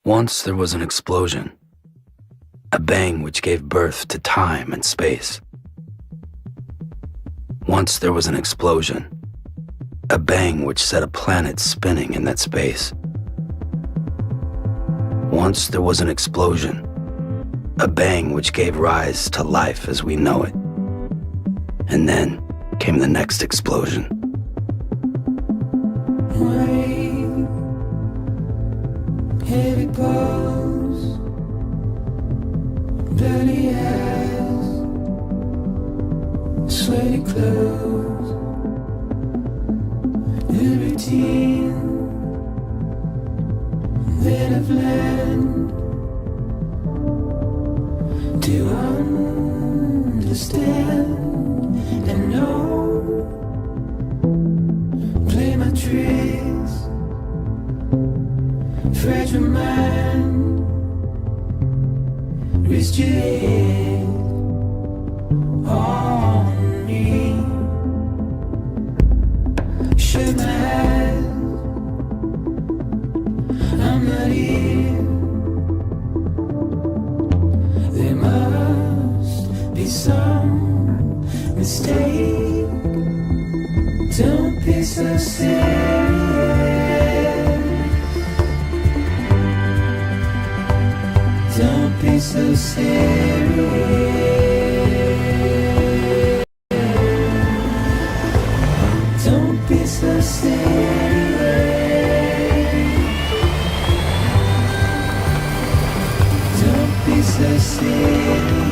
Once there was an explosion, a bang which gave birth to time and space. Once there was an explosion, a bang which set a planet spinning in that space. Once there was an explosion, a bang which gave rise to life as we know it. And then came the next explosion. Rain, heavy blows, bloody eyes, sweaty clothes, the routine that I've learned to understand and know. Play my tricks, fragile mind, rest your head on me. Shut my eyes, I'm not here. There must be some mistake. Don't be so serious. Don't be so serious. Don't be so serious. Don't be so serious.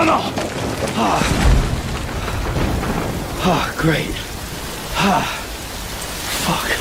No. Great. Fuck.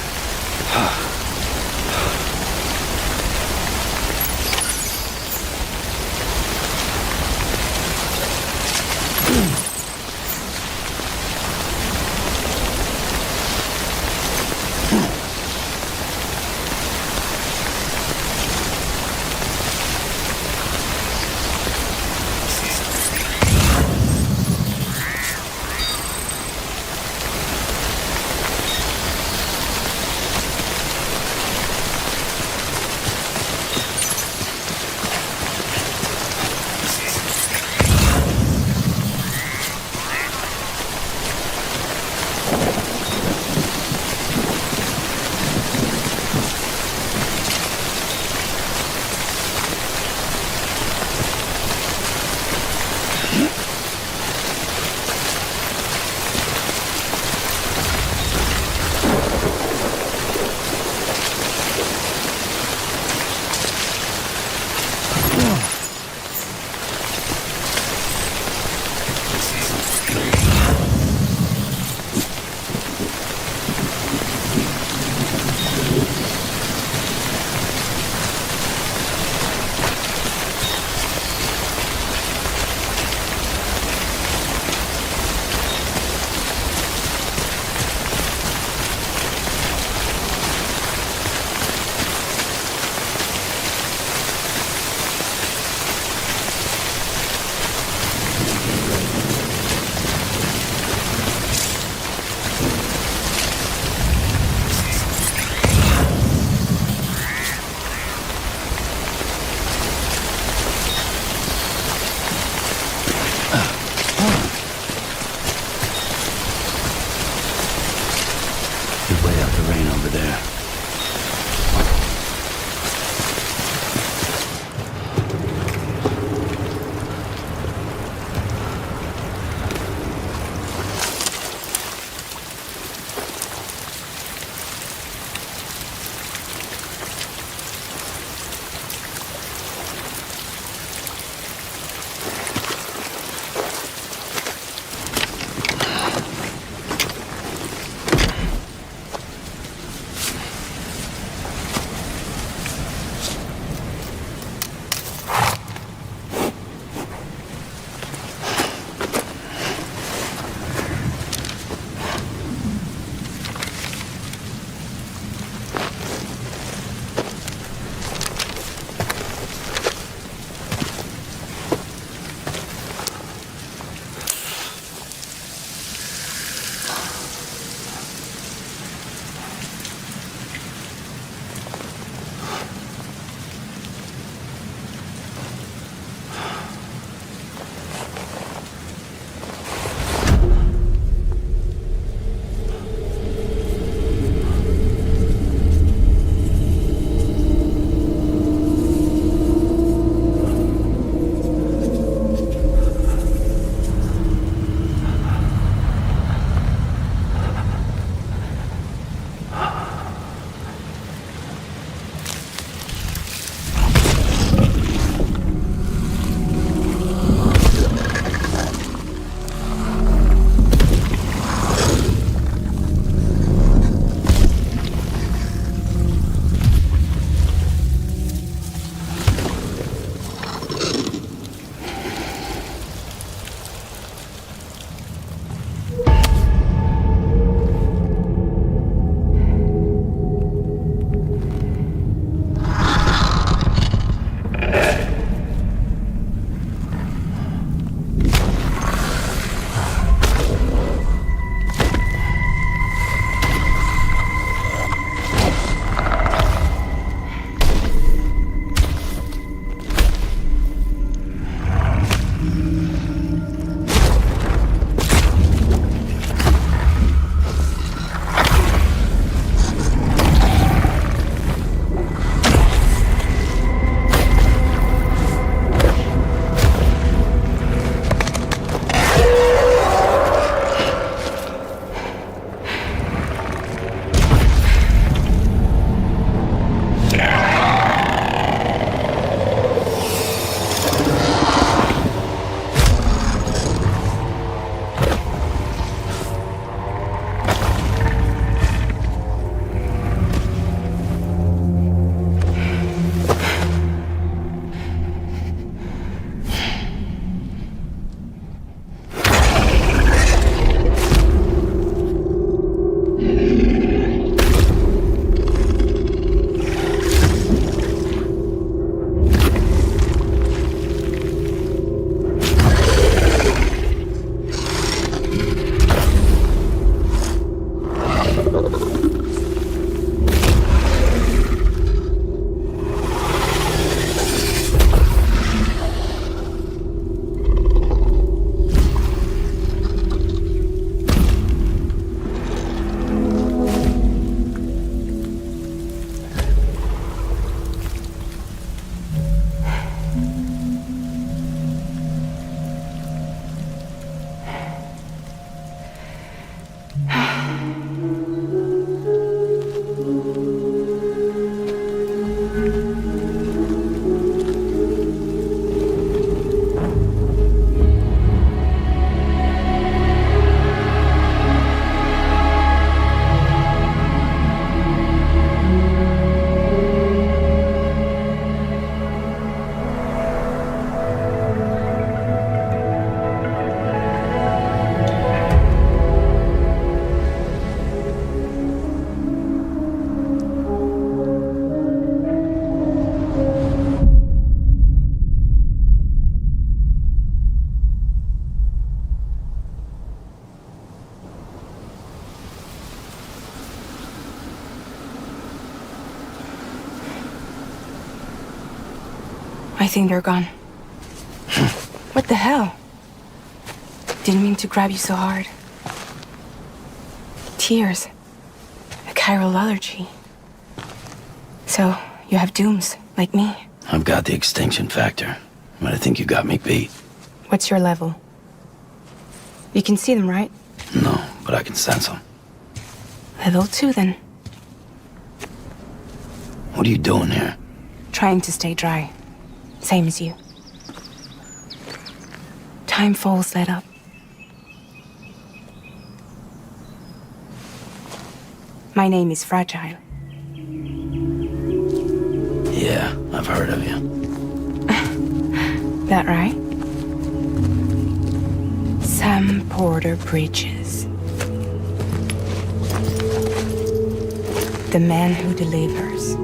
I think they're gone. What the hell? Didn't mean to grab you so hard. Tears. A chiral allergy. So, you have dooms, like me. I've got the extinction factor, but I think you got me beat. What's your level? You can see them, right? No, but I can sense them. Level 2, then. What are you doing here? Trying to stay dry. Same as you. Time falls let up. My name is Fragile. Yeah, I've heard of you. That right? Sam Porter Bridges. The man who delivers.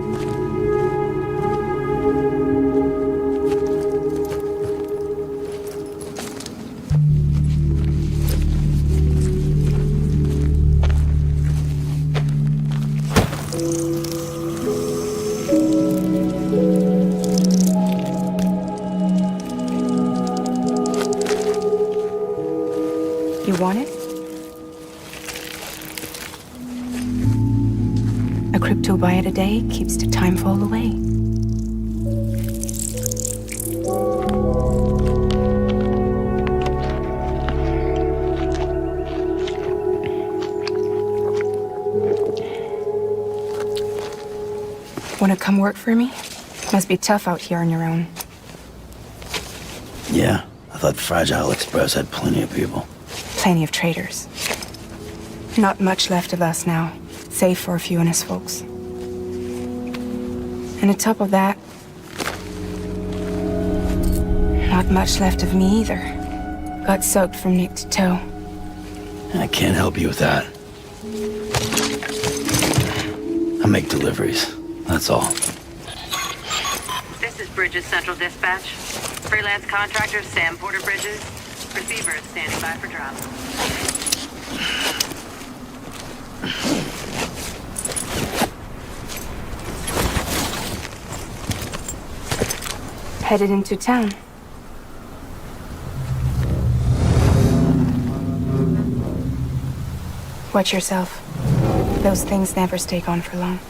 You want it? A crypto byte a day keeps the time fall away. Wanna come work for me? Must be tough out here on your own. Yeah, I thought Fragile Express had plenty of people. Plenty of traitors. Not much left of us now, save for a few honest folks. And on top of that, not much left of me either. Got soaked from neck to toe. I can't help you with that. I make deliveries, that's all. This is Bridges Central Dispatch. Freelance contractor Sam Porter Bridges. Receiver is standing by for drop. Headed into town. Watch yourself. Those things never stay gone for long.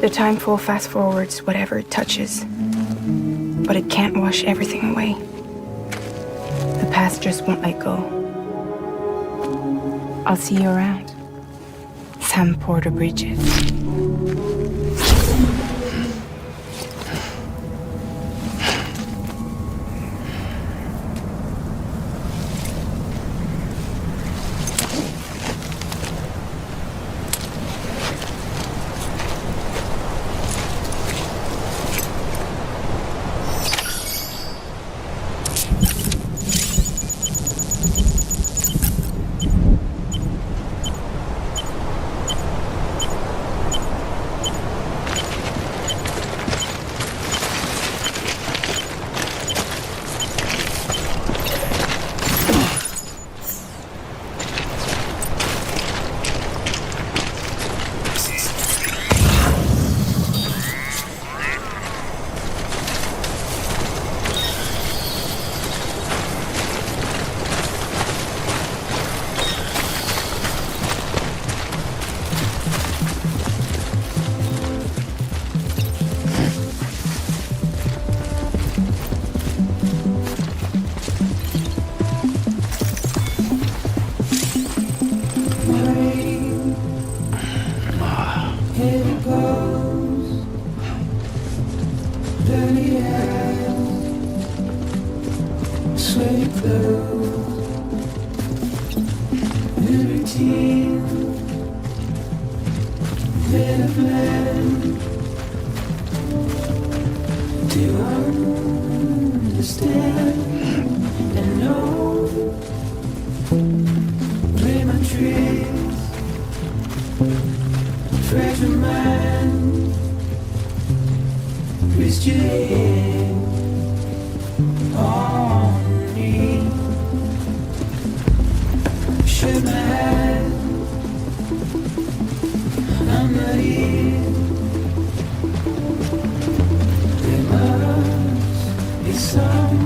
The timefall fast forwards whatever it touches, but it can't wash everything away. The past just won't let go. I'll see you around. Sam Porter Bridges. Understand and know where my tree fragile mind. Rest your head on me. Shut my eyes, I'm not here. There must be some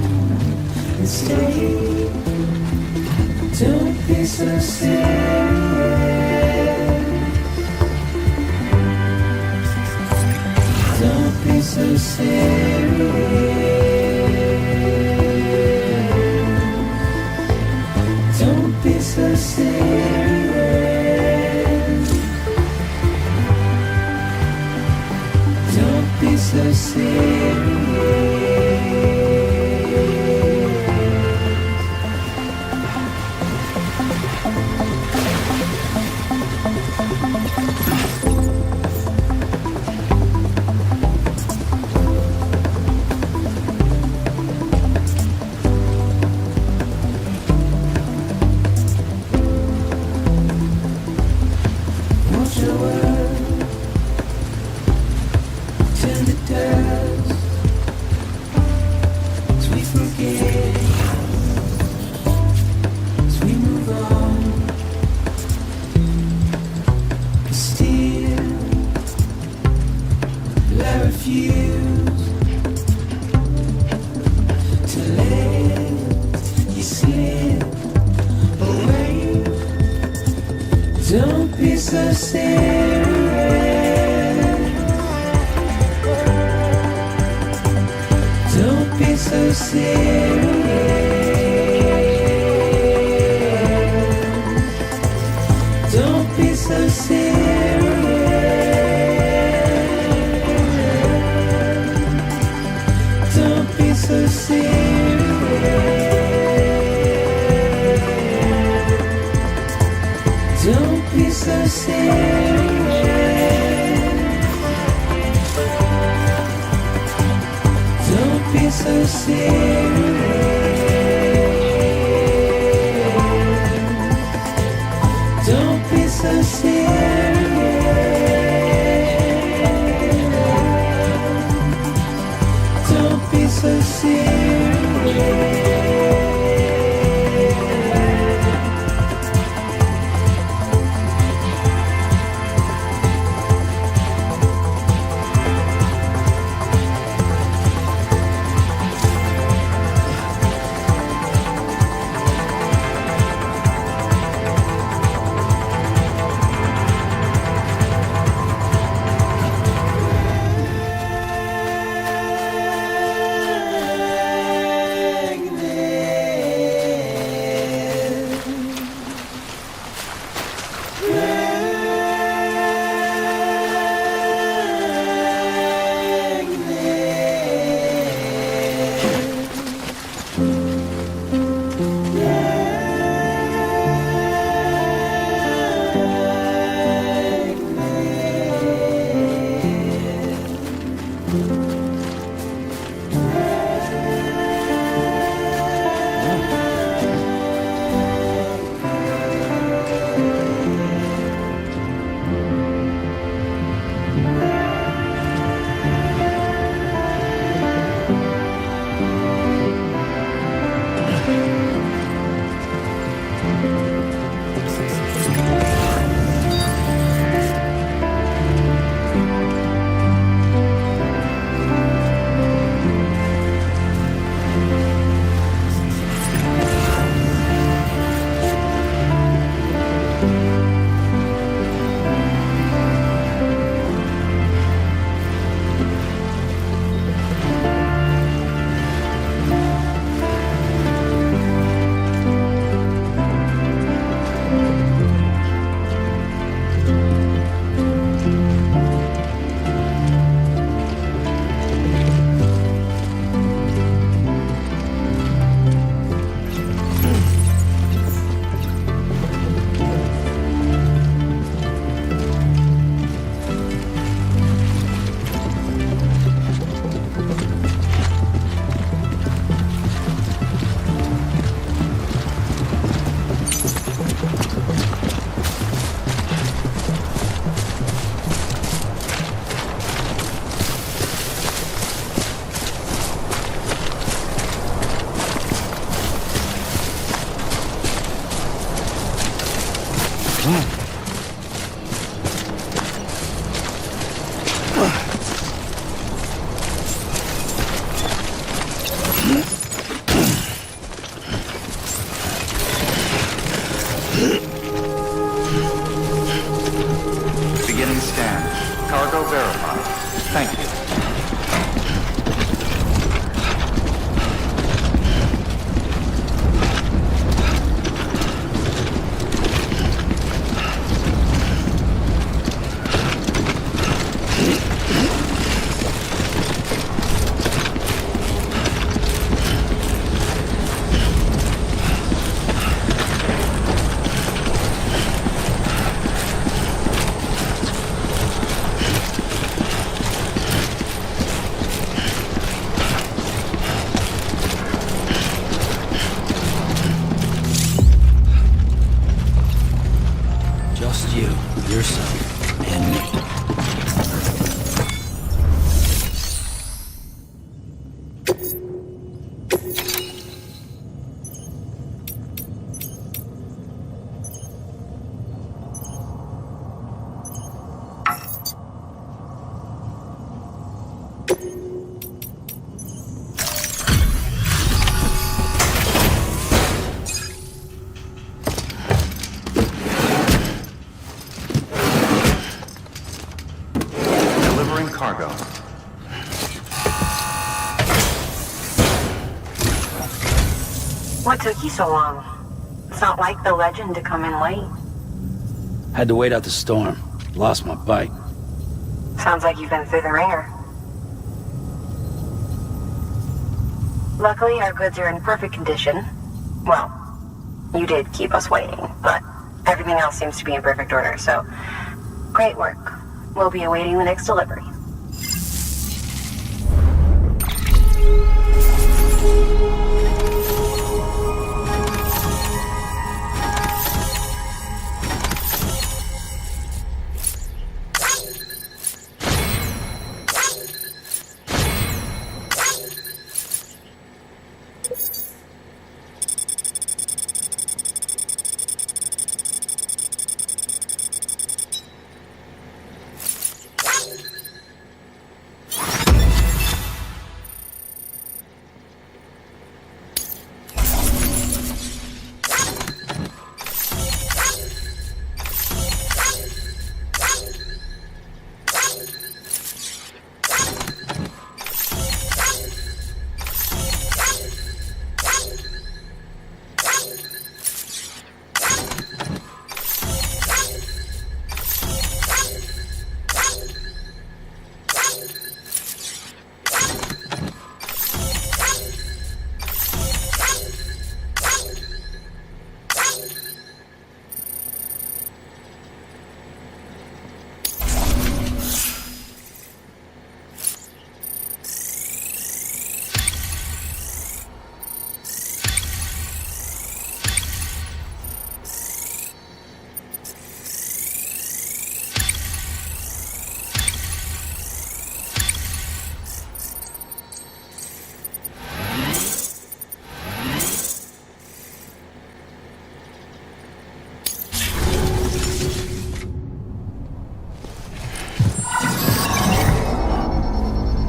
mistake. Don't be so serious. Don't be so serious. Don't be so serious. Don't be so serious. Won't your word turn to dust as we forget, as we move on? But still, I refuse to let you slip away. Don't be so serious. Don't be so serious. Don't be so serious. Don't be so serious. Don't be so serious. Don't be so serious. Don't be so serious. Don't be so serious. cargo verified. Thank you. Just you, yourself, and me. Delivering cargo. What took you so long? It's not like the legend to come in late. Had to wait out the storm. Lost my bike. Sounds like you've been through the ringer. Luckily, our goods are in perfect condition. Well, you did keep us waiting, but everything else seems to be in perfect order, so great work. We'll be awaiting the next delivery.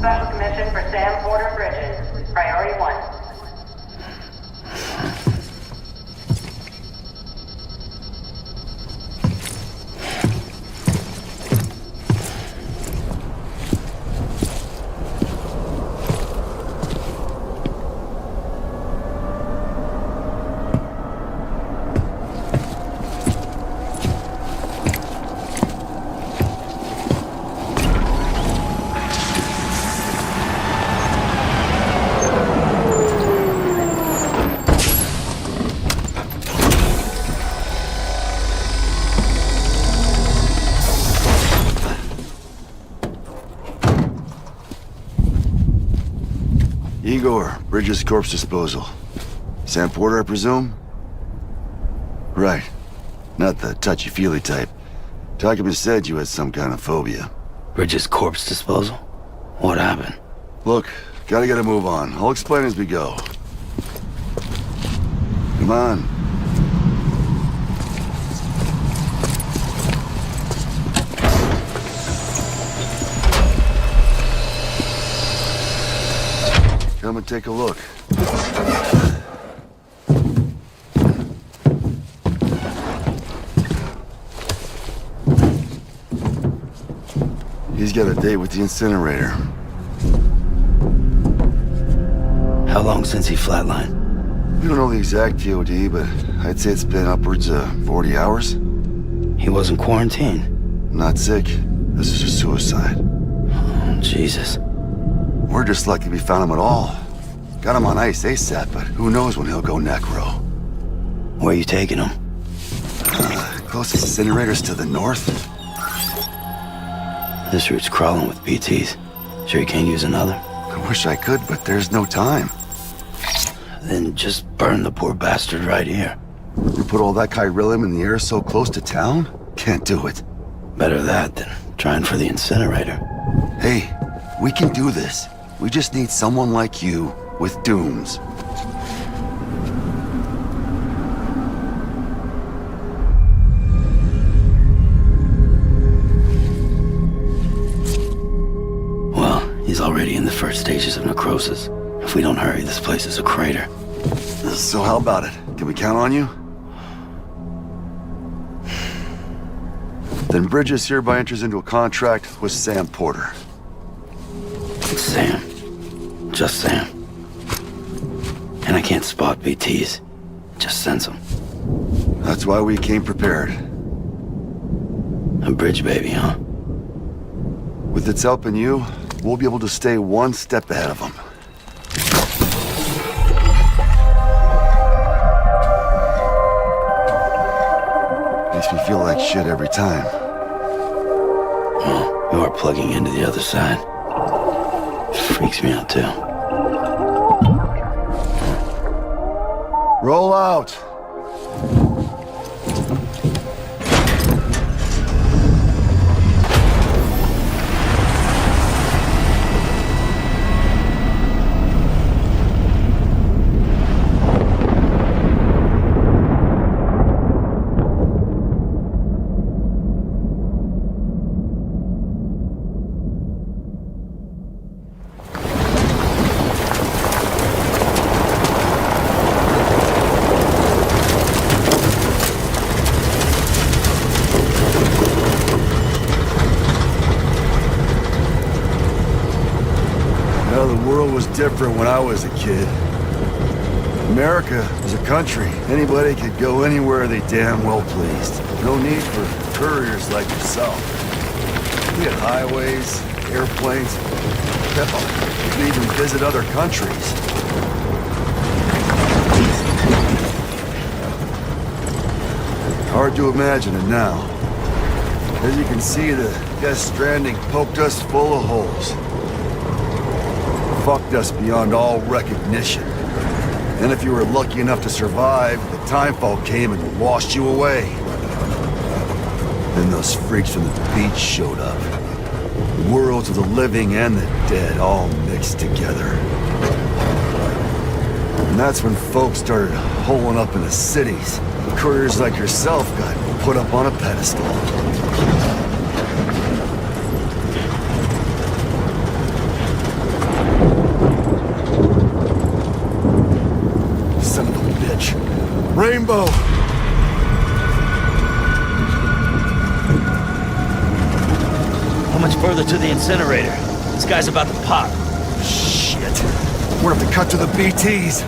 Special commission for Sam Porter Bridges. Priority 1. Igor, Bridges corpse disposal. Sam Porter, I presume? Right. Not the touchy-feely type. Document said you had some kind of phobia. Bridges' corpse disposal? What happened? Look, gotta get a move on. I'll explain as we go. Come on. Come and take a look. He's got a date with the incinerator. How long since he flatlined? We don't know the exact TOD, but I'd say it's been upwards of 40 hours. He wasn't quarantined. Not sick. This is a suicide. Oh, Jesus. We're just lucky we found him at all. Got him on ice ASAP, but who knows when he'll go necro. Where you taking him? Closest incinerator's to the north. This route's crawling with BTs. Sure you can't use another? I wish I could, but there's no time. Then just burn the poor bastard right here. We put all that chiralium in the air so close to town? Can't do it. Better that than trying for the incinerator. Hey, we can do this. We just need someone like you with dooms. Well, he's already in the first stages of necrosis. If we don't hurry, this place is a crater. So how about it? Can we count on you? Then Bridges hereby enters into a contract with Sam Porter. It's Sam. Just Sam. And I can't spot BTs. Just sense them. That's why we came prepared. A bridge baby, huh? With its help and you, we'll be able to stay one step ahead of them. Makes me feel like shit every time. Well, you are plugging into the other side. Freaks me out, too. Roll out! Different when I was a kid. America was a country. Anybody could go anywhere they damn well pleased. No need for couriers like yourself. We had highways, airplanes. Hell, you could even visit other countries. Hard to imagine it now. As you can see, the Death Stranding poked us full of holes. Fucked us beyond all recognition. And if you were lucky enough to survive, the timefall came and washed you away. Then those freaks from the beach showed up. The worlds of the living and the dead all mixed together. And that's when folks started holing up in the cities. Couriers like yourself got put up on a pedestal. Rainbow! How much further to the incinerator? This guy's about to pop. Shit. We're gonna have to cut to the BTs.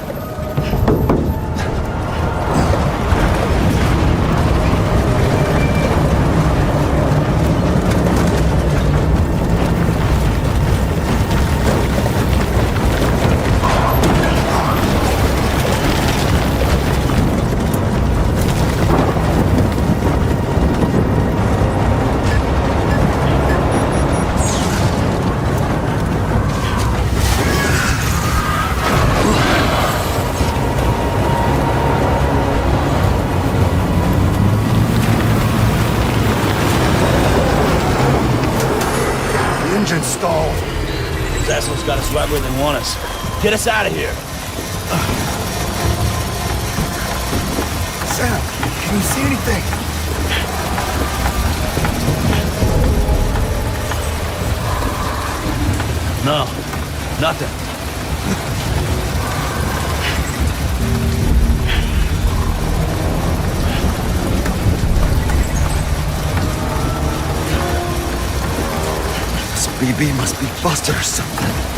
Engine stalled. These assholes got us right where they want us. Get us out of here. Sam, can you see anything? No, nothing. BB must be Buster or something.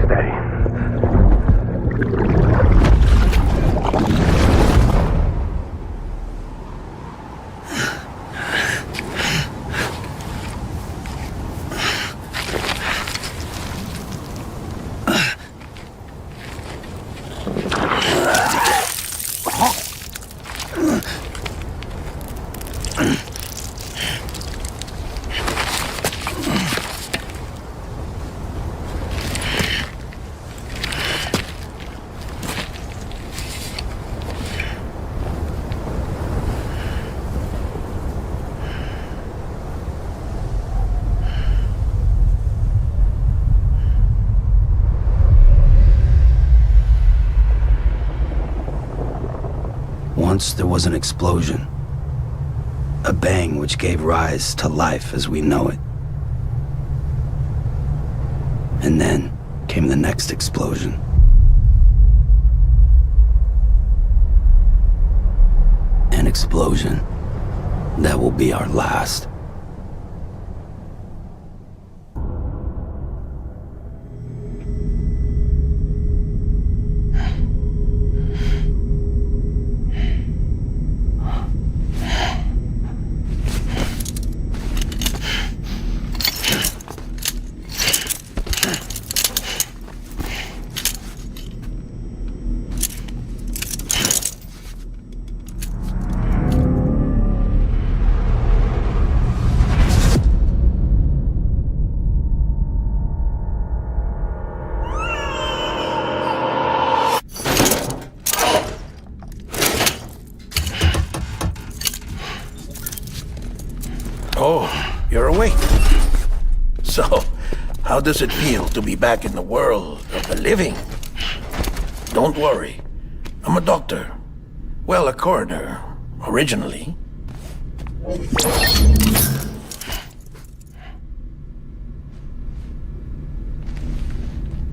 steady. Once there was an explosion. A bang which gave rise to life as we know it. And then came the next explosion. An explosion that will be our last. Oh, you're awake. So, how does it feel to be back in the world of the living? Don't worry. I'm a doctor. Well, a coroner, originally.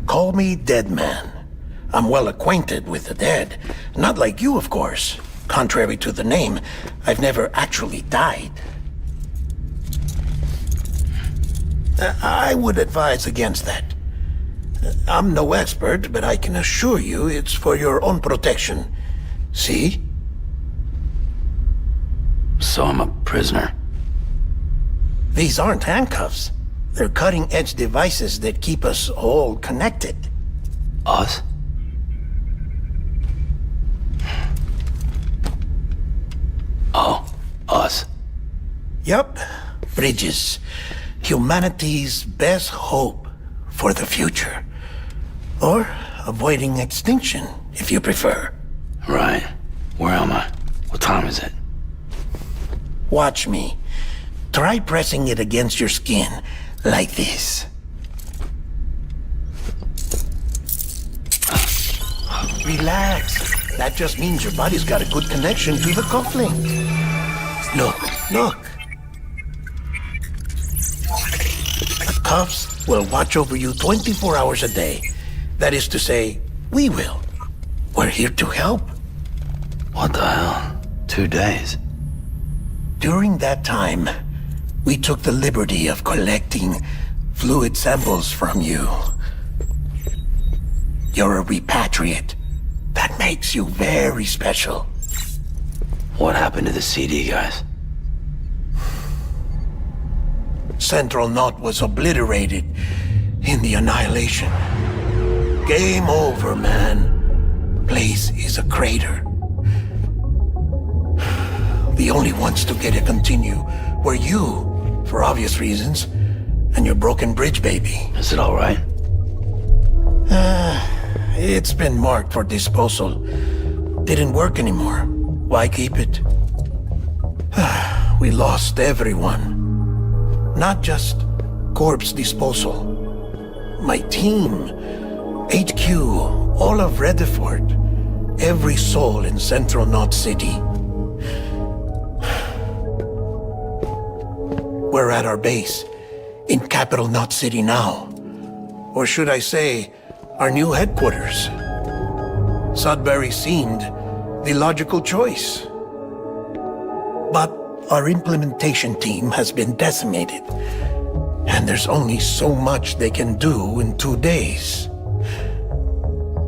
Call me Dead Man. I'm well acquainted with the dead. Not like you, of course. Contrary to the name, I've never actually died. I would advise against that. I'm no expert, but I can assure you it's for your own protection. See? So I'm a prisoner. These aren't handcuffs. They're cutting-edge devices that keep us all connected. Us? Oh, us. Yup. Bridges. Humanity's best hope for the future. Or avoiding extinction, if you prefer. Right. Where am I? What time is it? Watch me. Try pressing it against your skin, like this. Relax. That just means your body's got a good connection to the cufflink. Look. The cuffs will watch over you 24 hours a day. That is to say, we will. We're here to help. What the hell? 2 days? During that time, we took the liberty of collecting fluid samples from you. You're a repatriate. That makes you very special. What happened to the CD guys? Central Knot was obliterated in the annihilation. Game over, man. Place is a crater. The only ones to get to continue were you, for obvious reasons, and your broken bridge baby. Is it all right? It's been marked for disposal. Didn't work anymore. Why keep it? We lost everyone. Not just corpse disposal. My team, HQ, all of Redford, every soul in Central Knot City. We're at our base, in Capital Knot City now. Or should I say, our new headquarters. Sudbury seemed the logical choice. But our implementation team has been decimated, and there's only so much they can do in 2 days.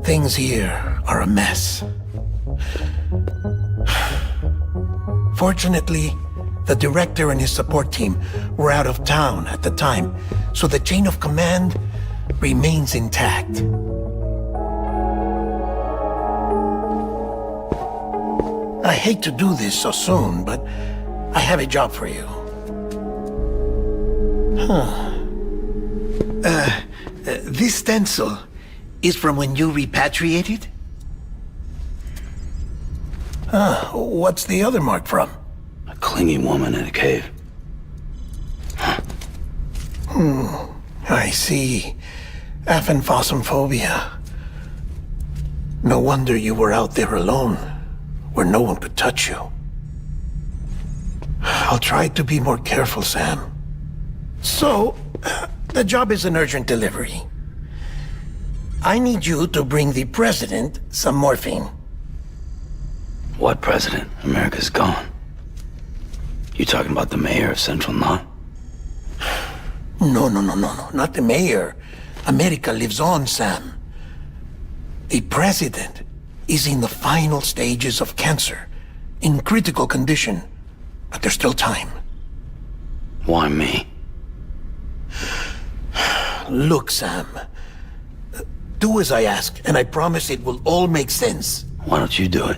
Things here are a mess. Fortunately, the director and his support team were out of town at the time, so the chain of command remains intact. I hate to do this so soon, but I have a job for you. This stencil is from when you repatriated? What's the other mark from? A clingy woman in a cave. I see. Aphenphosmphobia. No wonder you were out there alone, where no one could touch you. I'll try to be more careful, Sam. So, the job is an urgent delivery. I need you to bring the president some morphine. What president? America's gone. You talking about the mayor of Central Knot? No, not the mayor. America lives on, Sam. The president is in the final stages of cancer, in critical condition, but there's still time. Why me? Look, Sam. Do as I ask, and I promise it will all make sense. Why don't you do it?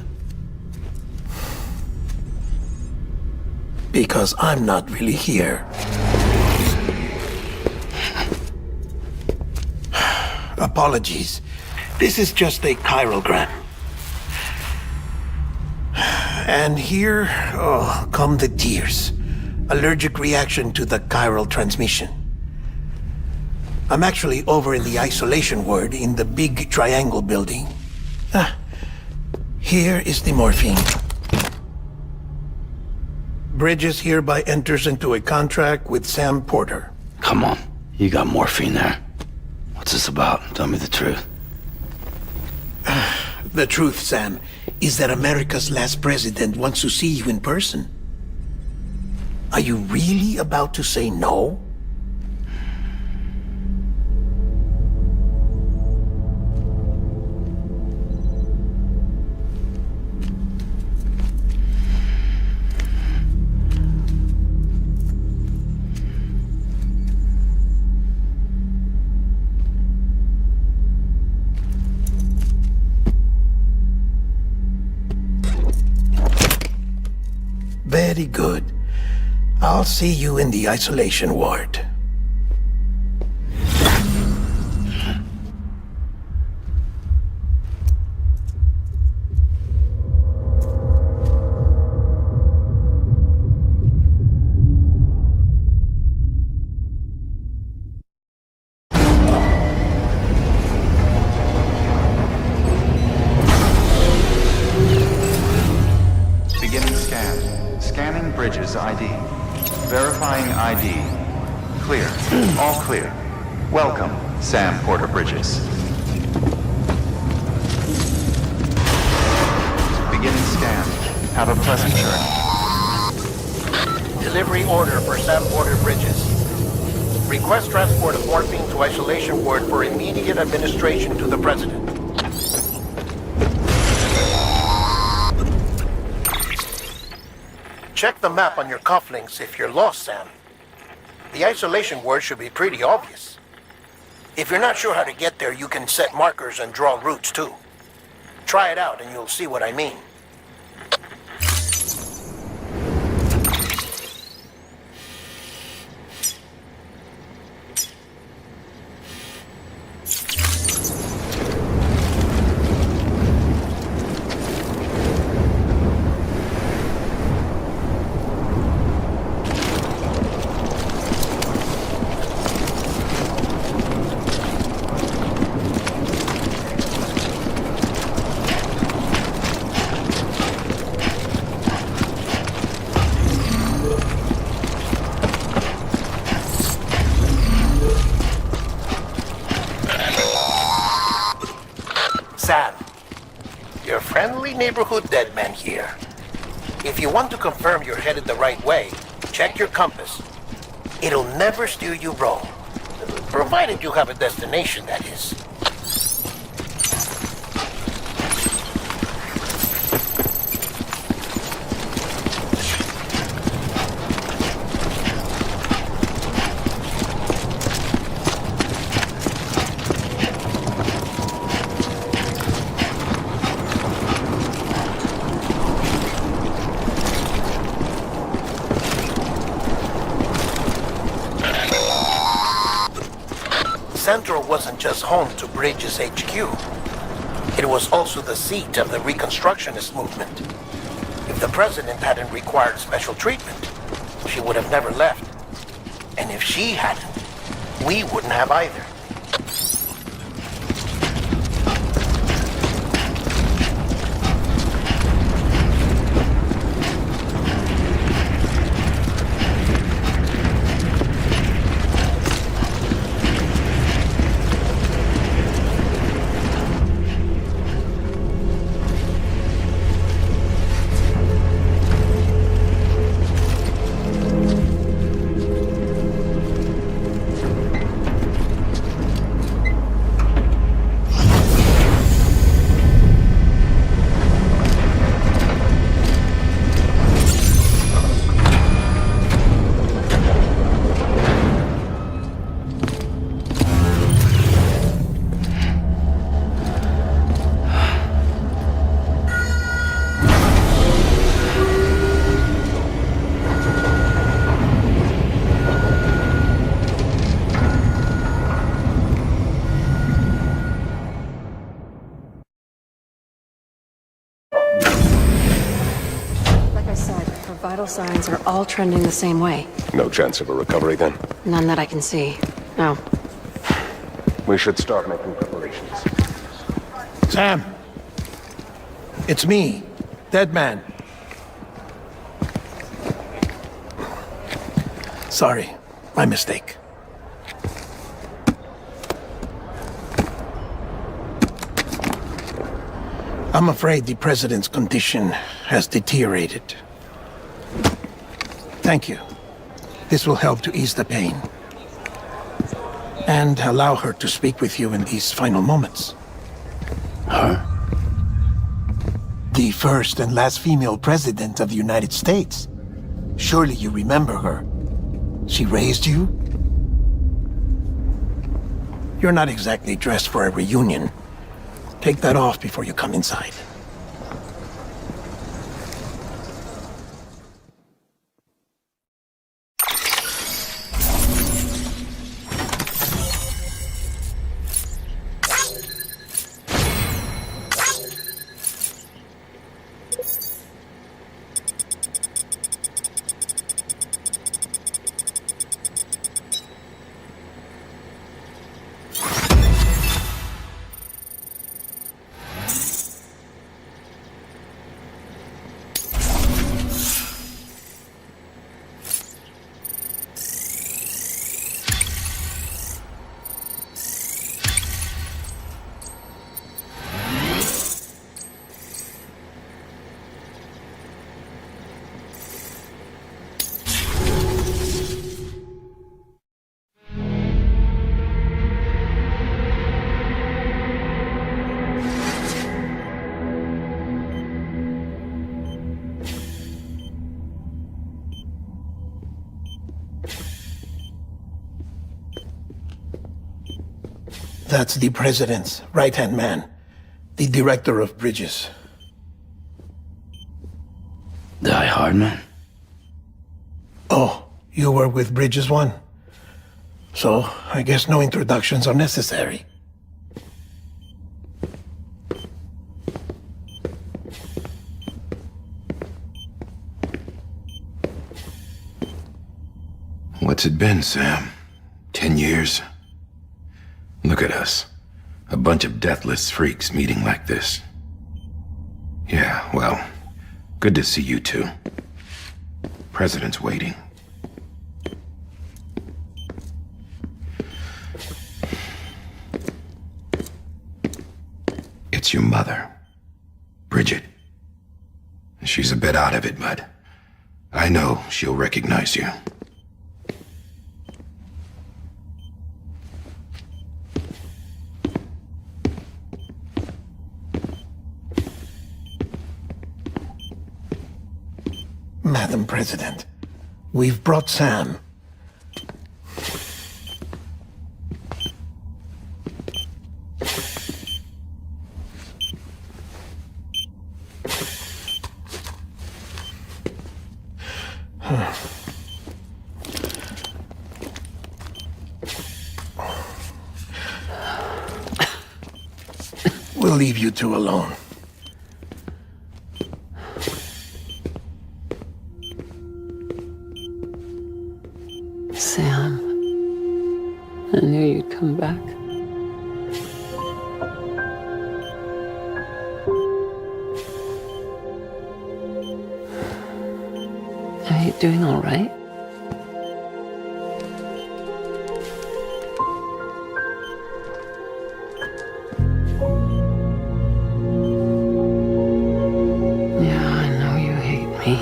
Because I'm not really here. Apologies. This is just a chiralgram. And here, come the tears. Allergic reaction to the chiral transmission. I'm actually over in the isolation ward in the big triangle building. Here is the morphine. Bridges hereby enters into a contract with Sam Porter. Come on. You got morphine there. What's this about? Tell me the truth. The truth, Sam, is that America's last president wants to see you in person. Are you really about to say no? Very good. I'll see you in the isolation ward. Beginning scan. Scanning Bridges ID. Verifying ID. Clear. All clear. Welcome, Sam Porter Bridges. Beginning scan. Have a pleasant journey. Delivery order for Sam Porter Bridges. Request transport of morphine to isolation ward for immediate administration to the president. Check the map on your cufflinks if you're lost, Sam. The isolation word should be pretty obvious. If you're not sure how to get there, you can set markers and draw routes too. Try it out and you'll see what I mean. Sam, your friendly neighborhood dead man here. If you want to confirm you're headed the right way, check your compass. It'll never steer you wrong. Provided you have a destination, that is. Central wasn't just home to Bridges HQ. It was also the seat of the Reconstructionist movement. If the president hadn't required special treatment, she would have never left. And if she hadn't, we wouldn't have either. Vital signs are all trending the same way. No chance of a recovery then? None that I can see. No. We should start making preparations. Sam! It's me, Dead Man. Sorry, my mistake. I'm afraid the president's condition has deteriorated. Thank you. This will help to ease the pain. And allow her to speak with you in these final moments. Her? The first and last female president of the United States. Surely you remember her. She raised you? You're not exactly dressed for a reunion. Take that off before you come inside. That's the president's right-hand man, the director of bridges. Die Hard man? Oh, you were with Bridges 1? So, I guess no introductions are necessary. What's it been, Sam? 10 years? Look at us. A bunch of deathless freaks meeting like this. Yeah, well, good to see you two. President's waiting. It's your mother, Bridget. She's a bit out of it, but I know she'll recognize you. Madam President, we've brought Sam. We'll leave you two alone. Sam, I knew you'd come back. Are you doing all right? Yeah, I know you hate me.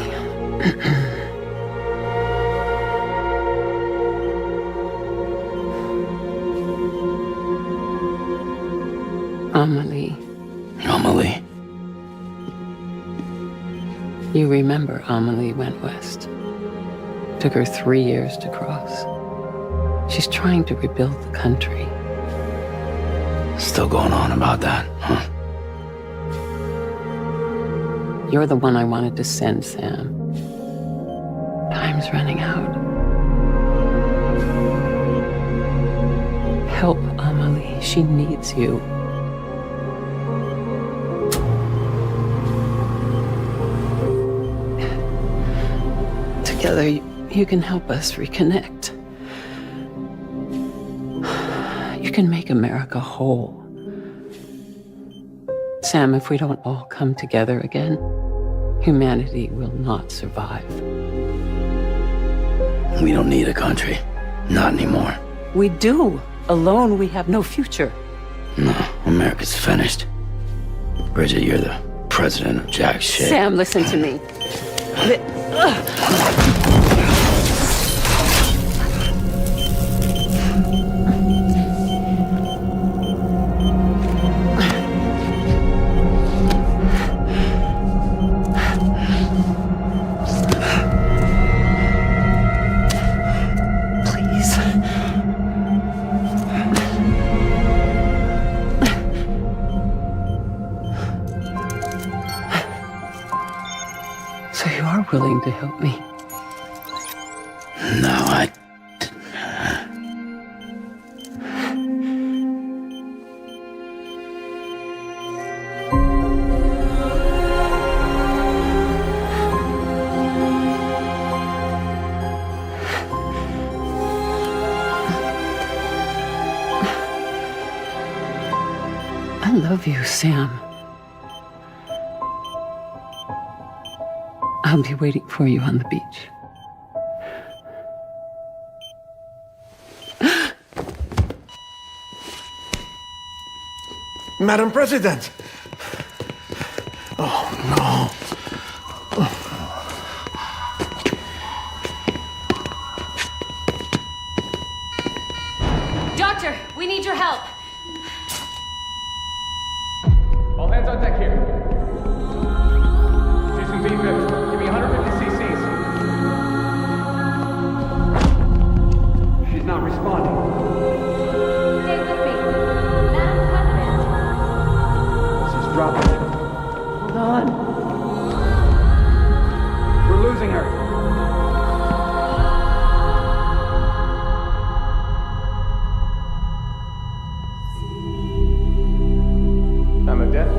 Amelie. Amelie? You remember Amelie went west. Took her 3 years to cross. She's trying to rebuild the country. Still going on about that, huh? You're the one I wanted to send, Sam. Time's running out. Help Amelie. She needs you. Together, you can help us reconnect. You can make America whole. Sam, if we don't all come together again, humanity will not survive. We don't need a country. Not anymore. We do. Alone, we have no future. No, America's finished. Bridget, you're the president of jack shit. Sam, listen to me. So you are willing to help me? No, I love you, Sam. I'll be waiting for you on the beach. Madam President! Oh, no. Doctor, we need your help. All hands on deck here. She's in V-50. Give me 150 cc's. She's not responding. Stay with me. Madam President. This is dropping. Hold on. We're losing her. Time of death?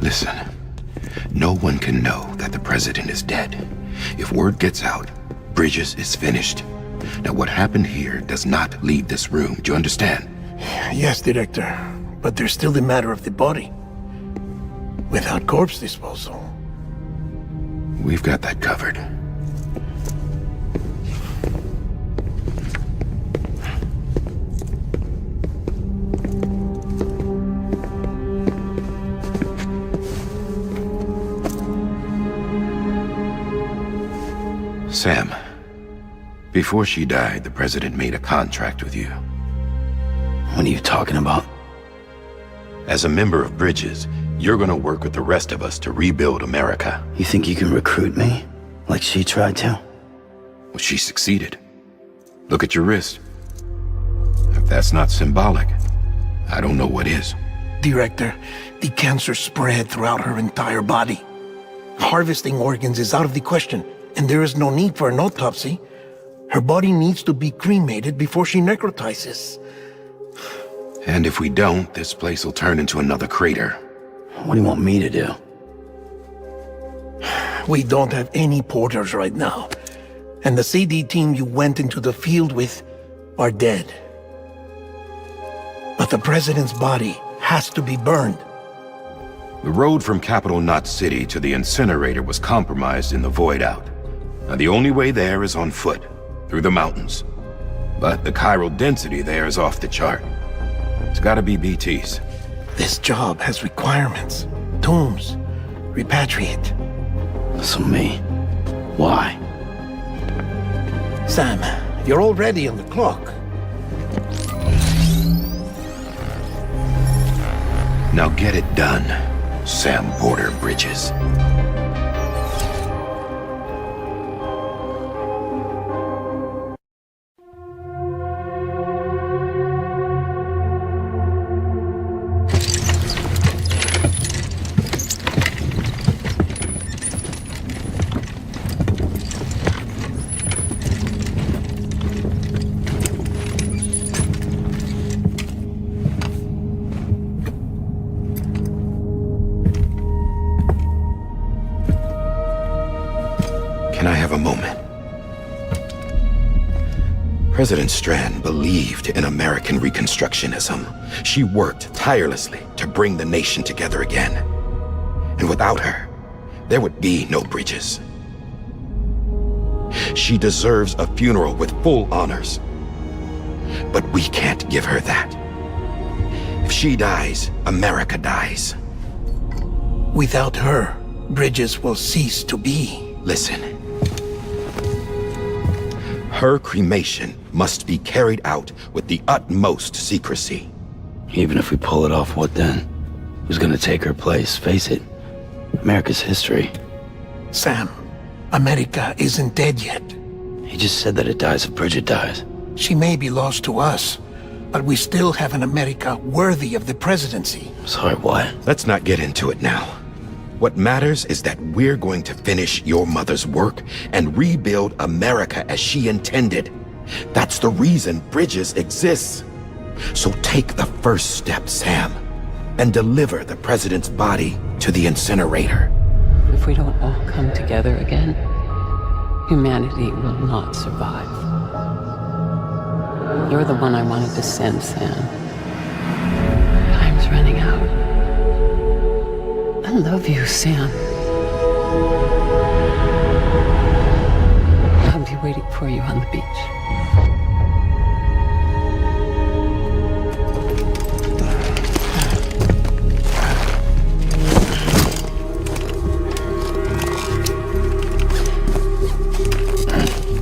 Listen, no one can know that the president is dead. If word gets out, Bridges is finished. Now, what happened here does not leave this room. Do you understand? Yes, Director. But there's still the matter of the body. Without corpse disposal. We've got that covered. Sam, before she died, the president made a contract with you. What are you talking about? As a member of Bridges, you're gonna work with the rest of us to rebuild America. You think you can recruit me? Like she tried to? Well, she succeeded. Look at your wrist. If that's not symbolic, I don't know what is. Director, the cancer spread throughout her entire body. Harvesting organs is out of the question, and there is no need for an autopsy. Her body needs to be cremated before she necrotizes. And if we don't, this place will turn into another crater. What do you want me to do? We don't have any porters right now, and the CD team you went into the field with are dead. But the president's body has to be burned. The road from Capital Knot City to the incinerator was compromised in the void out. Now the only way there is on foot, through the mountains. But the chiral density there is off the chart. It's gotta be BT's. This job has requirements. Tombs. Repatriate. So me? Why? Sam, you're already on the clock. Now get it done, Sam Porter Bridges. Can I have a moment? President Strand believed in American Reconstructionism. She worked tirelessly to bring the nation together again. And without her, there would be no Bridges. She deserves a funeral with full honors. But we can't give her that. If she dies, America dies. Without her, Bridges will cease to be. Listen. Her cremation must be carried out with the utmost secrecy. Even if we pull it off, what then? Who's gonna take her place? Face it, America's history. Sam, America isn't dead yet. He just said that it dies if Bridget dies. She may be lost to us, but we still have an America worthy of the presidency. Sorry, what? Let's not get into it now. What matters is that we're going to finish your mother's work and rebuild America as she intended. That's the reason Bridges exists. So take the first step, Sam, and deliver the president's body to the incinerator. If we don't all come together again, humanity will not survive. You're the one I wanted to send, Sam. Time's running out. I love you, Sam. I'll be waiting for you on the beach.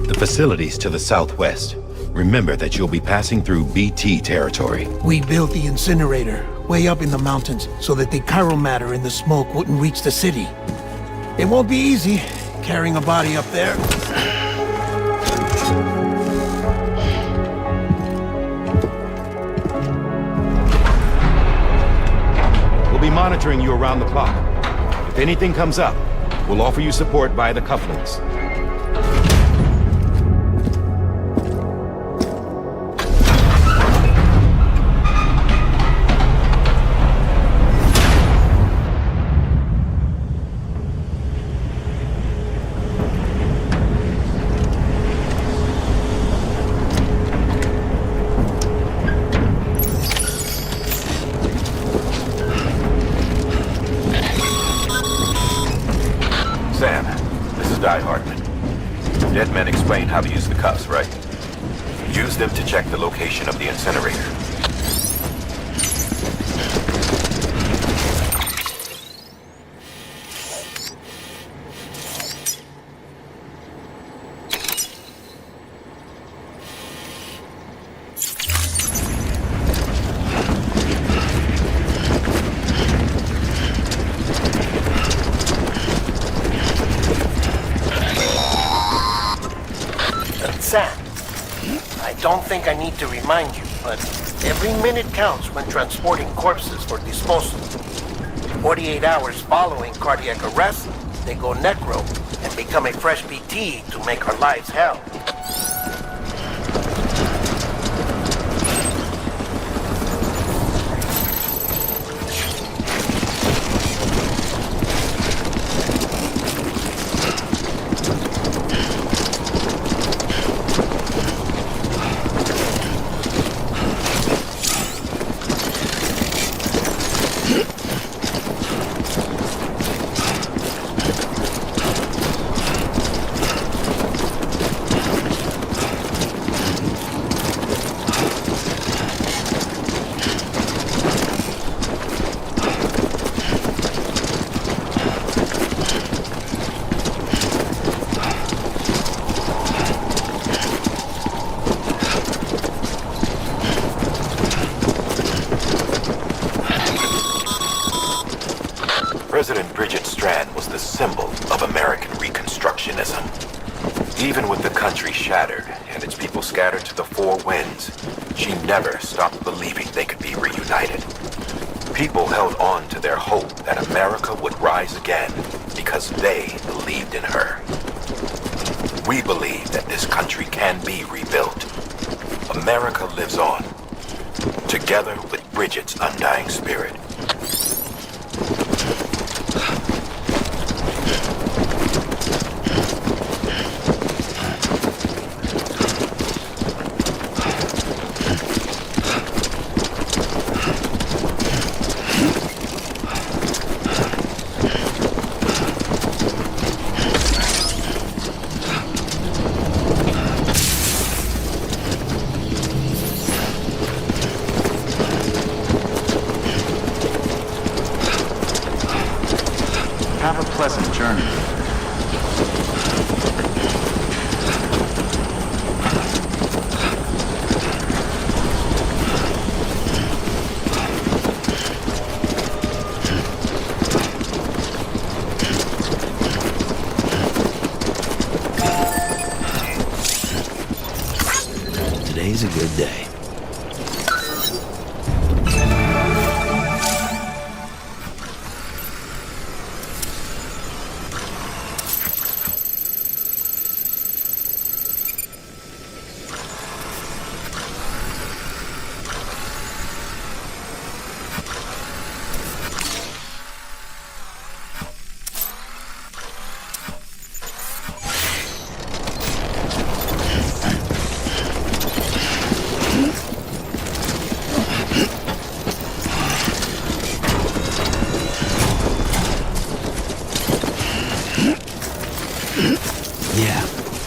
The facilities to the southwest. Remember that you'll be passing through BT territory. We built the incinerator way up in the mountains so that the chiral matter in the smoke wouldn't reach the city. It won't be easy carrying a body up there. We'll be monitoring you around the clock. If anything comes up, we'll offer you support via the cufflinks. Sam, this is Di Hartman. Dead men explained how to use the cuffs, right? Use them to check the location of the incinerator. don't think I need to remind you, but every minute counts when transporting corpses for disposal. 48 hours following cardiac arrest, they go necro and become a fresh BT to make our lives hell. President Bridget Strand was the symbol of American Reconstructionism. Even with the country shattered and its people scattered to the four winds, she never stopped believing they could be reunited. People held on to their hope that America would rise again because they believed in her. We believe that this country can be rebuilt. America lives on, together with Bridget's undying spirit. Have a pleasant journey. Today's a good day.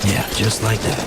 Yeah, just like that.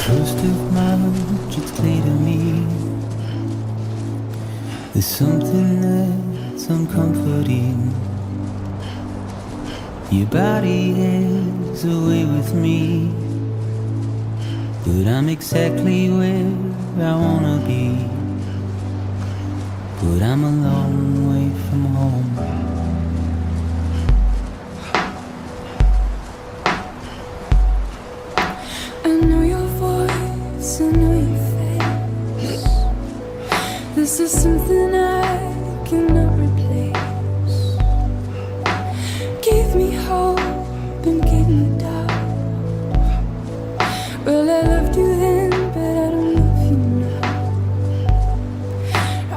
First of March, it's clear to me there's something that's uncomforting. Your body is away with me, but I'm exactly where I wanna be. But I'm a long way from home. I know your voice, I know your face. This is something I cannot replace. Give me hope and give me doubt. Well, I loved you then, but I don't love you now.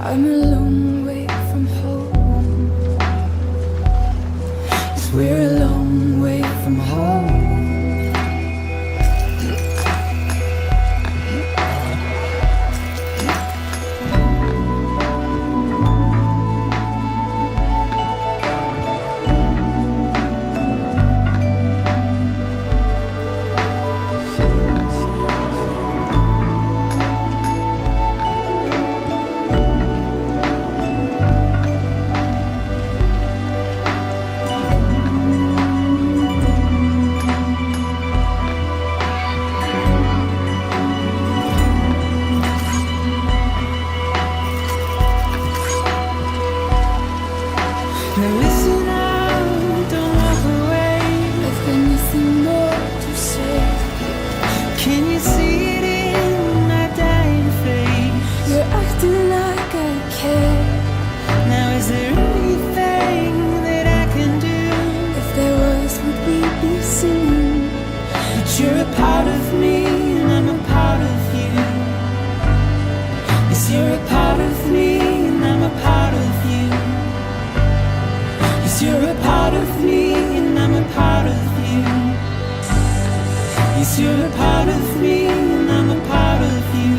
I'm a long way from home. 'Cause we're a long way from home. 'Cause you're a part of me and I'm a part of you.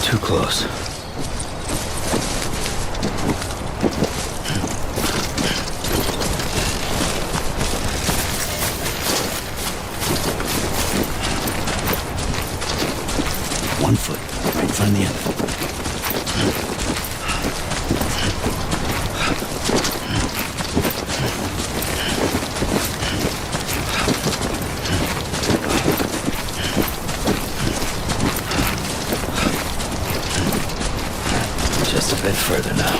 Too close. One foot, right in front of the other. Just a bit further now.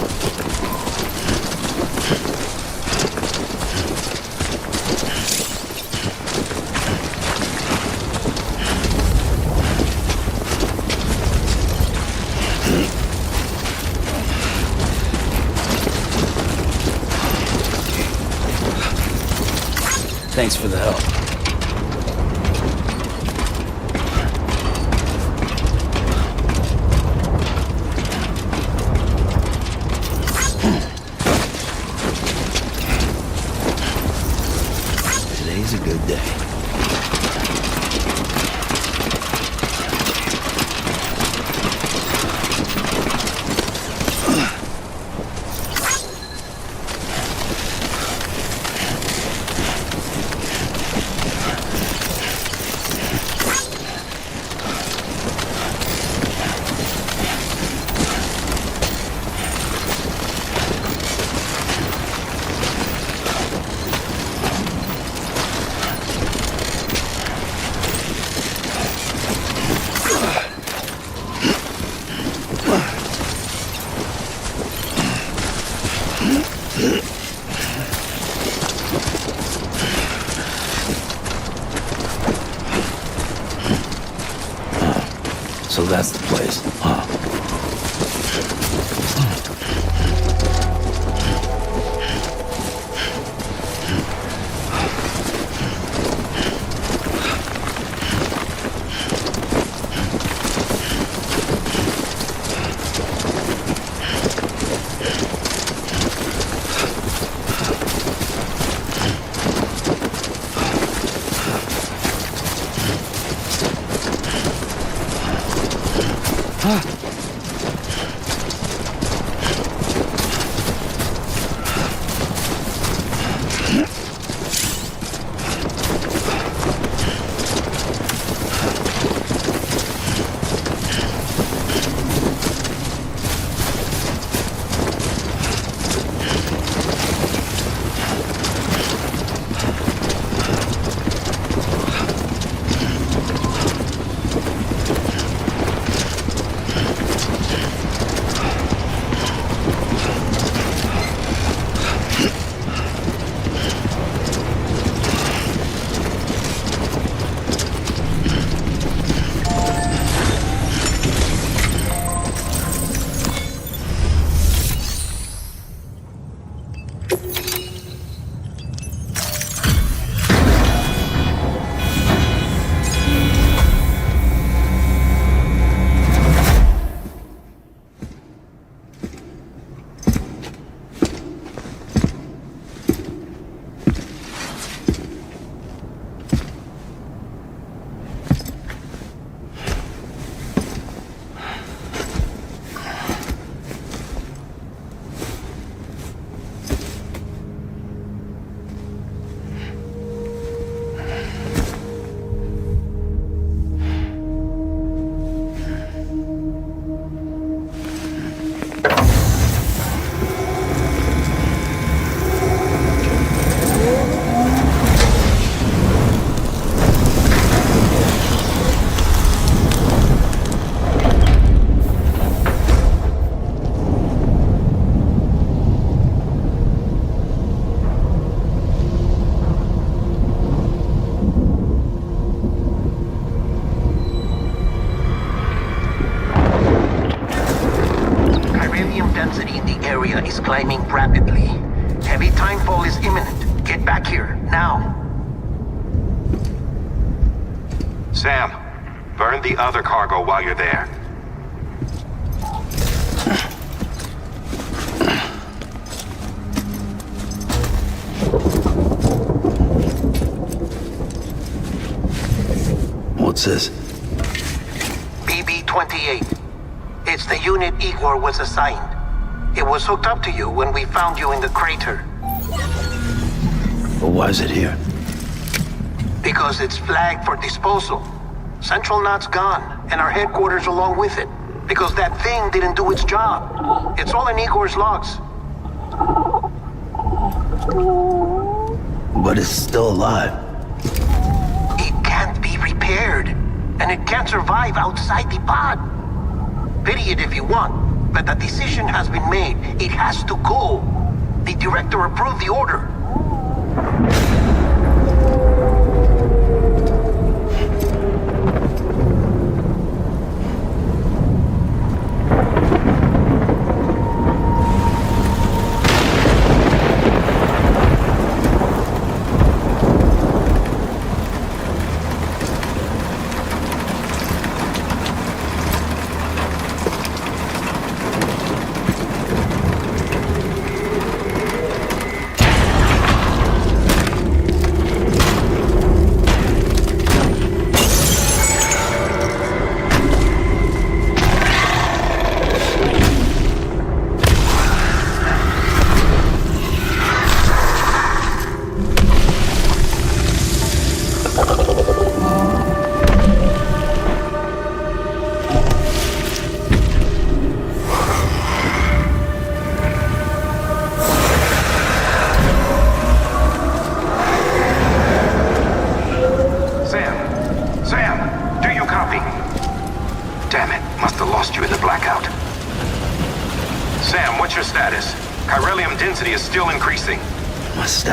Thanks for the help. Today's a good day. So that's the place, huh? Ah! climbing rapidly. Heavy timefall is imminent. Get back here, now. Sam, burn the other cargo while you're there. What's this? BB-28. It's the unit Igor was assigned. It was hooked up to you when we found you in the crater. But why is it here? Because it's flagged for disposal. Central Knot's gone, and our headquarters along with it. Because that thing didn't do its job. It's all in Igor's logs. But it's still alive. It can't be repaired, and it can't survive outside the pod. Pity it if you want, but the decision has been made. It has to go. The director approved the order.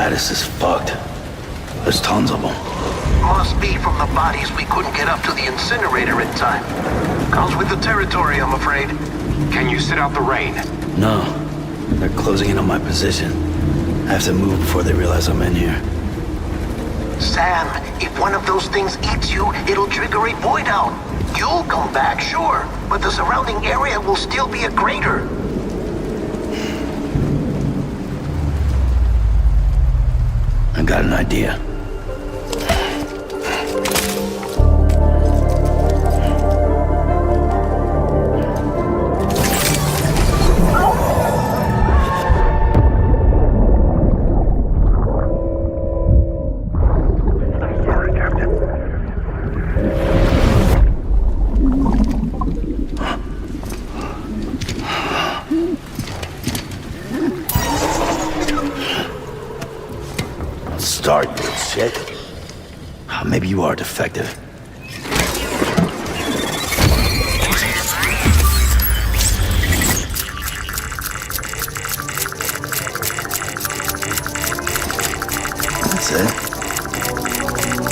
This is fucked. There's tons of them. Must be from the bodies we couldn't get up to the incinerator in time. Comes with the territory, I'm afraid. Can you sit out the rain? No. They're closing in on my position. I have to move before they realize I'm in here. Sam, if one of those things eats you, it'll trigger a void out. You'll come back, sure, but the surrounding area will still be a crater. I got an idea. Start, you shit. Maybe you are defective. That's it.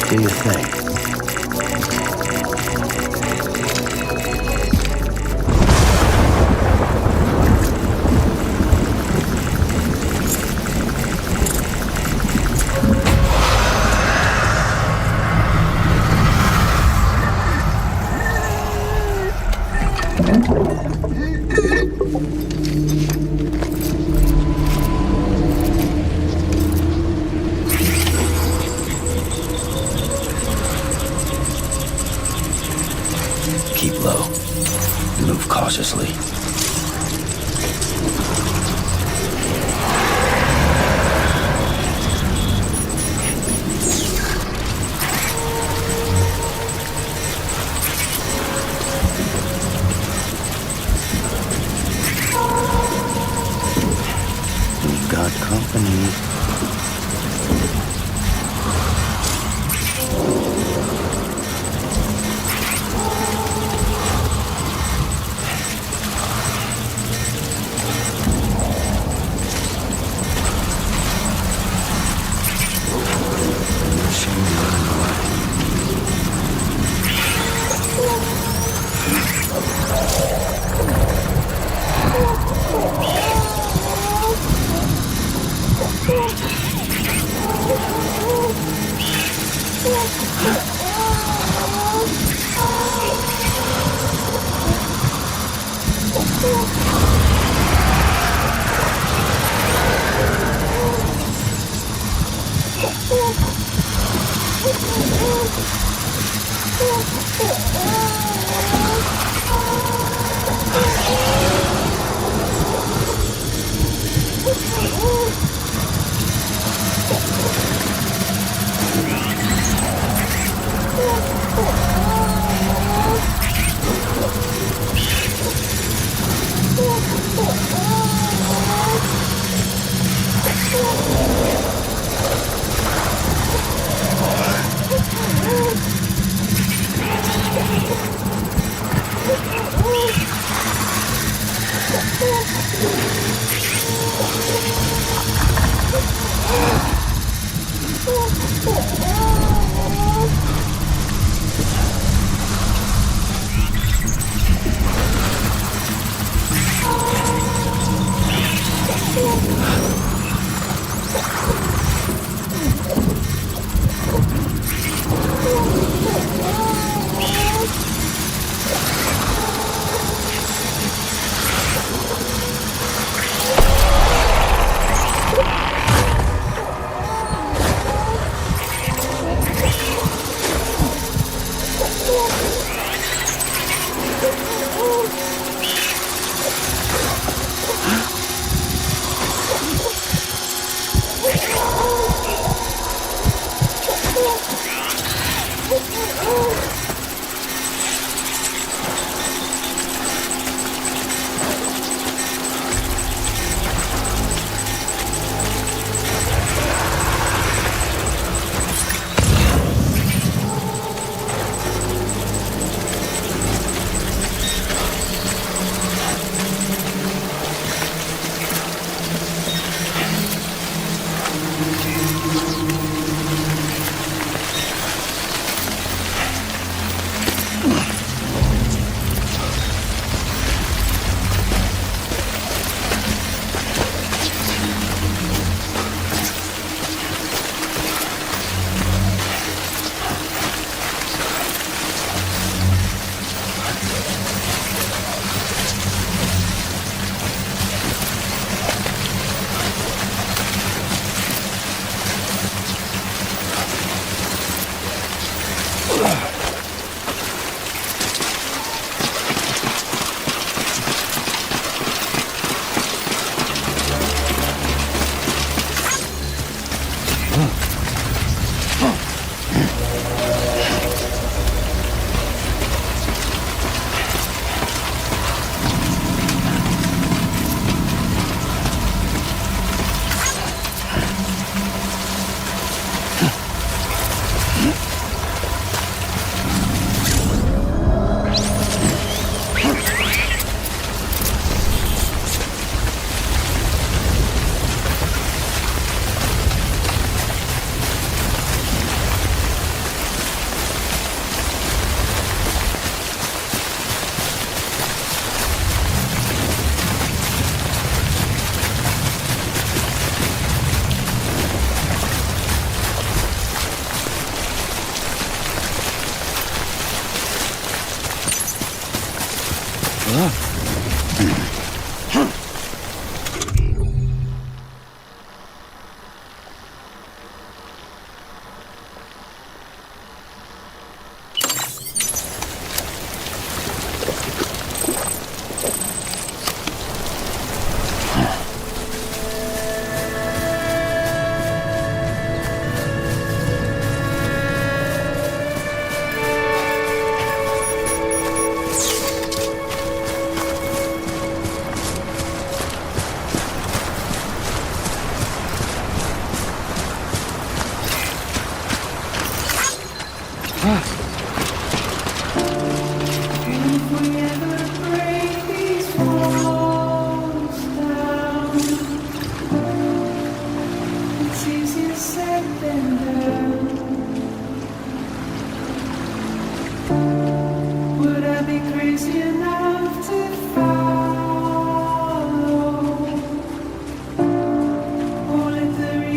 Do your thing. Keep low. Move cautiously. We've got company. Or let the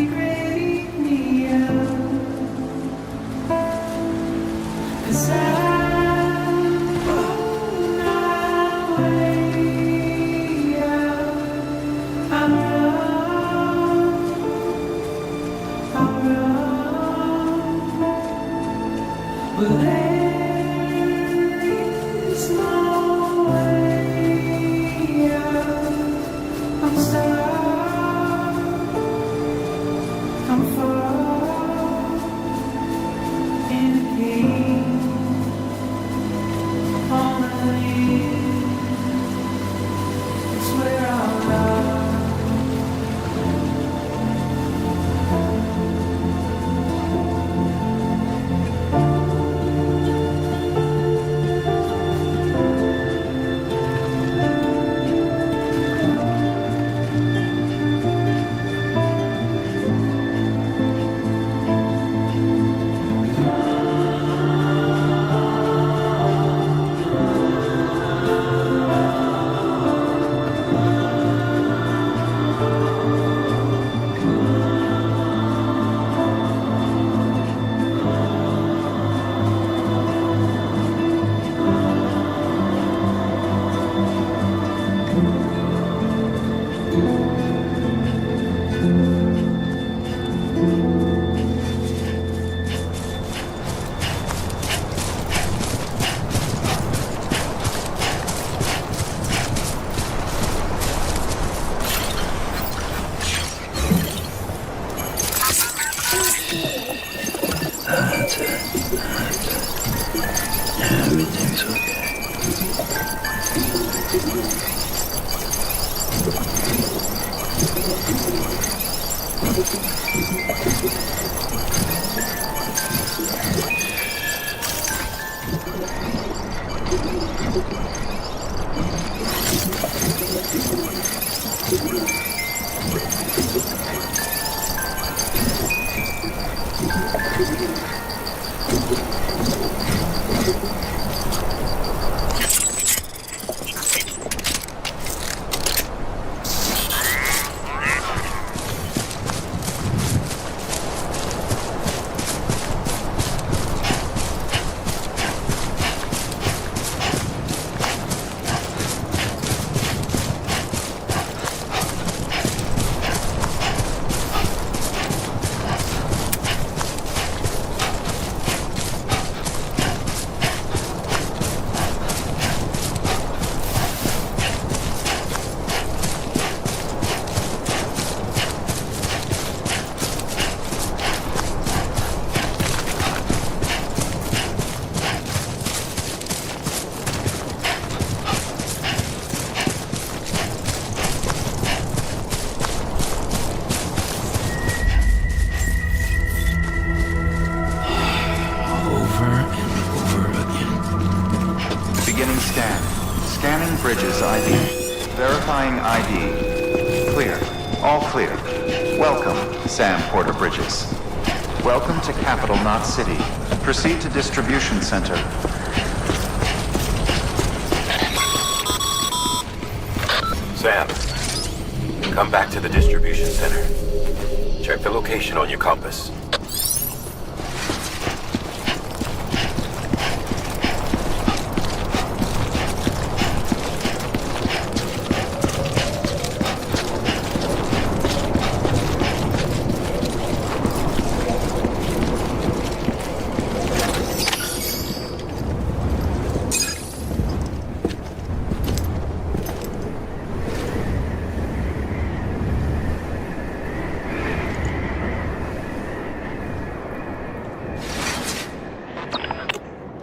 Scanning Bridges ID. Verifying ID. Clear. All clear. Welcome, Sam Porter Bridges. Welcome to Capital Knot City. Proceed to Distribution Center. Sam, come back to the distribution center. Check the location on your compass.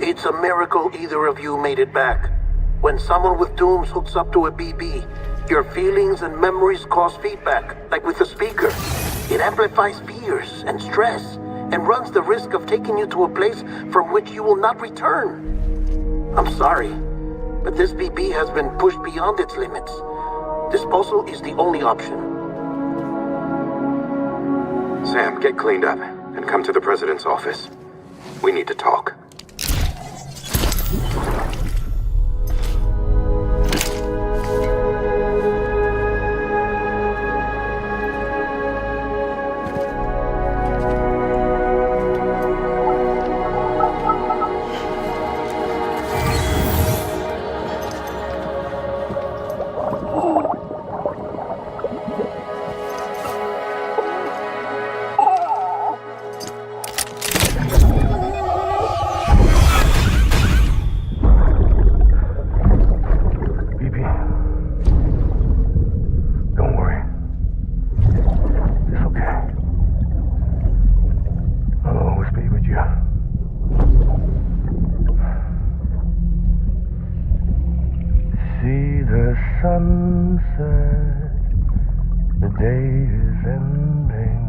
It's a miracle either of you made it back. When someone with dooms hooks up to a BB, your feelings and memories cause feedback, like with the speaker. It amplifies fears and stress, and runs the risk of taking you to a place from which you will not return. I'm sorry, but this BB has been pushed beyond its limits. Disposal is the only option. Sam, get cleaned up and come to the President's office. We need to talk. Sunset, the day is ending.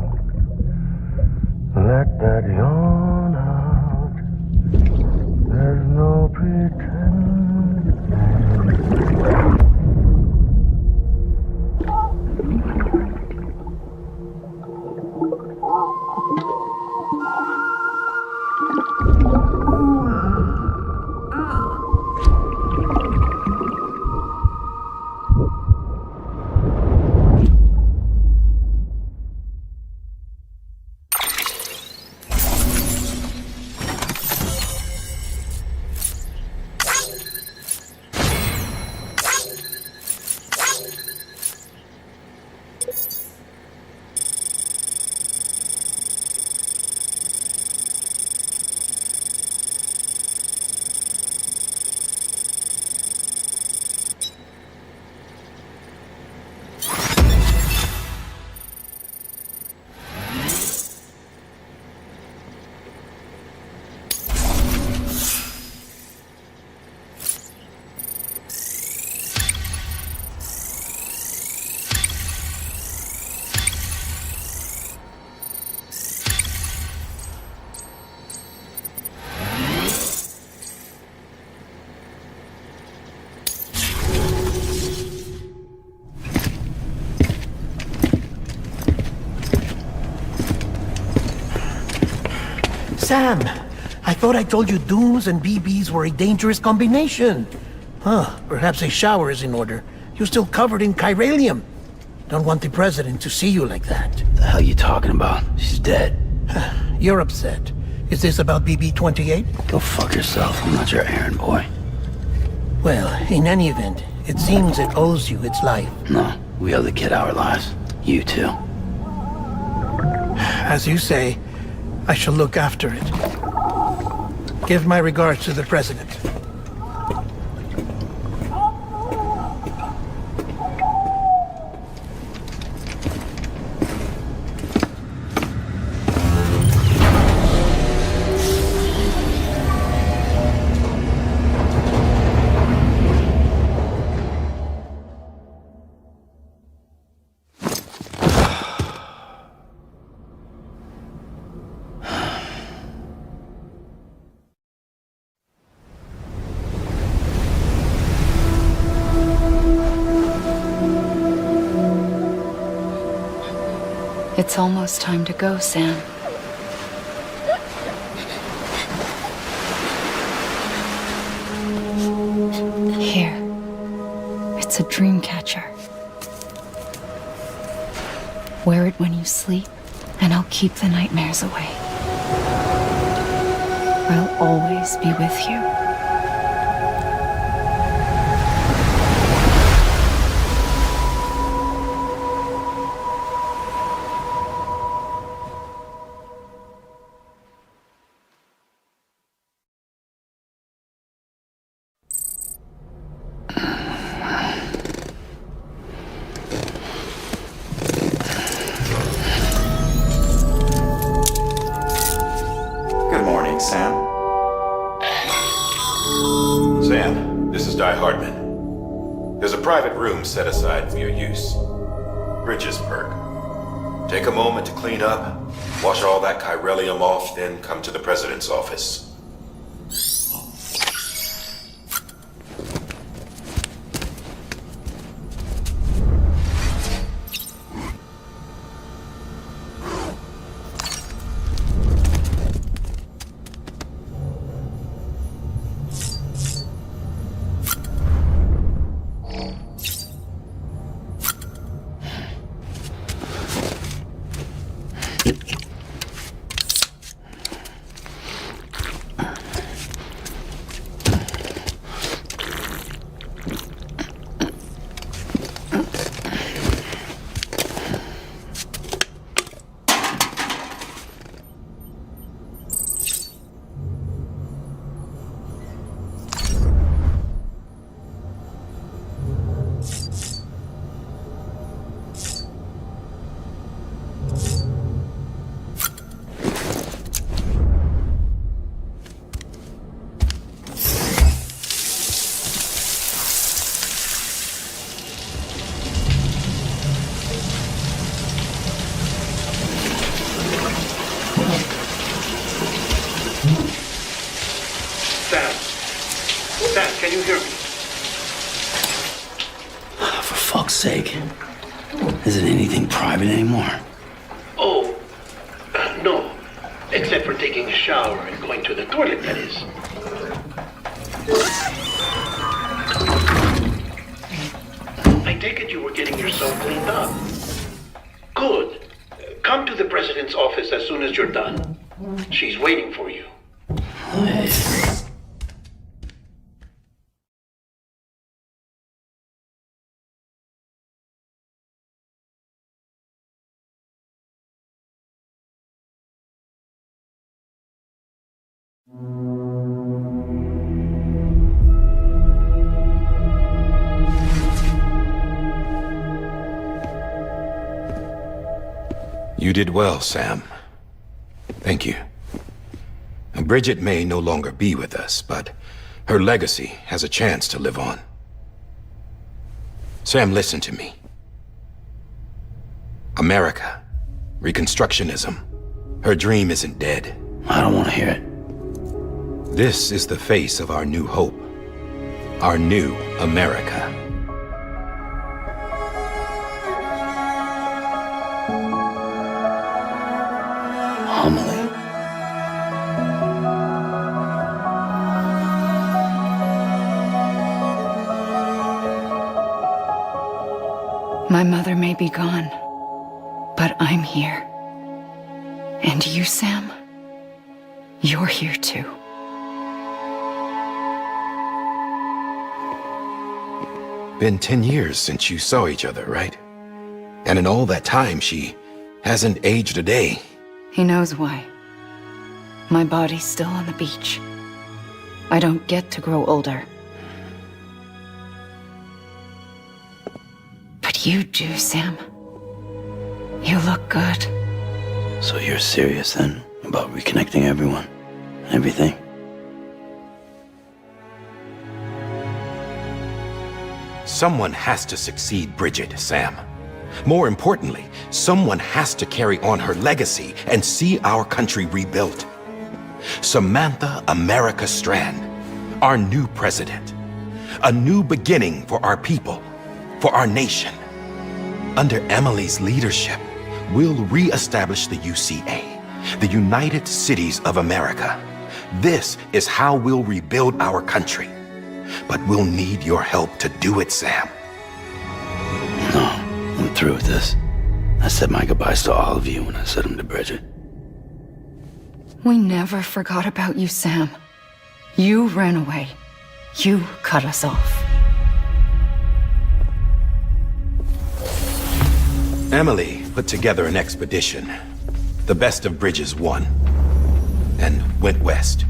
Let that yawn out. There's no pretending. Sam, I thought I told you dooms and BBs were a dangerous combination. Huh, perhaps a shower is in order. You're still covered in chiralium. Don't want the president to see you like that. The hell you talking about? She's dead. You're upset. Is this about BB-28? Go fuck yourself. I'm not your errand boy. Well, in any event, it seems it owes you its life. No, we owe the kid our lives. You too. As you say, I shall look after it. Give my regards to the president. It's almost time to go, Sam. Here. It's a dream catcher. Wear it when you sleep, and I'll keep the nightmares away. I'll always be with you. Set aside for your use. Bridges perk. Take a moment to clean up, wash all that chiralium off, then come to the president's office. Can you hear me? For fuck's sake. Isn't anything private anymore? Oh, no. Except for taking a shower and going to the toilet, that is. I take it you were getting yourself cleaned up. Good. Come to the president's office as soon as you're done. She's waiting for you. You did well, Sam. Thank you. Bridget may no longer be with us, but her legacy has a chance to live on. Sam, listen to me. America, Reconstructionism, her dream isn't dead. I don't want to hear it. This is the face of our new hope, our new America. Homily. My mother may be gone, but I'm here. And you, Sam, you're here too. Been 10 years since you saw each other, right? And in all that time, she hasn't aged a day. He knows why. My body's still on the beach. I don't get to grow older. But you do, Sam. You look good. So you're serious then about reconnecting everyone? Everything? Someone has to succeed Bridget, Sam. More importantly, someone has to carry on her legacy and see our country rebuilt. Samantha America Strand, our new president. A new beginning for our people, for our nation. Under Emily's leadership, we'll re-establish the UCA, the United Cities of America. This is how we'll rebuild our country. But we'll need your help to do it, Sam. No, I'm through with this. I said my goodbyes to all of you when I said them to Bridget. We never forgot about you, Sam. You ran away. You cut us off. Emily put together an expedition. The best of Bridges won. And went west.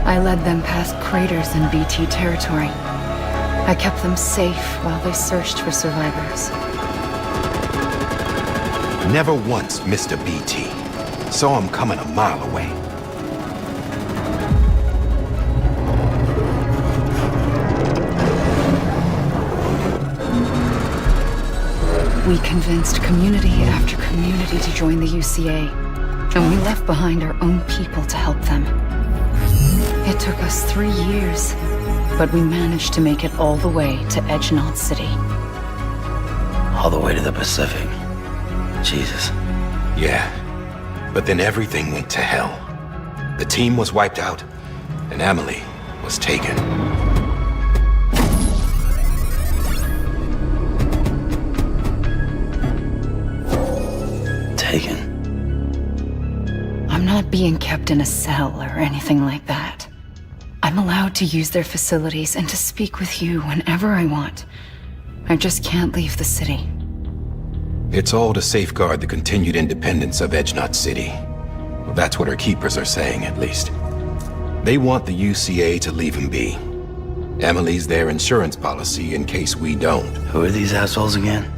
I led them past craters in BT territory. I kept them safe while they searched for survivors. Never once missed a BT. Saw him coming a mile away. We convinced community after community to join the UCA, and we left behind our own people to help them. It took us 3 years, but we managed to make it all the way to Edge Knot City. All the way to the Pacific. Jesus. Yeah, but then everything went to hell. The team was wiped out, and Emily was taken. Taken? I'm not being kept in a cell or anything like that. I'm allowed to use their facilities and to speak with you whenever I want. I just can't leave the city. It's all to safeguard the continued independence of Edge Knot City. Well, that's what our keepers are saying, at least. They want the UCA to leave him be. Emily's their insurance policy in case we don't. Who are these assholes again?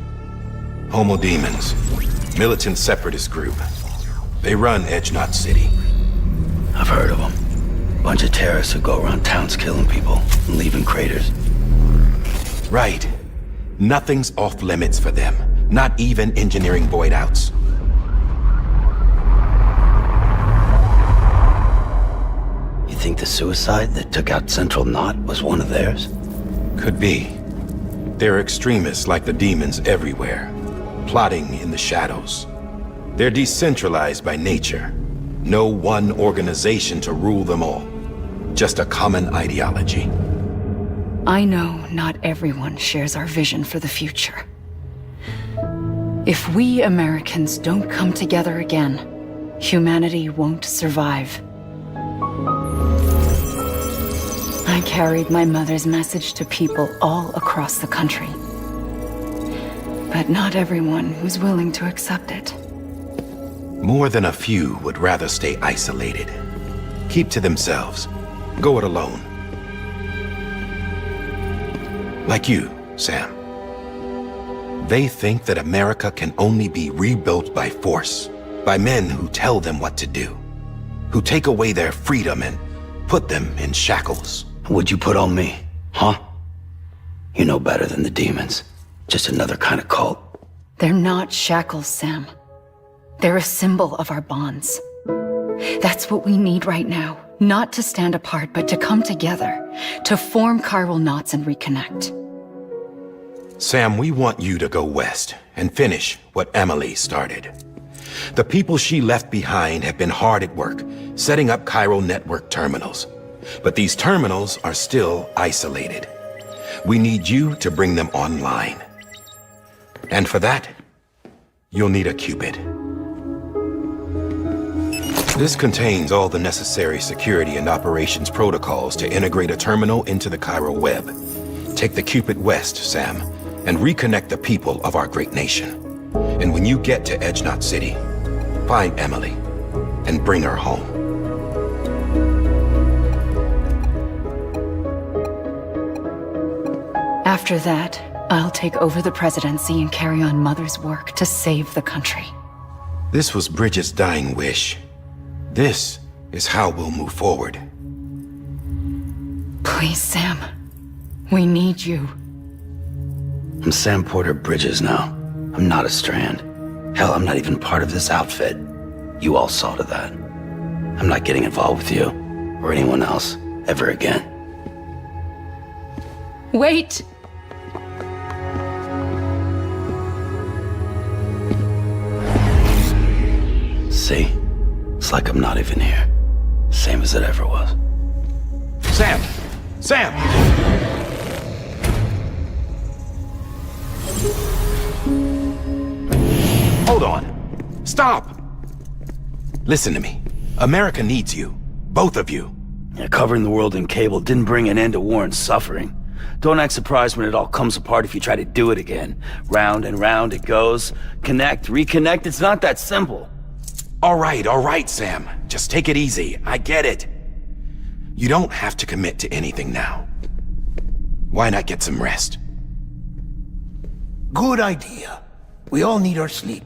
Homo Demons. Militant separatist group. They run Edge Knot City. I've heard of them. Bunch of terrorists who go around towns killing people and leaving craters. Right. Nothing's off limits for them. Not even engineering void outs. You think the suicide that took out Central Knot was one of theirs? Could be. There are extremists like the demons everywhere, plotting in the shadows. They're decentralized by nature. No one organization to rule them all. Just a common ideology. I know not everyone shares our vision for the future. If we Americans don't come together again, humanity won't survive. I carried my mother's message to people all across the country. But not everyone was willing to accept it. More than a few would rather stay isolated. Keep to themselves. Go it alone. Like you, Sam. They think that America can only be rebuilt by force, by men who tell them what to do, who take away their freedom and put them in shackles. What'd you put on me, huh? You know better than the demons. Just another kind of cult. They're not shackles, Sam. They're a symbol of our bonds. That's what we need right now. Not to stand apart, but to come together, to form chiral knots and reconnect. Sam, we want you to go west and finish what Emily started. The people she left behind have been hard at work, setting up chiral network terminals. But these terminals are still isolated. We need you to bring them online. And for that, you'll need a qubit. This contains all the necessary security and operations protocols to integrate a terminal into the chiral web. Take the qubit west, Sam, and reconnect the people of our great nation. And when you get to Edge Knot City, find Emily and bring her home. After that, I'll take over the presidency and carry on Mother's work to save the country. This was Bridget's dying wish. This is how we'll move forward. Please, Sam. We need you. I'm Sam Porter Bridges now. I'm not a Strand. Hell, I'm not even part of this outfit. You all saw to that. I'm not getting involved with you, or anyone else, ever again. Wait! See? It's like I'm not even here. Same as it ever was. Sam! Sam! Hold on. Stop! Listen to me. America needs you. Both of you. Yeah, covering the world in cable didn't bring an end to war and suffering. Don't act surprised when it all comes apart if you try to do it again. Round and round it goes. Connect, reconnect, it's not that simple. All right, Sam. Just take it easy. I get it. You don't have to commit to anything now. Why not get some rest? Good idea. We all need our sleep.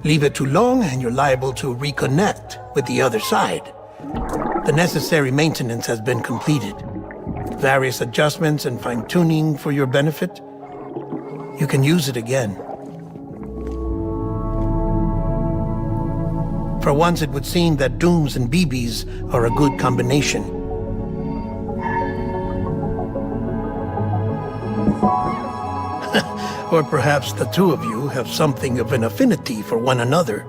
Leave it too long and you're liable to reconnect with the other side. The necessary maintenance has been completed. Various adjustments and fine-tuning for your benefit. You can use it again. For once, it would seem that Dooms and BBs are a good combination. Or perhaps the two of you have something of an affinity for one another.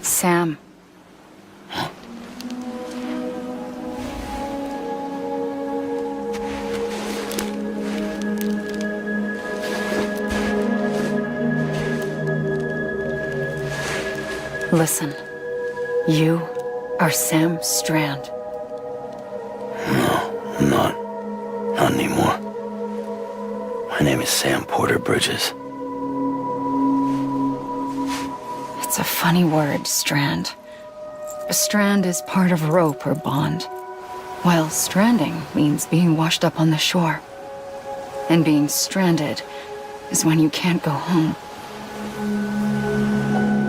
Sam. Listen, you are Sam Strand. No, I'm not. Not anymore. My name is Sam Porter Bridges. It's a funny word, strand. A strand is part of rope or bond, while stranding means being washed up on the shore. And being stranded is when you can't go home.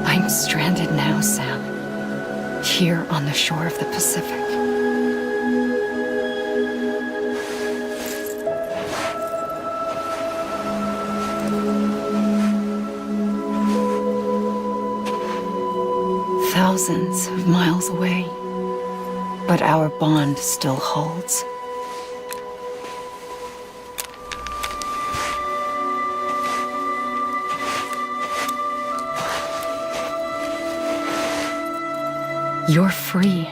I'm stranded now, Sam. Here on the shore of the Pacific. Thousands of miles away, but our bond still holds. You're free,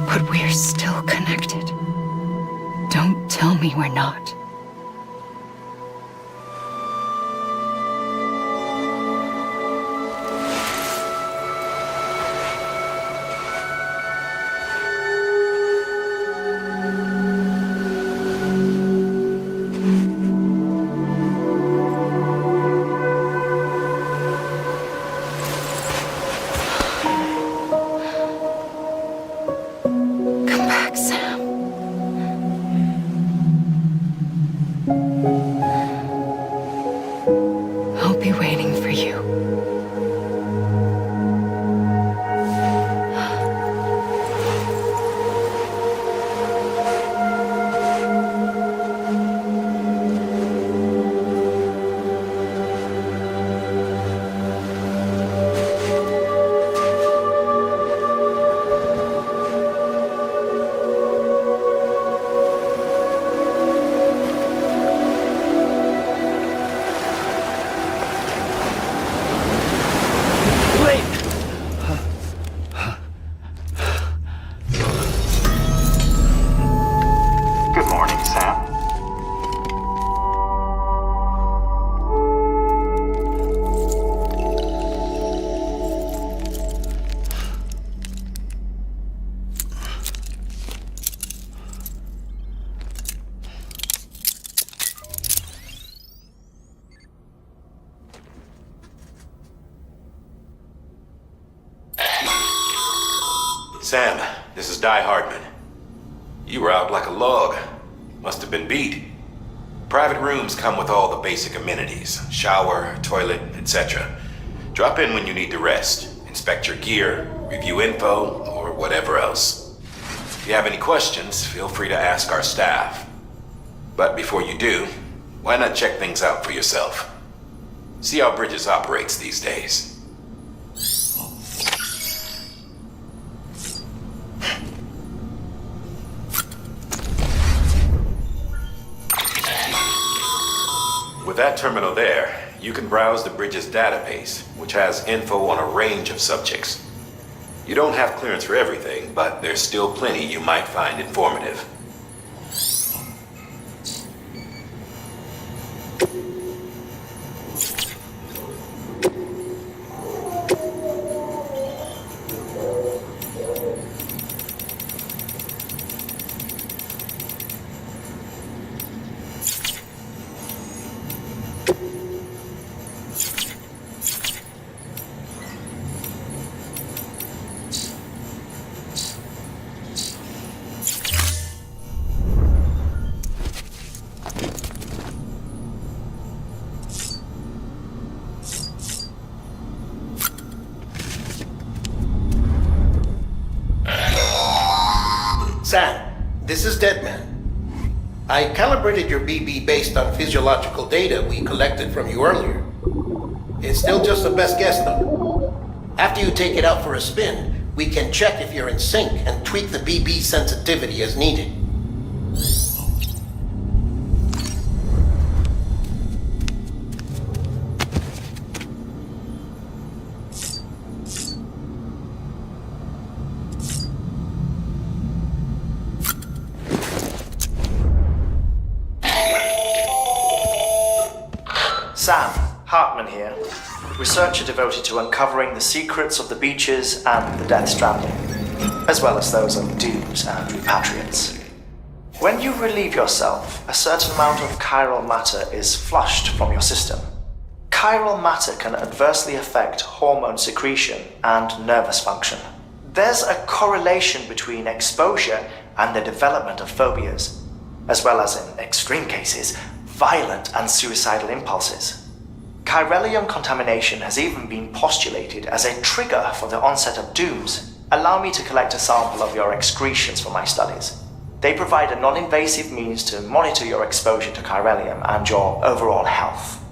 but we're still connected. Don't tell me we're not. Sam, this is Di Hardman. You were out like a log. Must have been beat. Private rooms come with all the basic amenities. Shower, toilet, etc. Drop in when you need to rest. Inspect your gear, review info, or whatever else. If you have any questions, feel free to ask our staff. But before you do, why not check things out for yourself? See how Bridges operates these days. With that terminal there, you can browse the Bridges database, which has info on a range of subjects. You don't have clearance for everything, but there's still plenty you might find informative. Sam, this is Deadman. I calibrated your BB based on physiological data we collected from you earlier. It's still just a best guess, though. After you take it out for a spin, we can check if you're in sync and tweak the BB sensitivity as needed. Sam, Hartman here, researcher devoted to uncovering the secrets of the beaches and the Death Stranding, as well as those of dooms and repatriates. When you relieve yourself, a certain amount of chiral matter is flushed from your system. Chiral matter can adversely affect hormone secretion and nervous function. There's a correlation between exposure and the development of phobias, as well as, in extreme cases, violent and suicidal impulses. Chiralium contamination has even been postulated as a trigger for the onset of dooms. Allow me to collect a sample of your excretions for my studies. They provide a non-invasive means to monitor your exposure to chiralium and your overall health.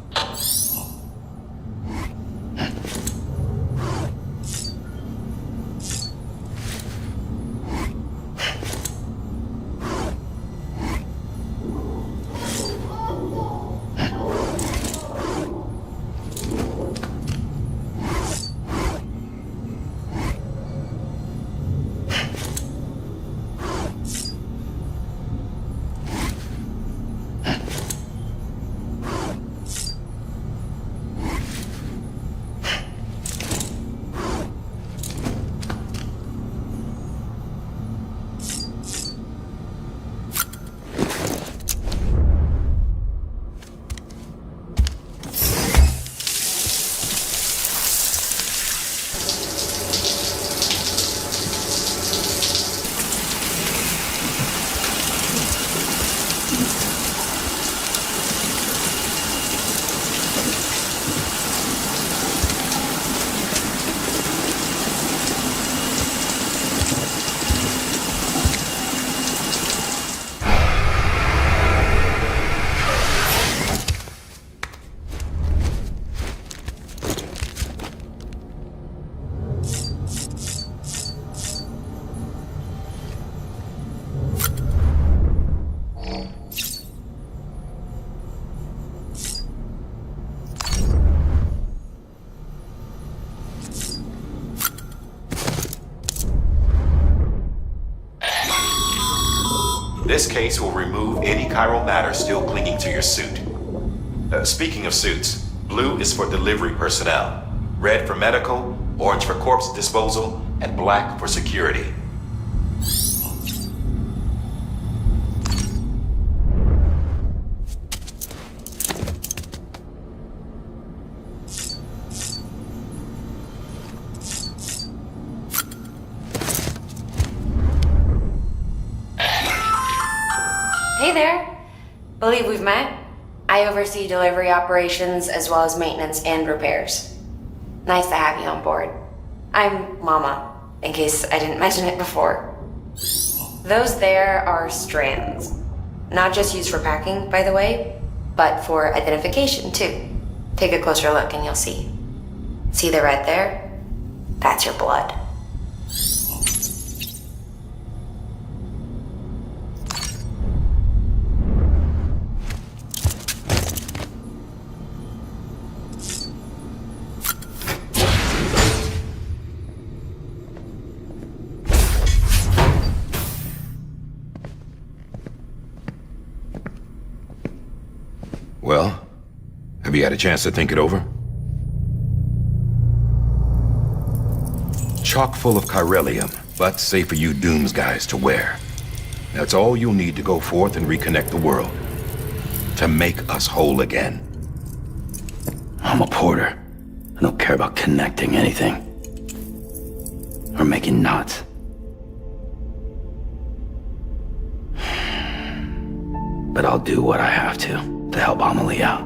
This case will remove any chiral matter still clinging to your suit. Speaking of suits, blue is for delivery personnel, red for medical, orange for corpse disposal, and black for security. there. Believe we've met. I oversee delivery operations as well as maintenance and repairs. Nice to have you on board. I'm Mama, in case I didn't mention it before. Those there are strands. Not just used for packing, by the way, but for identification too. Take a closer look and you'll see. See the red there? That's your blood. Well, have you had a chance to think it over? Chock full of chiralium, but safe for you Dooms guys to wear. That's all you'll need to go forth and reconnect the world. To make us whole again. I'm a porter. I don't care about connecting anything. Or making knots. But I'll do what I have to help Amelie out.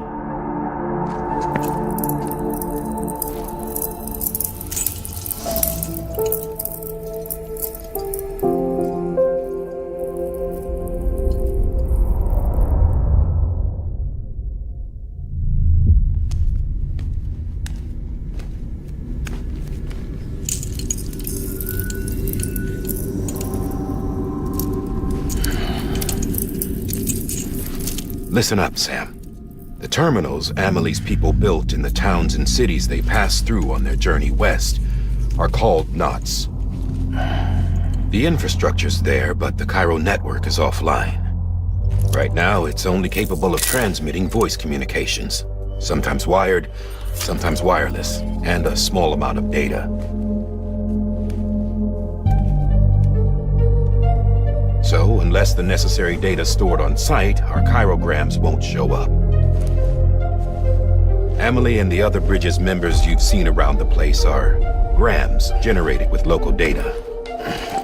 Listen up, Sam. The terminals Amelie's people built in the towns and cities they passed through on their journey west are called knots. The infrastructure's there, but the Cairo network is offline. Right now, it's only capable of transmitting voice communications, sometimes wired, sometimes wireless, and a small amount of data. So, unless the necessary data stored on site, our chirograms won't show up. Amelie and the other Bridges members you've seen around the place are grams generated with local data.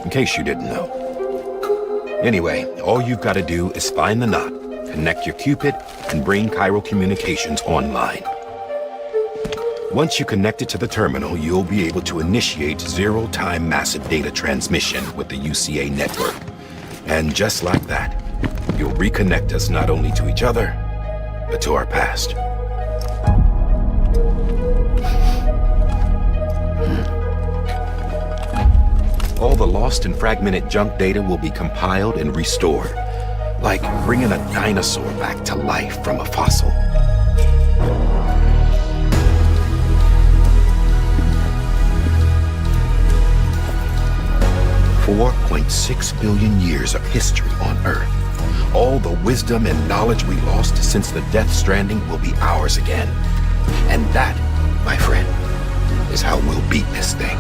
In case you didn't know. Anyway, all you've got to do is find the knot, connect your Cupid, and bring Cairo communications online. Once you connect it to the terminal, you'll be able to initiate zero-time massive data transmission with the UCA network. And just like that, you'll reconnect us not only to each other, but to our past. All the lost and fragmented junk data will be compiled and restored, like bringing a dinosaur back to life from a fossil. $4.6 billion years of history on Earth. All the wisdom and knowledge we lost since the Death Stranding will be ours again. And that, my friend, is how we'll beat this thing.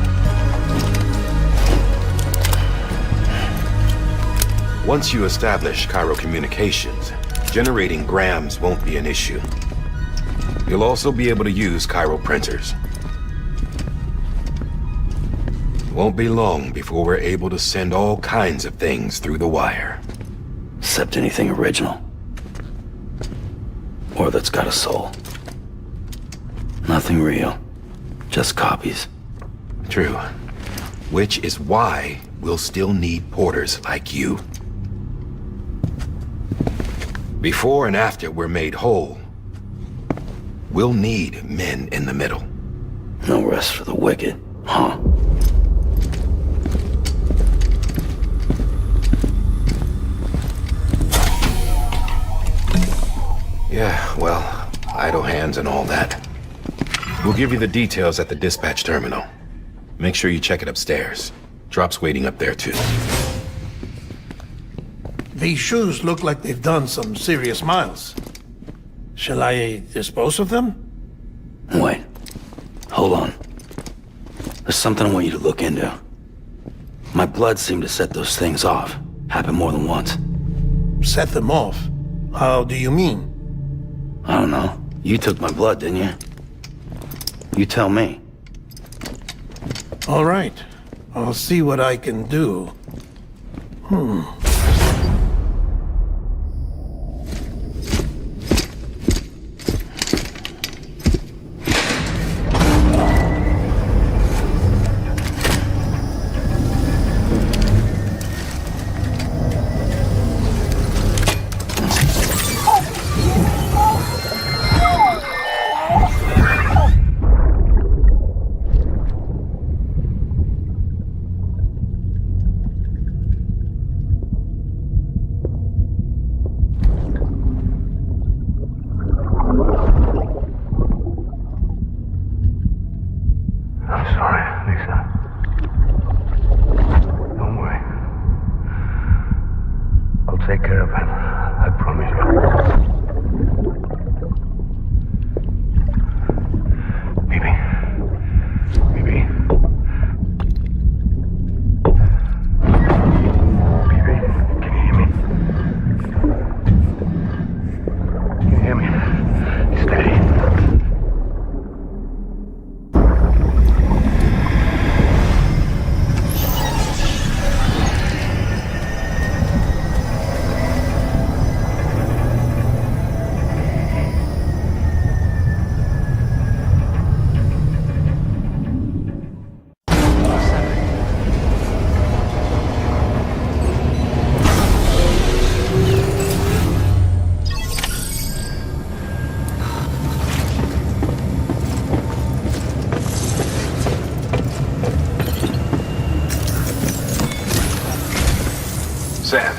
Once you establish Cairo communications, generating grams won't be an issue. You'll also be able to use Cairo printers. It won't be long before we're able to send all kinds of things through the wire. Except anything original. Or that's got a soul. Nothing real. Just copies. True. Which is why we'll still need porters like you. Before and after we're made whole, we'll need men in the middle. No rest for the wicked, huh? Yeah, well, idle hands and all that. We'll give you the details at the dispatch terminal. Make sure you check it upstairs. Drop's waiting up there, too. These shoes look like they've done some serious miles. Shall I dispose of them? Wait. Hold on. There's something I want you to look into. My blood seemed to set those things off. Happened more than once. Set them off? How do you mean? I don't know. You took my blood, didn't you? You tell me. All right. I'll see what I can do. sorry, Lisa. Don't worry. I'll take care of him. I promise you. Baby. Baby. Baby, can you hear me? Can you hear me? Steady. Sam,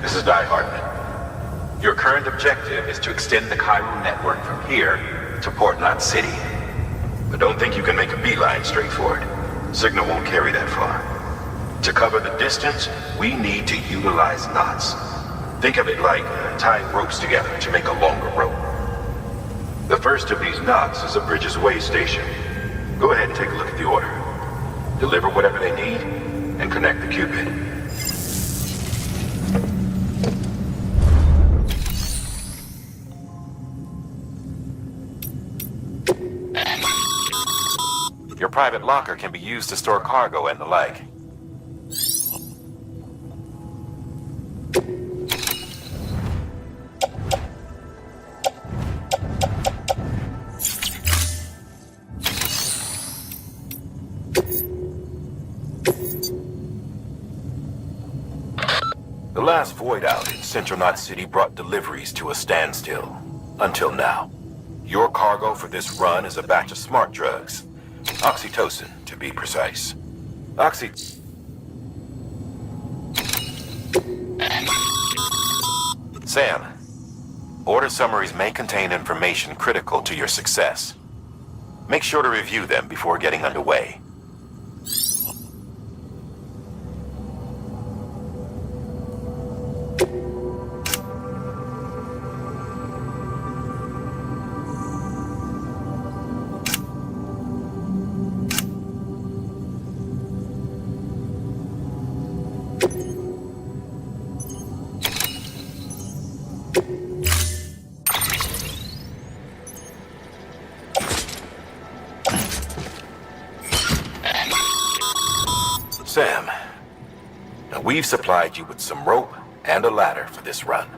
this is Di Hartman. Your current objective is to extend the Cairo network from here to Port Knot City. But don't think you can make a beeline straight for it. Signal won't carry that far. To cover the distance, we need to utilize knots. Think of it like tying ropes together to make a longer rope. The first of these knots is a Bridges Way station. Go ahead and take a look at the order. Deliver whatever they need, and connect the Cupid. Your private locker can be used to store cargo and the like. The last void out in Central Knot City brought deliveries to a standstill. Until now. Your cargo for this run is a batch of smart drugs. Oxytocin, to be precise. Sam, order summaries may contain information critical to your success. Make sure to review them before getting underway. Sam, now we've supplied you with some rope and a ladder for this run.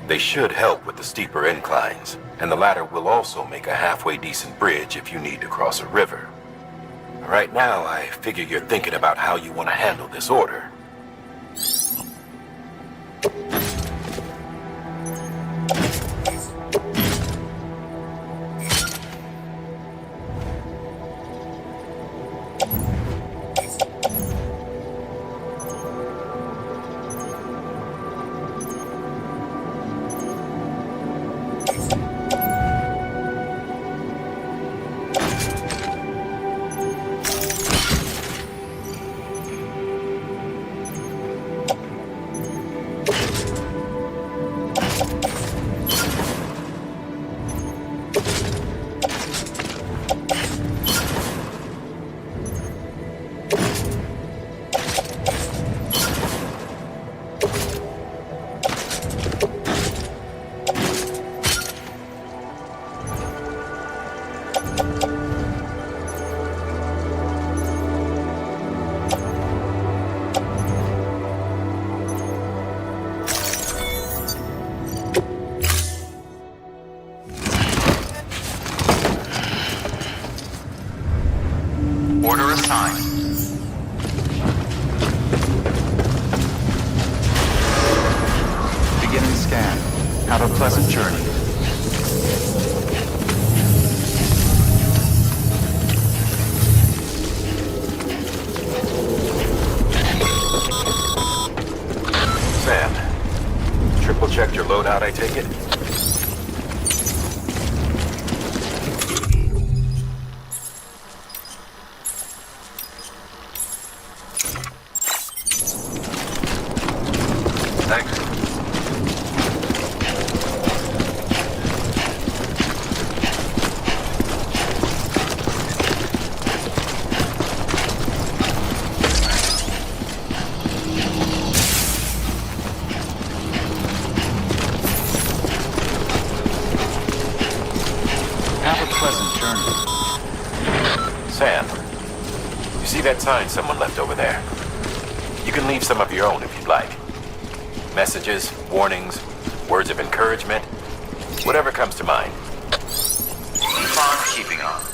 They should help with the steeper inclines, and the ladder will also make a halfway decent bridge if you need to cross a river. Right now, I figure you're thinking about how you want to handle this order. Order assigned. Beginning scan. Have a pleasant journey. Sam, triple checked your loadout, I take it? You see that sign someone left over there? You can leave some of your own if you'd like. Messages, warnings, words of encouragement, whatever comes to mind. Keep on keeping on.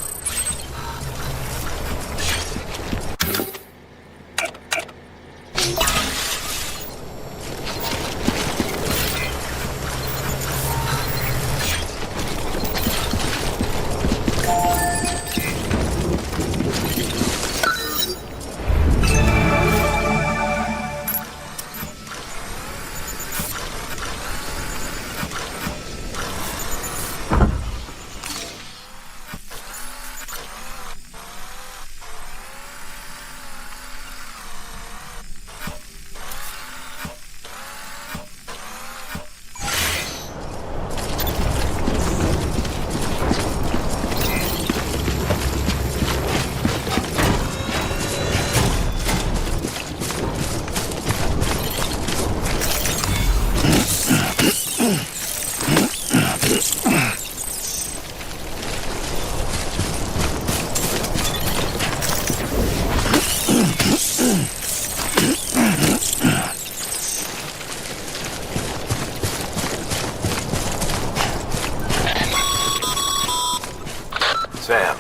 Sam,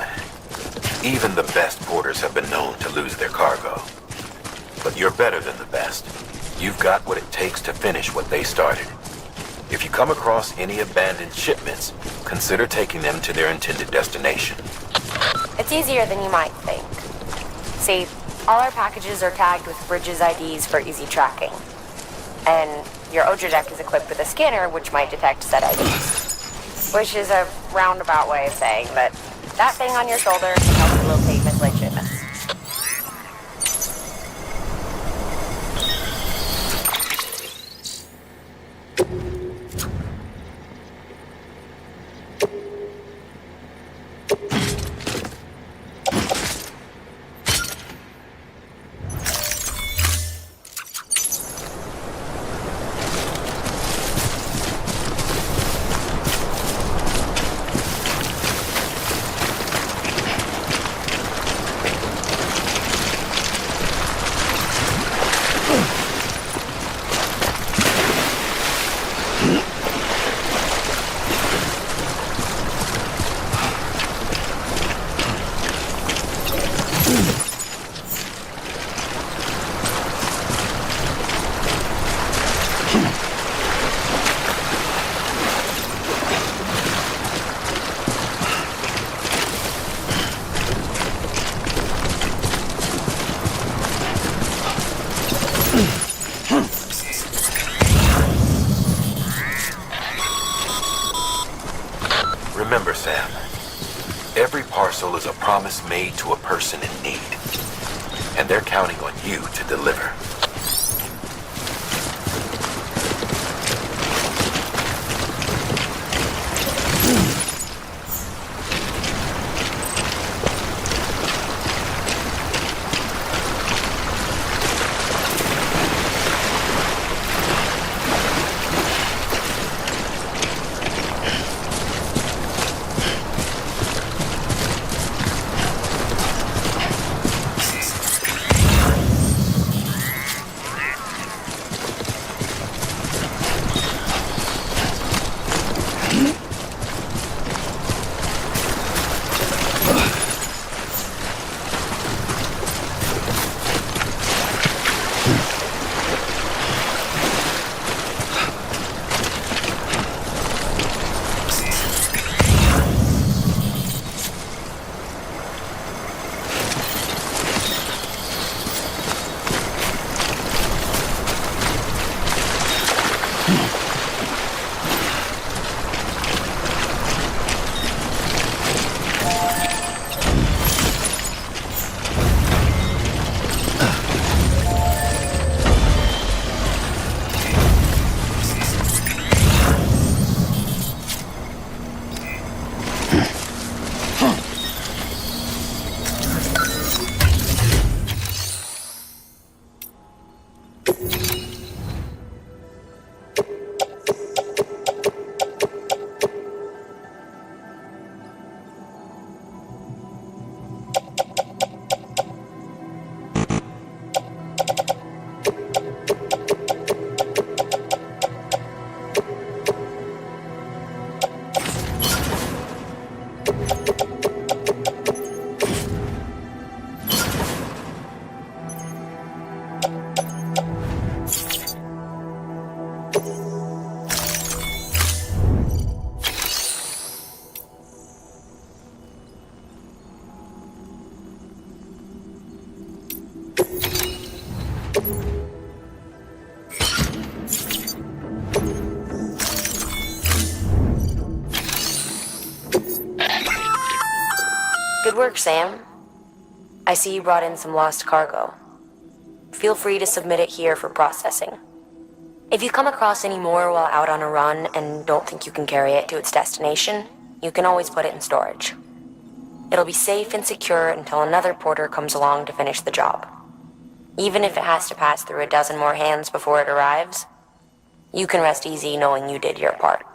even the best porters have been known to lose their cargo. But you're better than the best. You've got what it takes to finish what they started. If you come across any abandoned shipments, consider taking them to their intended destination. It's easier than you might think. See, all our packages are tagged with Bridges IDs for easy tracking. And your Odra deck is equipped with a scanner which might detect said IDs. Which is a roundabout way of saying that that thing on your shoulder can help you locate mislaid shipments. Remember, Sam, every parcel is a promise made to a person in need. And they're counting on you to deliver. Good work, Sam. I see you brought in some lost cargo. Feel free to submit it here for processing. If you come across any more while out on a run and don't think you can carry it to its destination, you can always put it in storage. It'll be safe and secure until another porter comes along to finish the job. Even if it has to pass through a dozen more hands before it arrives, you can rest easy knowing you did your part.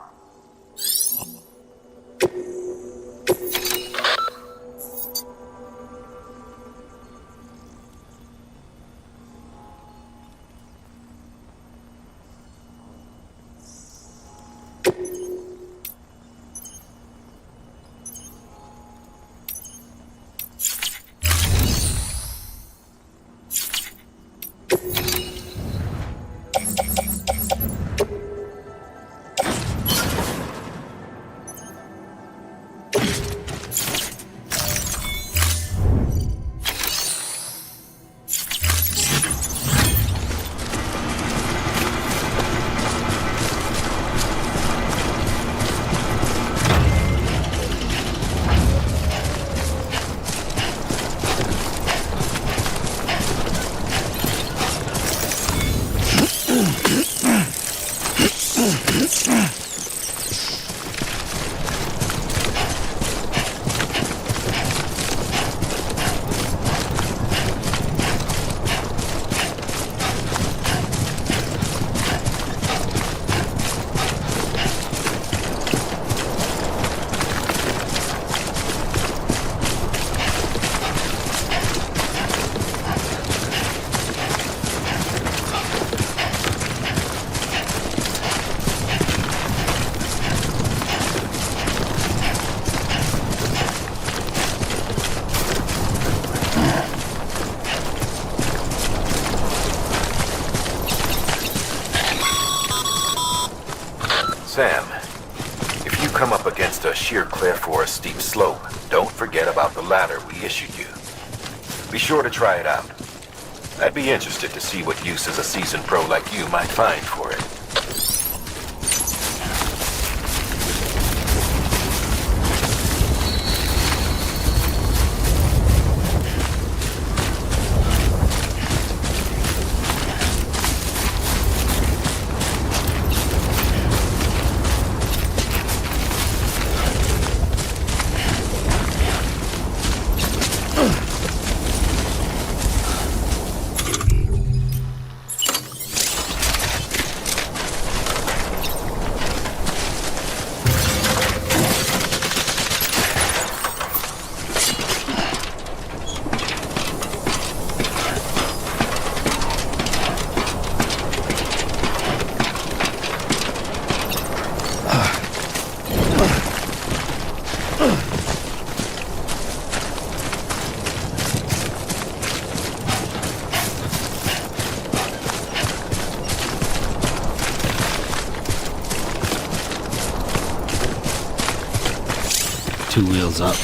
Sam, if you come up against a sheer cliff or a steep slope, don't forget about the ladder we issued you. Be sure to try it out. I'd be interested to see what uses a seasoned pro like you might find for it. Two wheels up.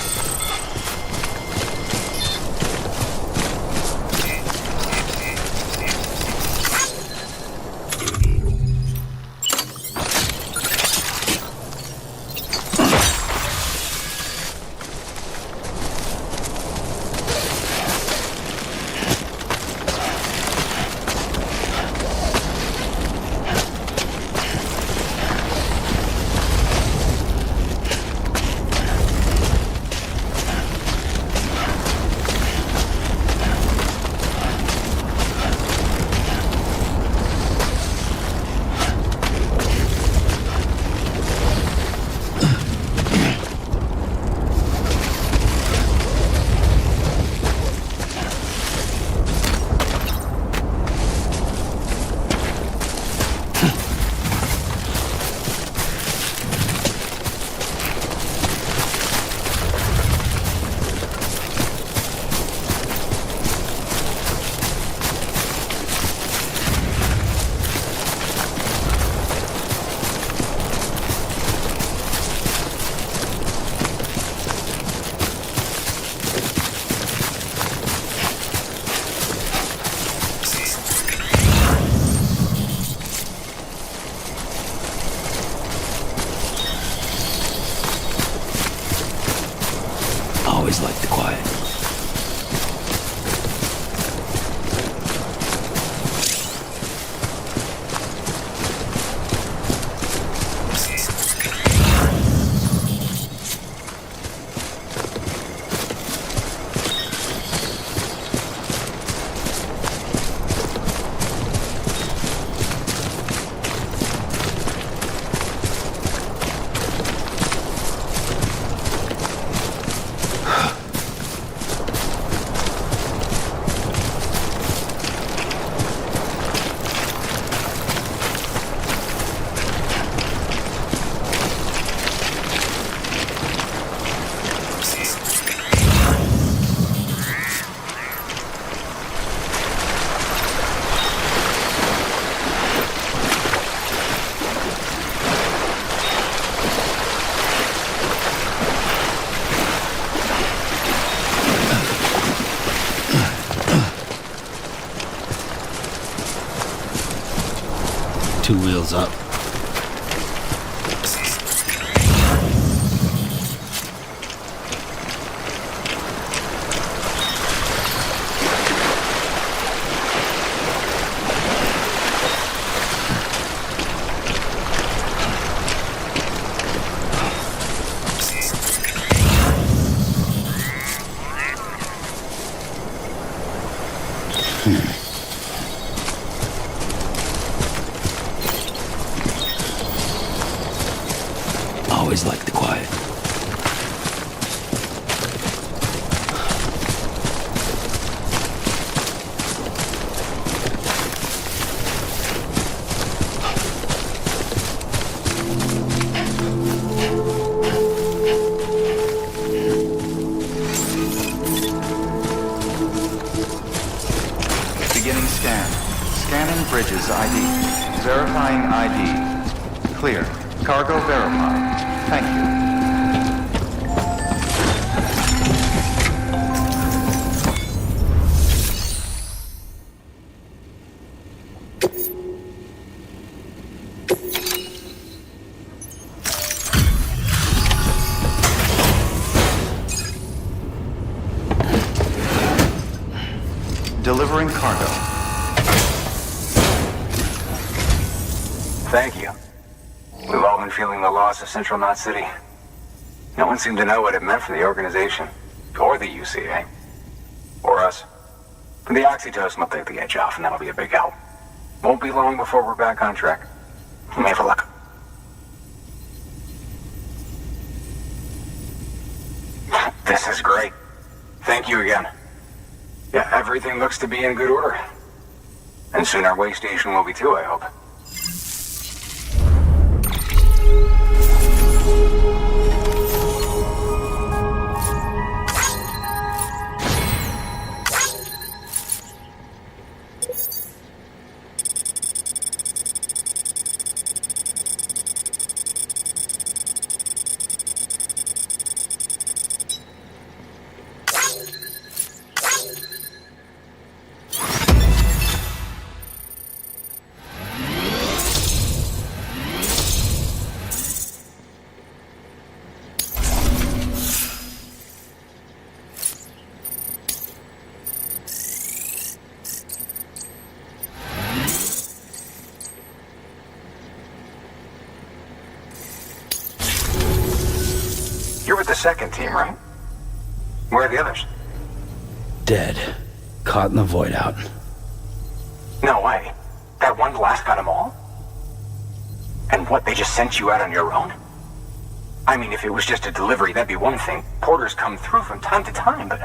2 wheels up. Always like the quiet. Beginning scan. Scanning Bridges ID. Verifying ID. Clear. Cargo verified. Thank you. Delivering cargo. Thank you. We've all been feeling the loss of Central Knot City. No one seemed to know what it meant for the organization, or the UCA, or us. The oxytocin will take the edge off, and that'll be a big help. Won't be long before we're back on track. You may have a luck. This is great. Thank you again. Yeah, everything looks to be in good order. And soon our way station will be too, I hope. You're with the second team, right? Where are the others? Dead. Caught in the void out. No way. That one blast got them all? And what, they just sent you out on your own? I mean, if it was just a delivery, that'd be one thing. Porters come through from time to time, but...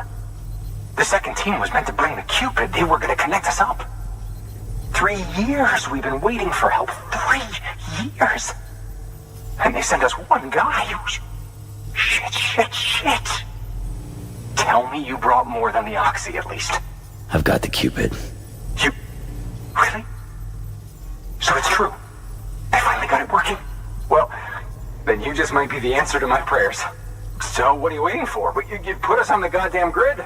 The second team was meant to bring the Cupid. They were gonna connect us up. 3 years we've been waiting for help. 3 years! And they sent us one guy who's... Shit. Tell me you brought more than the Oxy, at least. I've got the Cupid. You... Really? So it's true. I finally got it working. Well, then you just might be the answer to my prayers. So what are you waiting for? You put us on the goddamn grid.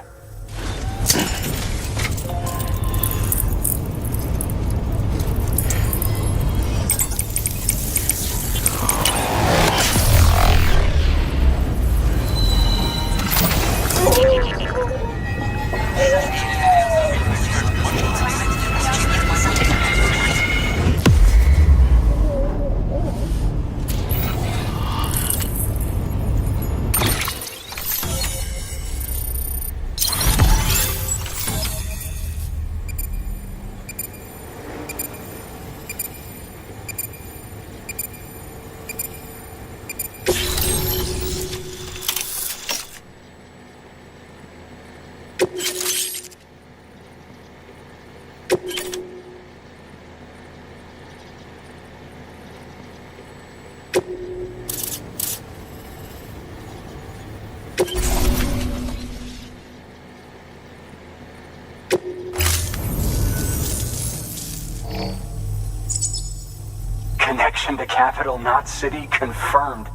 Connection to Capital Knot City confirmed.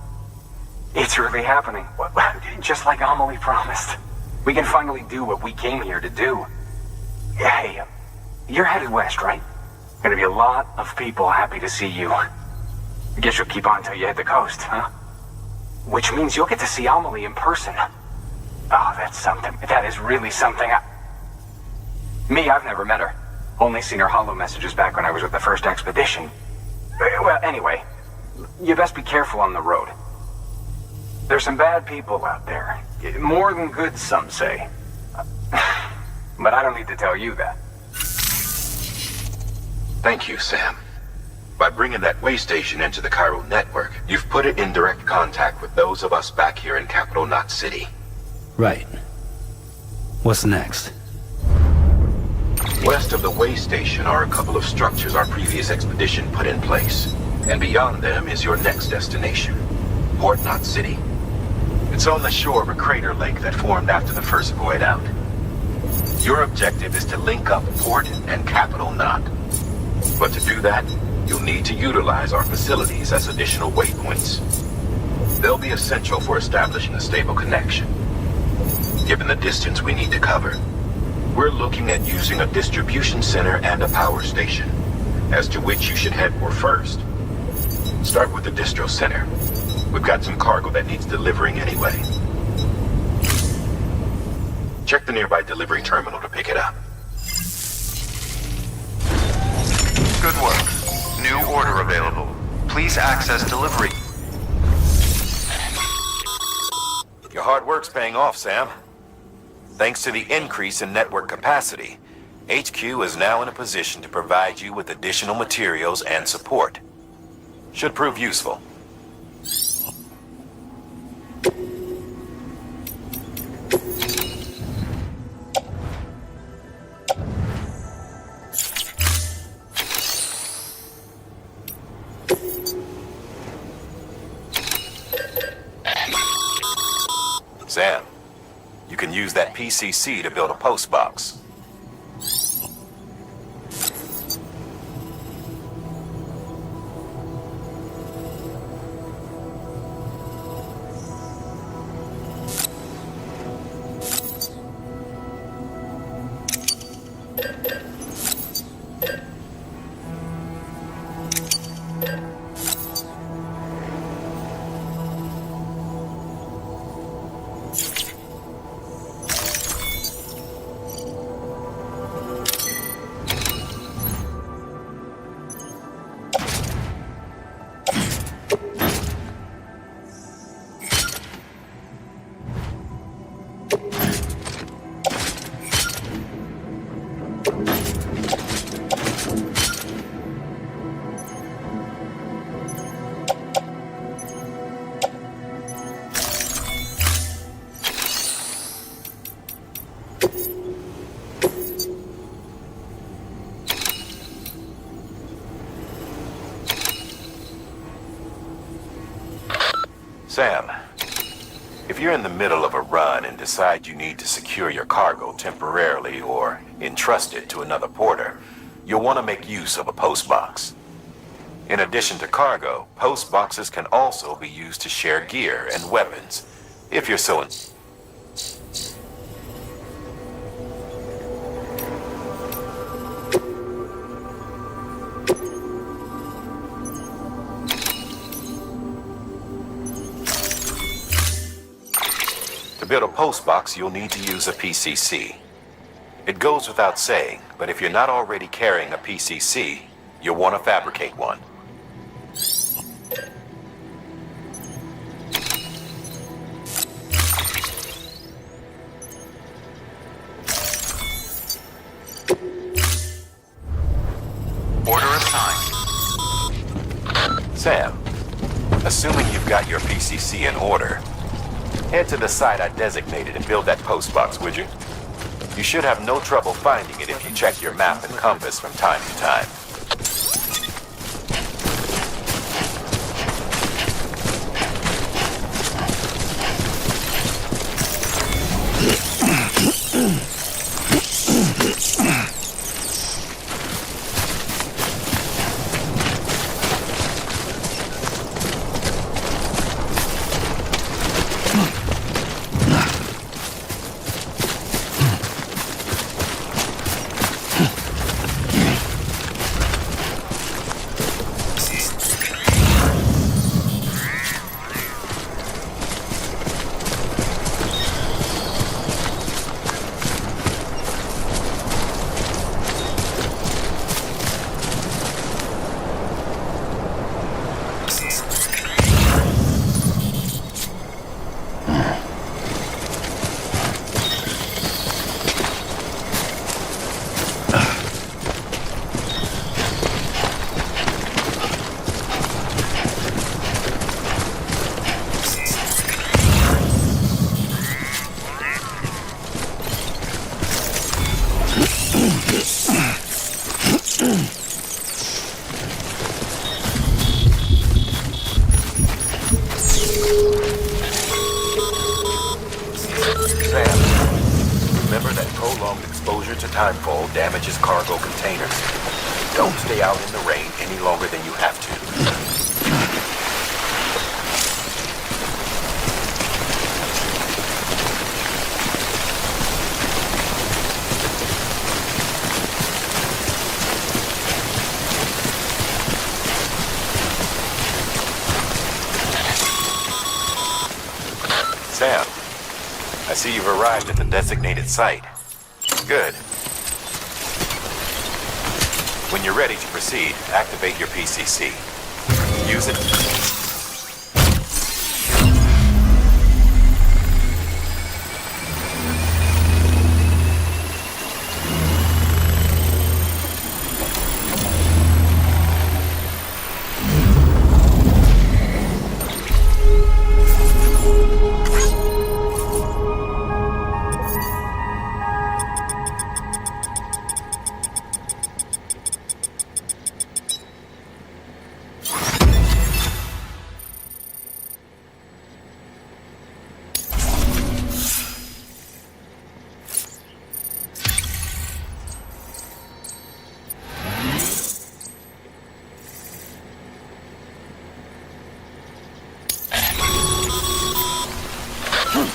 It's really happening. Just like Amelie promised. We can finally do what we came here to do. Hey, you're headed west, right? Gonna be a lot of people happy to see you. Guess you'll keep on till you hit the coast, huh? Which means you'll get to see Amelie in person. Oh, that's something. That is really something. Me, I've never met her. Only seen her holo messages back when I was with the first expedition. Well, anyway, you best be careful on the road. There's some bad people out there. More than good, some say. But I don't need to tell you that. Thank you, Sam. By bringing that way station into the Cairo network, you've put it in direct contact with those of us back here in Capital Knot City. Right. What's next? West of the way station are a couple of structures our previous expedition put in place. And beyond them is your next destination, Port Knot City. It's on the shore of a crater lake that formed after the first void out. Your objective is to link up Port and Capital Knot. But to do that, you'll need to utilize our facilities as additional waypoints. They'll be essential for establishing a stable connection. Given the distance we need to cover, we're looking at using a distribution center and a power station, as to which you should head for first. Start with the distro center. We've got some cargo that needs delivering anyway. Check the nearby delivery terminal to pick it up. Good work. New order available. Please access delivery. Your hard work's paying off, Sam. Thanks to the increase in network capacity, HQ is now in a position to provide you with additional materials and support. Should prove useful. Sam, you can use that PCC to build a post box. Sam, if you're in the middle of a run and decide you need to secure your cargo temporarily or entrust it to another porter, you'll want to make use of a post box. In addition to cargo, post boxes can also be used to share gear and weapons, if you're so To build a post box, you'll need to use a PCC. It goes without saying, but if you're not already carrying a PCC, you'll want to fabricate one. Order assigned. Sam, assuming you've got your PCC in order, head to the site I designated and build that post box, would you? You should have no trouble finding it if you check your map and compass from time to time. Sam, remember that prolonged exposure to timefall damages cargo containers. Don't stay out in the rain any longer than you have to. Sam, I see you've arrived at the designated site. Good. When you're ready to proceed, activate your PCC. Use it.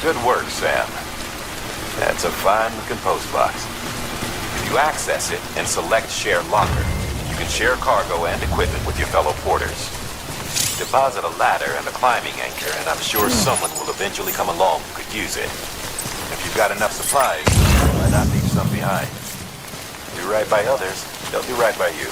Good work, Sam. That's a fine-looking postbox. If you access it and select Share Locker, you can share cargo and equipment with your fellow porters. Deposit a ladder and a climbing anchor, and I'm sure someone will eventually come along who could use it. If you've got enough supplies, why not leave some behind? Do right by others, they'll do right by you.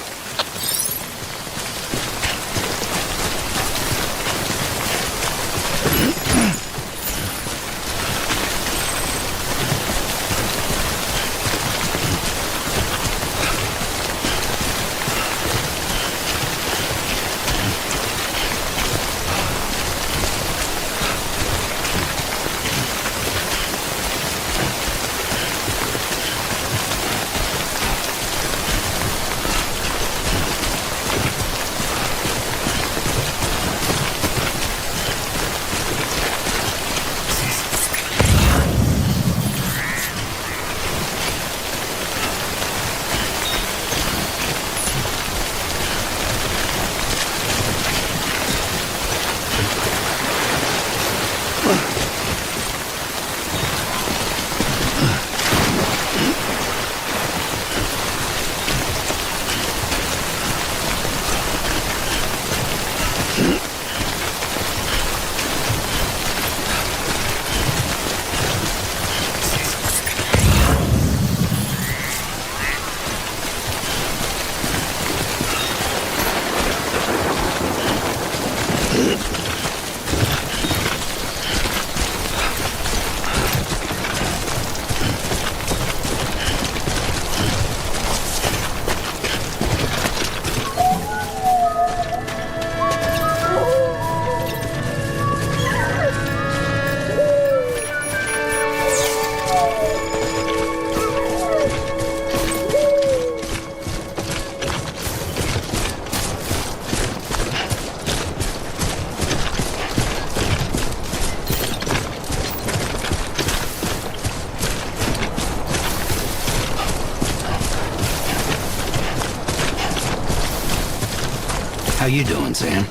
How you doing, Sam?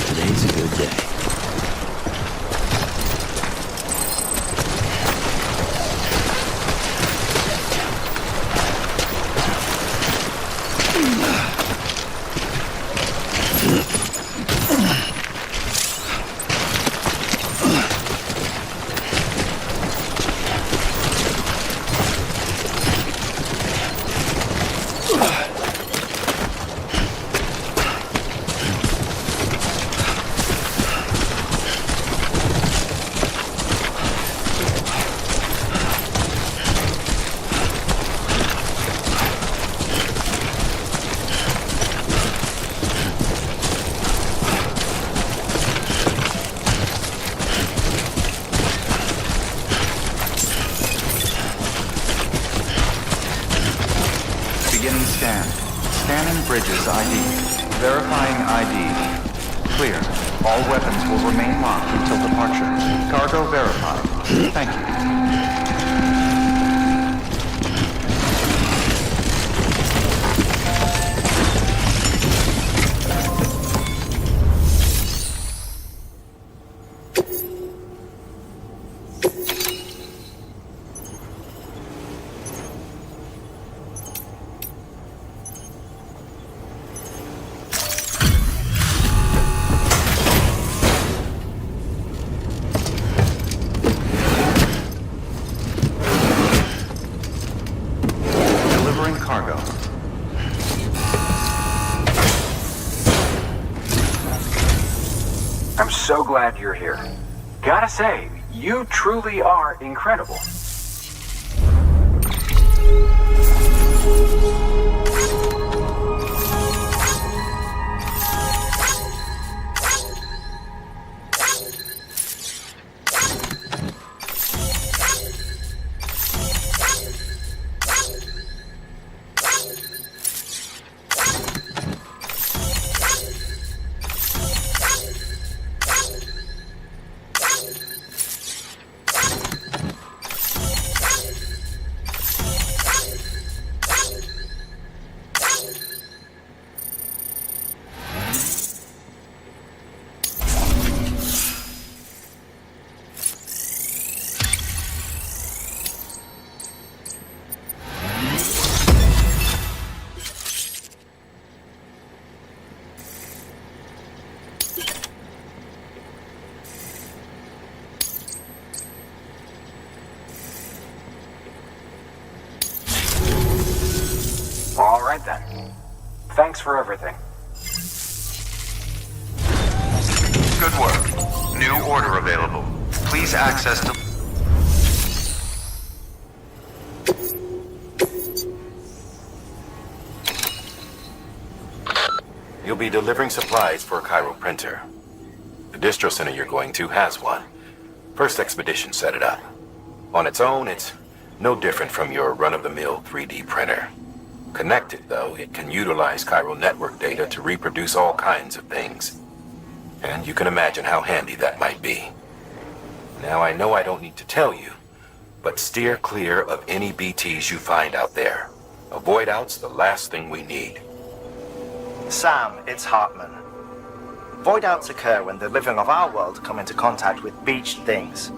Today's a good day. Scanning Bridges ID. Verifying ID. Clear. All weapons will remain locked until departure. Cargo verified. Thank you. Cargo. I'm so glad you're here. Gotta say, you truly are incredible. All right then. Thanks for everything. Good work. New order available. Please access the... You'll be delivering supplies for a Cairo printer. The distro center you're going to has one. First expedition set it up. On its own, it's no different from your run-of-the-mill 3D printer. Connected, though, it can utilize Cairo network data to reproduce all kinds of things. And you can imagine how handy that might be. Now, I know I don't need to tell you, but steer clear of any BTs you find out there. Avoid out's the last thing we need. Sam, it's Hartman. Void outs occur when the living of our world come into contact with beached things.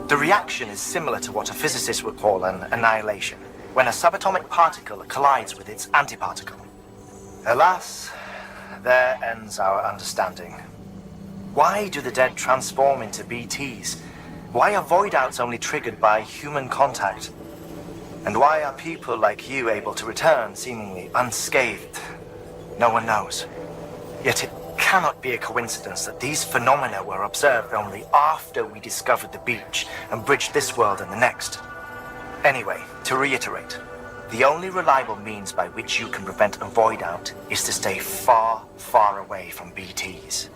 The reaction is similar to what a physicist would call an annihilation, when a subatomic particle collides with its antiparticle. Alas, there ends our understanding. Why do the dead transform into BTs? Why are void outs only triggered by human contact? And why are people like you able to return seemingly unscathed? No one knows. Yet it cannot be a coincidence that these phenomena were observed only after we discovered the beach and bridged this world and the next. Anyway, to reiterate, the only reliable means by which you can prevent a void out is to stay far, far away from BTs.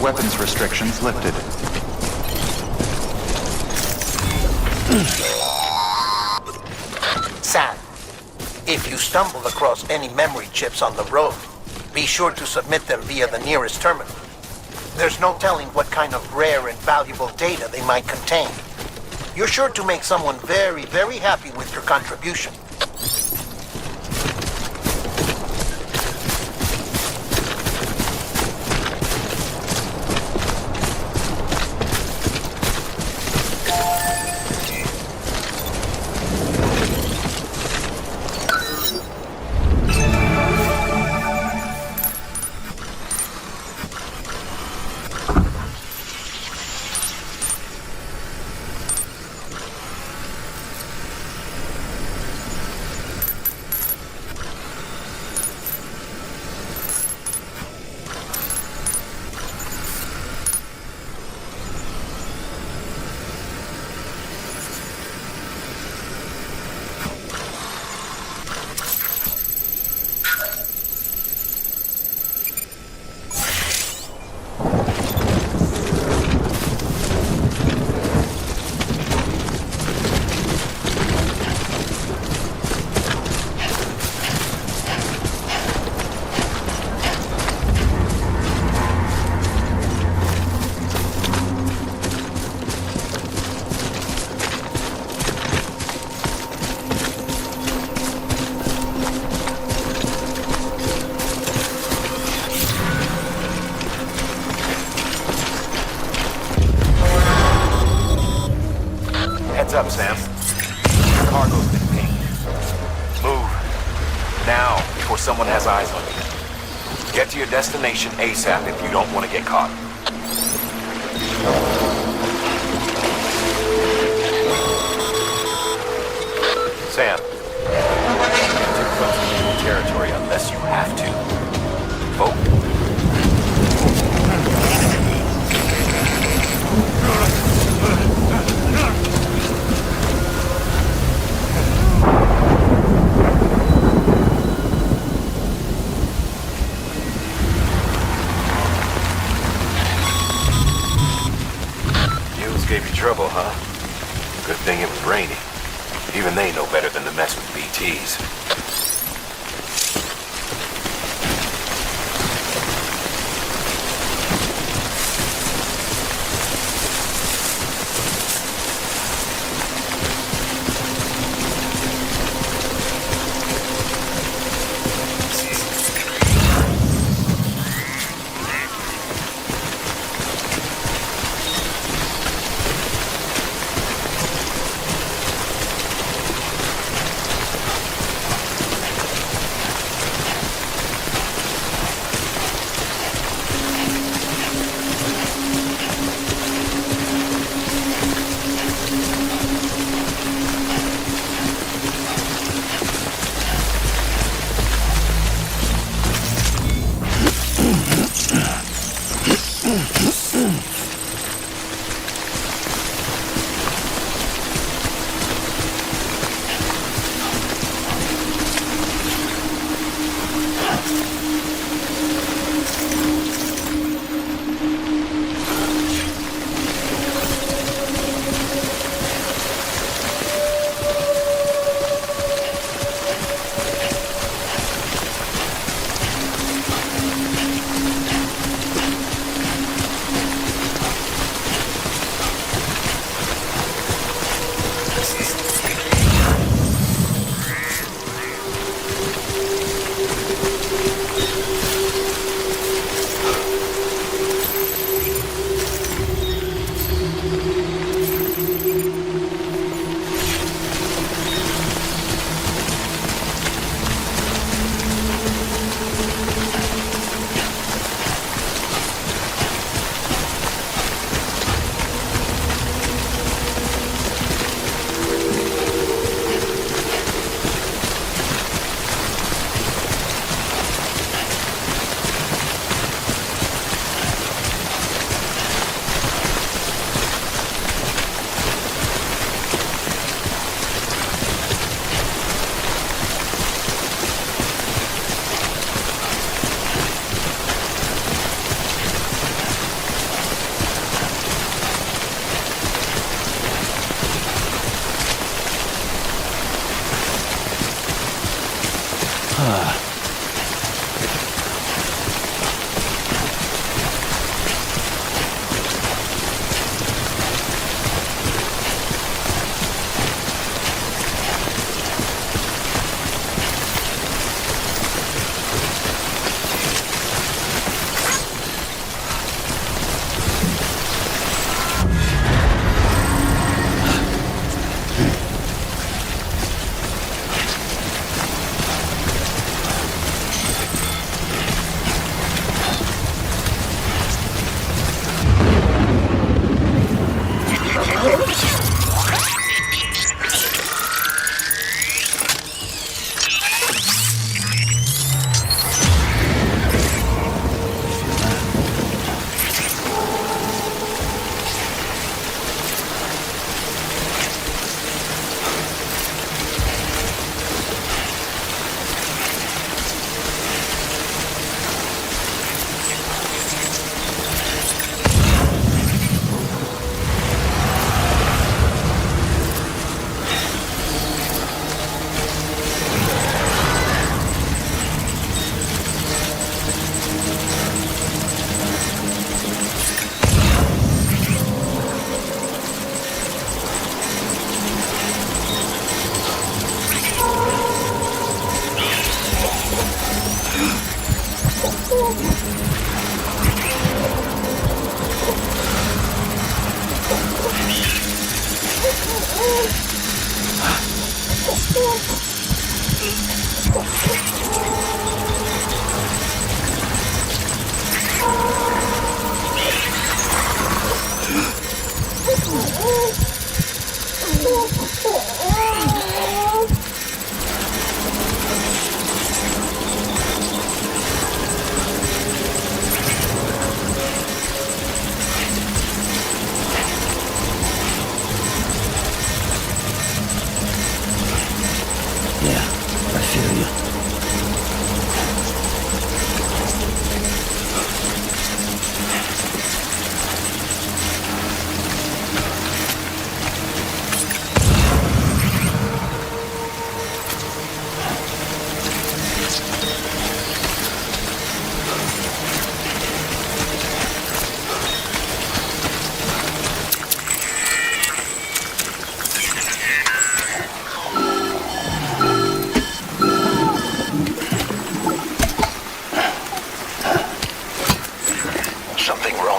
Weapons restrictions lifted. Sam, if you stumble across any memory chips on the road, be sure to submit them via the nearest terminal. There's no telling what kind of rare and valuable data they might contain. You're sure to make someone very, very happy with your contribution. Heads up, Sam. Cargo's been pinged. Move. Now, before someone has eyes on you. Get to your destination ASAP if you don't want to get caught. Sam, you can't take from enemy territory unless you have to. Vote. Gave you trouble, huh? Good thing it was raining. Even they know better than to mess with BTs.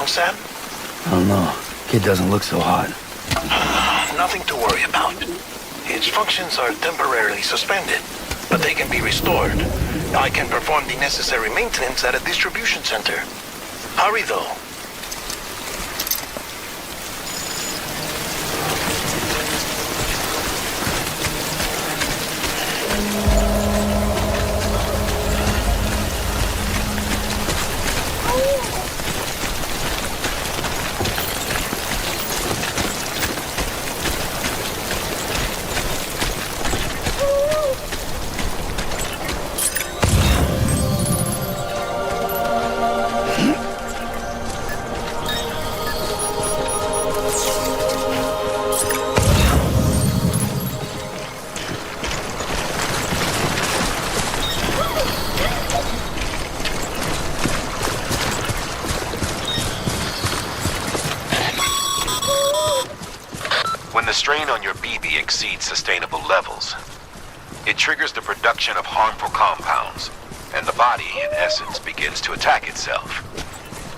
Sam? I don't know. Kid doesn't look so hot. Nothing to worry about. Its functions are temporarily suspended, but they can be restored. I can perform the necessary maintenance at a distribution center. Hurry, though. When the strain on your BB exceeds sustainable levels, it triggers the production of harmful compounds, and the body, in essence, begins to attack itself.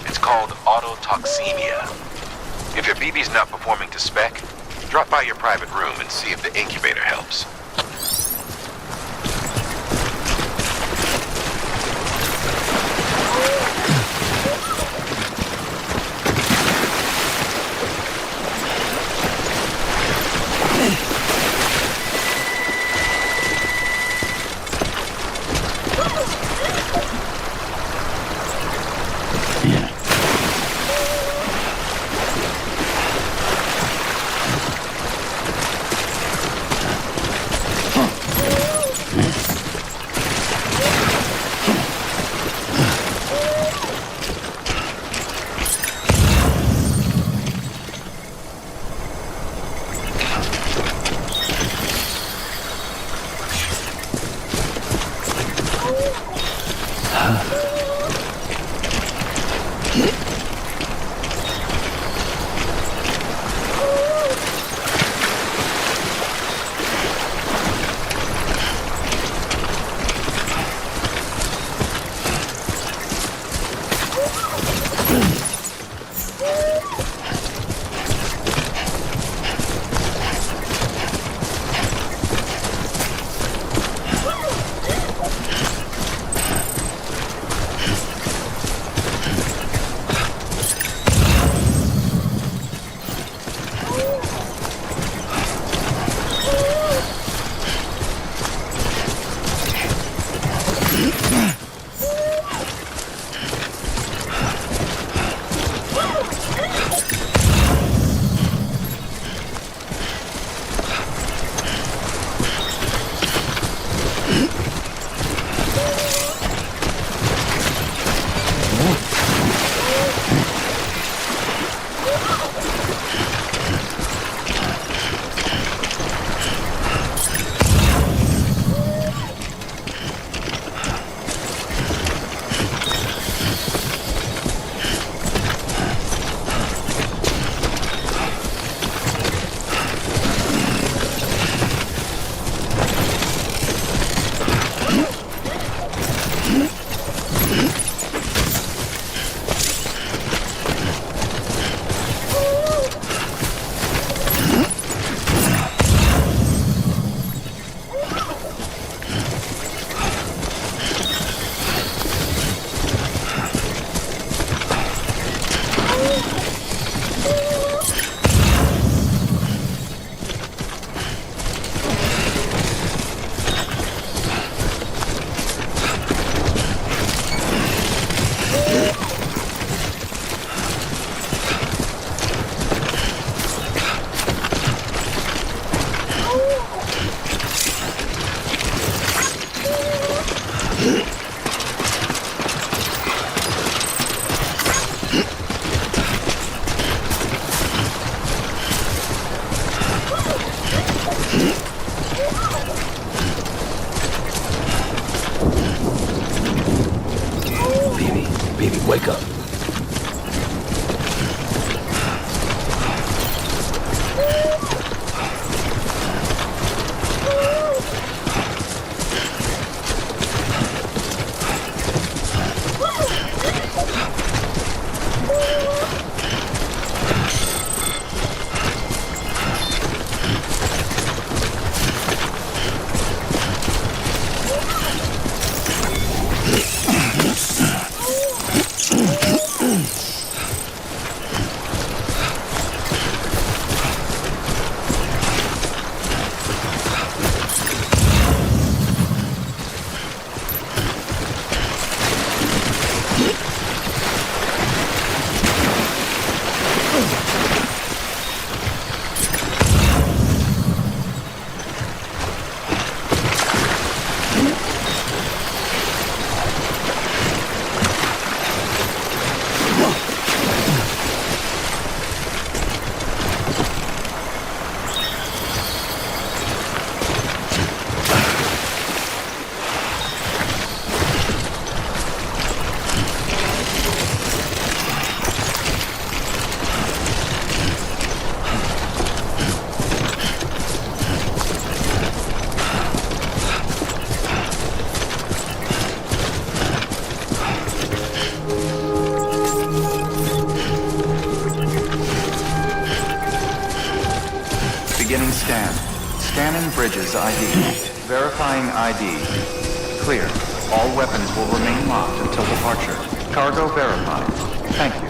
It's called autotoxemia. If your BB's not performing to spec, drop by your private room and see if the incubator helps. Baby, wake up. Beginning scan. Scanning Bridges ID. Verifying ID. Clear. All weapons will remain locked until departure. Cargo verified. Thank you.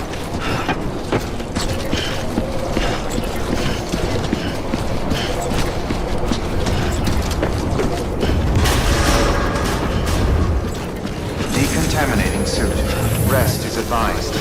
Decontaminating suit. Rest is advised.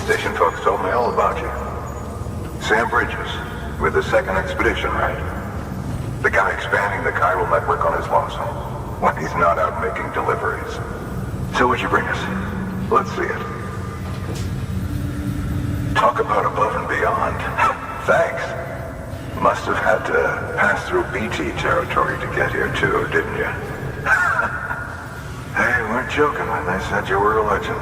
Station folks told me all about you. Sam Bridges, with the second expedition, right? The guy expanding the chiral network on his lonesome, when he's not out making deliveries. So what'd you bring us? Let's see it. Talk about above and beyond. Thanks. Must have had to pass through BT territory to get here too, didn't you? They weren't joking when they said you were a legend.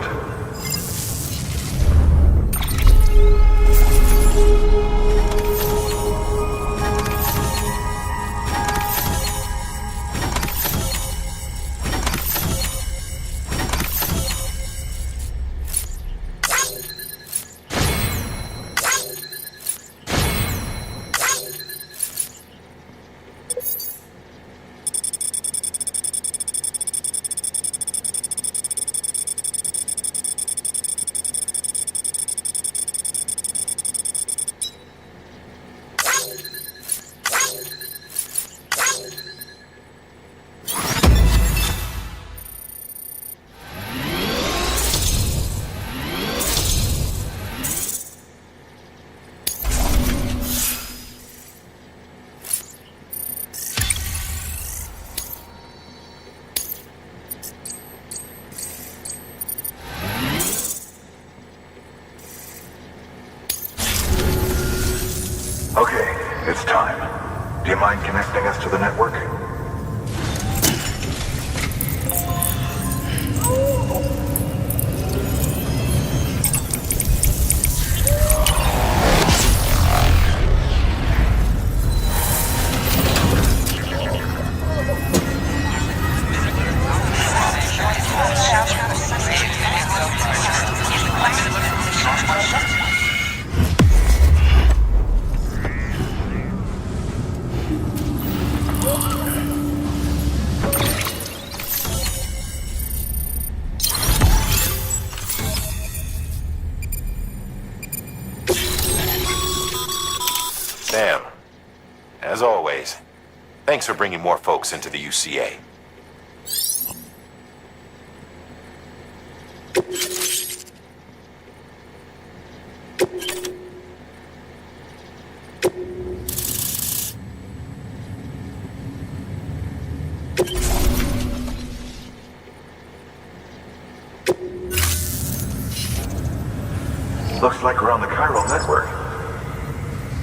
Okay, it's time. Do you mind connecting us to the network? Thanks for bringing more folks into the UCA. Looks like we're on the chiral network.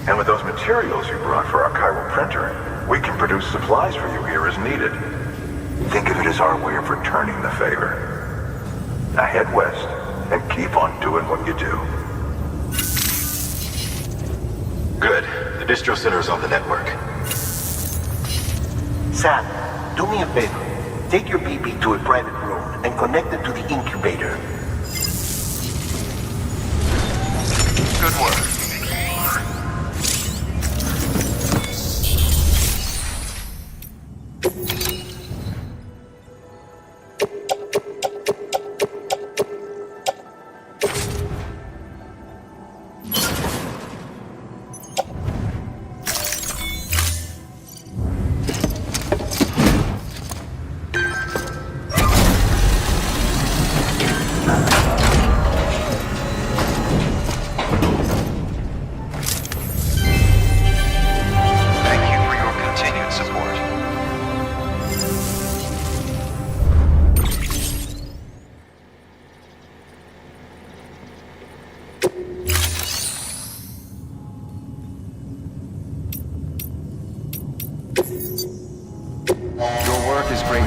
And with those materials you brought for our chiral printer, we can produce supplies for you here as needed. Think of it as our way of returning the favor. Now head west and keep on doing what you do. Good. The distro center is on the network. Sam, do me a favor. Take your BB to a private room and connect it to the incubator. Good work. Your work is great.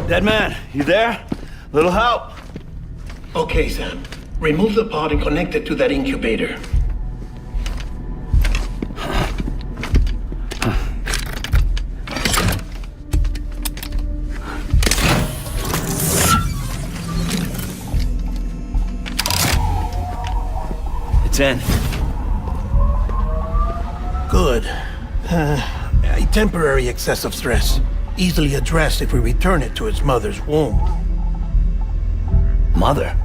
Dead man, you there? Little help? Okay, Sam. Remove the pod and connect it to that incubator. It's in. Good. A temporary excess of stress. Easily addressed if we return it to its mother's womb. Mother?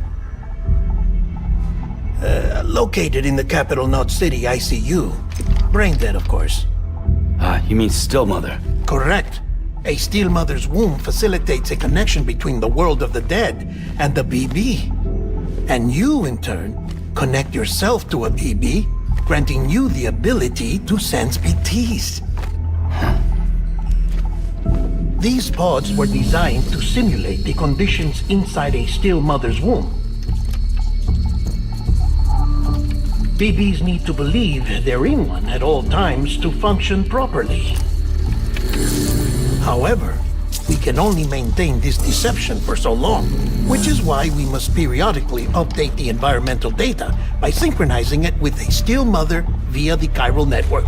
Located in the capital Knot City ICU. Brain dead, of course. You mean still mother? Correct. A still mother's womb facilitates a connection between the world of the dead and the BB. And you, in turn, connect yourself to a BB, granting you the ability to sense BTs. These pods were designed to simulate the conditions inside a still mother's womb. BBs need to believe they're in one at all times to function properly. However, we can only maintain this deception for so long, which is why we must periodically update the environmental data by synchronizing it with a still mother via the chiral network.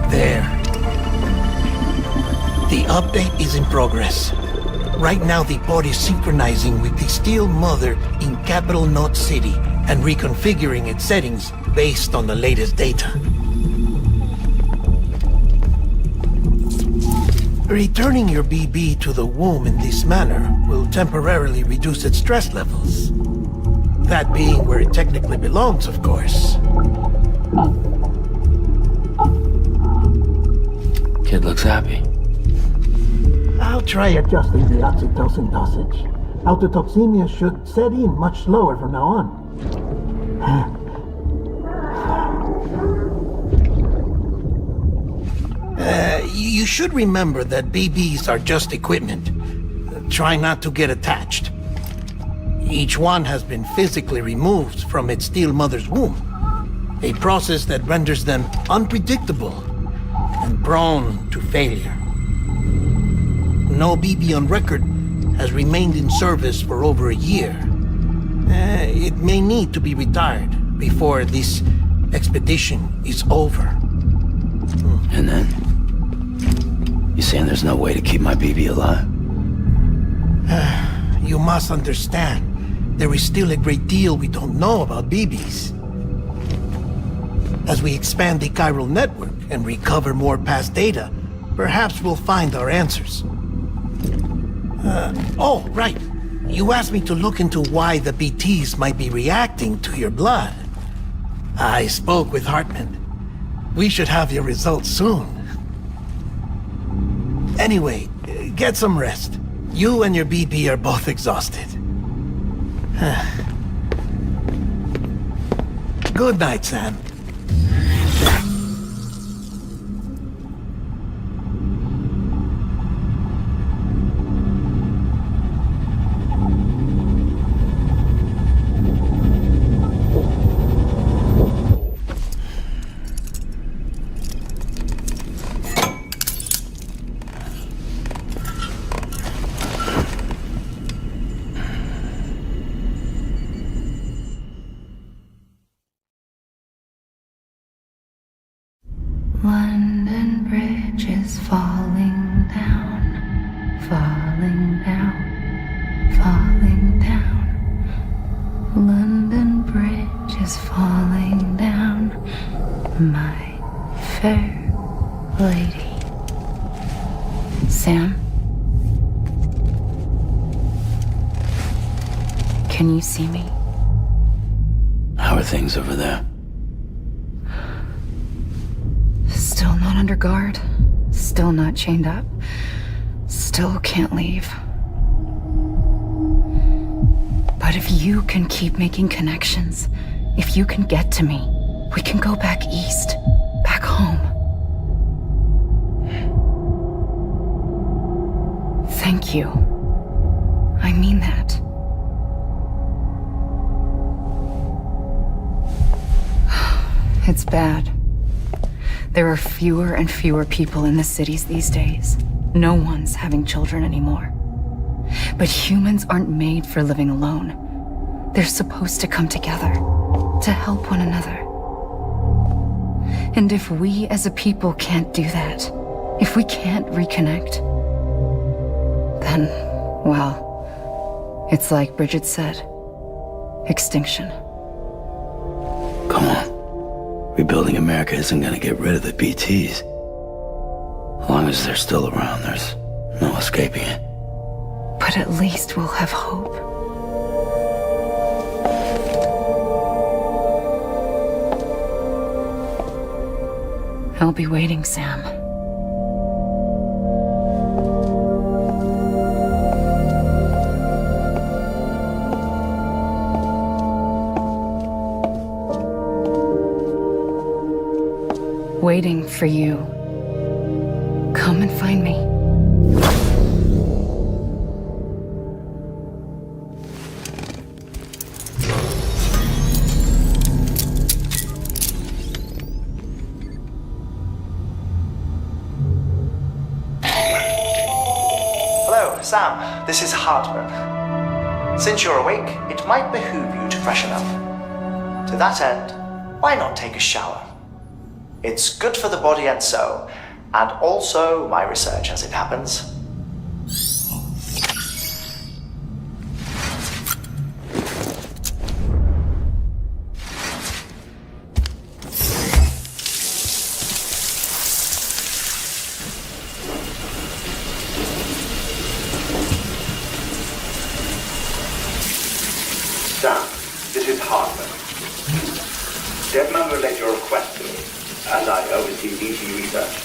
There. The update is in progress. Right now, the pod is synchronizing with the still mother in capital Knot City and reconfiguring its settings based on the latest data. Returning your BB to the womb in this manner will temporarily reduce its stress levels. That being where it technically belongs, of course. Kid looks happy. I'll try adjusting the oxytocin dosage. Autotoxemia should set in much slower from now on. You should remember that BBs are just equipment. Try not to get attached. Each one has been physically removed from its still mother's womb. A process that renders them unpredictable and prone to failure. No BB on record has remained in service for over a year. It may need to be retired before this expedition is over. And then? You saying there's no way to keep my BB alive? You must understand, there is still a great deal we don't know about BBs. As we expand the chiral network and recover more past data, perhaps we'll find our answers. Oh, right. You asked me to look into why the BTs might be reacting to your blood. I spoke with Hartman. We should have your results soon. Anyway, get some rest. You and your BP are both exhausted. Good night, Sam. London Bridge is falling down, falling down, falling down. London Bridge is falling down, my fair lady. Sam? Can you see me? How are things over there? Still not under guard. Still not chained up. Still can't leave. But if you can keep making connections, if you can get to me, we can go back east, back home. Thank you. I mean that. It's bad. There are fewer and fewer people in the cities these days. No one's having children anymore. But humans aren't made for living alone. They're supposed to come together, to help one another. And if we as a people can't do that, if we can't reconnect, then, well, it's like Bridget said, extinction. Come on. Rebuilding America isn't gonna get rid of the BTs. As long as they're still around, there's no escaping it. But at least we'll have hope. I'll be waiting, Sam. Waiting for you. Come and find me. Hello, Sam. This is Hartman. Since you're awake, it might behoove you to freshen up. To that end, why not take a shower? It's good for the body and soul, and also my research as it happens. Sam, this is Hartman. Deadman relayed your request to me, as I oversee BT research.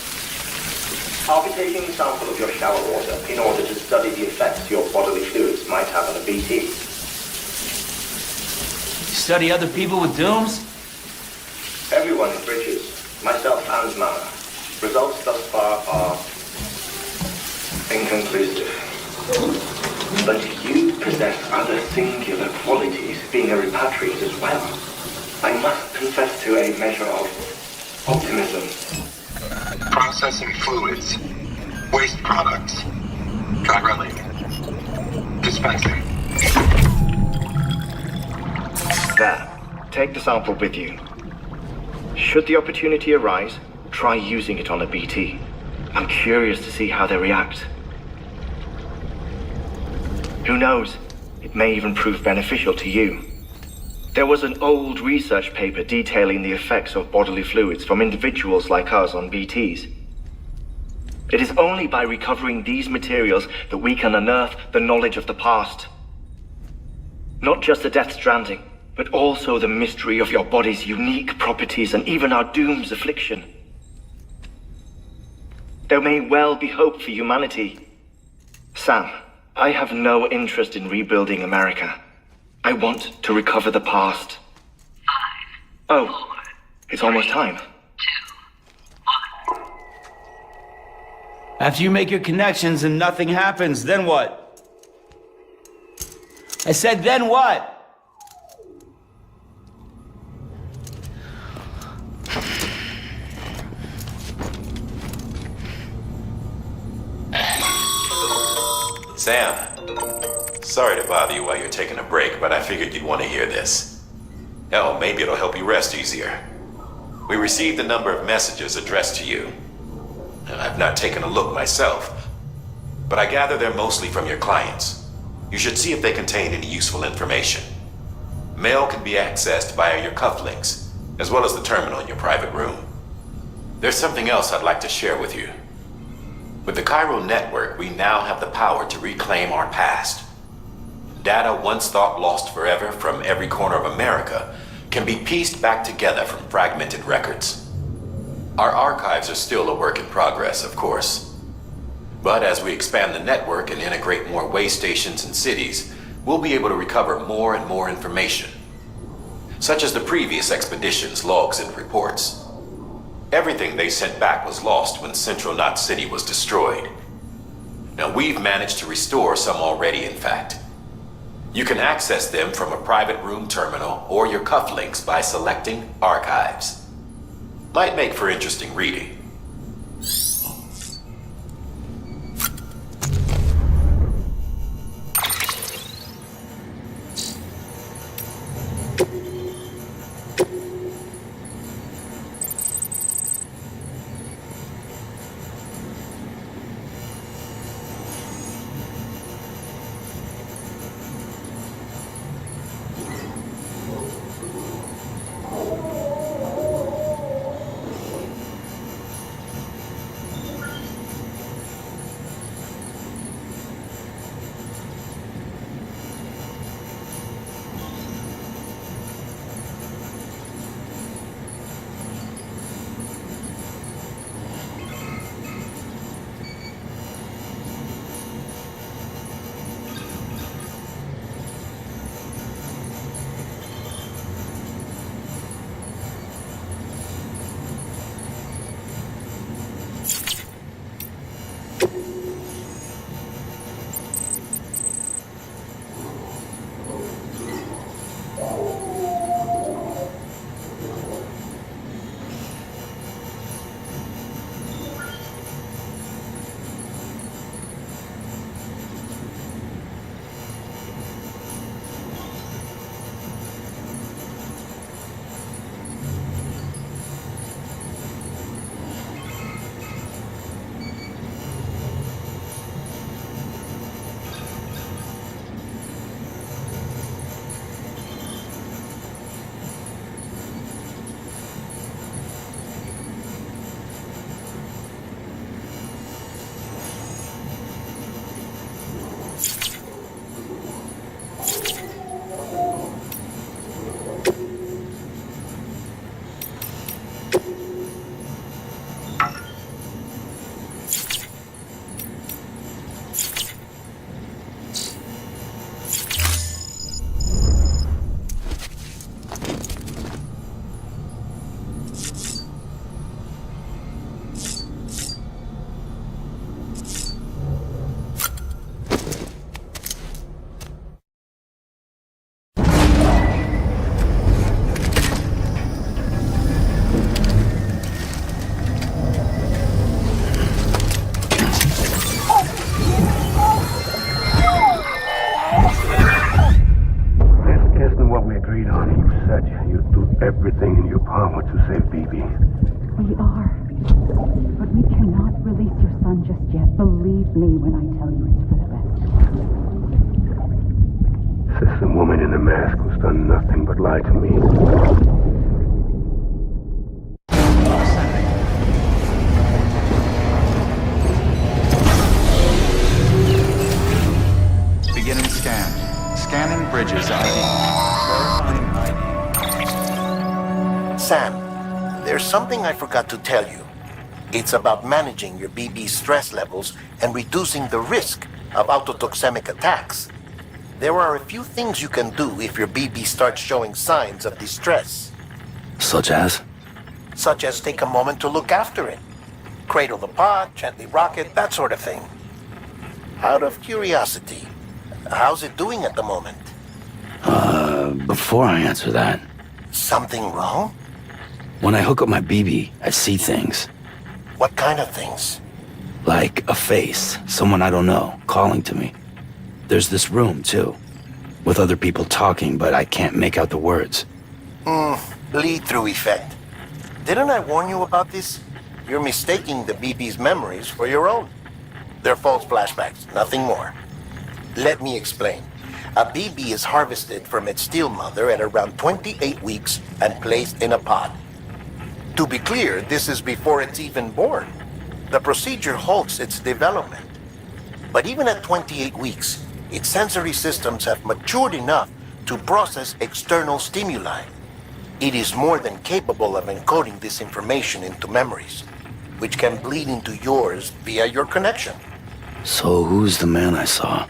I'll be taking a sample of your shower water in order to study the effects your bodily fluids might have on a BT. Study other people with dooms? Everyone in Bridges, myself and Mama. Results thus far are inconclusive. But you possess other singular qualities, being a repatriate as well. I must confess to a measure of optimism. Processing fluids. Waste products. Try relic. Dispensing. There. Take the sample with you. Should the opportunity arise, try using it on a BT. I'm curious to see how they react. Who knows? It may even prove beneficial to you. There was an old research paper detailing the effects of bodily fluids from individuals like us on BTs. It is only by recovering these materials that we can unearth the knowledge of the past. Not just the Death Stranding, but also the mystery of your body's unique properties and even our doom's affliction. There may well be hope for humanity. Sam, I have no interest in rebuilding America. I want to recover the past. 5, 4, it's almost time. After you make your connections and nothing happens, then what? I said, then what? Sam, sorry to bother you while you're taking a break, but I figured you'd want to hear this. Hell, maybe it'll help you rest easier. We received a number of messages addressed to you. I've not taken a look myself, but I gather they're mostly from your clients. You should see if they contain any useful information. Mail can be accessed via your cufflinks, as well as the terminal in your private room. There's something else I'd like to share with you. With the chiral network, we now have the power to reclaim our past. Data once thought lost forever from every corner of America can be pieced back together from fragmented records. Our archives are still a work in progress, of course. But as we expand the network and integrate more way stations and cities, we'll be able to recover more and more information, such as the previous expedition's logs and reports. Everything they sent back was lost when Central Knot City was destroyed. Now we've managed to restore some already, in fact. You can access them from a private room terminal or your cufflinks by selecting Archives. Might make for interesting reading. everything in your power to save Bibi. We are. But we cannot release your son just yet. Believe me when I tell you it's for the best. Says the woman in the mask who's done nothing but lie to me. Bridges ID. Verifying ID. Sam, there's something I forgot to tell you. It's about managing your BB stress levels and reducing the risk of autotoxemic attacks. There are a few things you can do if your BB starts showing signs of distress. Such as? Such as take a moment to look after it. Cradle the pod, gently rock it, that sort of thing. Out of curiosity, how's it doing at the moment? Before I answer that, Something wrong? when I hook up my BB, I see things. What kind of things? Like a face, someone I don't know, calling to me. There's this room, too, with other people talking, but I can't make out the words. Bleed-through effect. Didn't I warn you about this? You're mistaking the BB's memories for your own. They're false flashbacks, nothing more. Let me explain. A BB is harvested from its steel mother at around 28 weeks and placed in a pod. To be clear, this is before it's even born. The procedure halts its development. But even at 28 weeks, its sensory systems have matured enough to process external stimuli. It is more than capable of encoding this information into memories, which can bleed into yours via your connection. So who's the man I saw?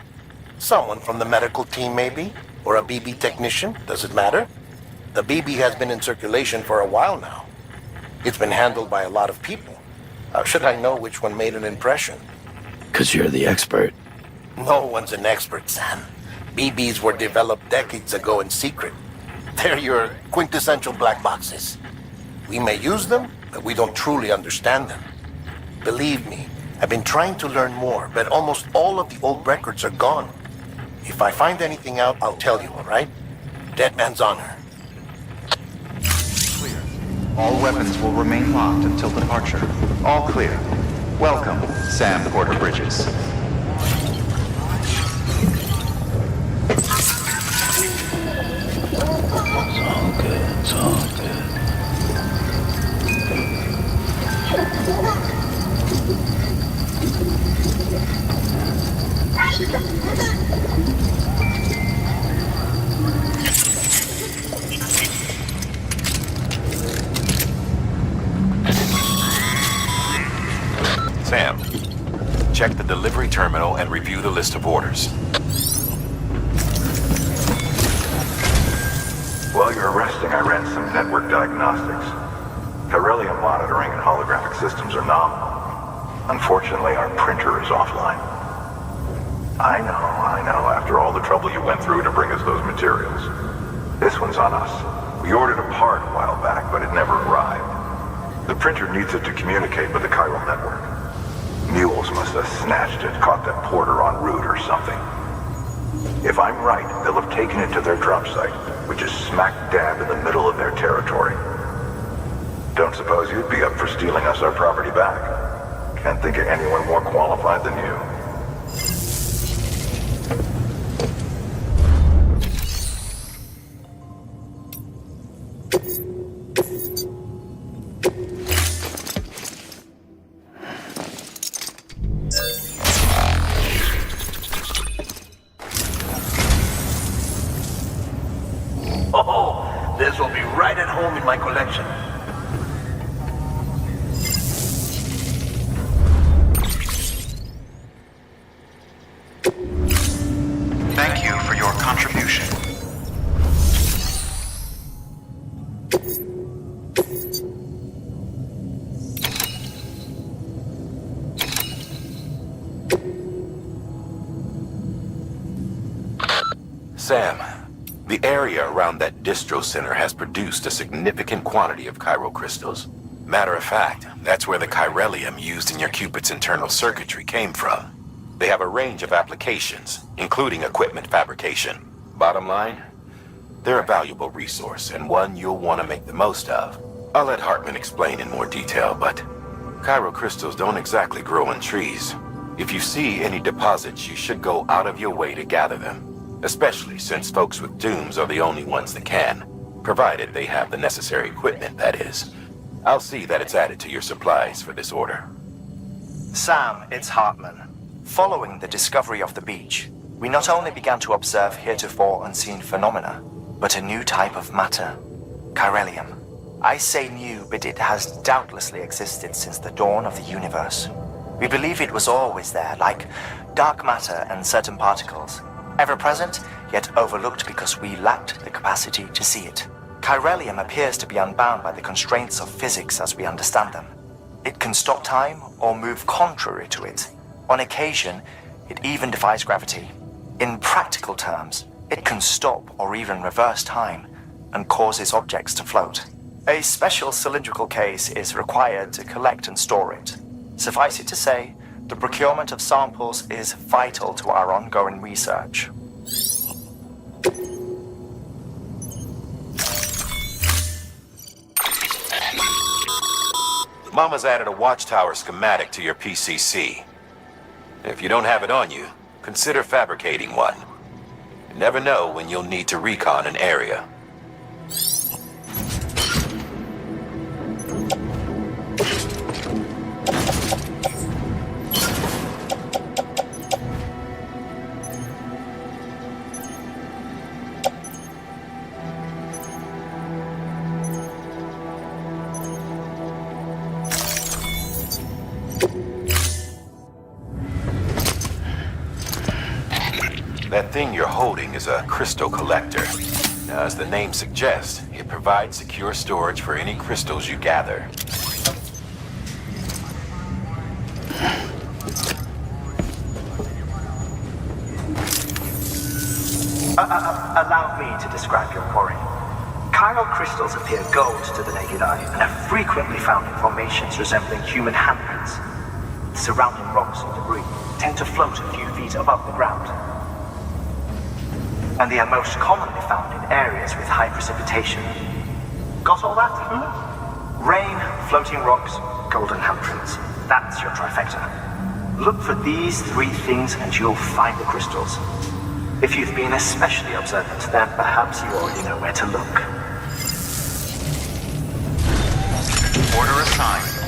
Someone from the medical team, maybe? Or a BB technician? Does it matter? The BB has been in circulation for a while now. It's been handled by a lot of people. How should I know which one made an impression? 'Cause you're the expert. No one's an expert, Sam. BBs were developed decades ago in secret. They're your quintessential black boxes. We may use them, but we don't truly understand them. Believe me, I've been trying to learn more, but almost all of the old records are gone. If I find anything out, I'll tell you, all right? Dead man's honor. Clear. All weapons will remain locked until departure. All clear. Welcome, Sam Porter Bridges. It's all good. Sam, check the delivery terminal and review the list of orders. While you're resting, I ran some network diagnostics. Beryllium monitoring and holographic systems are nominal. Unfortunately, our printer is offline. I know, after all the trouble you went through to bring us those materials. This one's on us. We ordered a part a while back, but it never arrived. The printer needs it to communicate with the chiral network. Mules must have snatched it, caught that porter en route or something. If I'm right, they'll have taken it to their drop site, which is smack dab in the middle of their territory. Don't suppose you'd be up for stealing us our property back? Can't think of anyone more qualified than you. Oh, this will be right at home in my collection. Thank you for your contribution. Sam, the area around that distro center has produced a significant quantity of chiral crystals. Matter of fact, that's where the chiralium used in your Cupid's internal circuitry came from. They have a range of applications, including equipment fabrication. Bottom line, they're a valuable resource and one you'll want to make the most of. I'll let Hartman explain in more detail, but chiral crystals don't exactly grow on trees. If you see any deposits, you should go out of your way to gather them, especially since folks with dooms are the only ones that can, provided they have the necessary equipment, that is. I'll see that it's added to your supplies for this order. Sam, it's Hartman. Following the discovery of the beach, we not only began to observe heretofore unseen phenomena, but a new type of matter, chiralium. I say new, but it has doubtlessly existed since the dawn of the universe. We believe it was always there, like dark matter and certain particles, ever present, yet overlooked because we lacked the capacity to see it. Chiralium appears to be unbound by the constraints of physics as we understand them. It can stop time or move contrary to it. On occasion, it even defies gravity. In practical terms, it can stop or even reverse time and causes objects to float. A special cylindrical case is required to collect and store it. Suffice it to say, the procurement of samples is vital to our ongoing research. Mama's added a watchtower schematic to your PCC. If you don't have it on you, consider fabricating one. You never know when you'll need to recon an area. That thing you're holding is a crystal collector. Now, as the name suggests, it provides secure storage for any crystals you gather. Allow me to describe your quarry. Chiral crystals appear gold to the naked eye and are frequently found in formations resembling human handprints. The surrounding rocks and debris tend to float a few feet above the ground. And they are most commonly found in areas with high precipitation. Got all that? Rain, floating rocks, golden handprints. That's your trifecta. Look for these three things and you'll find the crystals. If you've been especially observant, then perhaps you already know where to look. Order assigned.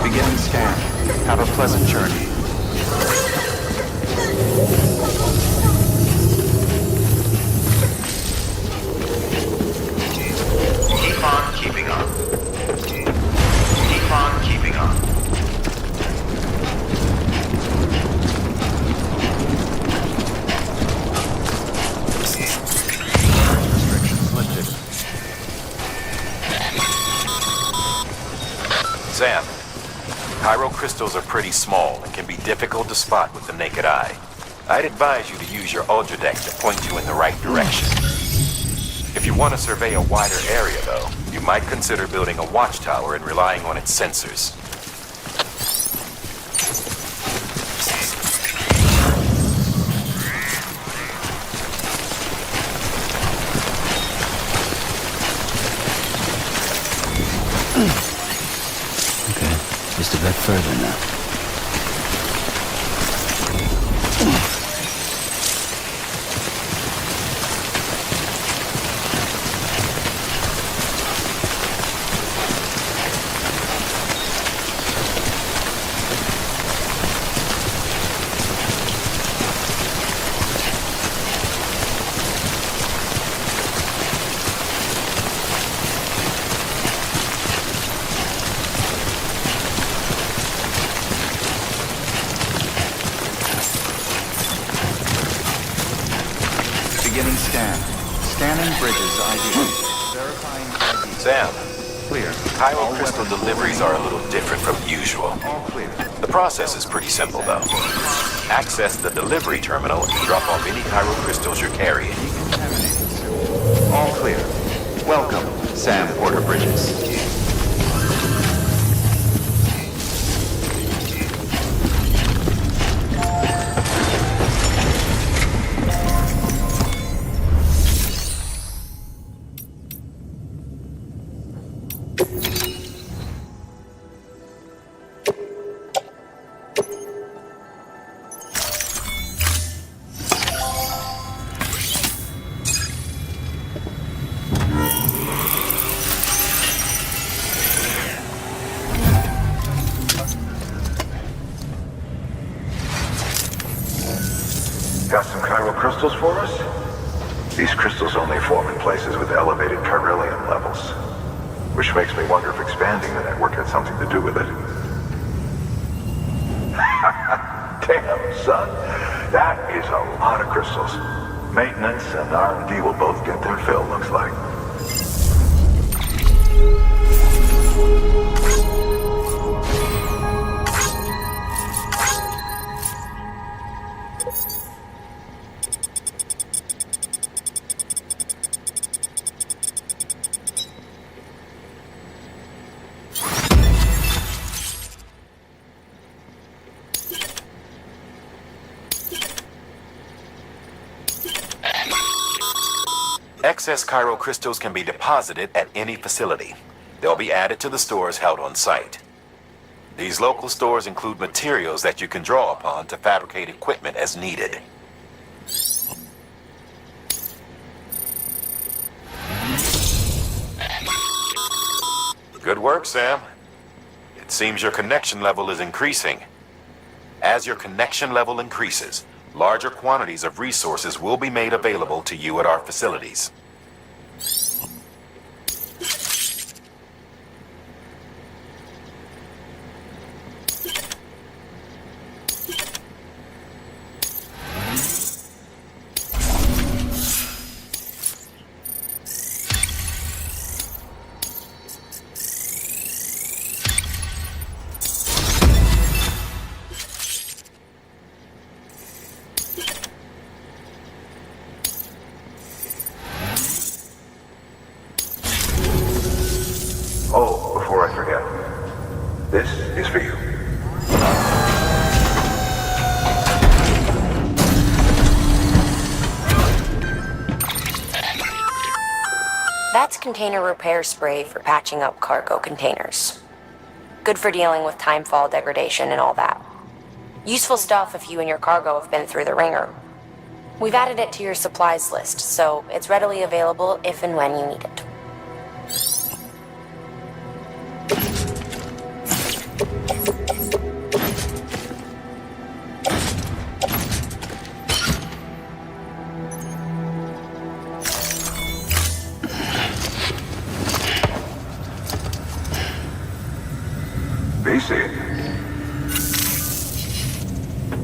Beginning scan. Have a pleasant journey. Keep on keeping on. Keep on keeping on. Restrictions lifted. Sam, chiral crystals are pretty small and can be difficult to spot with the naked eye. I'd advise you to use your ultra deck to point you in the right direction. If you want to survey a wider area, though, you might consider building a watchtower and relying on its sensors. Okay, just a bit further now. Beginning scan. Scanning bridges ID. Verifying ID. Sam, Clear. chiral crystal deliveries are a little different from usual. All clear. The process is pretty simple, though. Access the delivery terminal and drop off any chiral crystals you're carrying. All clear. Welcome, Sam Porter Bridges. crystals for us? These crystals only form in places with elevated chiralium levels. Which makes me wonder if expanding the network had something to do with it. Damn, son. That is a lot of crystals. Maintenance and R&D will both get their fill, looks like. Excess chiral crystals can be deposited at any facility. They'll be added to the stores held on site. These local stores include materials that you can draw upon to fabricate equipment as needed. Good work, Sam. It seems your connection level is increasing. As your connection level increases, larger quantities of resources will be made available to you at our facilities. Oh, before I forget. This is for you. That's container repair spray for patching up cargo containers. Good for dealing with timefall degradation and all that. Useful stuff if you and your cargo have been through the ringer. We've added it to your supplies list, so it's readily available if and when you need it.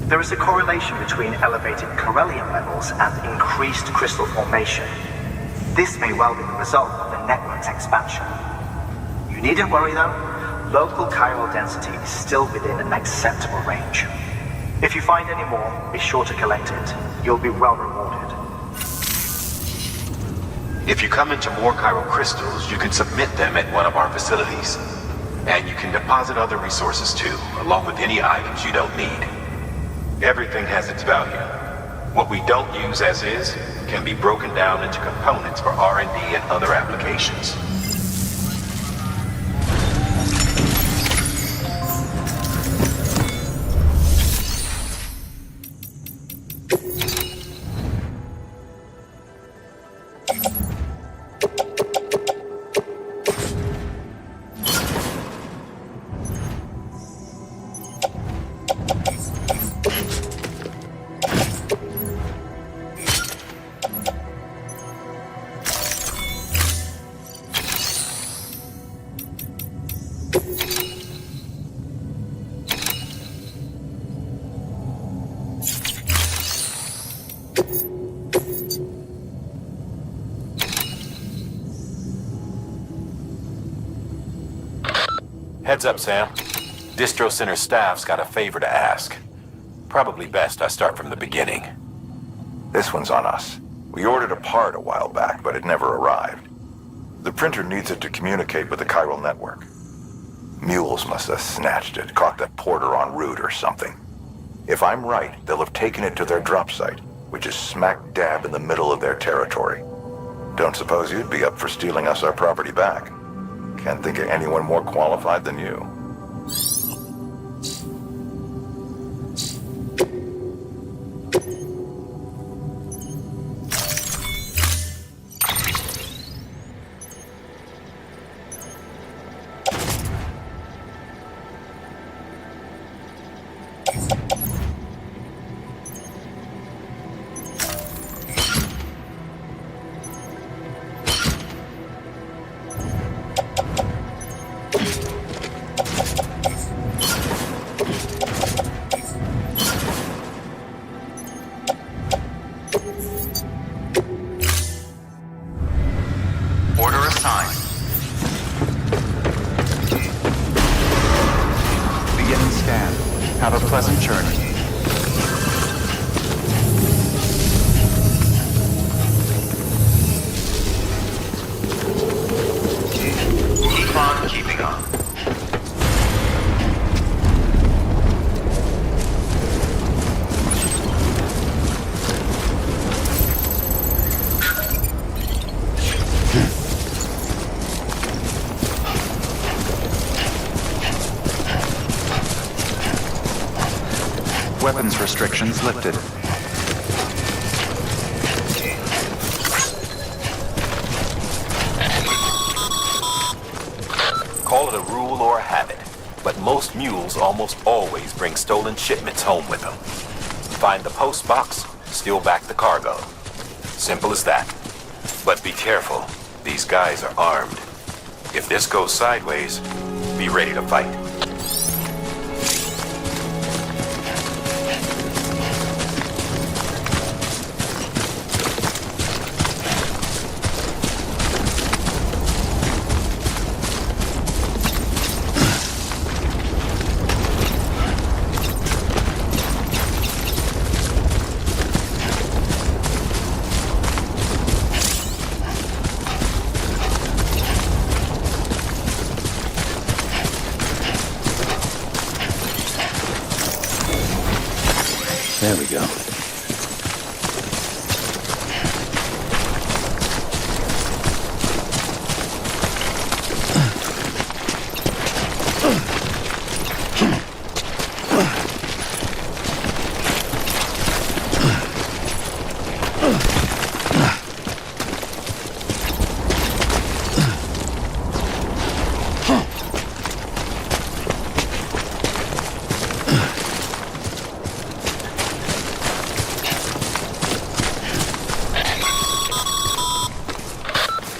There is a correlation between elevated chiralium levels and increased crystal formation. This may well be the result of the network's expansion. You needn't worry though, local chiral density is still within an acceptable range. If you find any more, be sure to collect it. You'll be well rewarded. If you come into more chiral crystals, you can submit them at one of our facilities. And you can deposit other resources too, along with any items you don't need. Everything has its value. What we don't use as is can be broken down into components for R&D and other applications. Heads up, Sam. Distro Center staff's got a favor to ask. Probably best I start from the beginning. This one's on us. We ordered a part a while back, but it never arrived. The printer needs it to communicate with the chiral network. Mules must have snatched it, caught the porter en route or something. If I'm right, they'll have taken it to their drop site, which is smack dab in the middle of their territory. Don't suppose you'd be up for stealing us our property back? Can't think of anyone more qualified than you. Order assigned. Beginning scan. Have a pleasant journey. Keep on keeping on. Weapons restrictions lifted. Call it a rule or a habit, but most mules almost always bring stolen shipments home with them. Find the post box, steal back the cargo. Simple as that. But be careful, these guys are armed. If this goes sideways, be ready to fight. There we go.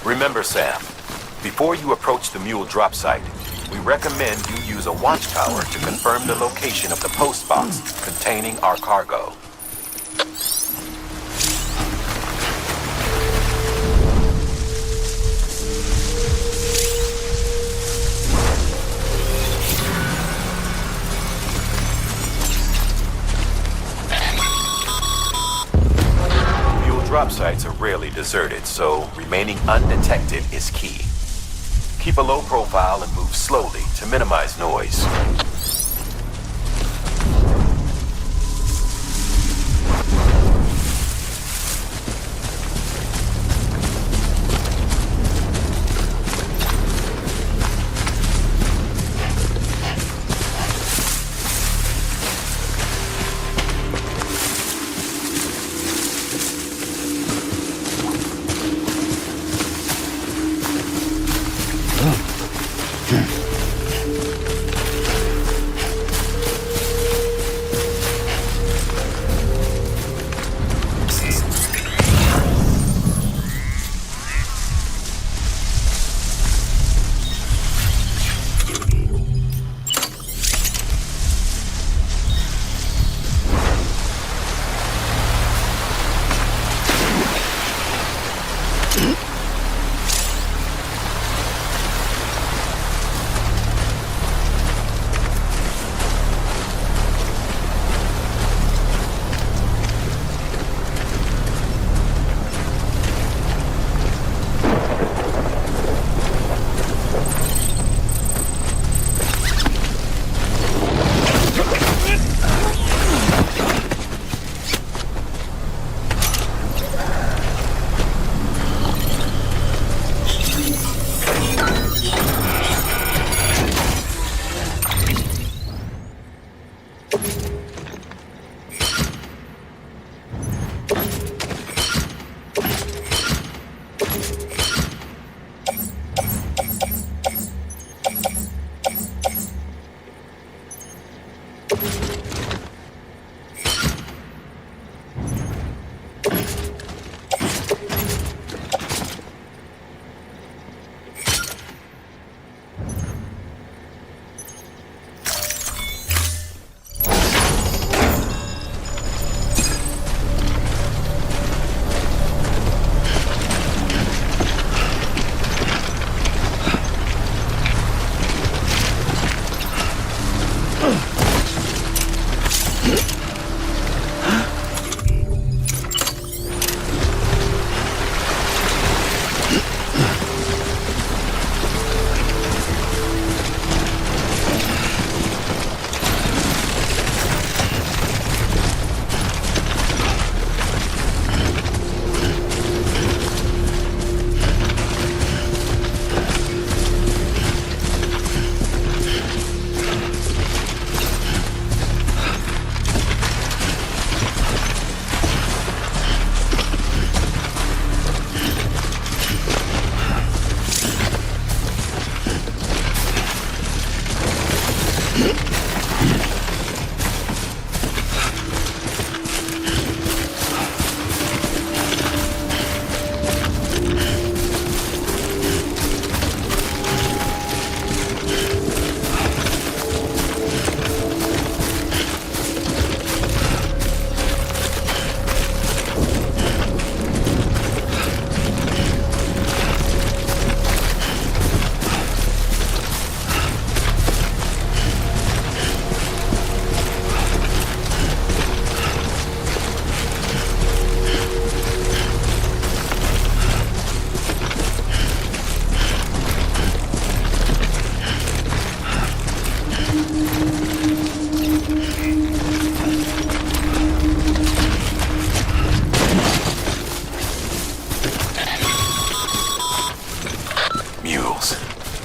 Remember, Sam, before you approach the mule drop site, we recommend you use a watchtower to confirm the location of the post box containing our cargo. Drop sites are rarely deserted, so remaining undetected is key. Keep a low profile and move slowly to minimize noise.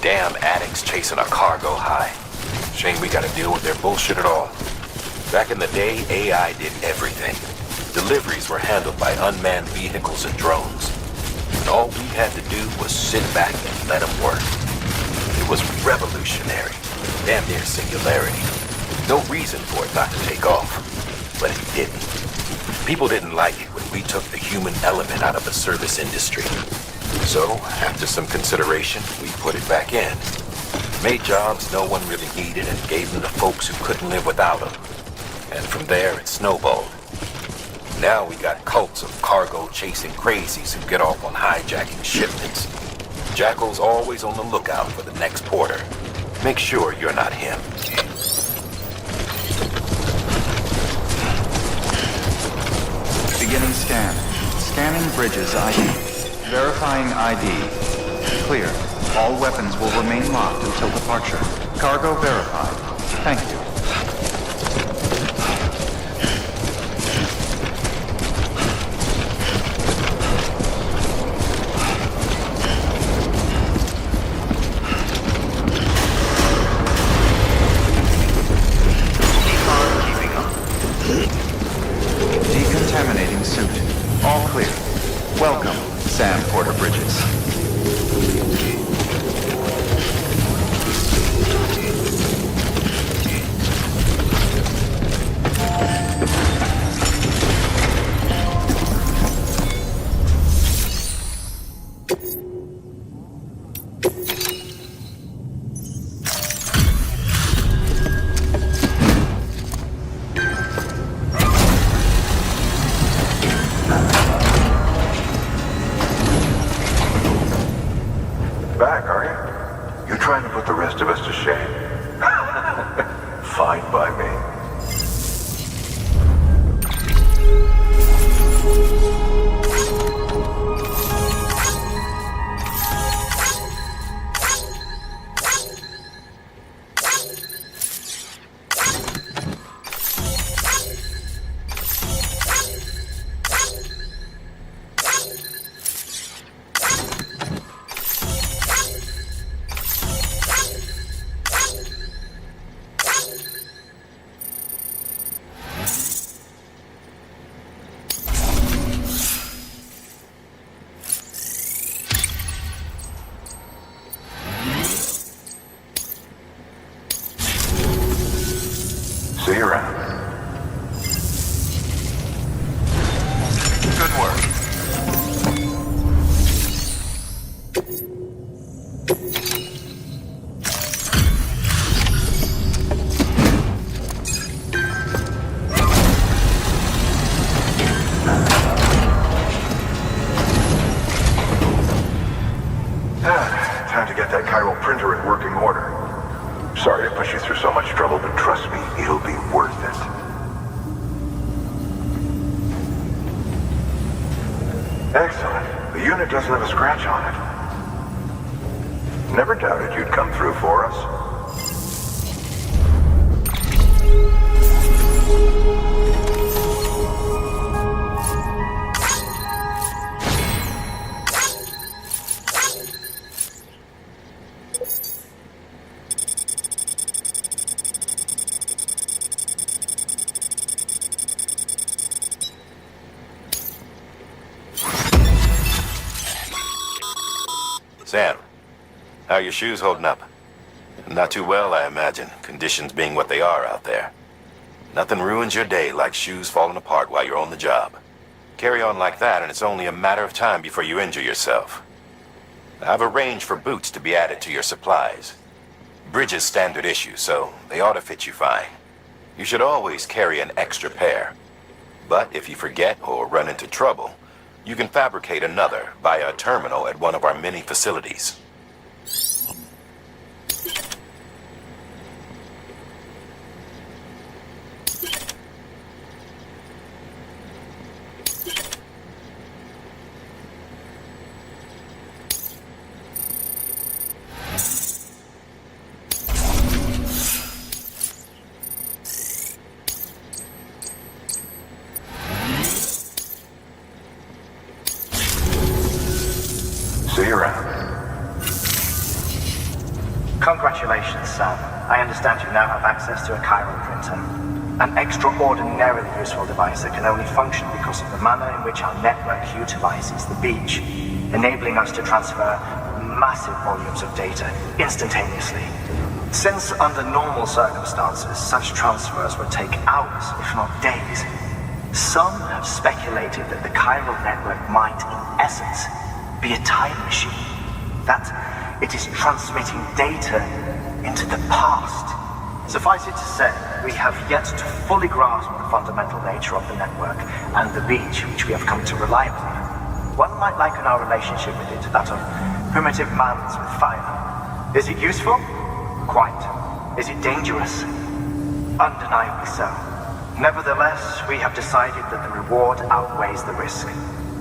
Damn addicts chasing a cargo high. Shame we gotta deal with their bullshit at all. Back in the day, AI did everything. Deliveries were handled by unmanned vehicles and drones. And all we had to do was sit back and let them work. It was revolutionary. Damn near singularity. No reason for it not to take off. But it didn't. People didn't like it when we took the human element out of the service industry. So, after some consideration, we put it back in. Made jobs no one really needed and gave them to folks who couldn't live without them. And from there, it snowballed. Now we got cults of cargo-chasing crazies who get off on hijacking shipments. Jackal's always on the lookout for the next porter. Make sure you're not him. Beginning scan. Scanning Bridges ID. Verifying ID. Clear. All weapons will remain locked until departure. Cargo verified. Thank you. Decontaminating suit. All clear. Welcome, Sam Porter Bridges. Back, are you? You trying to put the rest of us to shame? Fine by me. See you around. Good work. Time to get that chiral printer in working order. Sorry to push you through so much trouble, but trust me, it'll be worth it. Excellent. The unit doesn't have a scratch on it. Never doubted you'd come through for us. Sam, how are your shoes holding up? Not too well, I imagine, conditions being what they are out there. Nothing ruins your day like shoes falling apart while you're on the job. Carry on like that and it's only a matter of time before you injure yourself. I've arranged for boots to be added to your supplies. Bridges standard issue, so they ought to fit you fine. You should always carry an extra pair. But if you forget or run into trouble, you can fabricate another via a terminal at one of our many facilities. See you around. Congratulations, Sam. I understand you now have access to a chiral printer. An extraordinarily useful device that can only function because of the manner in which our network utilizes the beach, enabling us to transfer massive volumes of data instantaneously. Since under normal circumstances, such transfers would take hours, if not days, some have speculated that the chiral network might, in essence, be a time machine. That it is transmitting data into the past. Suffice it to say, we have yet to fully grasp the fundamental nature of the network and the beach which we have come to rely upon. One might liken our relationship with it to that of primitive mans with fire. Is it useful? Quite. Is it dangerous? Undeniably so. Nevertheless, we have decided that the reward outweighs the risk.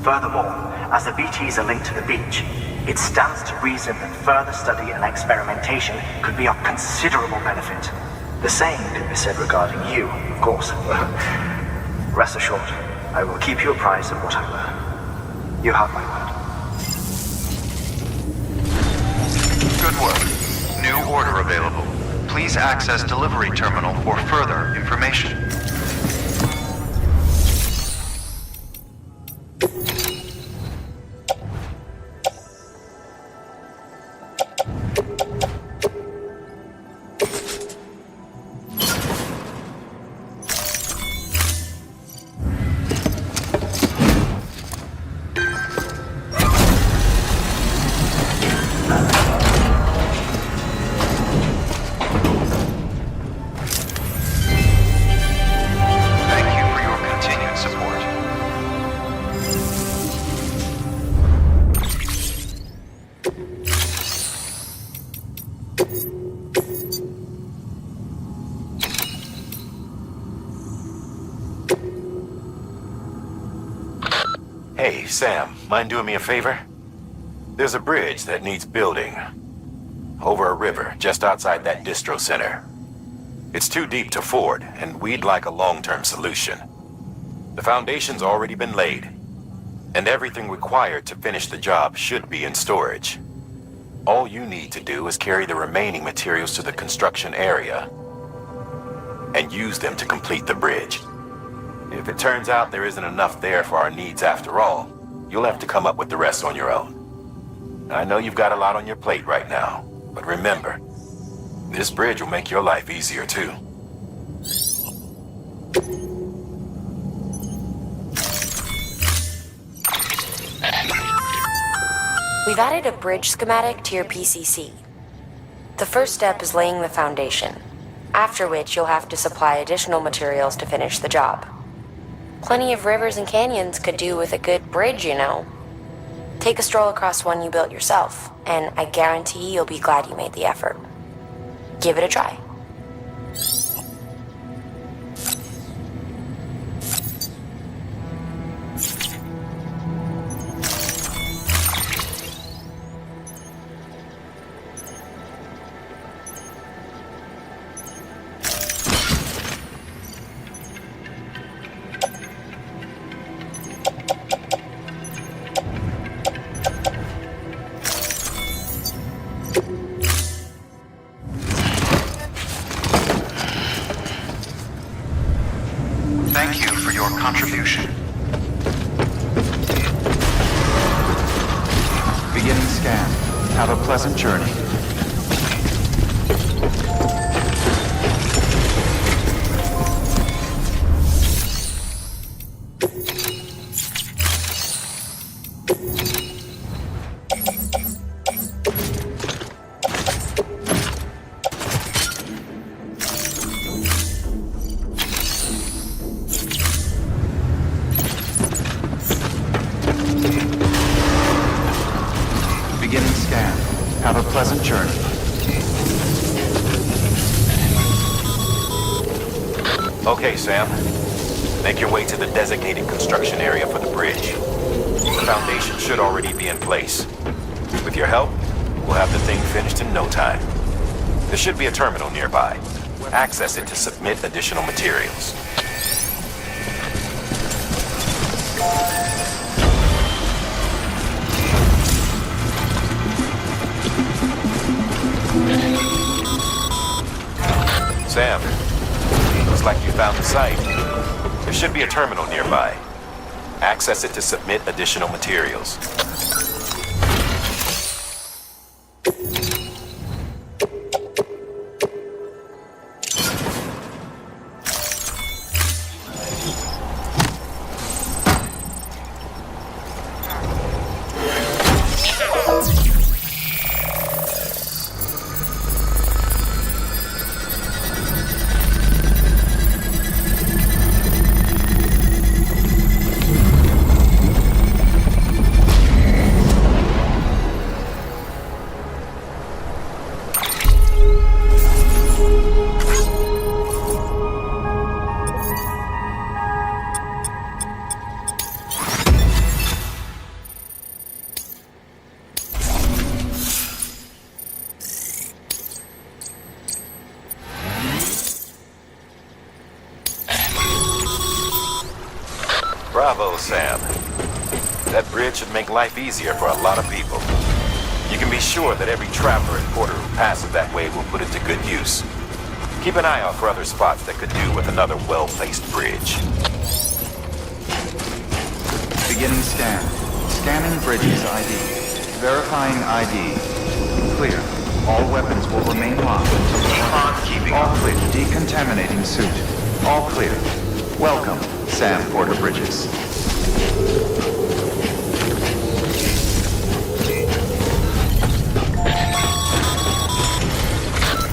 Furthermore, as the BTs are linked to the beach, it stands to reason that further study and experimentation could be of considerable benefit. The same can be said regarding you, of course. Rest assured, I will keep you apprised of what I learn. You have my word. Good work. New order available. Please access delivery terminal for further information. Hey, Sam, mind doing me a favor? There's a bridge that needs building. Over a river, just outside that distro center. It's too deep to ford, and we'd like a long-term solution. The foundation's already been laid, and everything required to finish the job should be in storage. All you need to do is carry the remaining materials to the construction area, and use them to complete the bridge. If it turns out there isn't enough there for our needs after all, you'll have to come up with the rest on your own. I know you've got a lot on your plate right now, but remember, this bridge will make your life easier too. We've added a bridge schematic to your PCC. The first step is laying the foundation, after which you'll have to supply additional materials to finish the job. Plenty of rivers and canyons could do with a good bridge, you know. Take a stroll across one you built yourself, and I guarantee you'll be glad you made the effort. Give it a try. Thank you for your contribution. Beginning scan. Have a pleasant journey. Beginning scan. Have a pleasant journey. Okay, Sam. Make your way to the designated construction area for the bridge. The foundation should already be in place. With your help, we'll have the thing finished in no time. There should be a terminal nearby. Access it to submit additional materials. Sam, looks like you found the site. There should be a terminal nearby. Access it to submit additional materials. Bravo, Sam. That bridge should make life easier for a lot of people. You can be sure that every traveler and porter who passes that way will put it to good use. Keep an eye out for other spots that could do with another well-placed bridge. Beginning scan. Scanning bridges ID. Verifying ID. Clear. All weapons will remain locked until all clear. Decontaminating suit. All clear. Welcome, Sam Porter Bridges.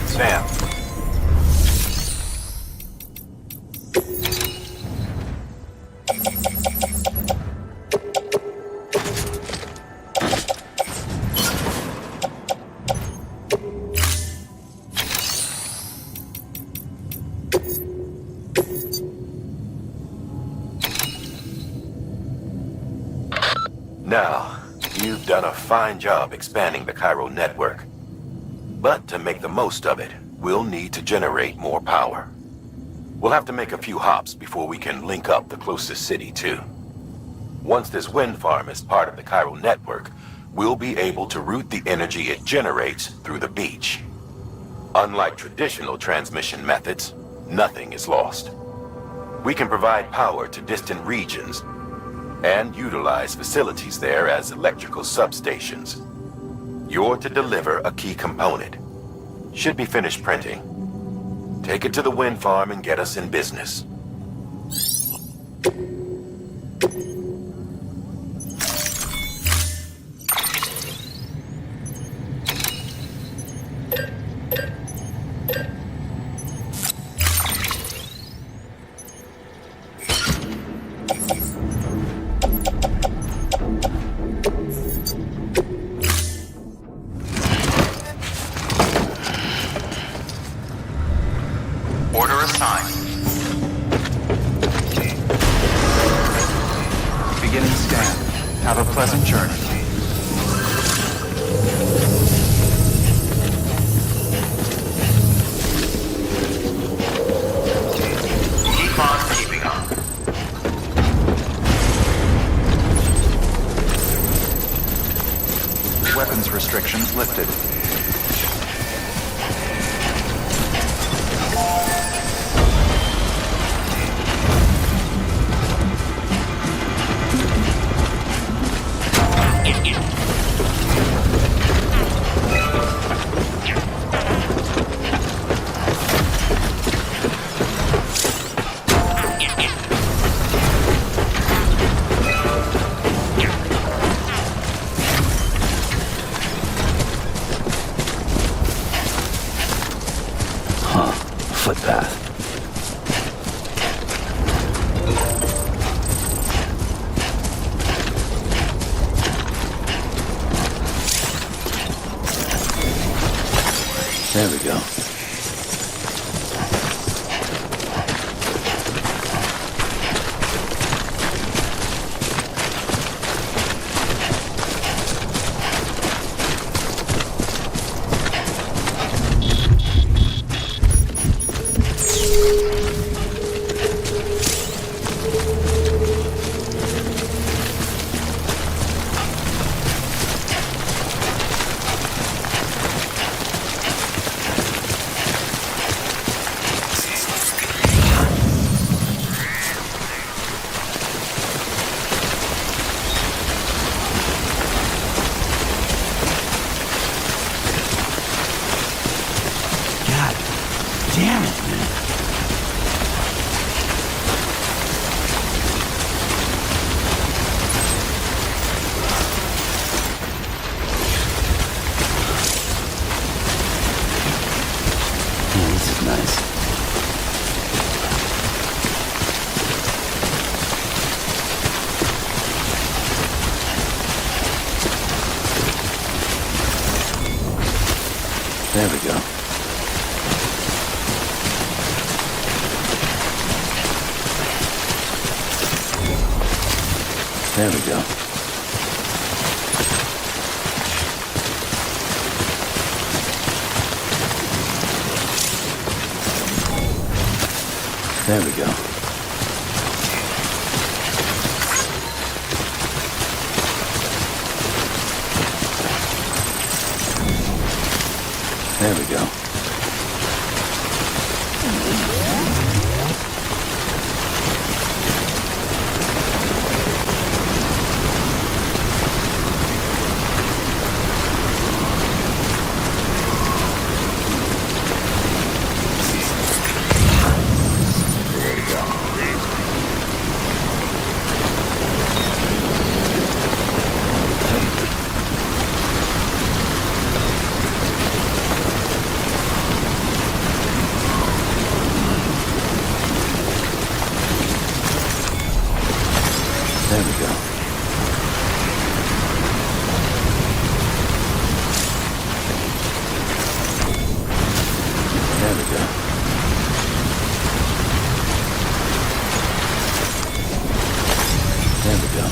Sam. Now, you've done a fine job expanding the Cairo network. But to make the most of it, we'll need to generate more power. We'll have to make a few hops before we can link up the closest city, too. Once this wind farm is part of the Cairo network, we'll be able to route the energy it generates through the beach. Unlike traditional transmission methods, nothing is lost. We can provide power to distant regions and utilize facilities there as electrical substations. You're to deliver a key component. Should be finished printing. Take it to the wind farm and get us in business. Order assigned. Beginning scan. Have a pleasant journey. Keep on keeping on. Weapons restrictions lifted. Footpath. There we go. There we go. There we go. There we go. There we go. There we go. There we go. There we go.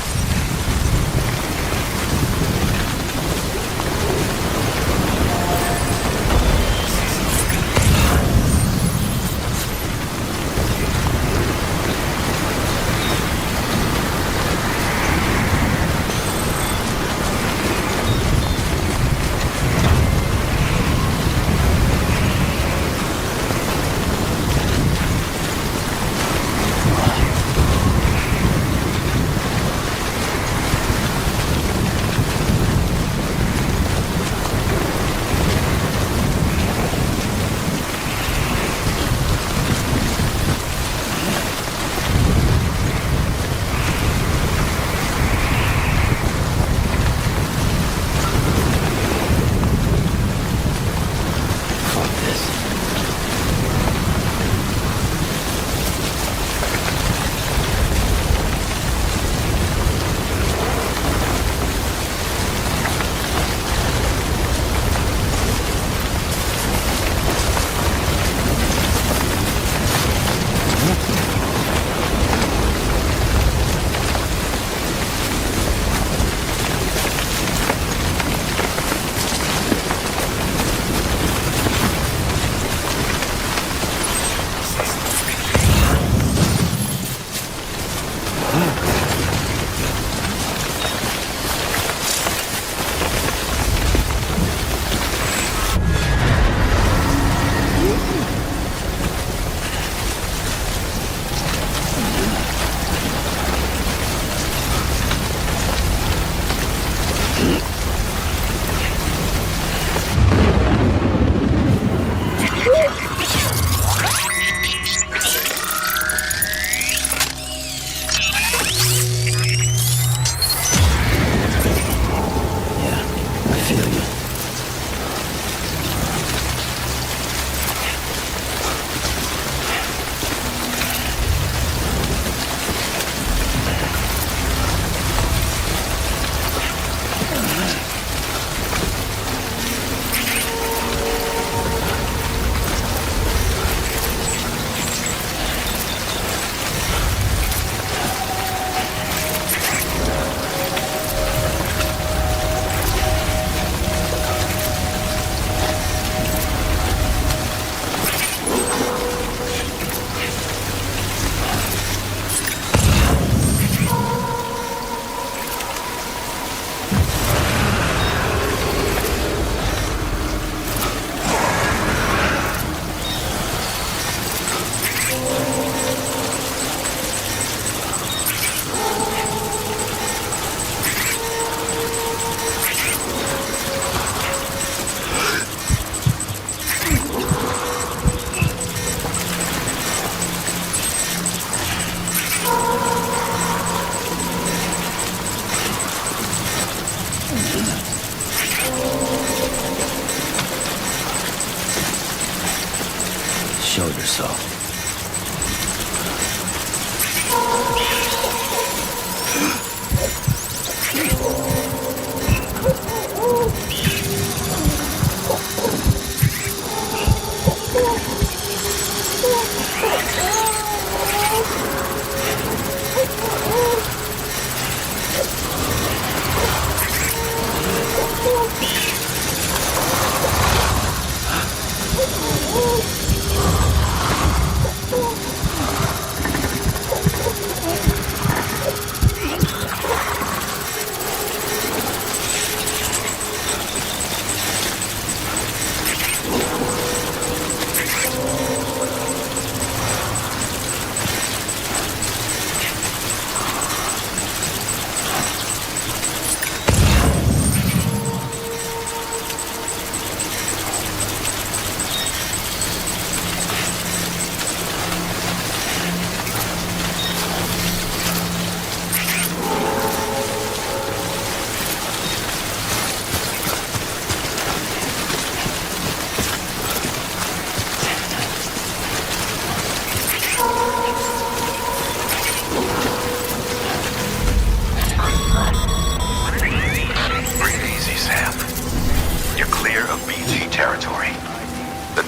Show yourself.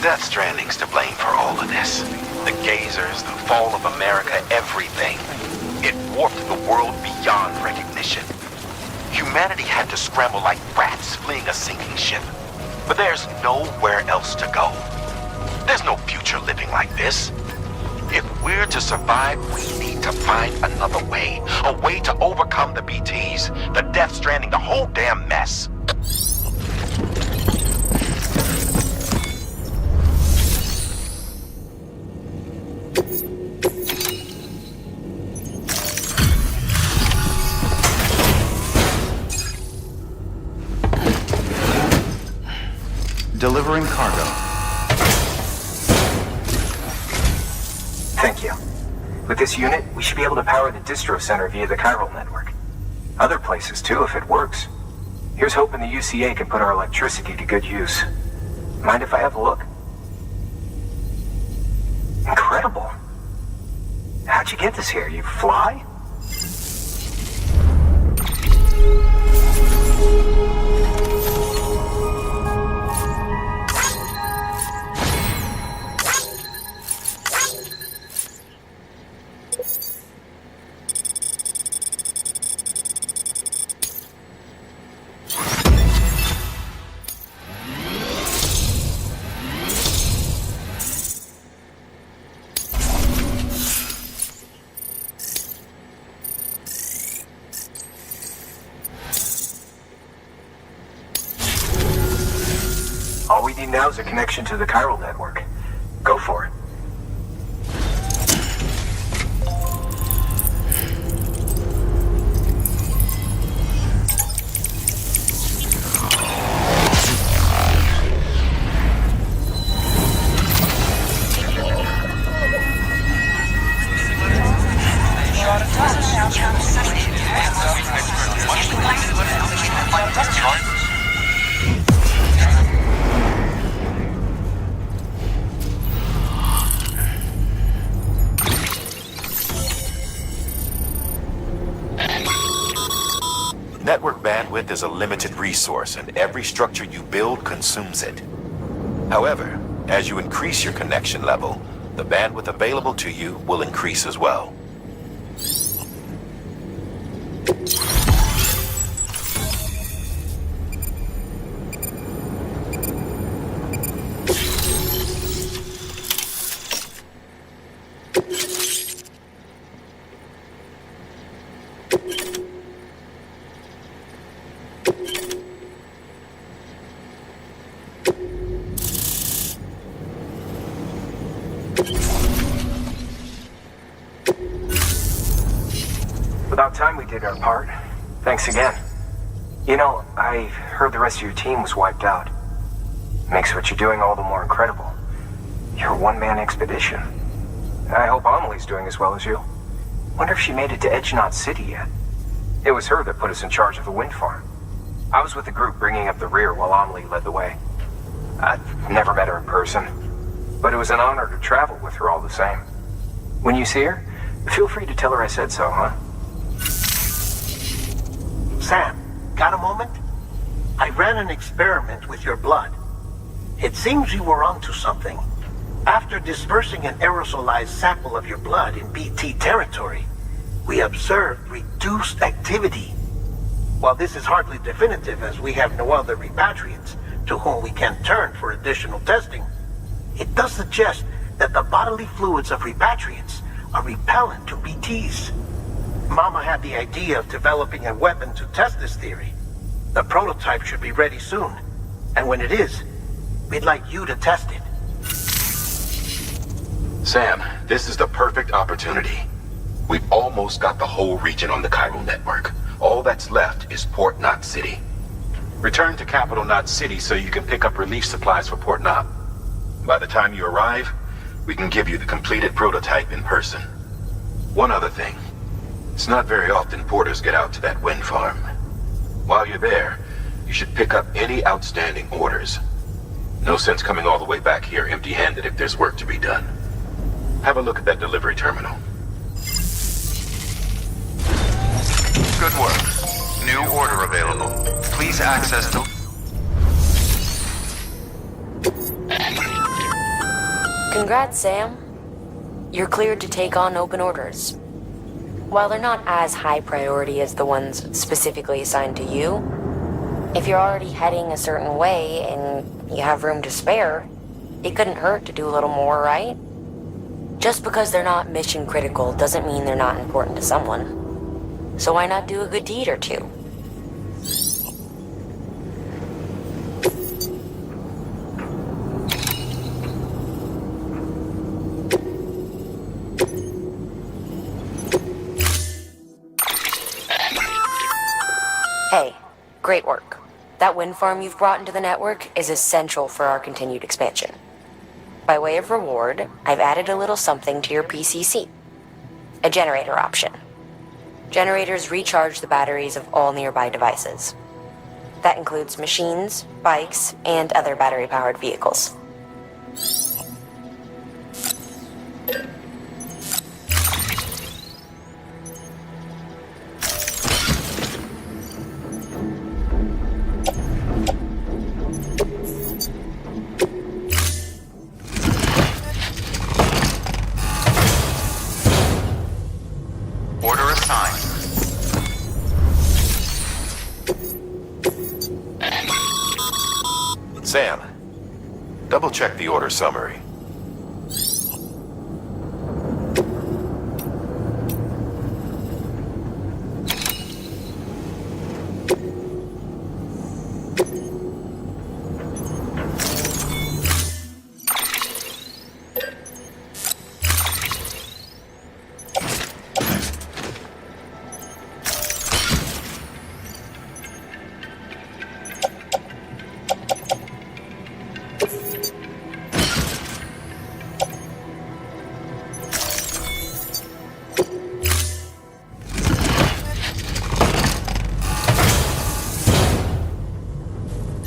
Death Stranding's to blame for all of this. The gazers, the fall of America, everything. It warped the world beyond recognition. Humanity had to scramble like rats fleeing a sinking ship. But there's nowhere else to go. There's no future living like this. If we're to survive, we need to find another way. A way to overcome the BTs, the Death Stranding, the whole damn mess. Delivering cargo. Thank you. With this unit, we should be able to power the distro center via the chiral network. Other places too, if it works. Here's hoping the UCA can put our electricity to good use. Mind if I have a look? Incredible. How'd you get this here? You fly? All we need now is a connection to the chiral network. Go for it. Network bandwidth is a limited resource, and every structure you build consumes it. However, as you increase your connection level, the bandwidth available to you will increase as well. About time we did our part. Thanks again. You know, I heard the rest of your team was wiped out. Makes what you're doing all the more incredible. You're a one-man expedition. I hope Amelie's doing as well as you. Wonder if she made it to Edge Knot City yet. It was her that put us in charge of the wind farm. I was with the group bringing up the rear while Amelie led the way. I've never met her in person, but it was an honor to travel with her all the same. When you see her, feel free to tell her I said so, huh? Sam, got a moment? I ran an experiment with your blood. It seems you were onto something. After dispersing an aerosolized sample of your blood in BT territory, we observed reduced activity. While this is hardly definitive, as we have no other repatriants to whom we can turn for additional testing, it does suggest that the bodily fluids of repatriants are repellent to BTs. Mama had the idea of developing a weapon to test this theory. The prototype should be ready soon, and when it is, we'd like you to test it. Sam, this is the perfect opportunity. We've almost got the whole region on the chiral network. All that's left is Port Knot City. Return to Capital Knot City so you can pick up relief supplies for Port Knot. By the time you arrive, we can give you the completed prototype in person. One other thing. It's not very often porters get out to that wind farm. While you're there, you should pick up any outstanding orders. No sense coming all the way back here empty-handed if there's work to be done. Have a look at that delivery terminal. Good work. New order available. Please access to... Congrats, Sam. You're cleared to take on open orders. While they're not as high priority as the ones specifically assigned to you, if you're already heading a certain way and you have room to spare, it couldn't hurt to do a little more, right? Just because they're not mission critical doesn't mean they're not important to someone. So why not do a good deed or two? Hey, great work. That wind farm you've brought into the network is essential for our continued expansion. By way of reward, I've added a little something to your PCC. A generator option. Generators recharge the batteries of all nearby devices. That includes machines, bikes, and other battery-powered vehicles. Order assigned. Sam, double-check the order summary.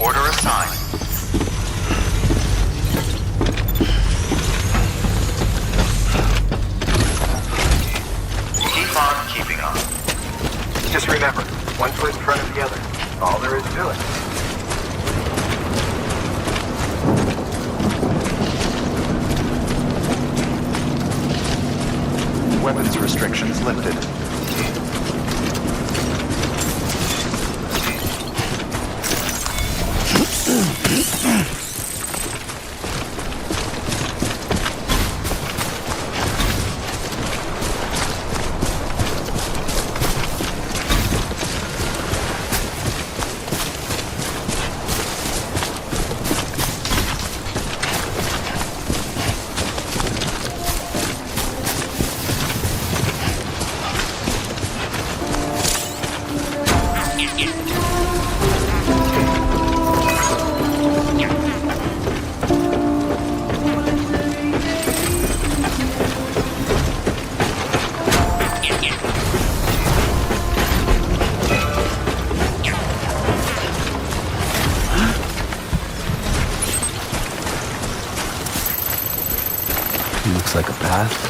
Order assigned. Keep on keeping on. Just remember, one foot in front of the other. All there is to it. Weapons restrictions lifted. Looks like a path.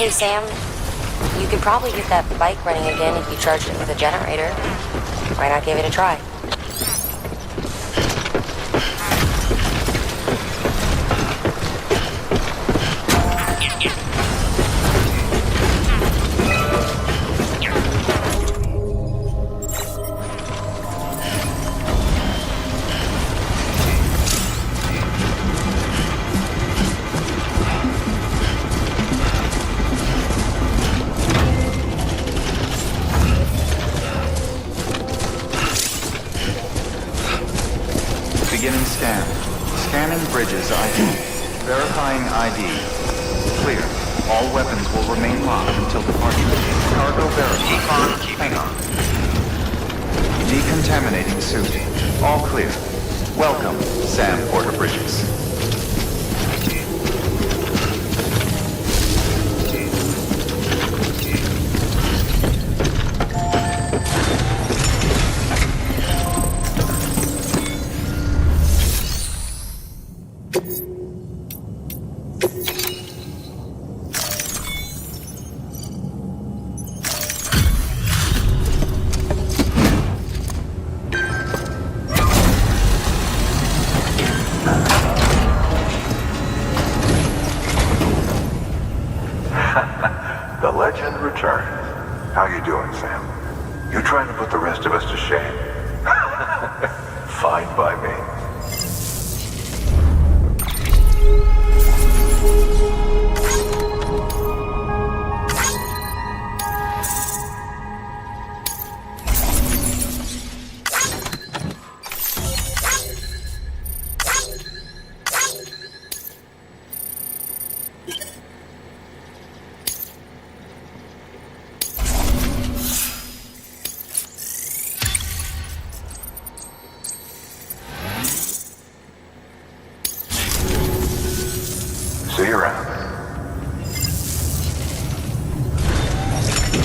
Hey, Sam. You could probably get that bike running again if you charged it with a generator. Why not give it a try? Beginning scan. Scanning bridges ID. Verifying ID. Clear. All weapons will remain locked until departure. Cargo verified. Hang on. Decontaminating suit. All clear. Welcome, Sam Porter Bridges. The legend returns. How you doing, Sam? You trying to put the rest of us to shame? Fine by me. See you around.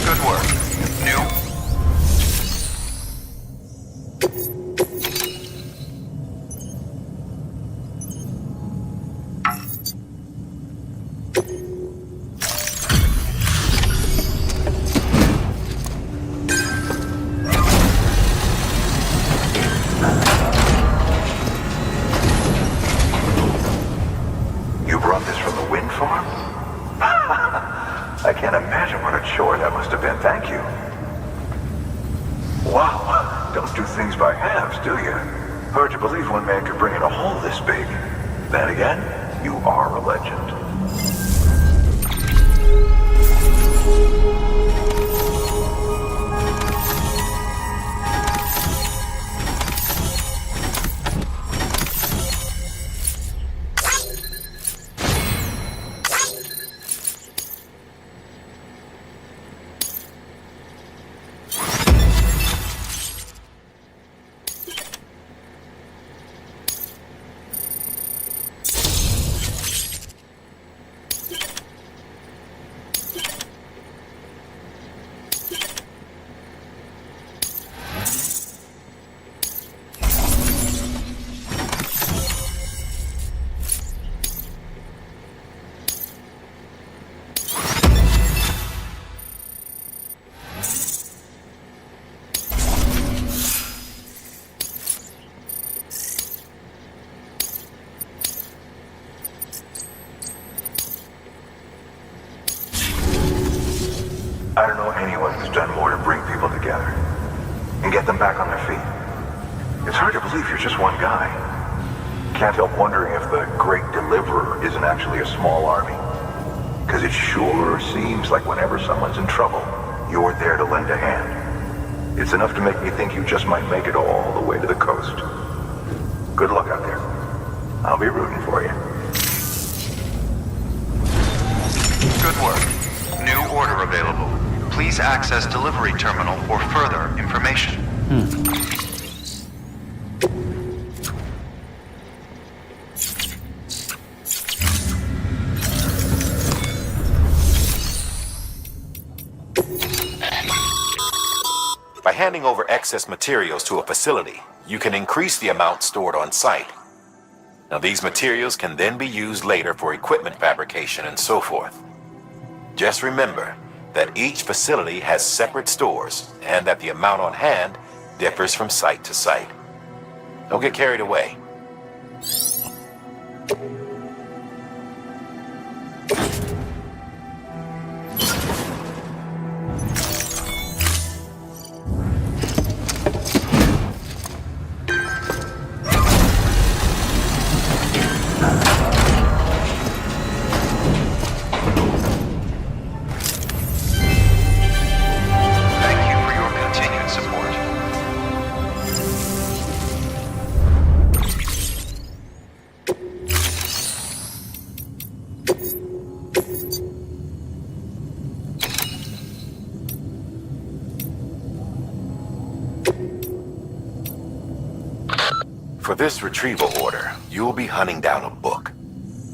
Good work. New? You brought this from the wind farm? I can't imagine what a chore that must have been. Thank you. Wow, don't do things by halves, do you? Hard to believe one man could bring in a hole this big. Then again, you are a legend. I don't know anyone who's done more to bring people together and get them back on their feet. It's hard to believe you're just one guy. Can't help wondering if the Great Deliverer isn't actually a small army. Because it sure seems like whenever someone's in trouble, you're there to lend a hand. It's enough to make me think you just might make it all the way to the coast. Good luck out there. I'll be rooting for you. Good work. New order available. Please access delivery terminal for further information. By handing over excess materials to a facility, you can increase the amount stored on site. Now, these materials can then be used later for equipment fabrication and so forth. Just remember that each facility has separate stores and that the amount on hand differs from site to site. Don't get carried away. For this retrieval order, you'll be hunting down a book.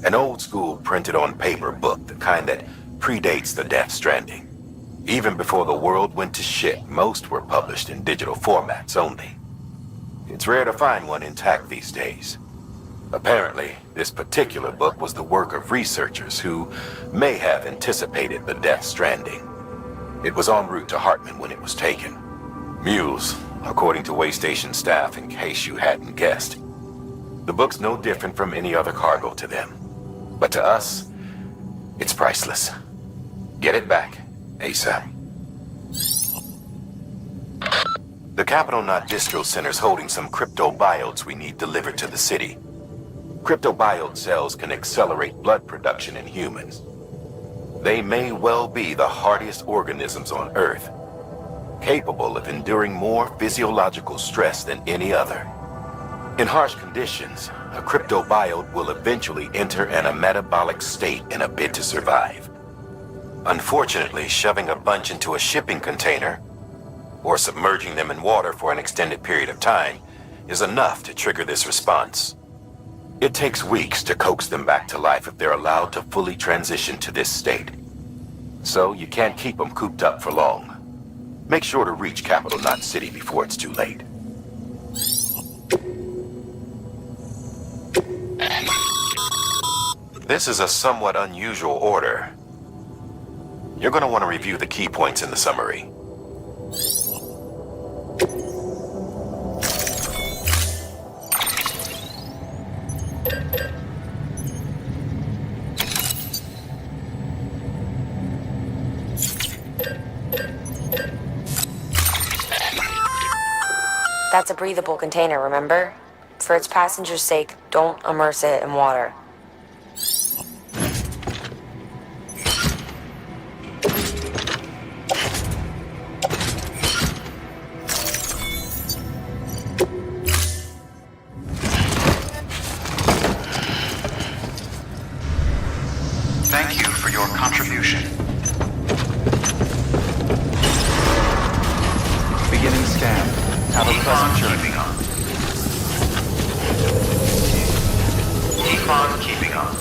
An old-school printed-on-paper book, the kind that predates the Death Stranding. Even before the world went to shit, most were published in digital formats only. It's rare to find one intact these days. Apparently, this particular book was the work of researchers who may have anticipated the Death Stranding. It was en route to Hartman when it was taken. Mules, according to Waystation staff, in case you hadn't guessed. The book's no different from any other cargo to them. But to us, it's priceless. Get it back, ASAP. The Capital Knot Distro Center's holding some cryptobiotes we need delivered to the city. Cryptobiote cells can accelerate blood production in humans. They may well be the hardiest organisms on Earth, capable of enduring more physiological stress than any other. In harsh conditions, a cryptobiote will eventually enter an metabolic state in a bid to survive. Unfortunately, shoving a bunch into a shipping container, or submerging them in water for an extended period of time, is enough to trigger this response. It takes weeks to coax them back to life if they're allowed to fully transition to this state. So you can't keep them cooped up for long. Make sure to reach Capital Knot City before it's too late. This is a somewhat unusual order. You're going to want to review the key points in the summary. That's a breathable container, remember? For its passengers' sake, don't immerse it in water. Thank you for your contribution. Beginning scan. Have a pleasant journey. Keep on keeping on.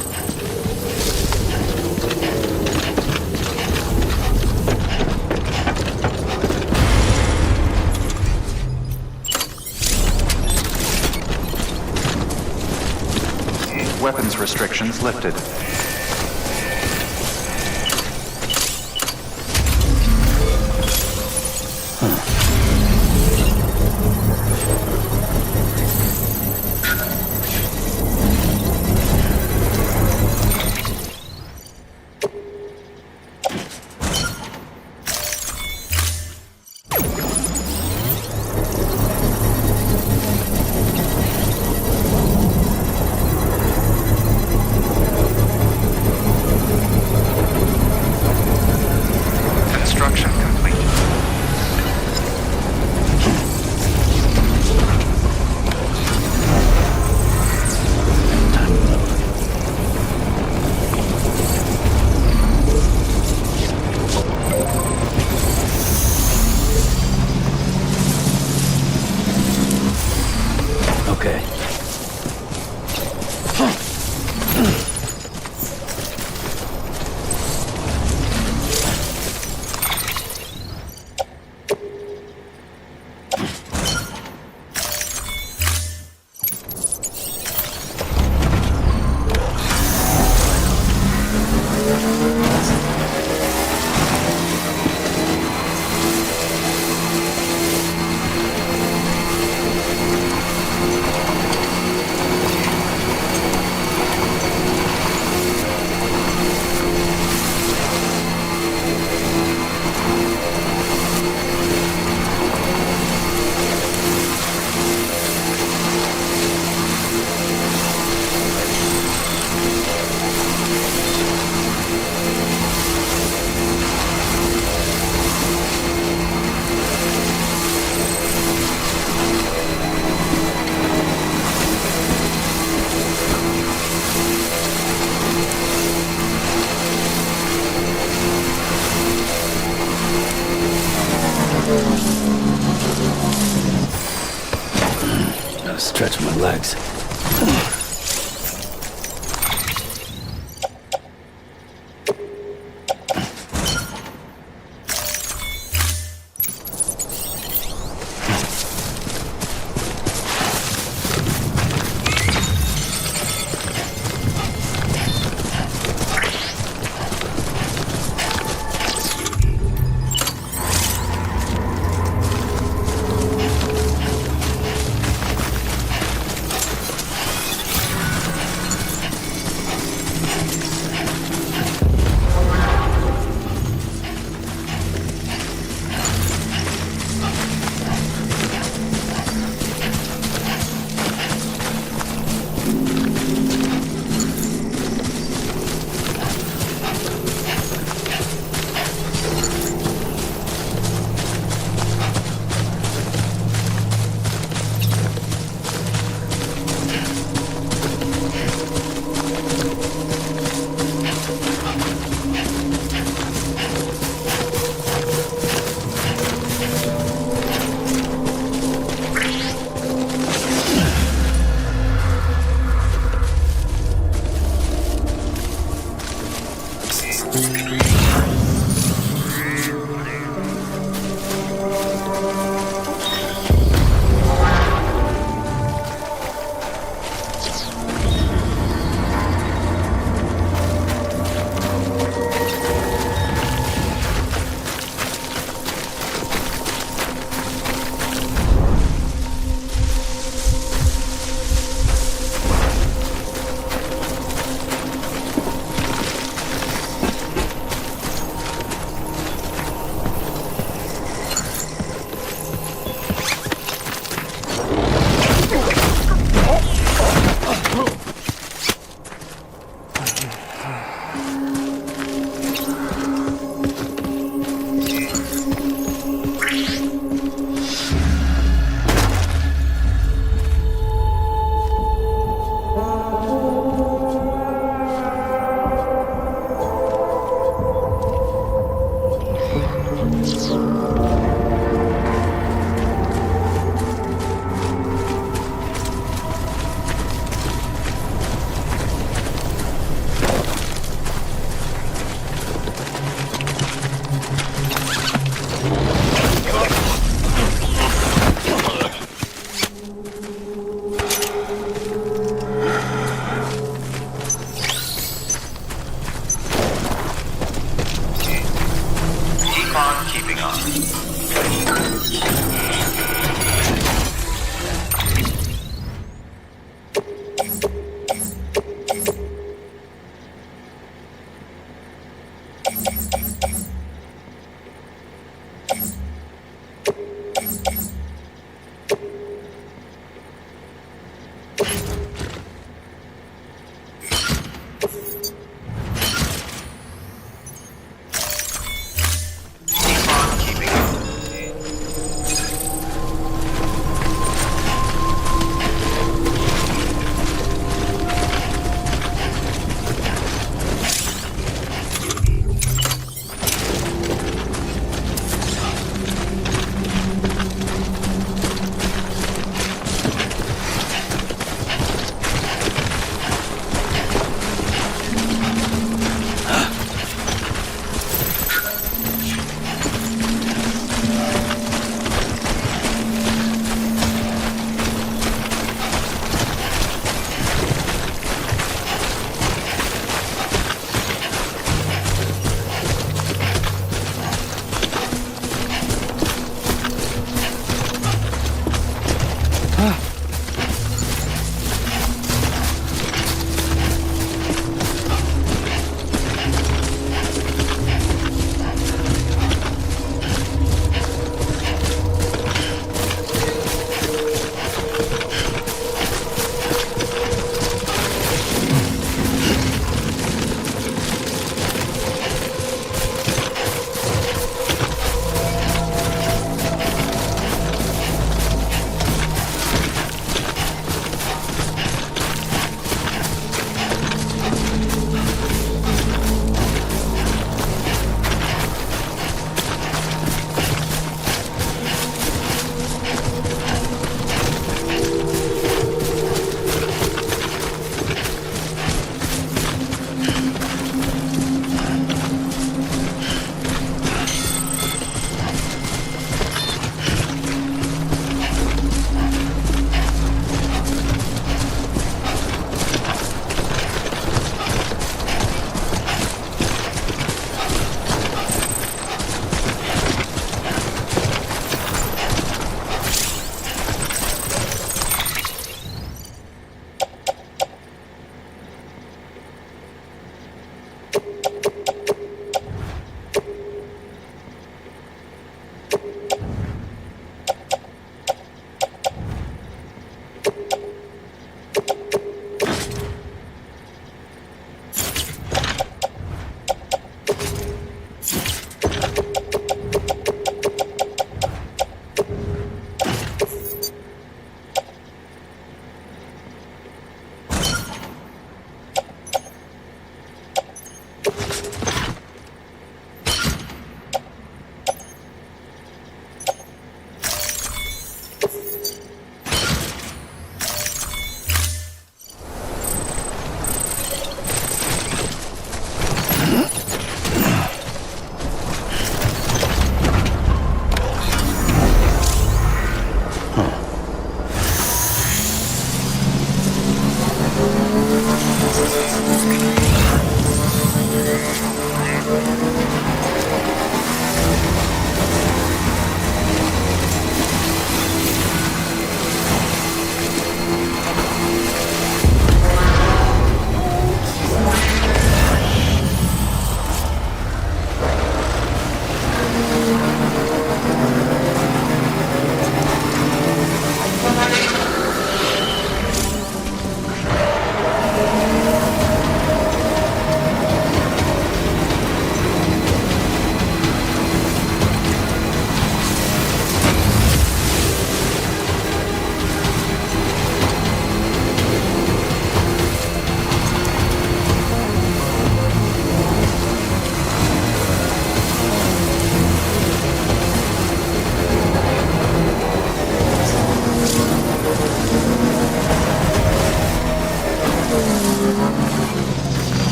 Weapons restrictions lifted. Gotta stretch my legs.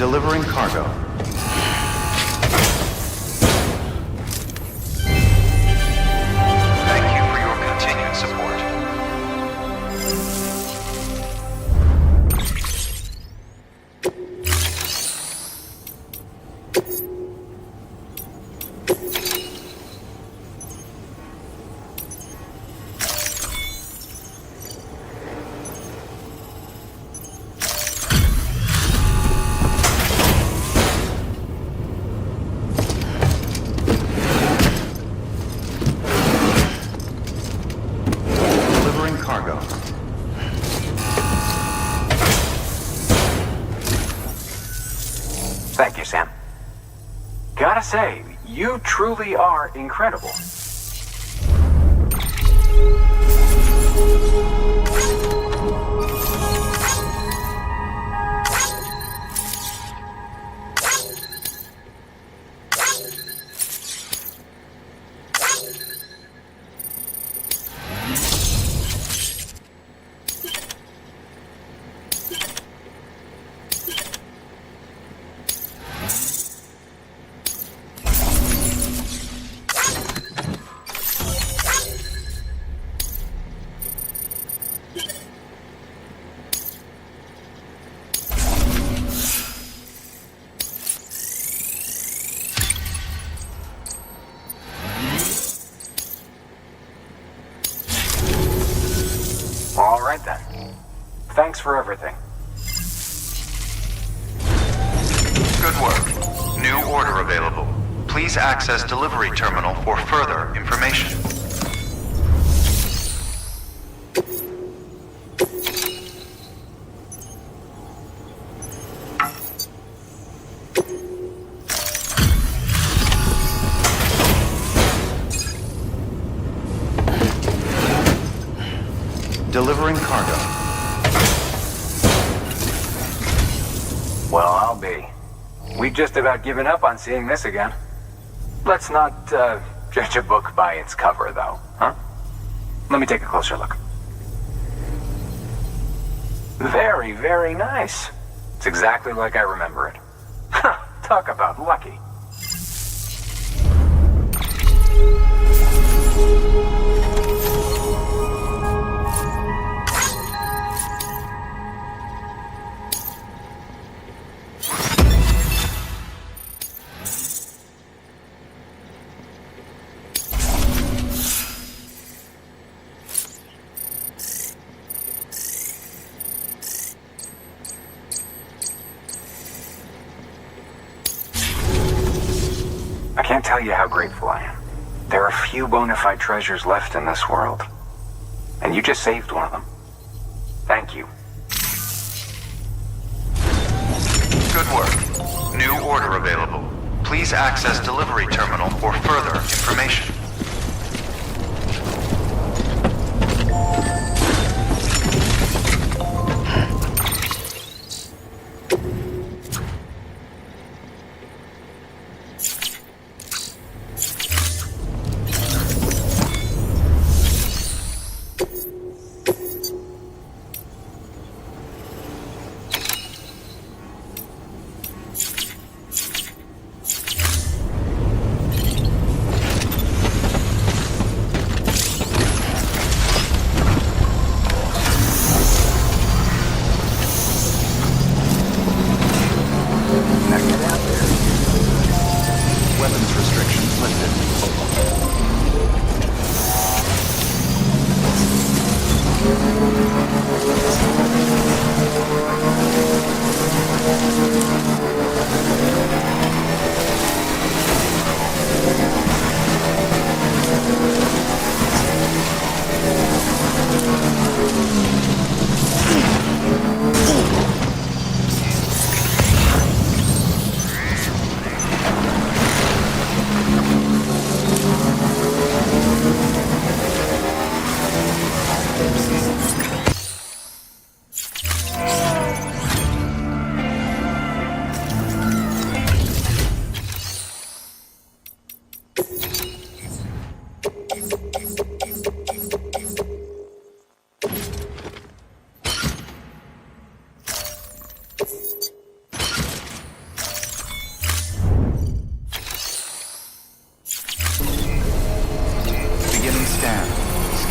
Delivering cargo. Thank you for your continued support. Thank you, Sam. Gotta say, you truly are incredible. All right then. Thanks for everything. Good work. New order available. Please access delivery terminal for further information. Delivering cargo. Well, I'll be. We've just about given up on seeing this again. Let's not judge a book by its cover, though, huh? Let me take a closer look. Very, very nice. It's exactly like I remember it. Talk about lucky. I can't tell you how grateful I am. There are few bona fide treasures left in this world. And you just saved one of them. Thank you. Good work. New order available. Please access delivery terminal for further information.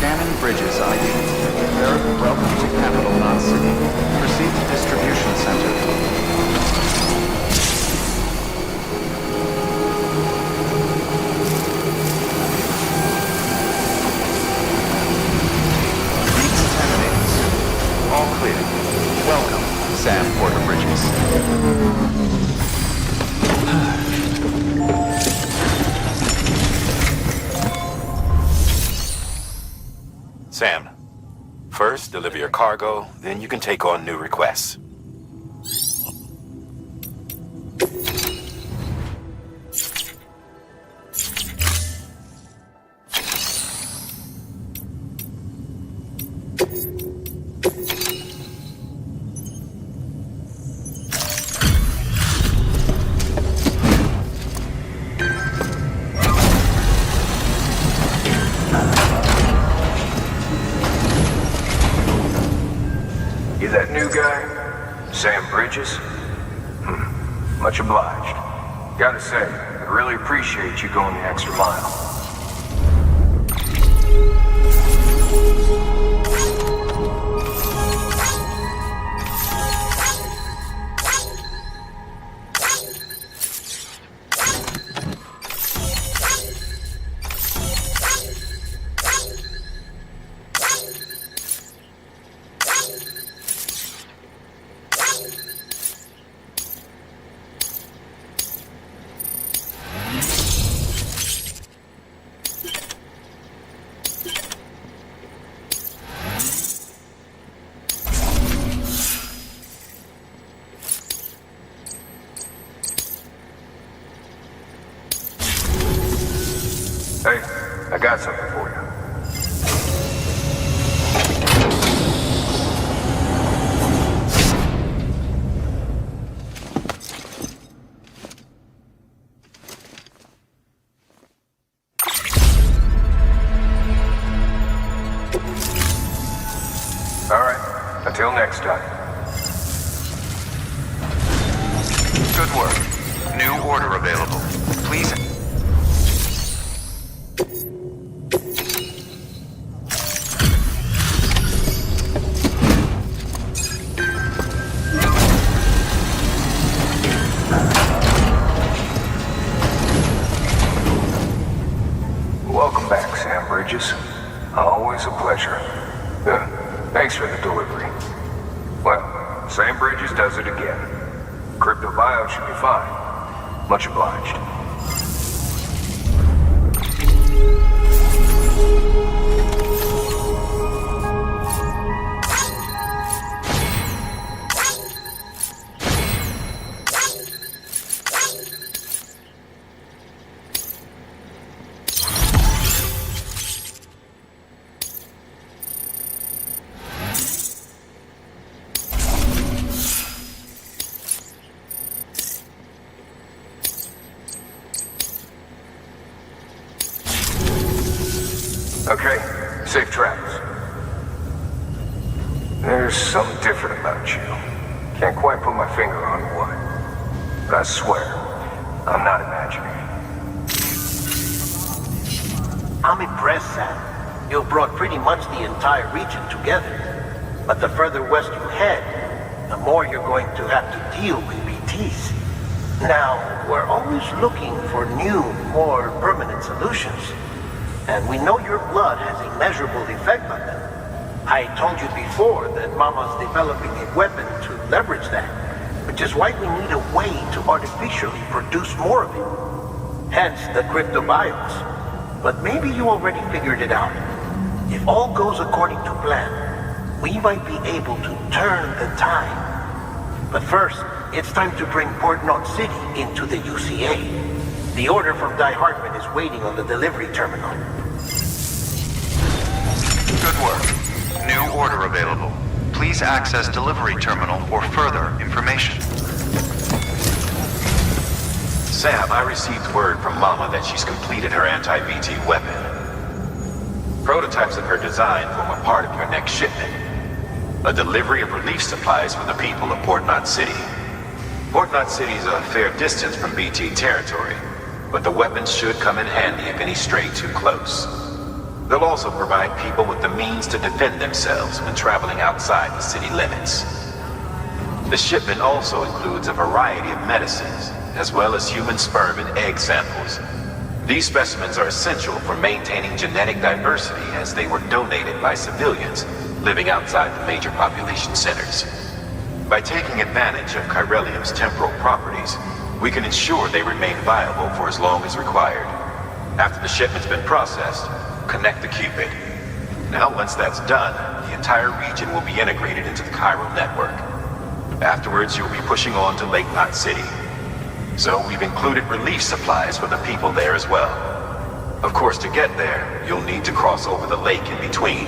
Scanning Bridges ID. Welcome to Capital Knot City. Proceed to distribution center. All clear. Welcome, Sam Porter Bridges. Sam, first deliver your cargo, then you can take on new requests. You that new guy? Sam Bridges? Much obliged. Gotta say, I really appreciate you going the extra mile. Hey, I got something for you. All right, until next time. Good work. New order available. Please. Welcome back, Sam Bridges. Always a pleasure. Thanks for the delivery. Well, Sam Bridges does it again. Crypto bio should be fine. Much obliged. Okay, safe travels. There's something different about you. Can't quite put my finger on what. But I swear, I'm not imagining. I'm impressed, Sam. You've brought pretty much the entire region together. But the further west you head, the more you're going to have to deal with BTs. Now, we're always looking for new, more permanent solutions. And we know your blood has a measurable effect on them. I told you before that Mama's developing a weapon to leverage that, which is why we need a way to artificially produce more of it. Hence the cryptobiotes. But maybe you already figured it out. If all goes according to plan, we might be able to turn the tide. But first, it's time to bring Port Knot City into the UCA. The order from Die Hartman is waiting on the delivery terminal. Good work. New order available. Please access delivery terminal for further information. Sam, I received word from Mama that she's completed her anti-BT weapon. Prototypes of her design form a part of your next shipment. A delivery of relief supplies for the people of Port Knot City. Port Knot City is a fair distance from BT territory, but the weapons should come in handy if any stray too close. They'll also provide people with the means to defend themselves when traveling outside the city limits. The shipment also includes a variety of medicines, as well as human sperm and egg samples. These specimens are essential for maintaining genetic diversity as they were donated by civilians living outside the major population centers. By taking advantage of chiralium's temporal properties, we can ensure they remain viable for as long as required. After the shipment's been processed, connect the Cupid. Now, once that's done, the entire region will be integrated into the chiral network. Afterwards, you'll be pushing on to Lake Knot City. So we've included relief supplies for the people there as well. Of course, to get there, you'll need to cross over the lake in between.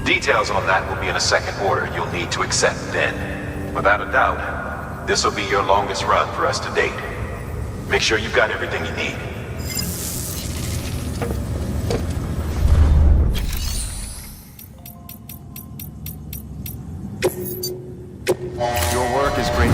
Details on that will be in a second order you'll need to accept then. Without a doubt, this will be your longest run for us to date. Make sure you've got everything you need. Your work is great.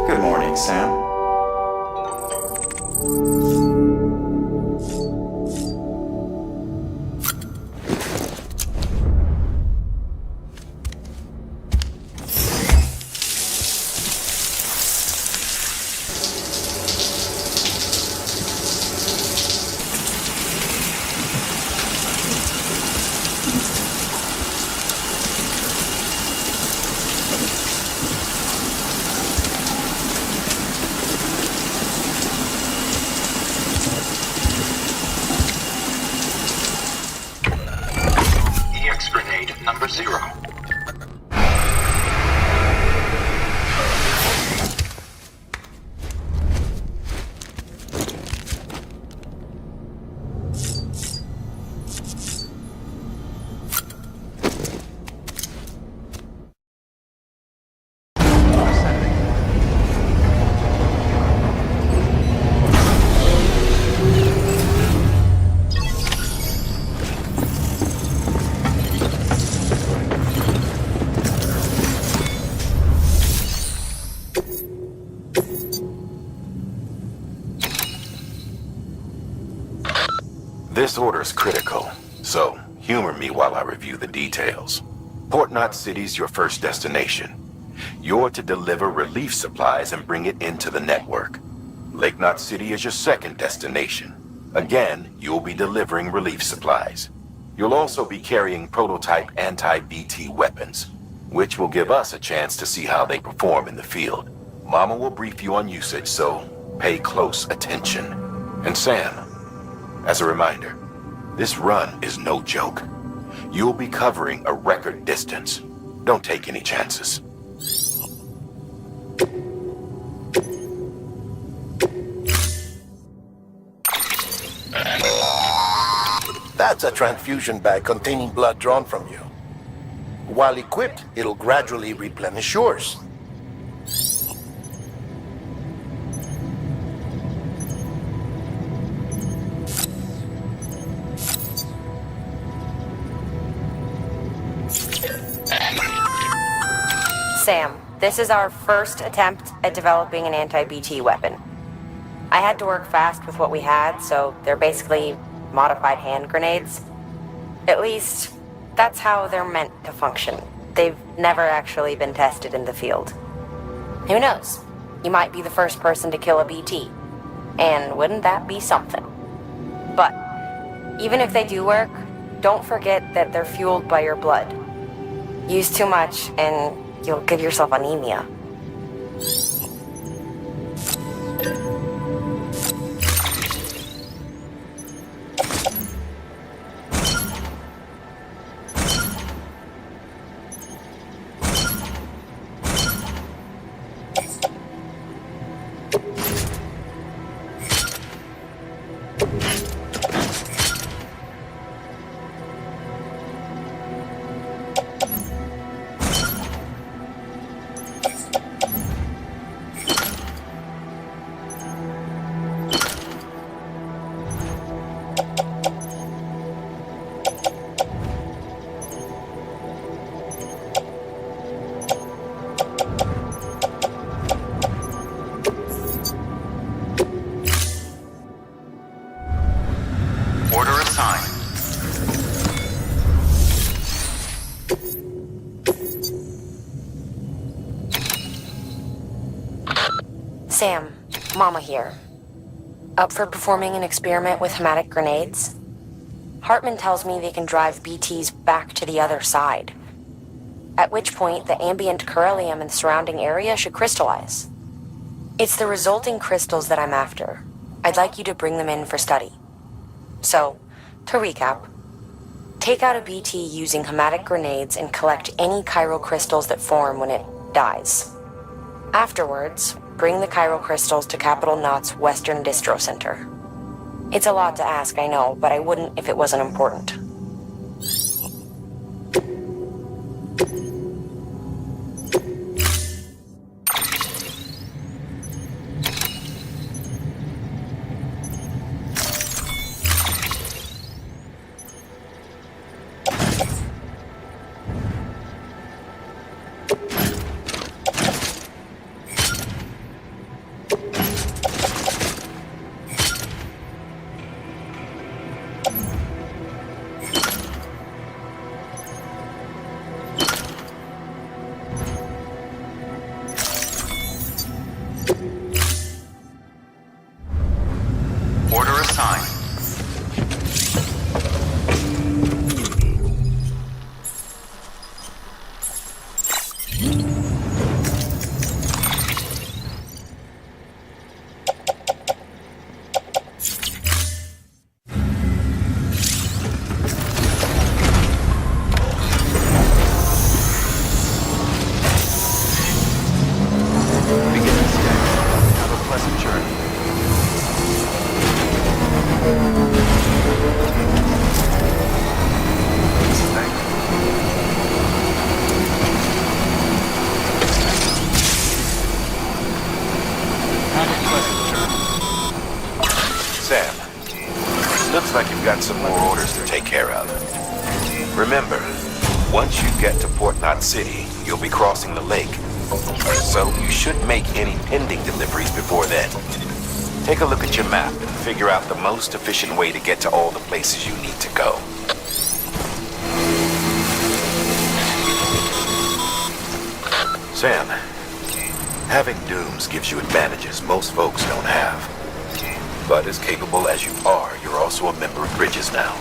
Good morning, Sam. EX grenade number 0. This order's critical, so humor me while I review the details. Port Knot City's your first destination. You're to deliver relief supplies and bring it into the network. Lake Knot City is your second destination. Again, you'll be delivering relief supplies. You'll also be carrying prototype anti-BT weapons, which will give us a chance to see how they perform in the field. Mama will brief you on usage, so pay close attention. And Sam, as a reminder, this run is no joke. You'll be covering a record distance. Don't take any chances. That's a transfusion bag containing blood drawn from you. While equipped, it'll gradually replenish yours. Sam, this is our first attempt at developing an anti-BT weapon. I had to work fast with what we had, so they're basically modified hand grenades. At least, that's how they're meant to function. They've never actually been tested in the field. Who knows? You might be the first person to kill a BT. And wouldn't that be something? But, even if they do work, don't forget that they're fueled by your blood. Use too much, and you'll give yourself anemia. Sam, Mama here. Up for performing an experiment with hematic grenades? Hartman tells me they can drive BTs back to the other side. At which point, the ambient beryllium in the surrounding area should crystallize. It's the resulting crystals that I'm after. I'd like you to bring them in for study. So, to recap, take out a BT using hematic grenades and collect any chiral crystals that form when it dies. Afterwards, bring the chiral crystals to Capital Knot's Western Distro Center. It's a lot to ask, I know, but I wouldn't if it wasn't important. Order assigned. Have a pleasant journey. Sam, looks like you've got some more orders to take care of. Remember, once you get to Port Knot City, you'll be crossing the lake. So you should make any pending deliveries before then. Take a look at your map and figure out the most efficient way to get to all the places you need to go. Sam, having dooms gives you advantages most folks don't have. But as capable as you are, you're also a member of Bridges now.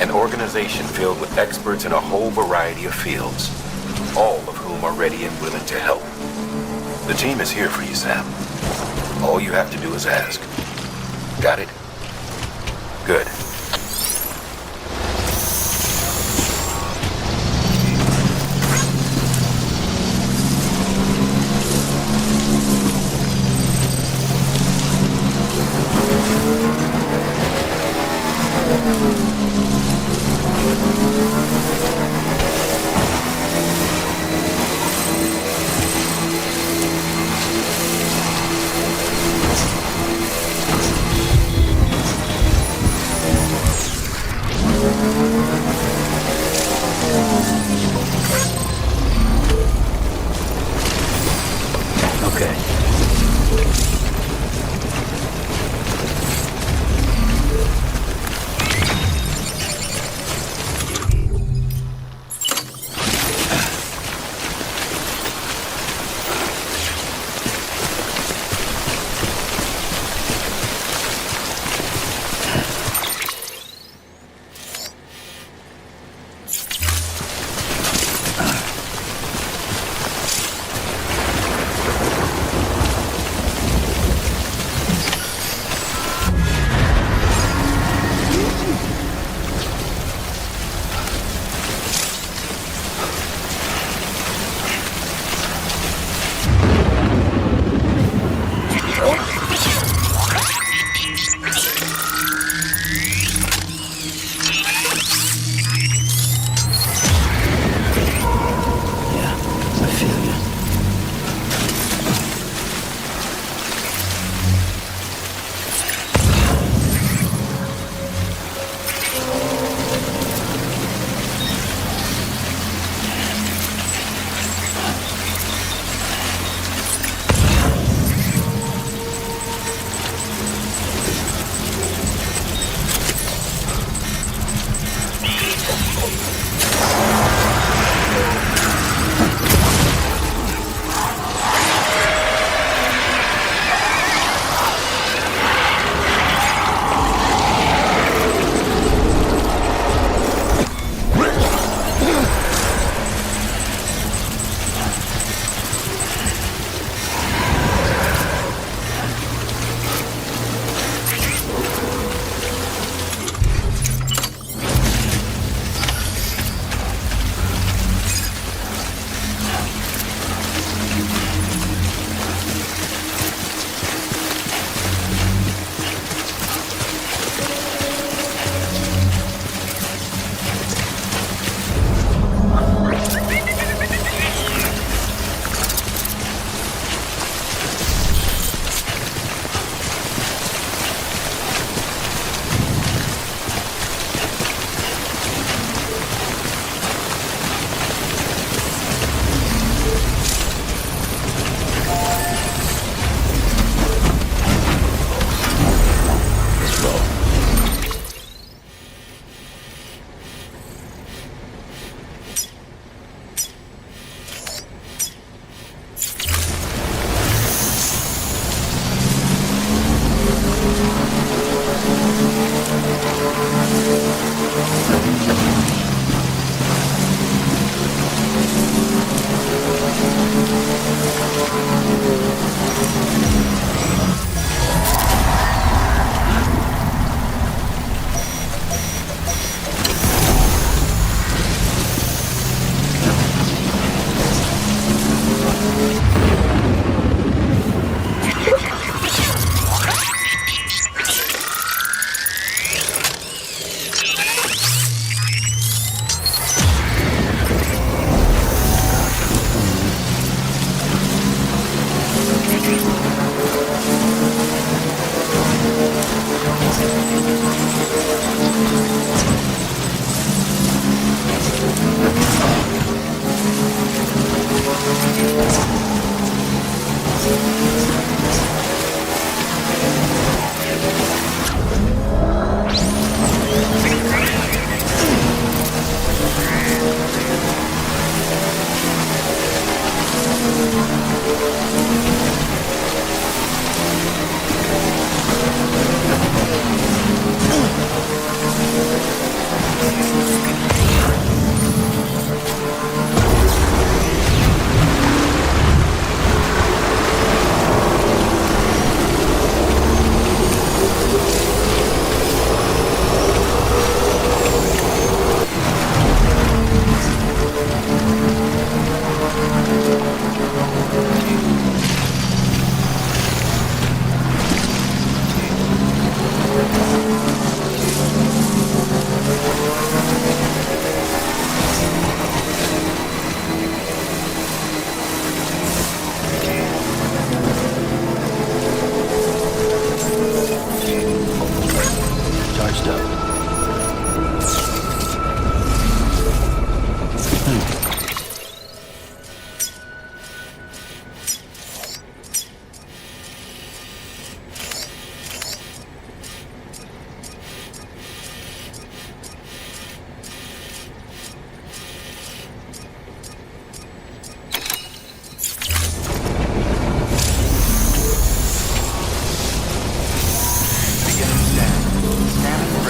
An organization filled with experts in a whole variety of fields, all of whom are ready and willing to help. The team is here for you, Sam. All you have to do is ask. Got it? Good.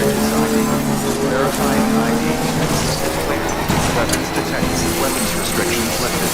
Bridges ID. Verifying ID. Clear. Weapons detected. Weapons restrictions lifted.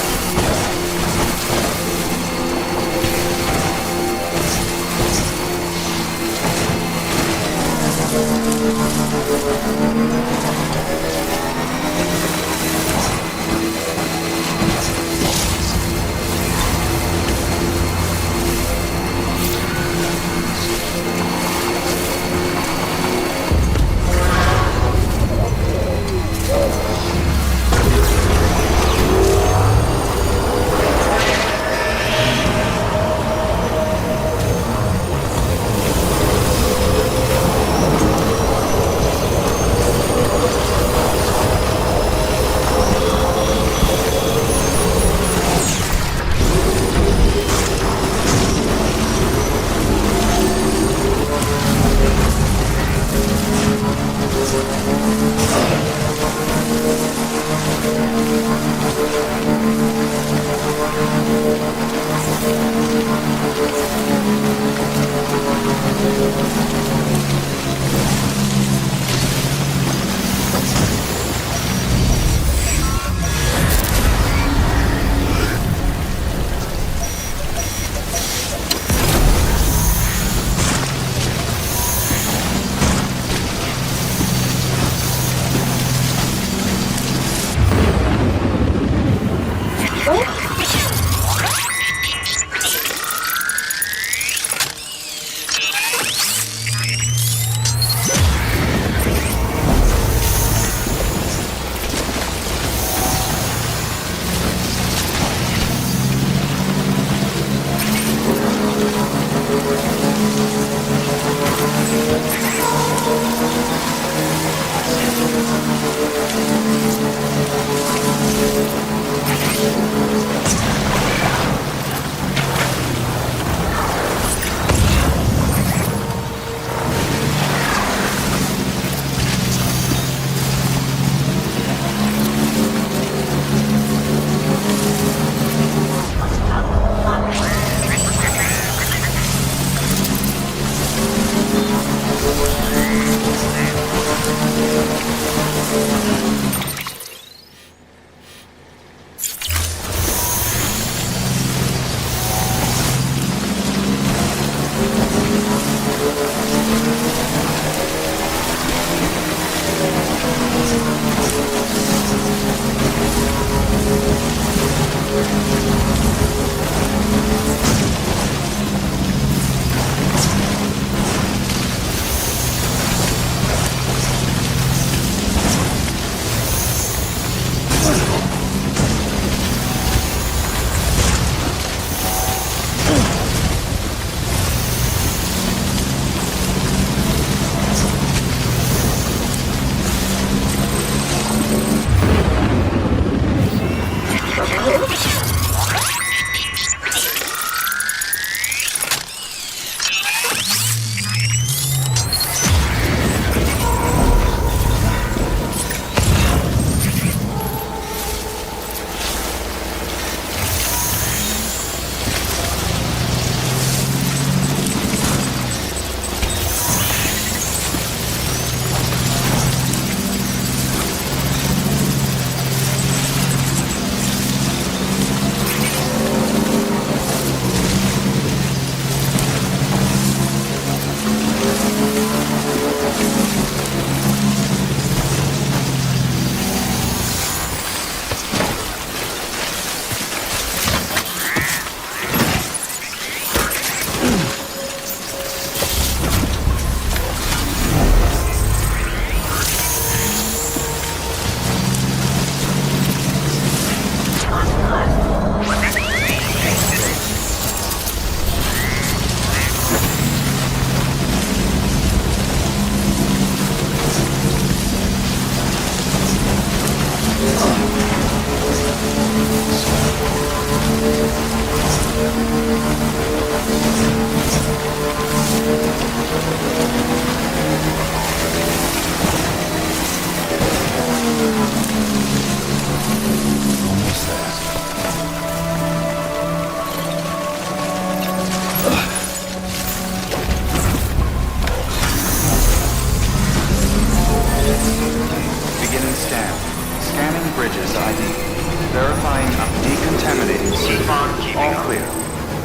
Verifying decontaminating suit. All clear.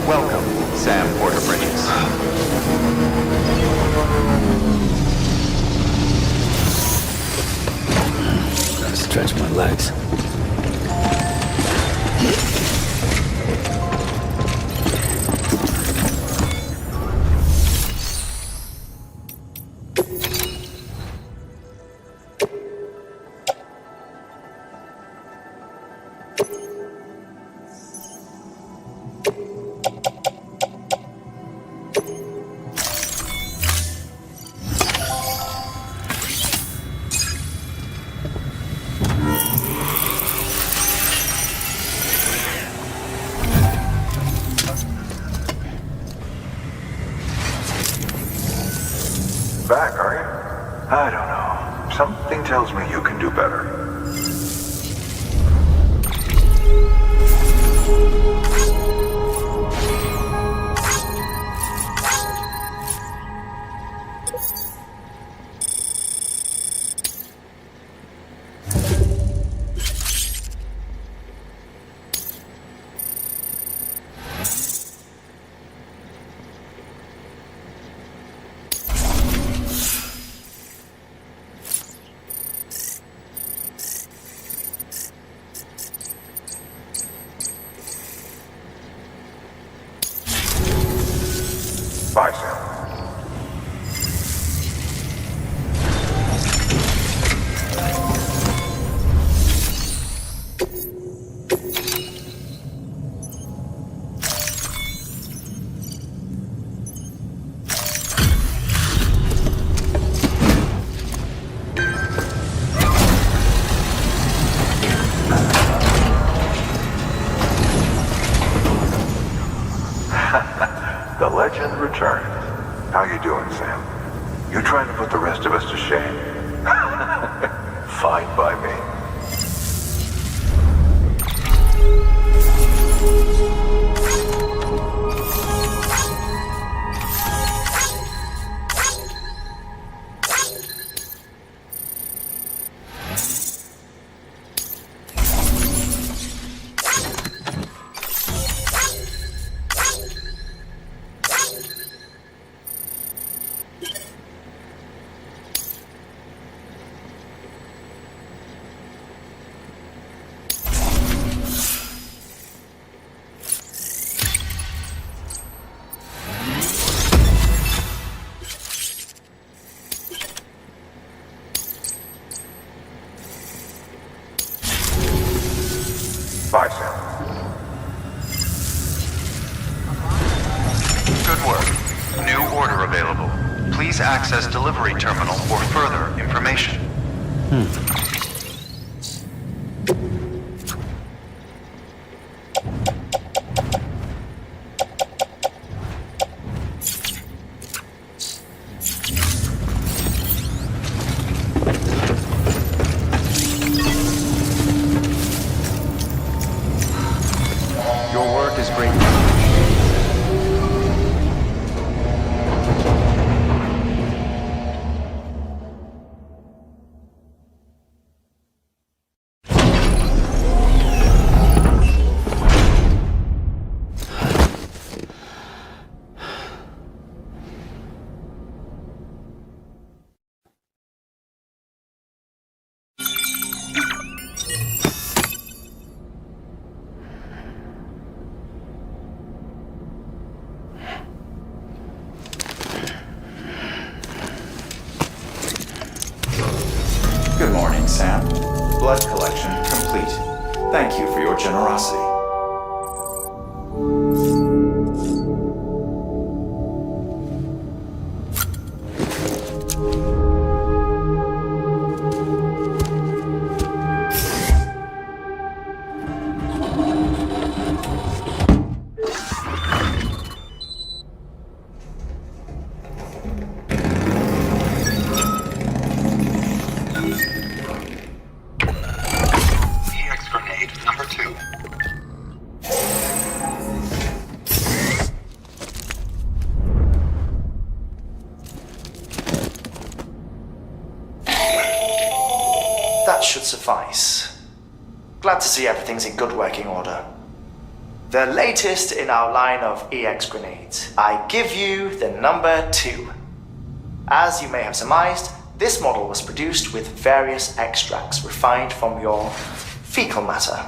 Welcome, Sam Porter Bridges. Gotta stretch my legs. Back, are you? I don't know. Something tells me you can do better. Bye, Sam. The legend returned. How you doing, Sam? You trying to put the rest of us to shame? Fine by me. Bye, Sam. Good work. New order available. Please access delivery terminal for further information. Your work is great. Good morning, Sam. Blood collection complete. Thank you for your generosity. That should suffice. Glad to see everything's in good working order. The latest in our line of EX grenades. I give you the number 2. As you may have surmised, this model was produced with various extracts refined from your fecal matter.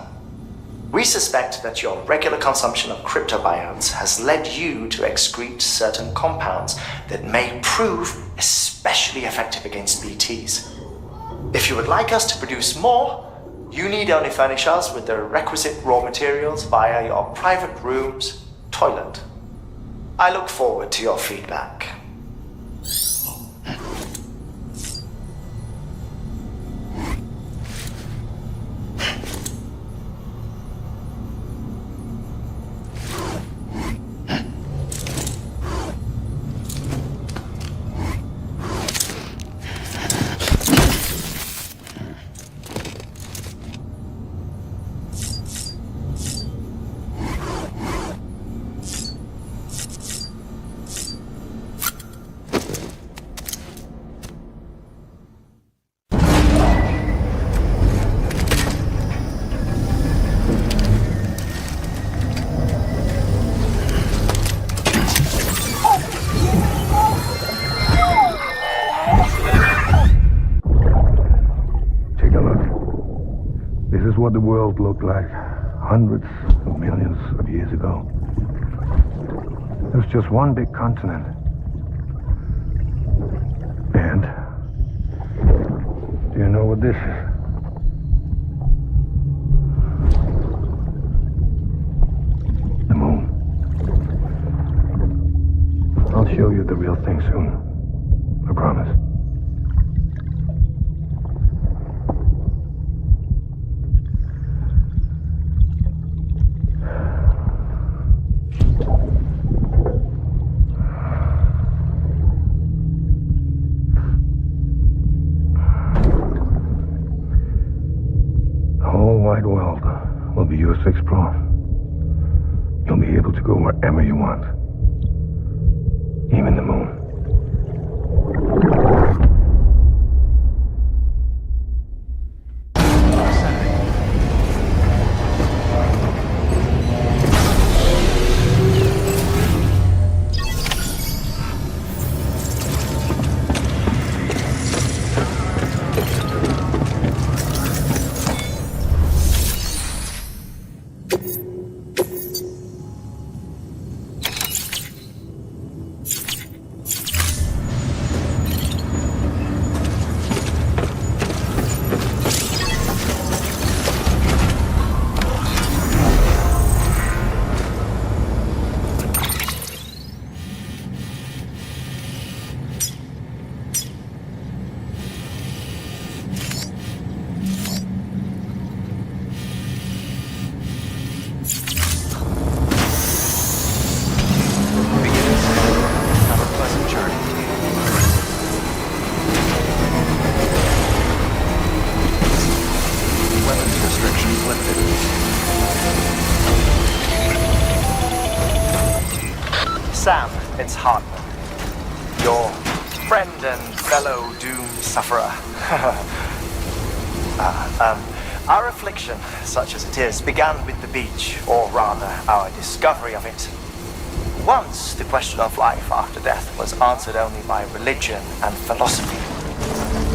We suspect that your regular consumption of cryptobiotes has led you to excrete certain compounds that may prove especially effective against BTs. If you would like us to produce more, you need only furnish us with the requisite raw materials via your private room's toilet. I look forward to your feedback. What the world looked like hundreds of millions of years ago. It was just one big continent. And do you know what this is? The moon. I'll show you the real thing soon. I promise. Wide world will be yours to explore. You'll be able to go wherever you want. Even the moon. Sam, it's Hartman. Your friend and fellow doom sufferer. Our affliction, such as it is, began with the beach, or rather, our discovery of it. Once, the question of life after death was answered only by religion and philosophy.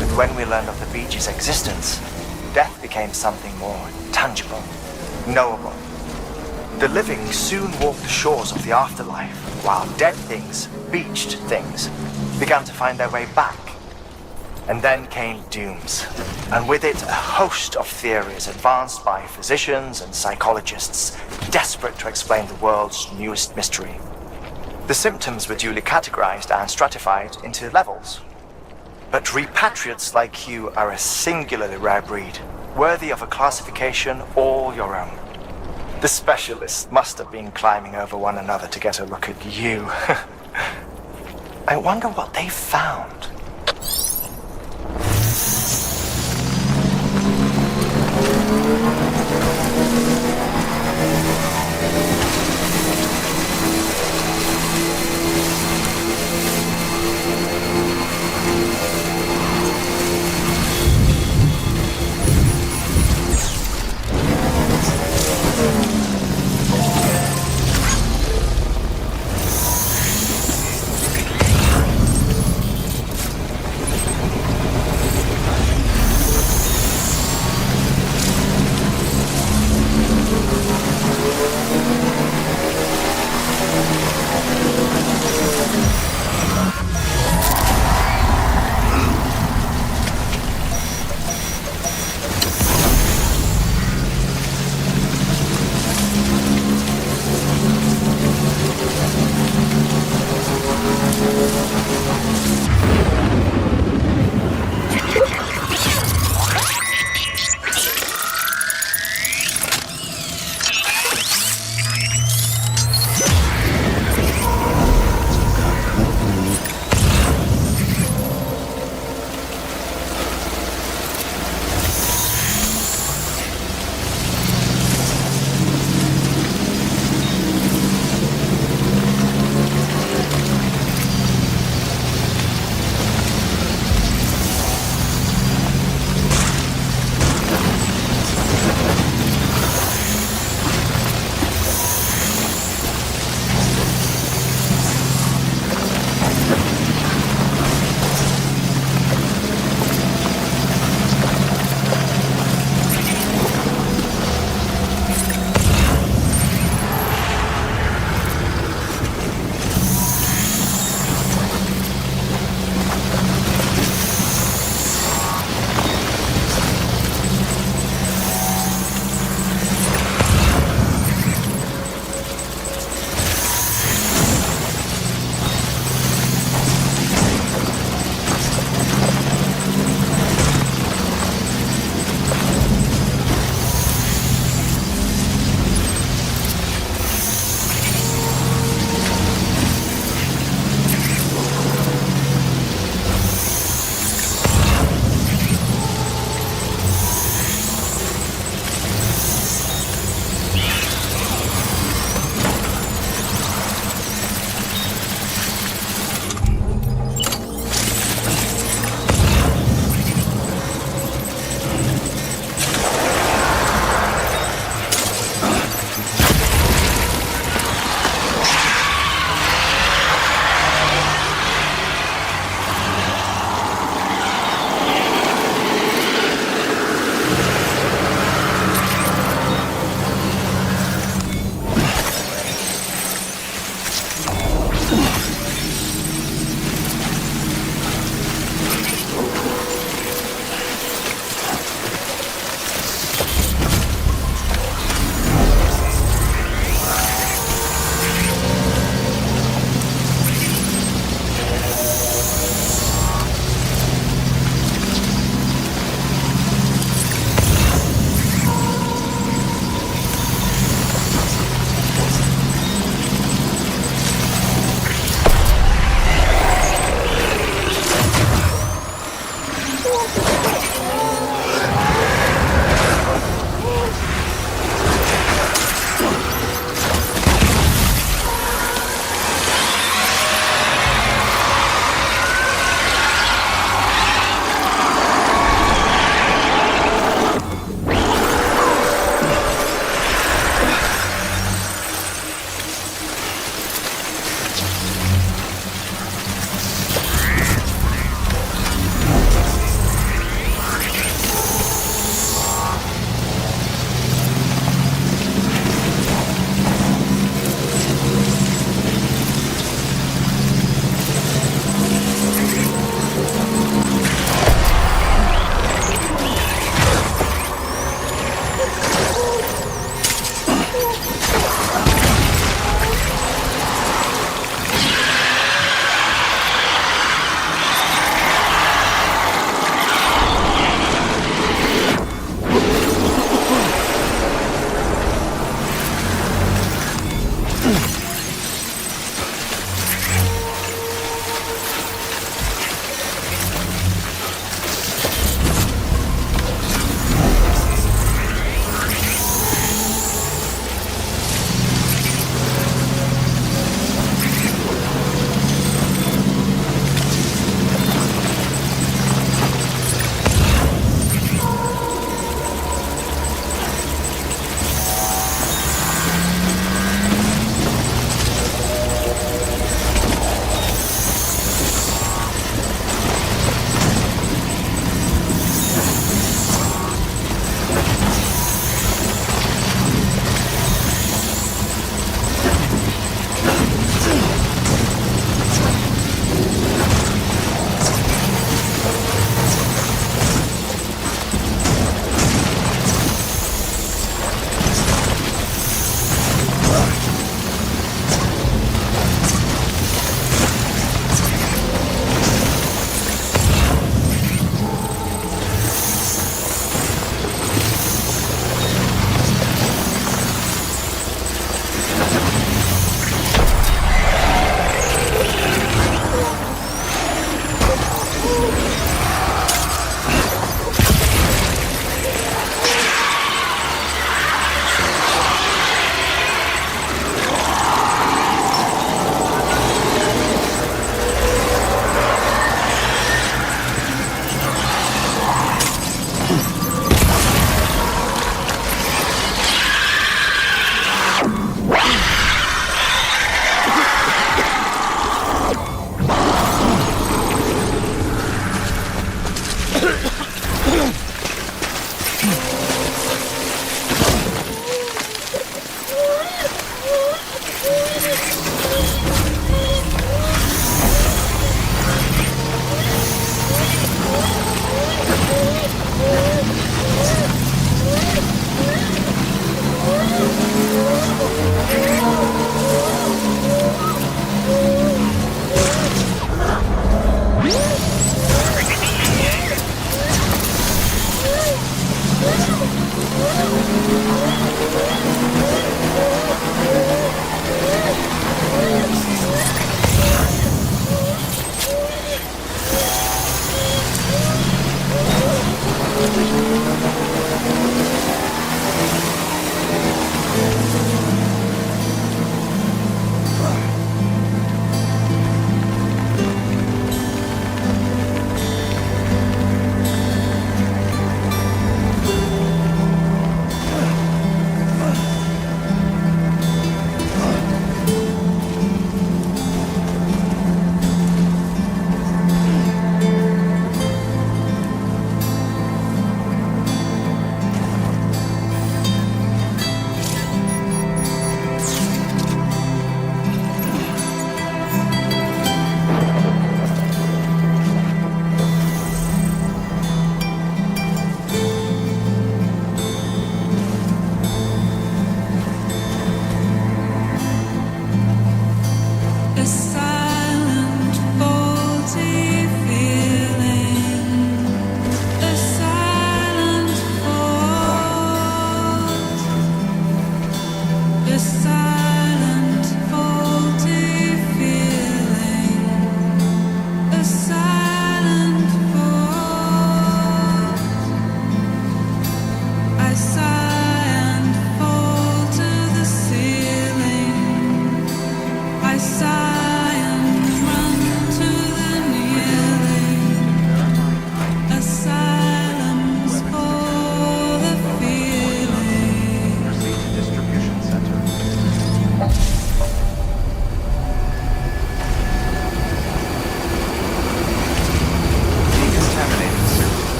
But when we learned of the beach's existence, death became something more tangible, knowable. The living soon walked the shores of the afterlife, while dead things, beached things, began to find their way back. And then came dooms, and with it a host of theories advanced by physicians and psychologists, desperate to explain the world's newest mystery. The symptoms were duly categorized and stratified into levels. But repatriates like you are a singularly rare breed, worthy of a classification all your own. The specialists must have been climbing over one another to get a look at you. I wonder what they found.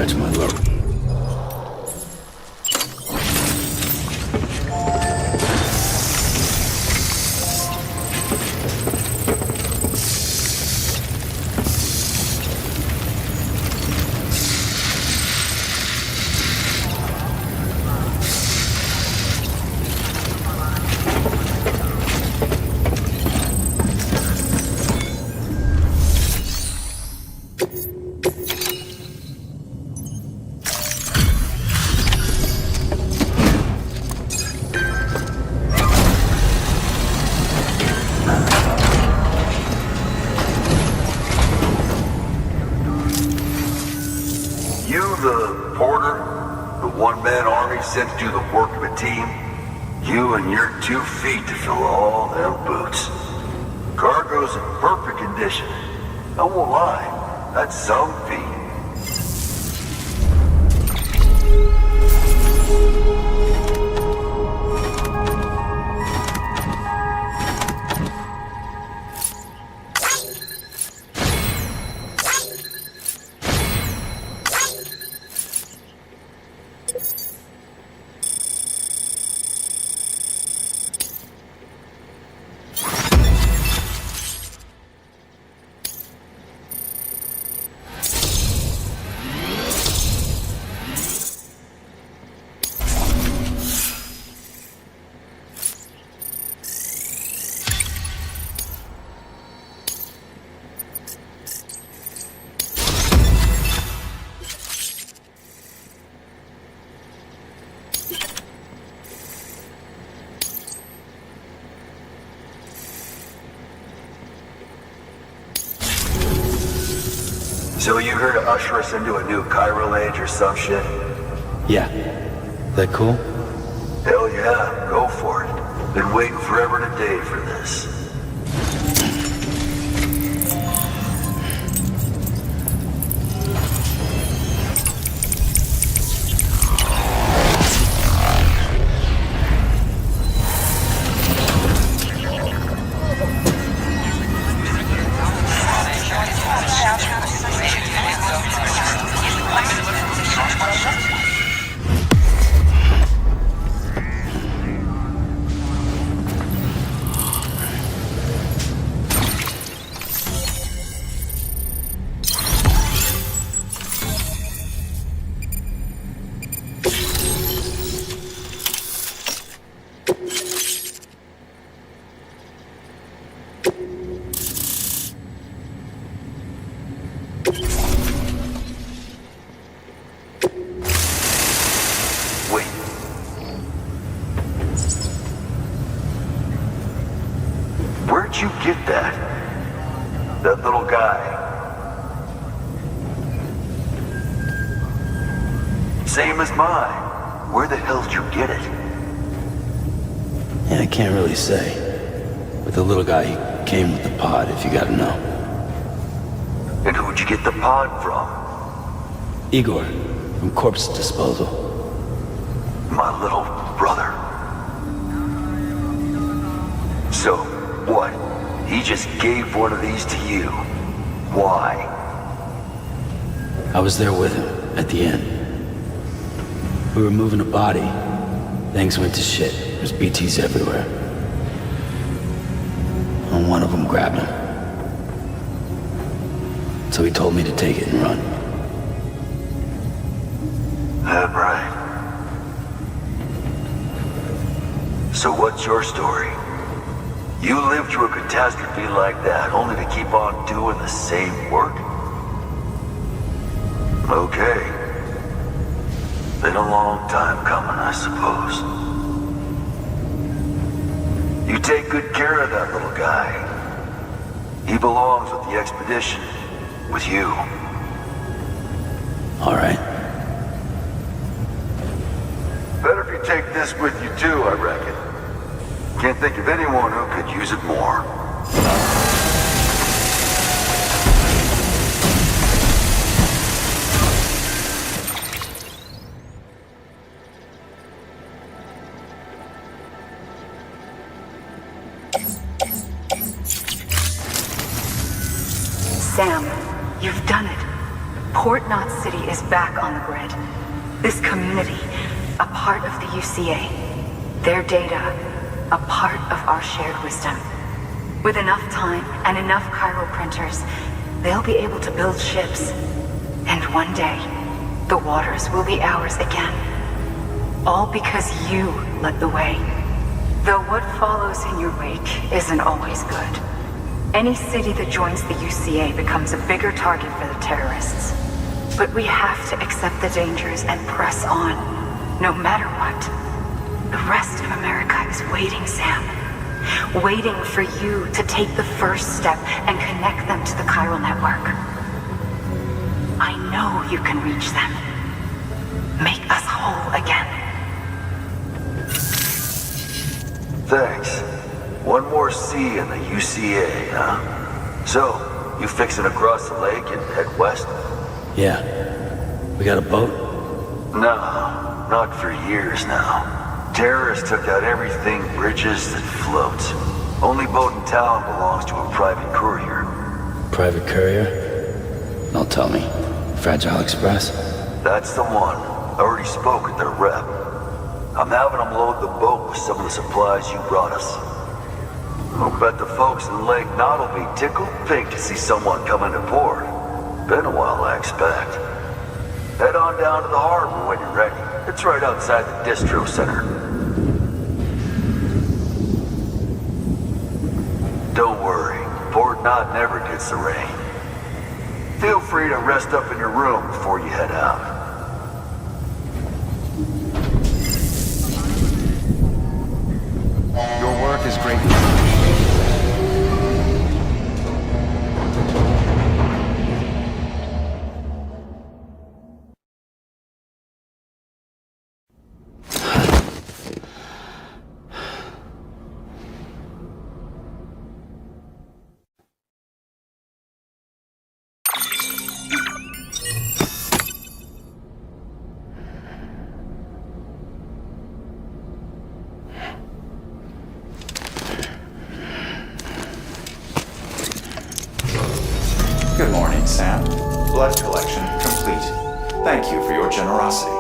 stretch my luck. Sent to do the work of a team, you and your 2 feet to fill all them boots. Cargo's in perfect condition. I won't lie, that's some feat. So you here to usher us into a new chiral age or some shit? Yeah. That cool? Hell yeah, go for it. Been waiting forever and a day for this. Where'd you get that? That little guy? Same as mine. Where the hell did you get it? Yeah, I can't really say. But the little guy, he came with the pod, if you gotta know. And who'd you get the pod from? Igor, from Corpse Disposal. My little brother. So, what? He just gave one of these to you. Why? I was there with him, at the end. We were moving a body. Things went to shit. There's BTs everywhere. And one of them grabbed him. So he told me to take it and run. That right. So what's your story? You lived through a catastrophe like that, only to keep on doing the same work? Okay. Been a long time coming, I suppose. You take good care of that little guy. He belongs with the expedition, with you. All right. Better if you take this with you too, I reckon. Can't think of anyone who could use it more. Sam, you've done it. Port Knot City is back on the grid. This community, a part of the UCA. Their data, a part of our shared wisdom. With enough time and enough chiral printers, they'll be able to build ships. And one day, the waters will be ours again. All because you led the way. Though what follows in your wake isn't always good. Any city that joins the UCA becomes a bigger target for the terrorists. But we have to accept the dangers and press on, no matter what. The rest of America is waiting, Sam. Waiting for you to take the first step and connect them to the chiral network. I know you can reach them. Make us whole again. Thanks. One more C in the UCA, huh? So, you fixing to cross the lake and head west? Yeah. We got a boat? No, not for years now. Terrorists took out everything bridges that floats. Only boat in town belongs to a private courier. Private courier? Don't tell me. Fragile Express? That's the one. I already spoke with their rep. I'm having them load the boat with some of the supplies you brought us. I'll bet the folks in Lake Knot will be tickled pink to see someone come into port. Been a while, I expect. Head on down to the harbor when you're ready. It's right outside the distro center. Don't worry, Port Knot never gets the rain. Feel free to rest up in your room before you head out. Your work is great. Good morning, Sam. Blood collection complete. Thank you for your generosity.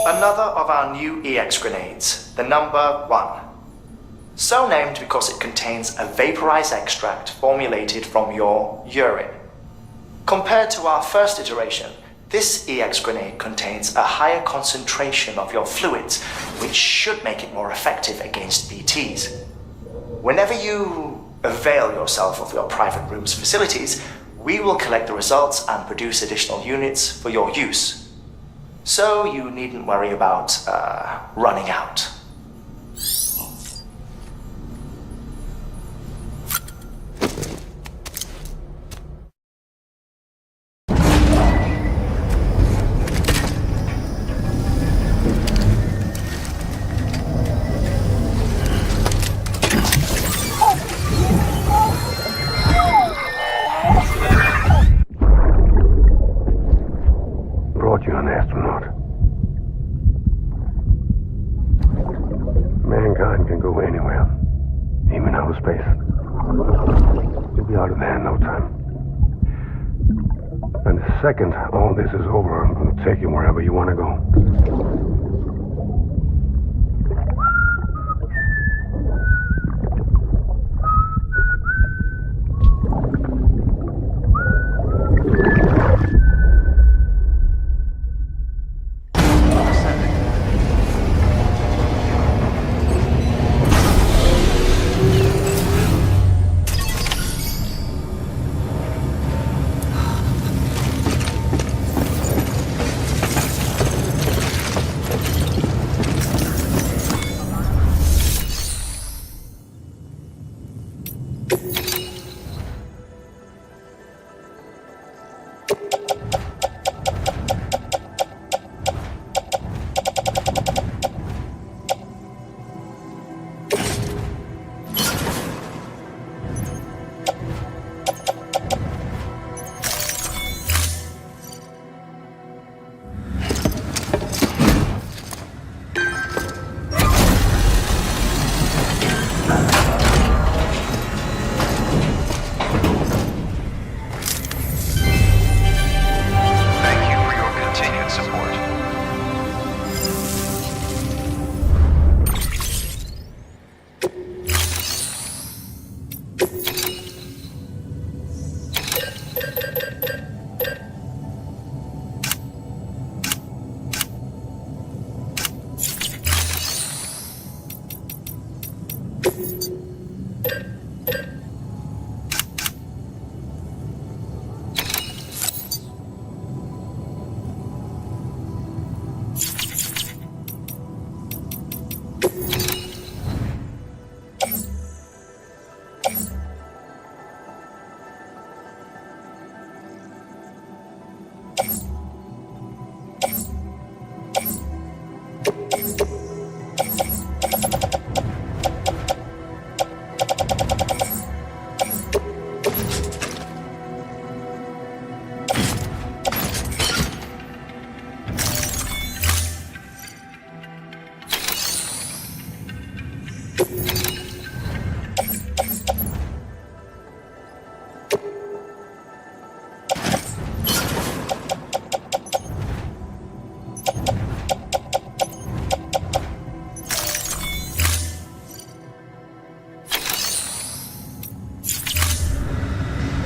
Another of our new EX grenades, the number 1. So named because it contains a vaporized extract formulated from your urine. Compared to our first iteration, this EX grenade contains a higher concentration of your fluids, which should make it more effective against BTs. Whenever you avail yourself of your private room's facilities, we will collect the results and produce additional units for your use. So you needn't worry about running out. Brought you an astronaut. Mankind can go anywhere, even outer space. You'll be out of there in no time. And the second all this is over, I'm going to take you wherever you want to go.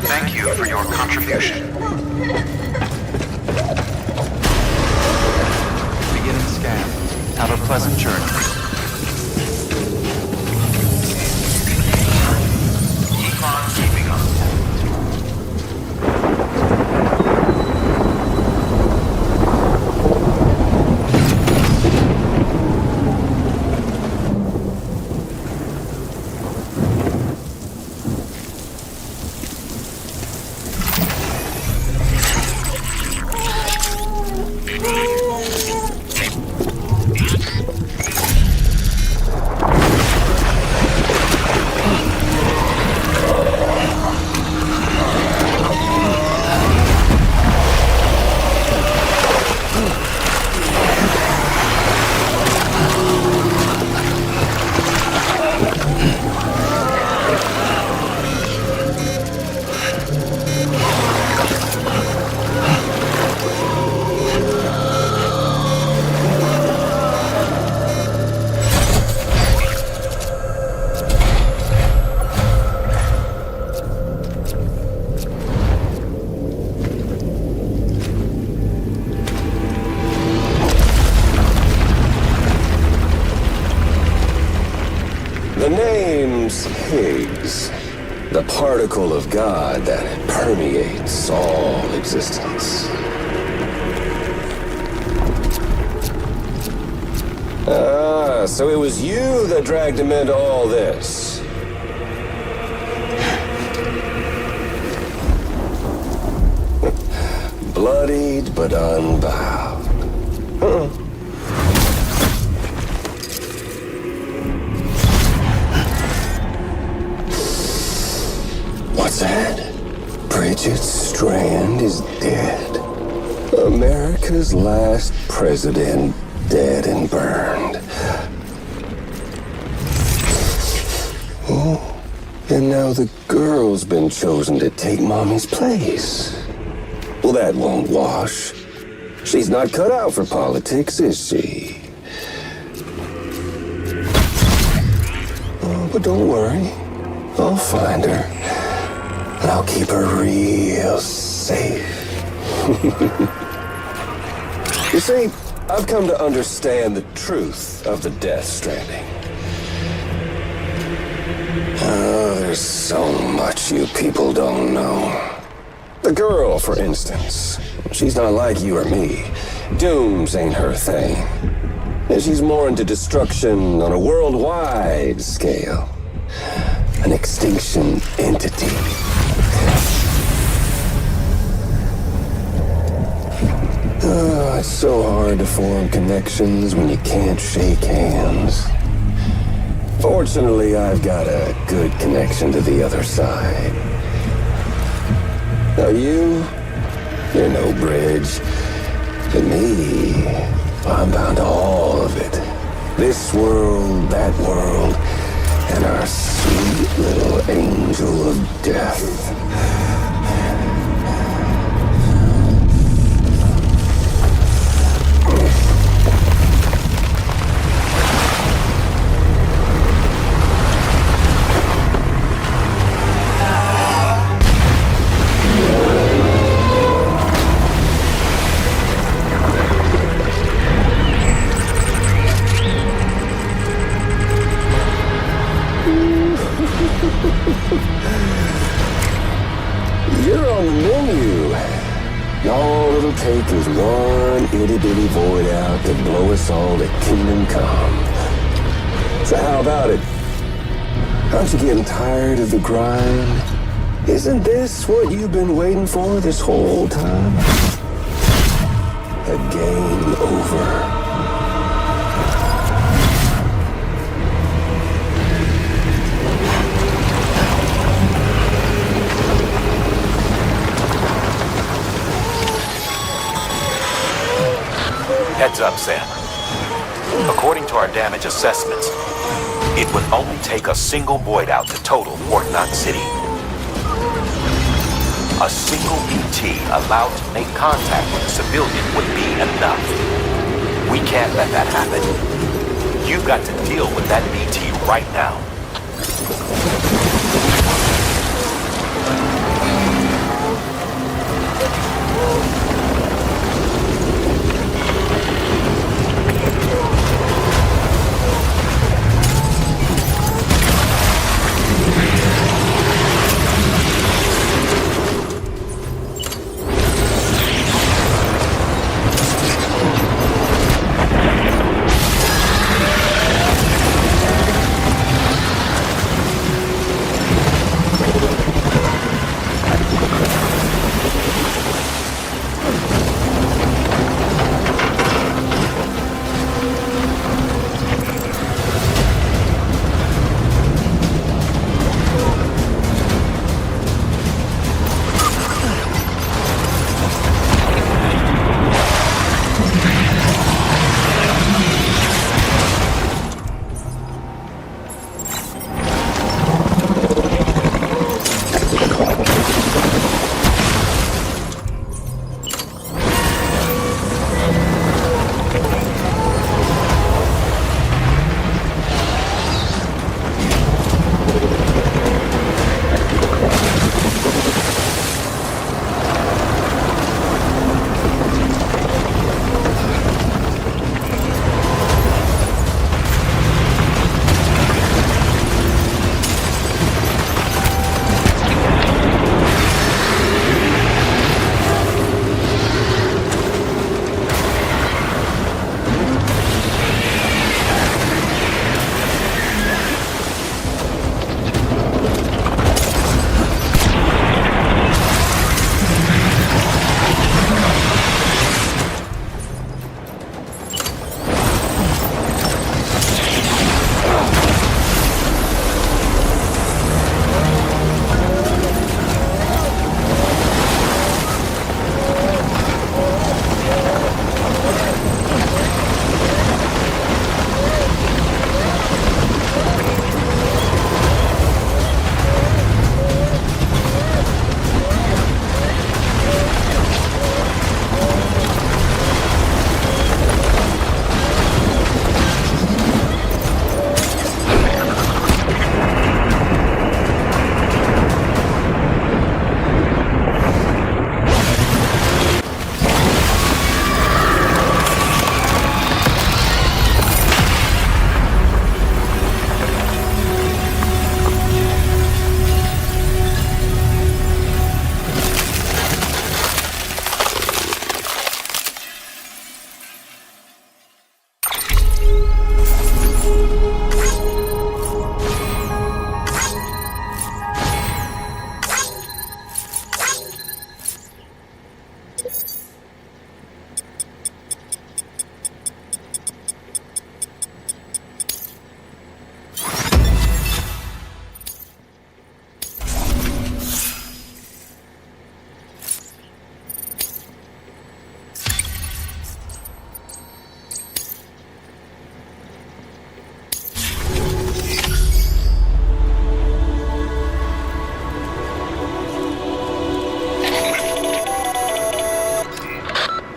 Thank you for your contribution. Beginning scan. Have a pleasant journey. Keep on keeping on. The particle of God that permeates all existence. Ah, so it was you that dragged him into all this. Bloodied but unbound. What's that? Bridget Strand is dead. America's last president dead and burned. Oh, and now the girl's been chosen to take Mommy's place. Well, that won't wash. She's not cut out for politics, is she? Oh, but don't worry. I'll find her. And I'll keep her real safe. You see, I've come to understand the truth of the Death Stranding. Oh, there's so much you people don't know. The girl, for instance, she's not like you or me. Dooms ain't her thing. And she's more into destruction on a worldwide scale. An extinction entity. Oh, it's so hard to form connections when you can't shake hands. Fortunately, I've got a good connection to the other side. Now you're no bridge. But me, I'm bound to all of it. This world, that world, and our sweet little angel of death. You're on the menu. All it'll take is one itty-bitty void out to blow us all to kingdom come. So how about it? Aren't you getting tired of the grind? Isn't this what you've been waiting for this whole time? A game over. Heads up, Sam. According to our damage assessments, it would only take a single void out to total Port Knot City. A single BT allowed to make contact with a civilian would be enough. We can't let that happen. You've got to deal with that BT right now.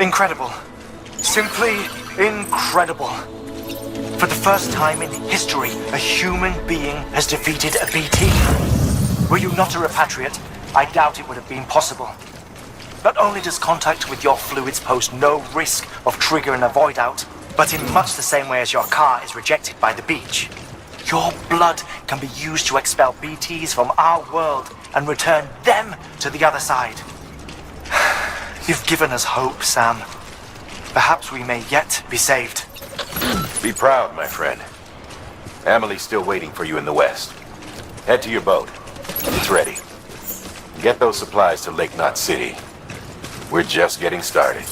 Incredible. Simply incredible. For the first time in history, a human being has defeated a BT. Were you not a repatriate, I doubt it would have been possible. Not only does contact with your fluids pose no risk of triggering a void out, but in much the same way as your car is rejected by the beach, your blood can be used to expel BTs from our world and return them to the other side. You've given us hope, Sam. Perhaps we may yet be saved. Be proud, my friend. Amelie's still waiting for you in the west. Head to your boat. It's ready. Get those supplies to Lake Knot City. We're just getting started.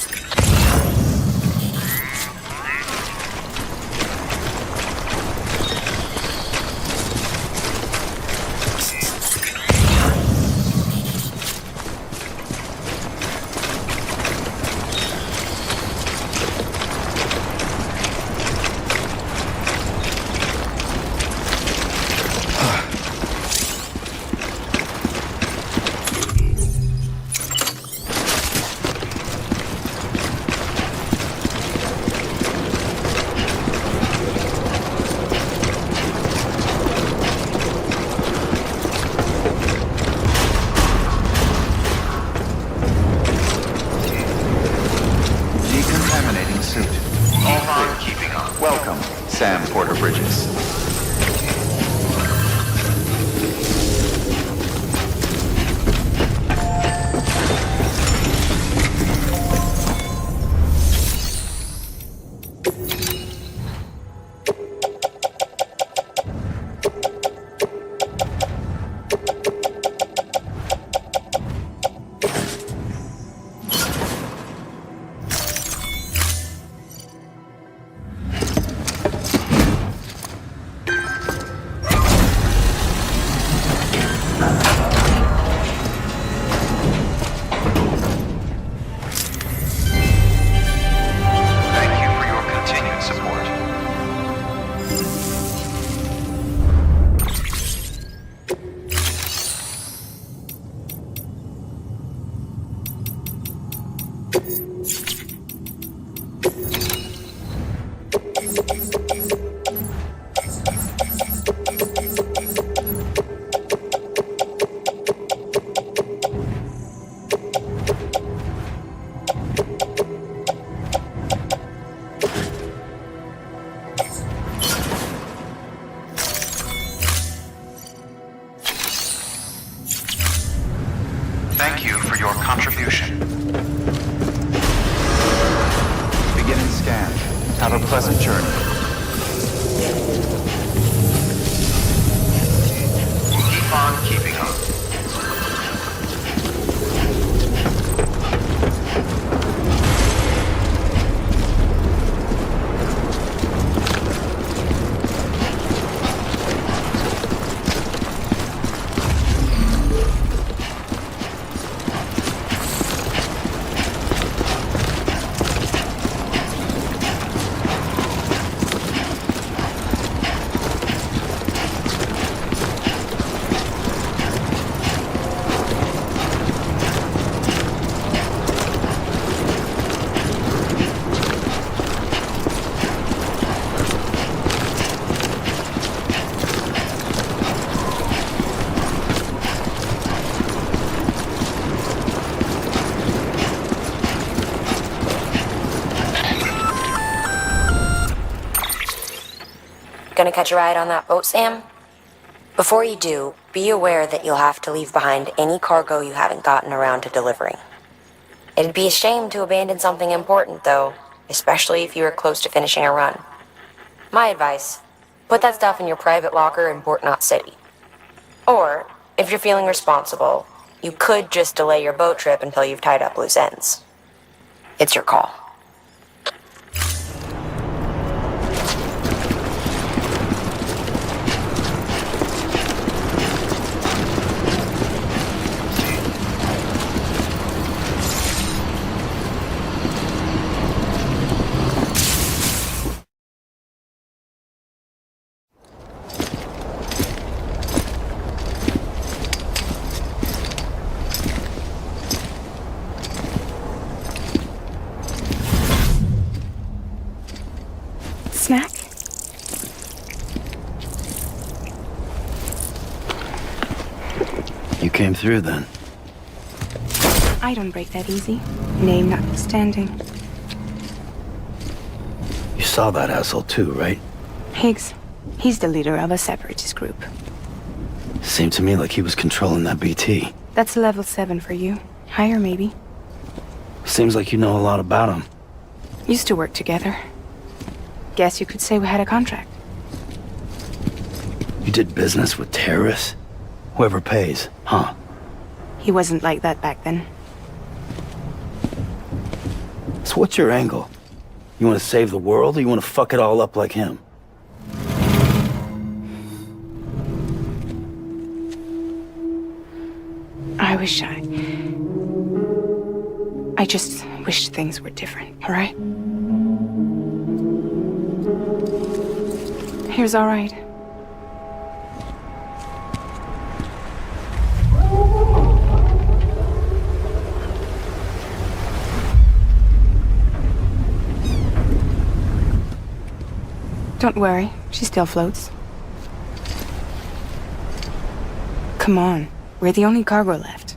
Sam Porter Bridges. Thank you for your contribution. Beginning scan. Have a pleasant journey. Keep on keeping on. Gonna catch a ride on that boat, Sam? Before you do, be aware that you'll have to leave behind any cargo you haven't gotten around to delivering. It'd be a shame to abandon something important, though, especially if you were close to finishing a run. My advice, put that stuff in your private locker in Port Knot City. Or, if you're feeling responsible, you could just delay your boat trip until you've tied up loose ends. It's your call. snack? You came through then. I don't break that easy. Name notwithstanding. You saw that asshole too, right? Higgs. He's the leader of a separatist group. Seemed to me like he was controlling that BT. That's level 7 for you. Higher, maybe. Seems like you know a lot about him. Used to work together. Guess you could say we had a contract. You did business with terrorists? Whoever pays, huh? He wasn't like that back then. So what's your angle? You want to save the world, or you want to fuck it all up like him? I just wish things were different, all right? Here's all right. Don't worry, she still floats. Come on, we're the only cargo left.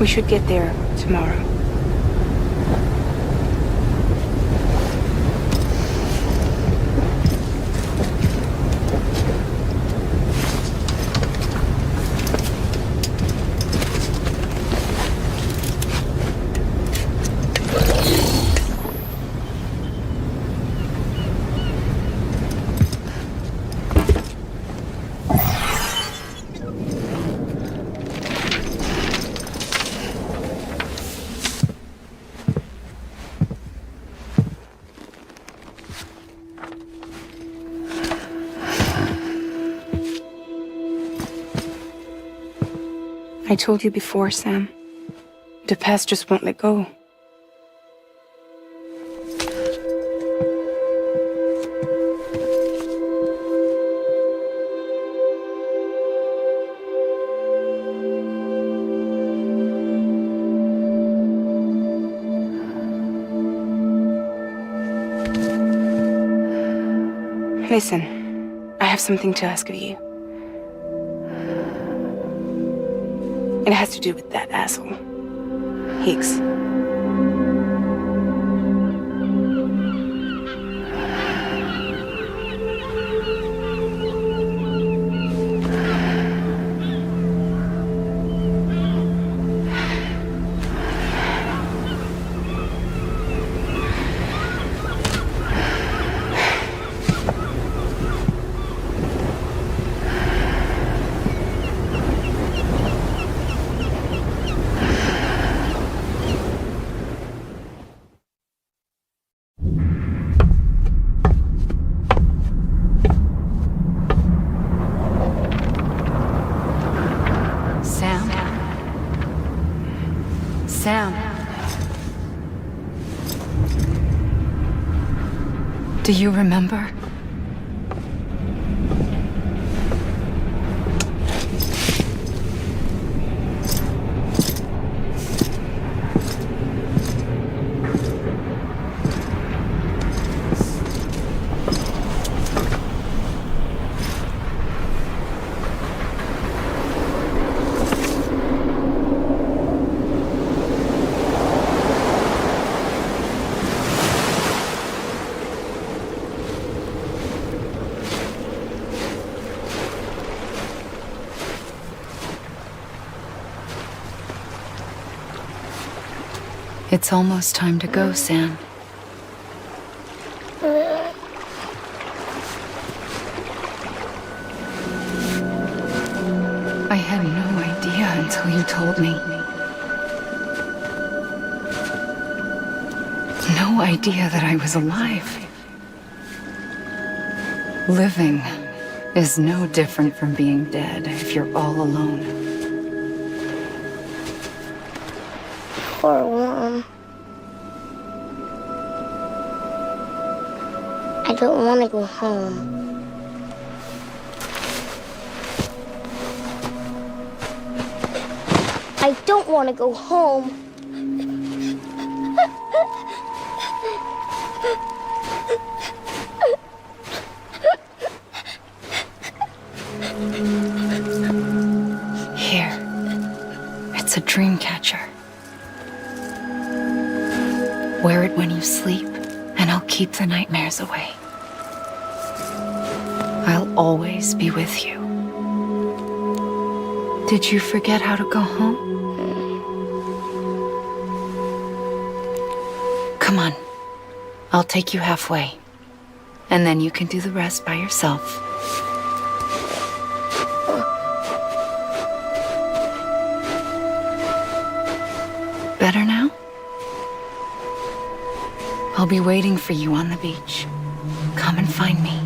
We should get there tomorrow. I told you before, Sam. The past just won't let go. Listen, I have something to ask of you. It has to do with that asshole, Higgs. Sam. Do you remember? It's almost time to go, Sam. I had no idea until you told me. No idea that I was alive. Living is no different from being dead if you're all alone. Poor Mom. I don't want to go home. I don't want to go home. Here. It's a dream catcher. Wear it when you sleep, and I'll keep the nightmares away. I'll always be with you. Did you forget how to go home? Come on. I'll take you halfway. And then you can do the rest by yourself. Better now? I'll be waiting for you on the beach. Come and find me.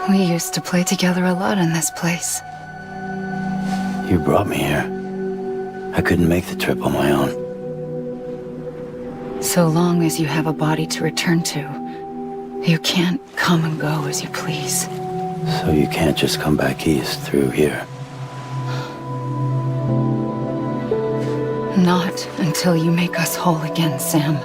We used to play together a lot in this place. You brought me here. I couldn't make the trip on my own. So long as you have a body to return to, you can't come and go as you please. So you can't just come back east through here? Not until you make us whole again, Sam.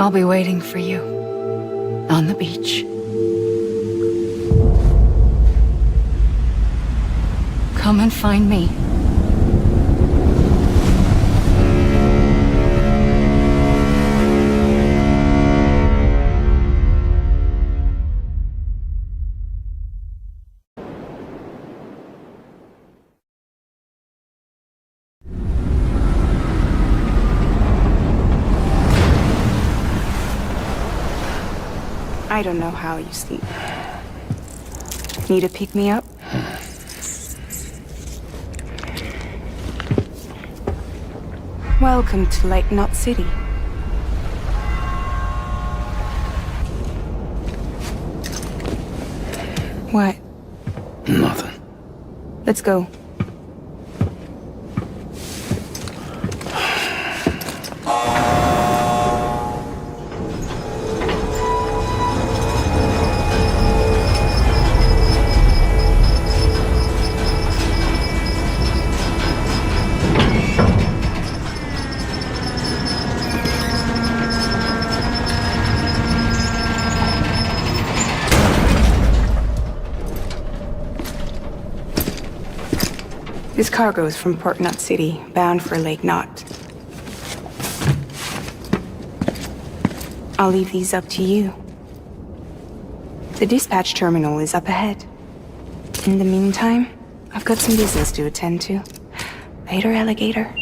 I'll be waiting for you on the beach. Come and find me. I don't know how you sleep. Need to pick me up? Welcome to Lake Knot City. What? Nothing. Let's go. This cargo is from Port Knot City, bound for Lake Knot. I'll leave these up to you. The dispatch terminal is up ahead. In the meantime, I've got some business to attend to. Later, alligator.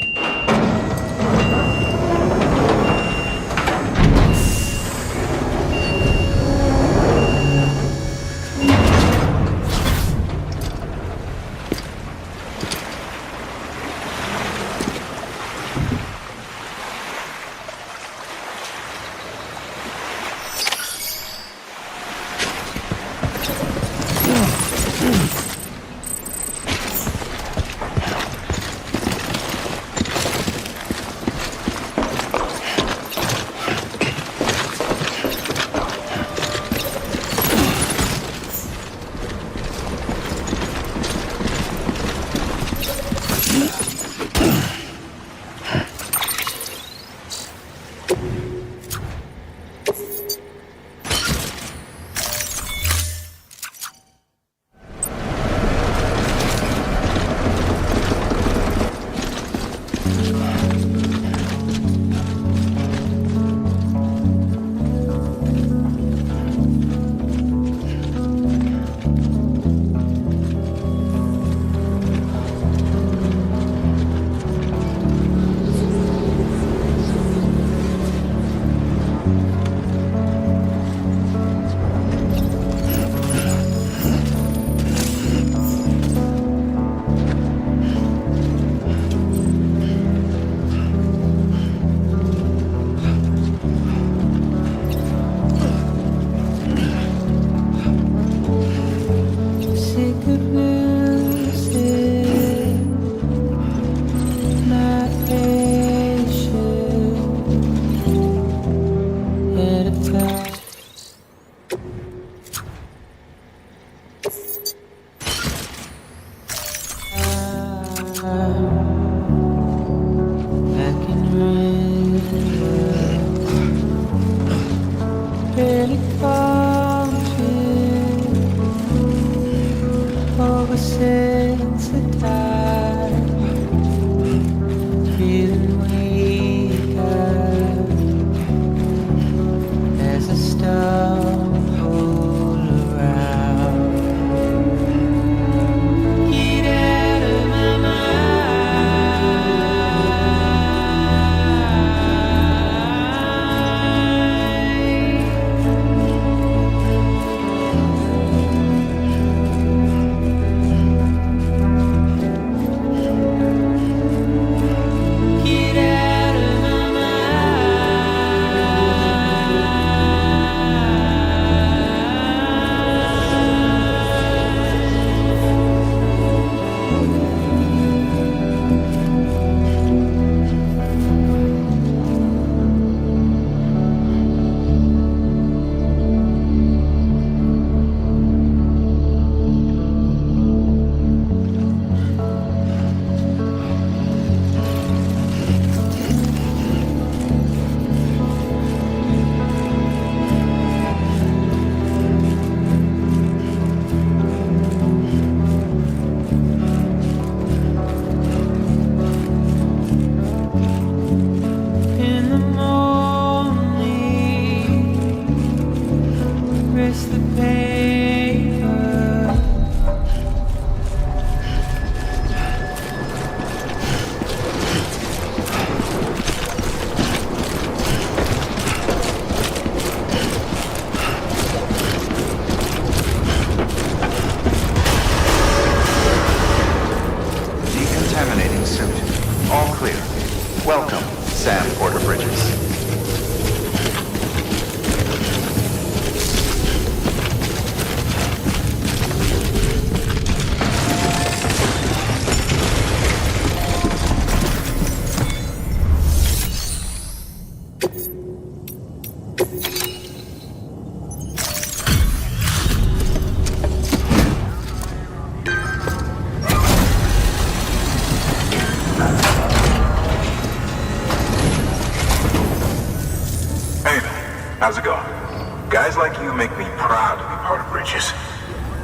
How's it going? Guys like you make me proud to be part of Bridges.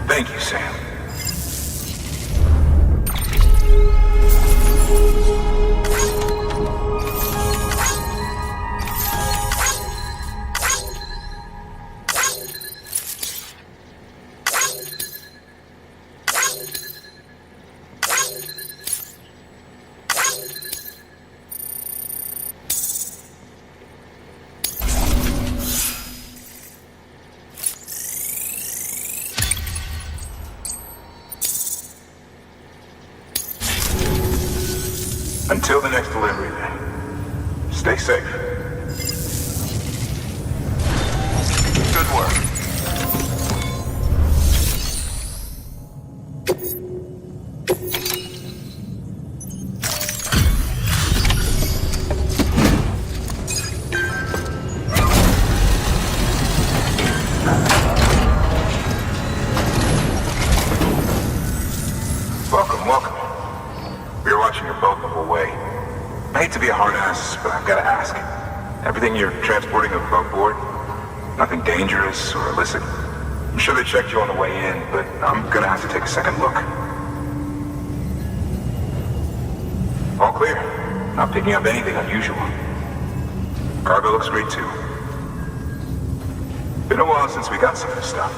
Thank you, Sam. Until the next delivery, then. Stay safe. Good work. Welcome, welcome. We were watching your boat the whole way. I hate to be a hard ass, but I've got to ask. Everything you're transporting above board? Nothing dangerous or illicit? I'm sure they checked you on the way in, but I'm gonna have to take a second look. All clear. Not picking up anything unusual. Cargo looks great too. Been a while since we got some of this stuff.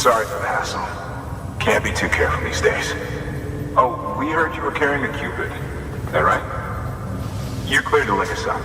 Sorry for the hassle. Can't be too careful these days. Oh, we heard you were carrying a Cupid. Is that right? You're clear to link us up.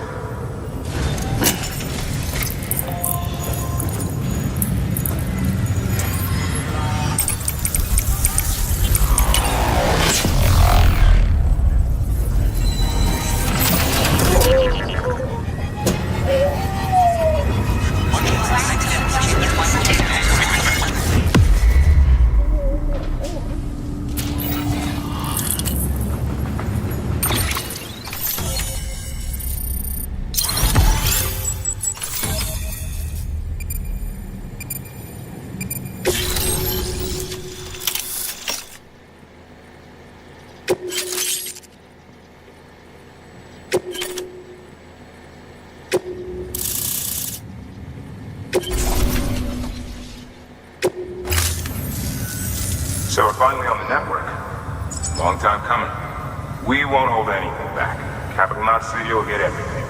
So we're finally on the network. Long time coming. We won't hold anything back. Capital Knot City will get everything.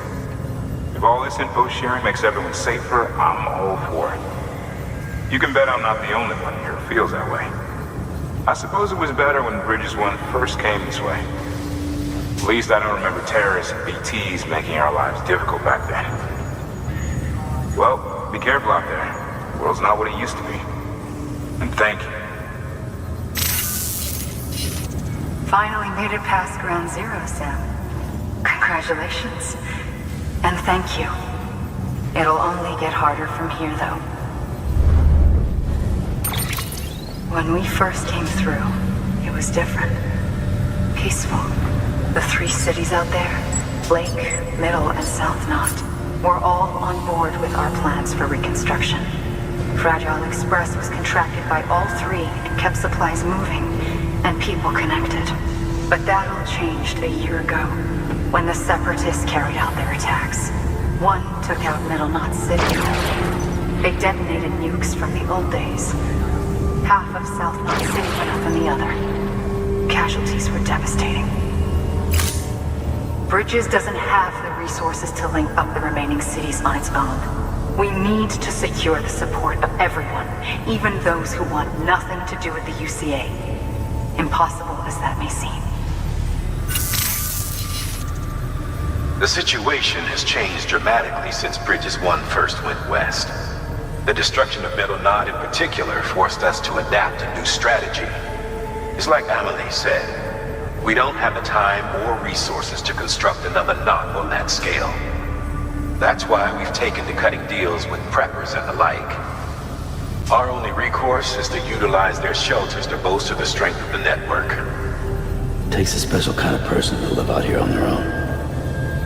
If all this info sharing makes everyone safer, I'm all for it. You can bet I'm not the only one here who feels that way. I suppose it was better when Bridges 1 first came this way. At least I don't remember terrorists and BTs making our lives difficult back then. Well, be careful out there. The world's not what it used to be. And thank you. Finally made it past ground zero, Sam. Congratulations. And thank you. It'll only get harder from here, though. When we first came through, it was different. Peaceful. The 3 cities out there, Lake, Middle, and South Knot, were all on board with our plans for reconstruction. Fragile Express was contracted by all 3 and kept supplies moving and people connected. But that all changed a year ago, when the Separatists carried out their attacks. One took out Middle Knot City. They detonated nukes from the old days. Half of South Knot City went up in the other. Casualties were devastating. Bridges doesn't have the resources to link up the remaining cities on its own. We need to secure the support of everyone, even those who want nothing to do with the UCA. Impossible as that may seem. The situation has changed dramatically since Bridges 1 first went west. The destruction of Middle Knot in particular forced us to adapt a new strategy. It's like Amelie said, we don't have the time or resources to construct another knot on that scale. That's why we've taken to cutting deals with preppers and the like. Our only recourse is to utilize their shelters to bolster the strength of the network. It takes a special kind of person to live out here on their own.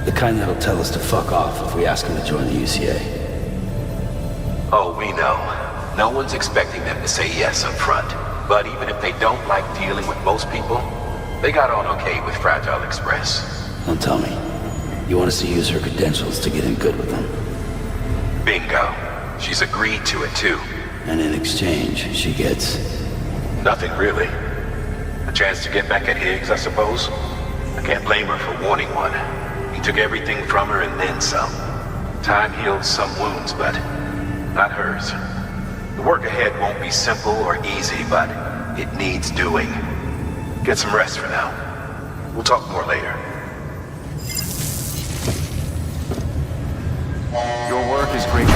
The kind that'll tell us to fuck off if we ask them to join the UCA. Oh, we know. No one's expecting them to say yes up front. But even if they don't like dealing with most people, they got on okay with Fragile Express. Don't tell me. You want us to use her credentials to get in good with them? Bingo. She's agreed to it too. And in exchange, she gets... Nothing really. A chance to get back at Higgs, I suppose. I can't blame her for wanting one. He took everything from her and then some. Time healed some wounds, but not hers. The work ahead won't be simple or easy, but it needs doing. Get some rest for now. We'll talk more later. Your work is great.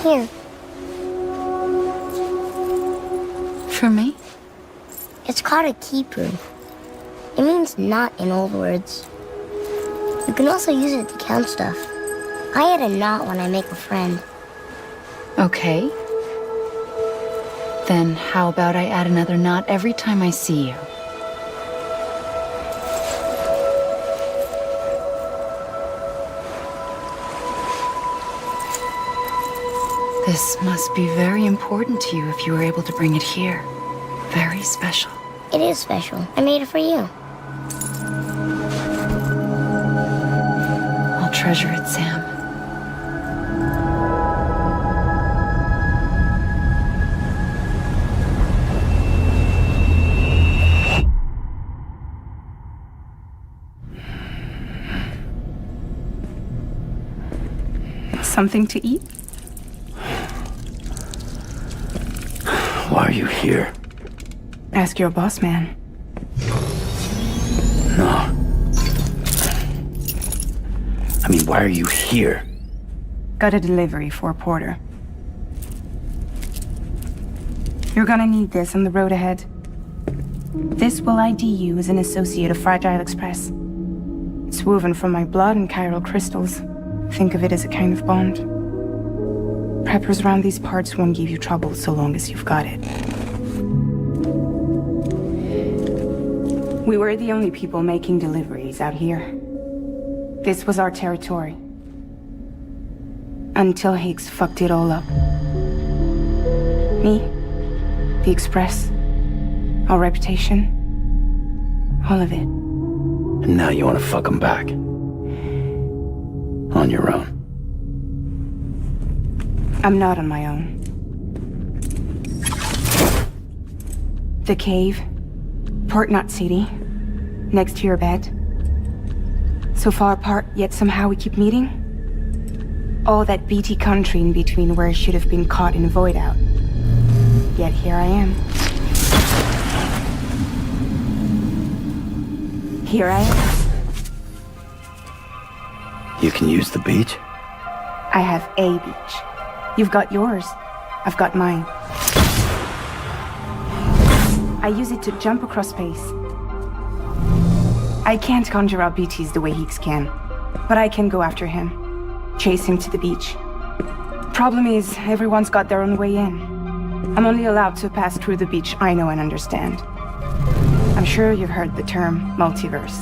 Here. For me? It's called a keeper. It means knot in old words. You can also use it to count stuff. I add a knot when I make a friend. Okay. Then how about I add another knot every time I see you? This must be very important to you if you were able to bring it here. Very special. It is special. I made it for you. I'll treasure it, Sam. Something to eat? Why are you here? Ask your boss man. No. I mean, why are you here? Got a delivery for a porter. You're gonna need this on the road ahead. This will ID you as an associate of Fragile Express. It's woven from my blood and chiral crystals. Think of it as a kind of bond. Preppers around these parts won't give you trouble so long as you've got it. We were the only people making deliveries out here. This was our territory. Until Higgs fucked it all up. Me, the Express, our reputation, all of it. And now you want to fuck him back. On your own. I'm not on my own. The cave, Port Knot City, next to your bed. So far apart, yet somehow we keep meeting. All that BT country in between where I should have been caught in a void out. Yet here I am. Here I am. You can use the beach? I have a beach. You've got yours. I've got mine. I use it to jump across space. I can't conjure up BTs the way Higgs can, but I can go after him. Chase him to the beach. Problem is, everyone's got their own way in. I'm only allowed to pass through the beach I know and understand. I'm sure you've heard the term multiverse.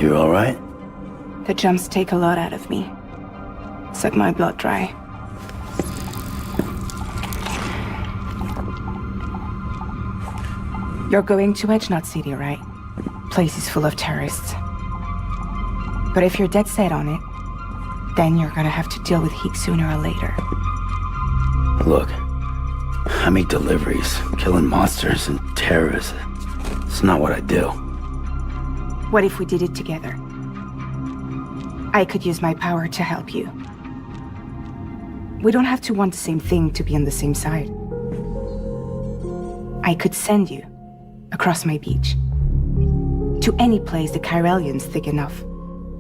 You all right? The jumps take a lot out of me. Suck my blood dry. You're going to Edge Knot City, right? Place is full of terrorists. But if you're dead set on it, then you're gonna have to deal with Higgs sooner or later. Look, I make deliveries, killing monsters and terrorists. It's not what I do. What if we did it together? I could use my power to help you. We don't have to want the same thing to be on the same side. I could send you across my beach. To any place the Chiralian's thick enough.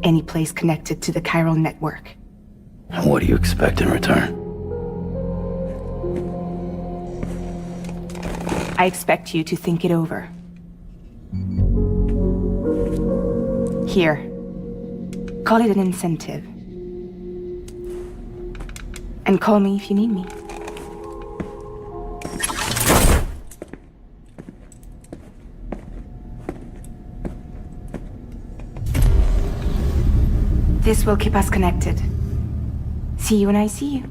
Any place connected to the chiral network. What do you expect in return? I expect you to think it over. Here. Call it an incentive. And call me if you need me. This will keep us connected. See you when I see you.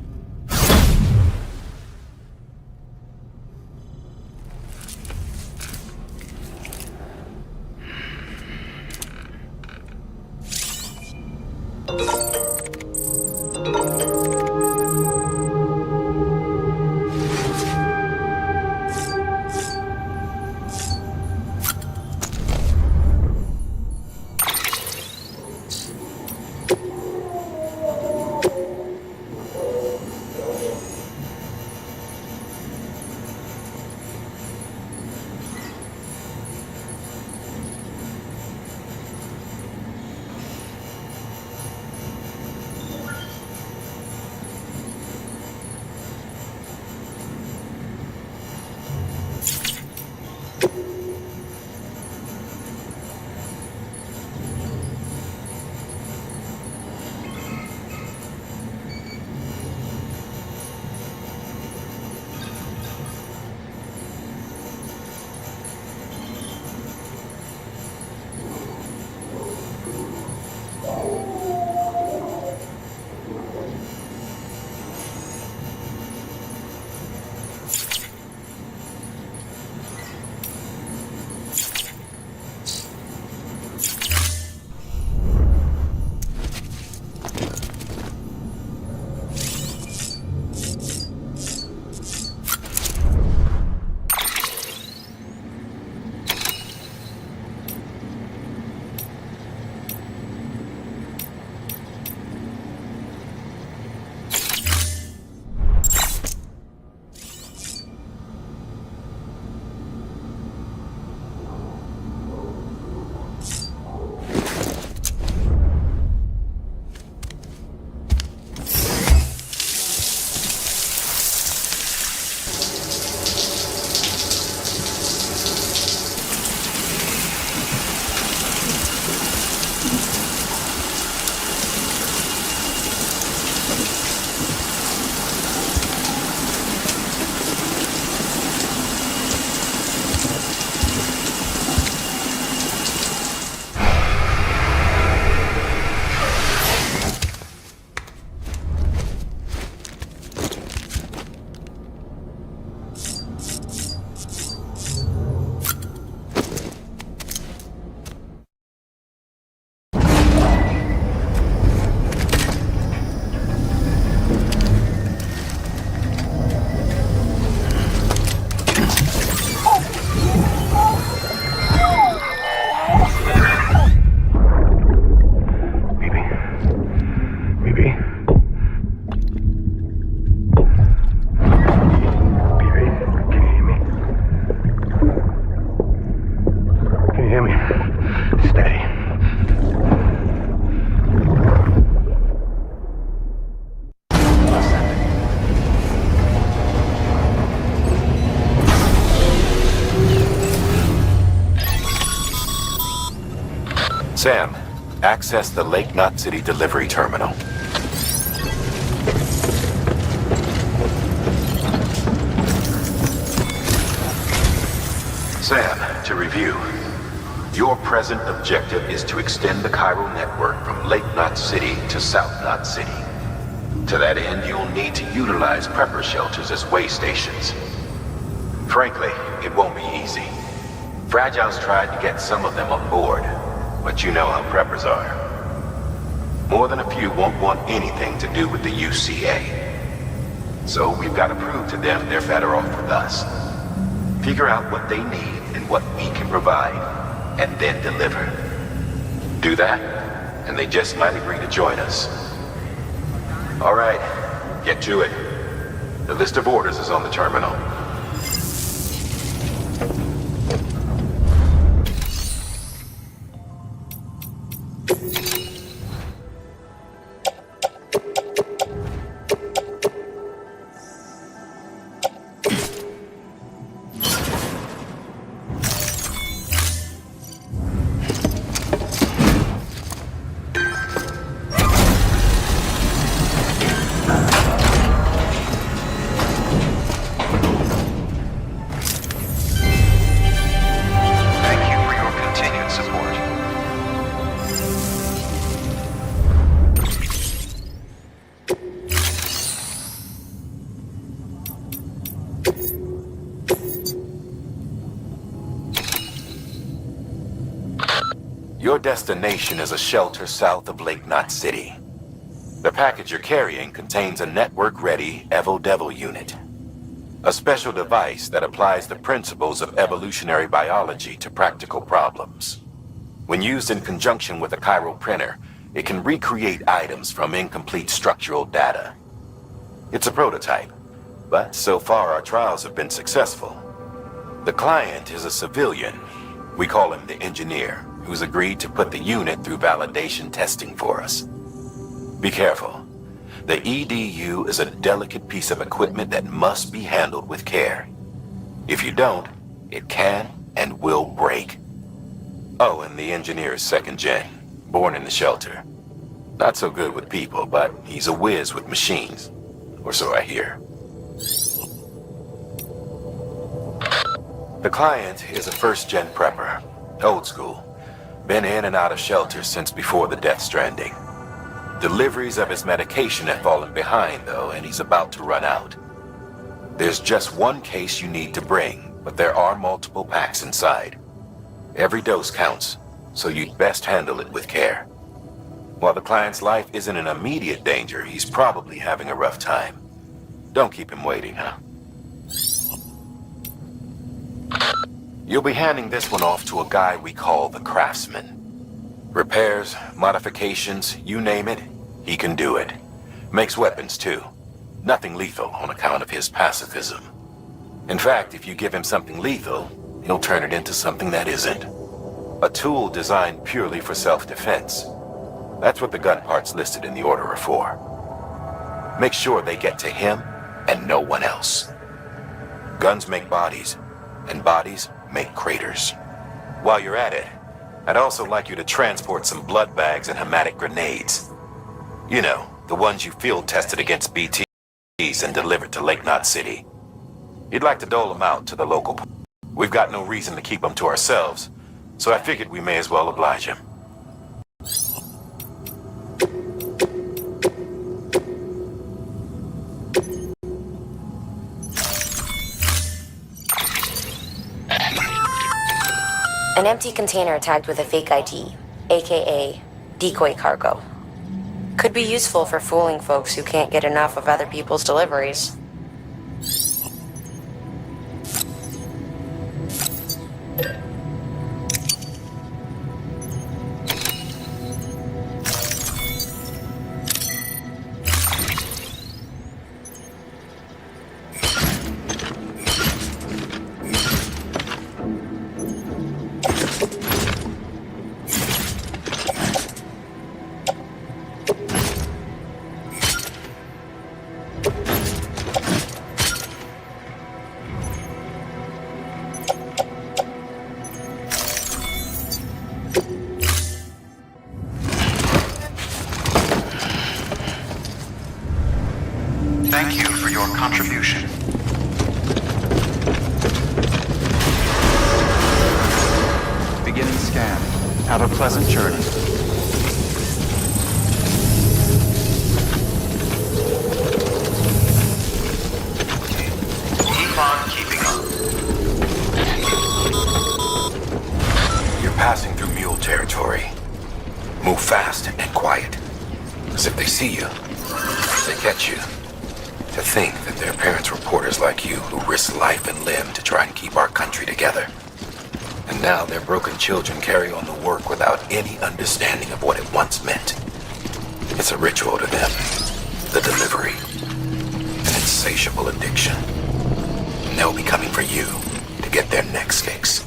Sam, access the Lake Knot City delivery terminal. Sam, to review. Your present objective is to extend the chiral network from Lake Knot City to South Knot City. To that end, you'll need to utilize prepper shelters as way stations. Frankly, it won't be easy. Fragile's tried to get some of them on board, but you know how preppers are. More than a few won't want anything to do with the UCA. So we've got to prove to them they're better off with us. Figure out what they need and what we can provide, and then deliver. Do that, and they just might agree to join us. All right, get to it. The list of orders is on the terminal. Your destination is a shelter south of Lake Knot City. The package you're carrying contains a network-ready Evo-Devil unit. A special device that applies the principles of evolutionary biology to practical problems. When used in conjunction with a chiral printer, it can recreate items from incomplete structural data. It's a prototype, but so far our trials have been successful. The client is a civilian. We call him the engineer, who's agreed to put the unit through validation testing for us. Be careful. The EDU is a delicate piece of equipment that must be handled with care. If you don't, it can and will break. Oh, and the engineer is second gen, born in the shelter. Not so good with people, but he's a whiz with machines. Or so I hear. The client is a first-gen prepper, old school. Been in and out of shelters since before the Death Stranding. Deliveries of his medication have fallen behind, though, and he's about to run out. There's just one case you need to bring, but there are multiple packs inside. Every dose counts, so you'd best handle it with care. While the client's life isn't in immediate danger, he's probably having a rough time. Don't keep him waiting, huh? You'll be handing this one off to a guy we call the Craftsman. Repairs, modifications, you name it, he can do it. Makes weapons too. Nothing lethal on account of his pacifism. In fact, if you give him something lethal, he'll turn it into something that isn't. A tool designed purely for self-defense. That's what the gun parts listed in the order are for. Make sure they get to him and no one else. Guns make bodies, and bodies make craters. While you're at it, I'd also like you to transport some blood bags and hematic grenades. You know, the ones you field tested against BTs and delivered to Lake Knot City. You'd like to dole them out to the local. We've got no reason to keep them to ourselves, so I figured we may as well oblige him. An empty container tagged with a fake ID, aka decoy cargo. Could be useful for fooling folks who can't get enough of other people's deliveries. Thank you for your contribution. Beginning scan. Have a pleasant journey. Keep on keeping on. You're passing through mule territory. Move fast and quiet. Because if they see you, they catch you. To think that their parents were porters like you who risked life and limb to try and keep our country together. And now their broken children carry on the work without any understanding of what it once meant. It's a ritual to them. The delivery. An insatiable addiction. And they'll be coming for you to get their next fix.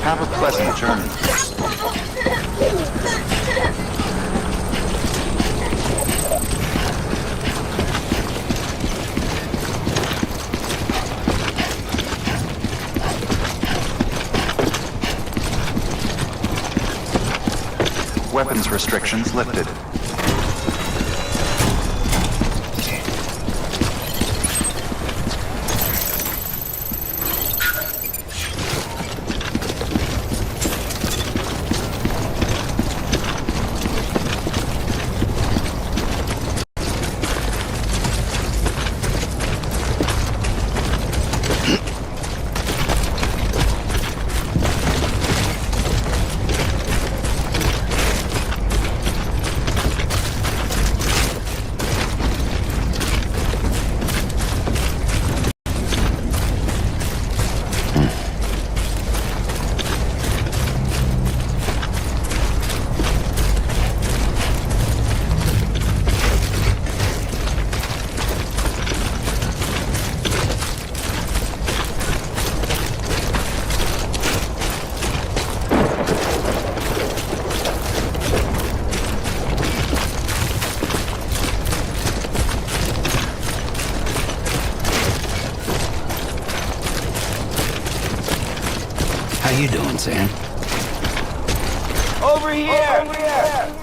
Have a pleasant journey. Weapons restrictions lifted. How you doing, Sam? Over here! Over here!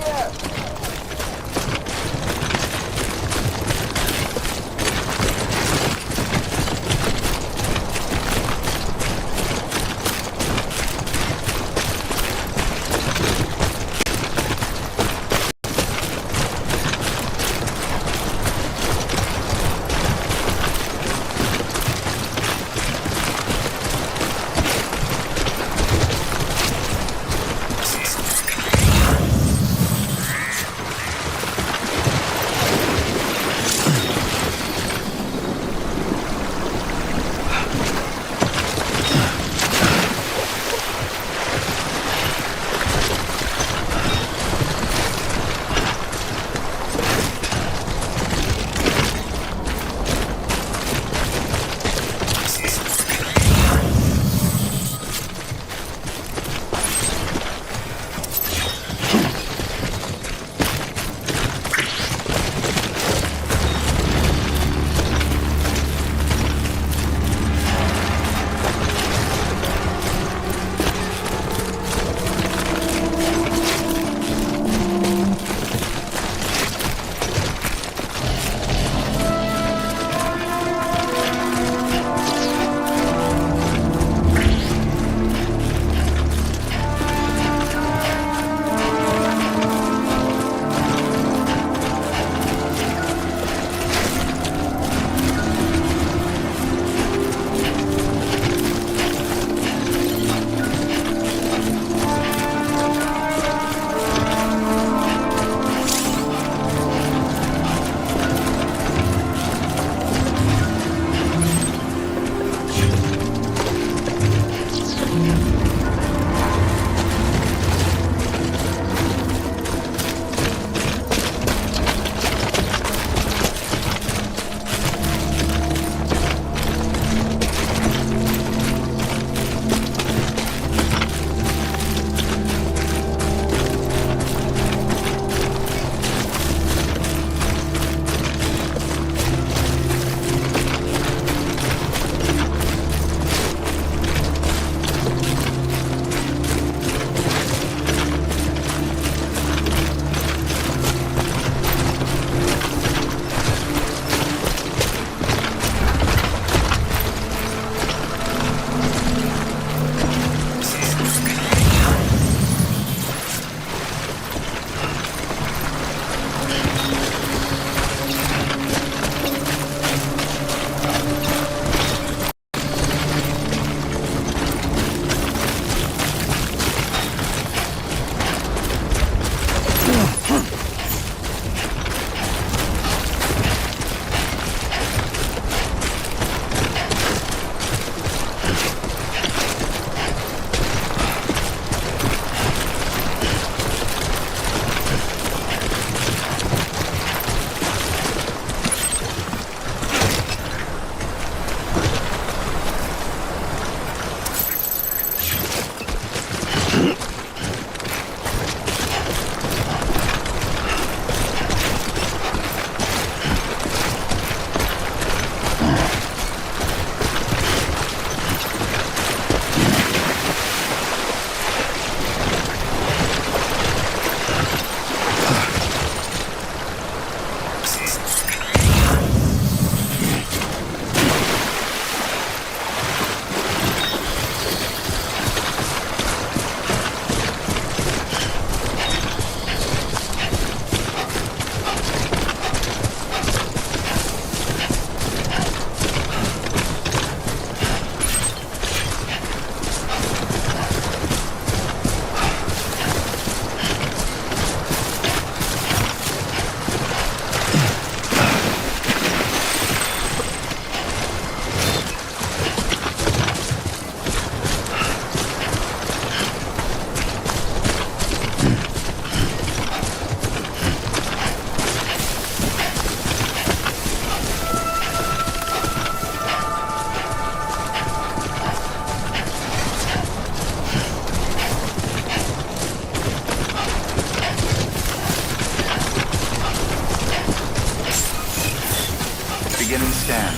scan.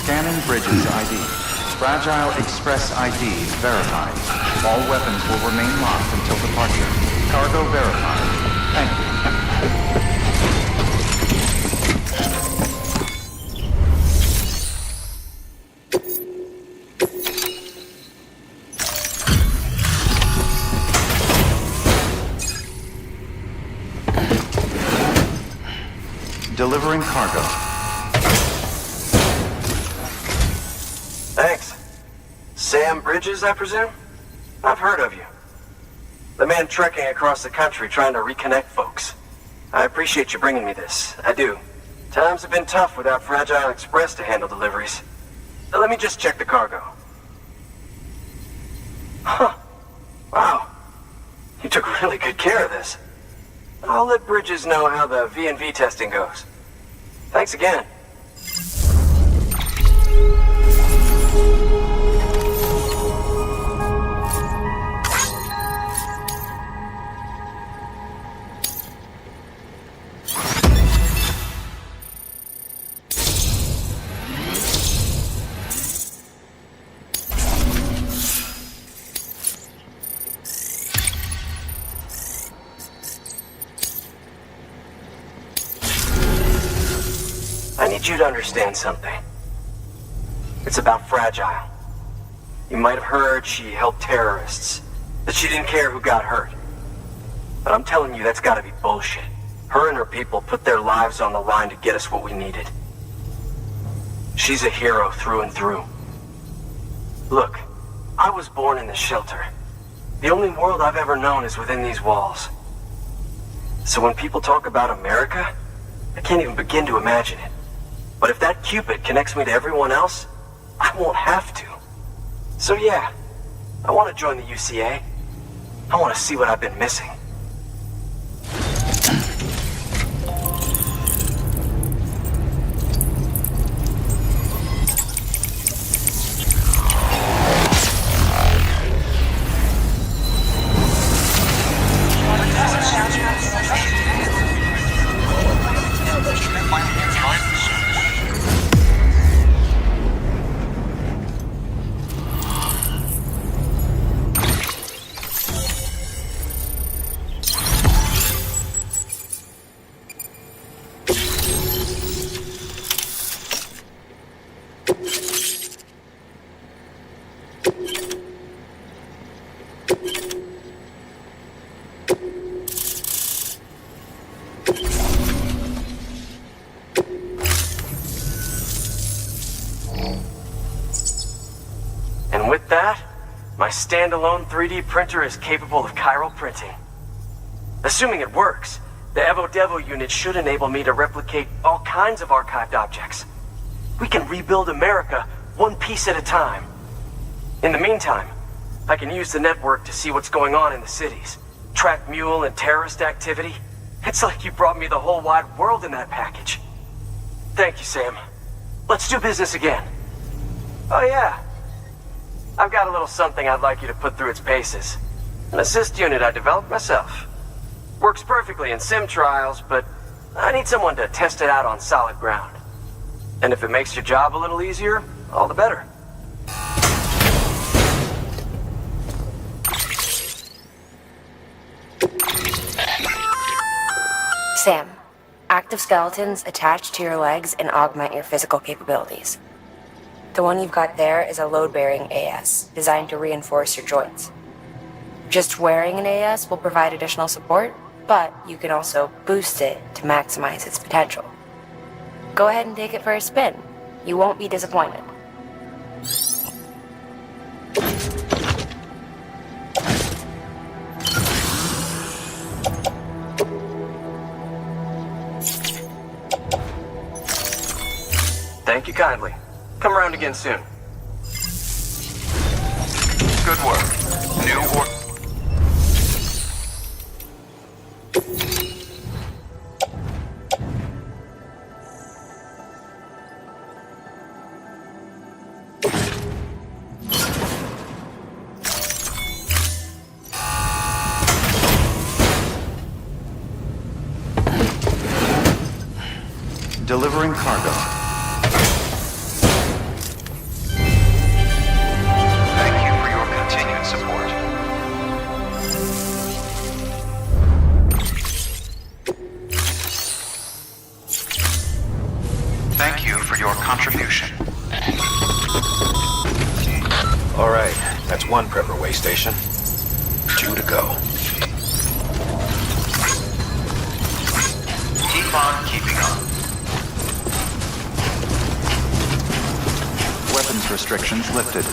Scanning Bridges ID. Fragile Express ID verified. All weapons will remain locked until departure. Cargo verified. Thank you. Delivering cargo. Thanks. Sam Bridges, I presume? I've heard of you. The man trekking across the country trying to reconnect folks. I appreciate you bringing me this. I do. Times have been tough without Fragile Express to handle deliveries. Let me just check the cargo. Huh. Wow. You took really good care of this. I'll let Bridges know how the V&V testing goes. Thanks again. I need you to understand something. It's about Fragile. You might have heard she helped terrorists, that she didn't care who got hurt. But I'm telling you, that's gotta be bullshit. Her and her people put their lives on the line to get us what we needed. She's a hero through and through. Look, I was born in this shelter. The only world I've ever known is within these walls. So when people talk about America, I can't even begin to imagine it. But if that Cupid connects me to everyone else, I won't have to. So yeah, I want to join the UCA. I want to see what I've been missing. And with that, my standalone 3D printer is capable of chiral printing. Assuming it works, the Evo Devo unit should enable me to replicate all kinds of archived objects. We can rebuild America one piece at a time. In the meantime, I can use the network to see what's going on in the cities, track mule and terrorist activity. It's like you brought me the whole wide world in that package. Thank you, Sam. Let's do business again. Oh yeah. I've got a little something I'd like you to put through its paces. An assist unit I developed myself. Works perfectly in sim trials, but I need someone to test it out on solid ground. And if it makes your job a little easier, all the better. Sam, active skeletons attach to your legs and augment your physical capabilities. The one you've got there is a load-bearing AS, designed to reinforce your joints. Just wearing an AS will provide additional support, but you can also boost it to maximize its potential. Go ahead and take it for a spin. You won't be disappointed. Thank you kindly. Come around again soon. Good work. New or... Delivering cargo. contribution. All right, that's one prepper way station. 2 to go. Keep on keeping on. Weapons restrictions lifted.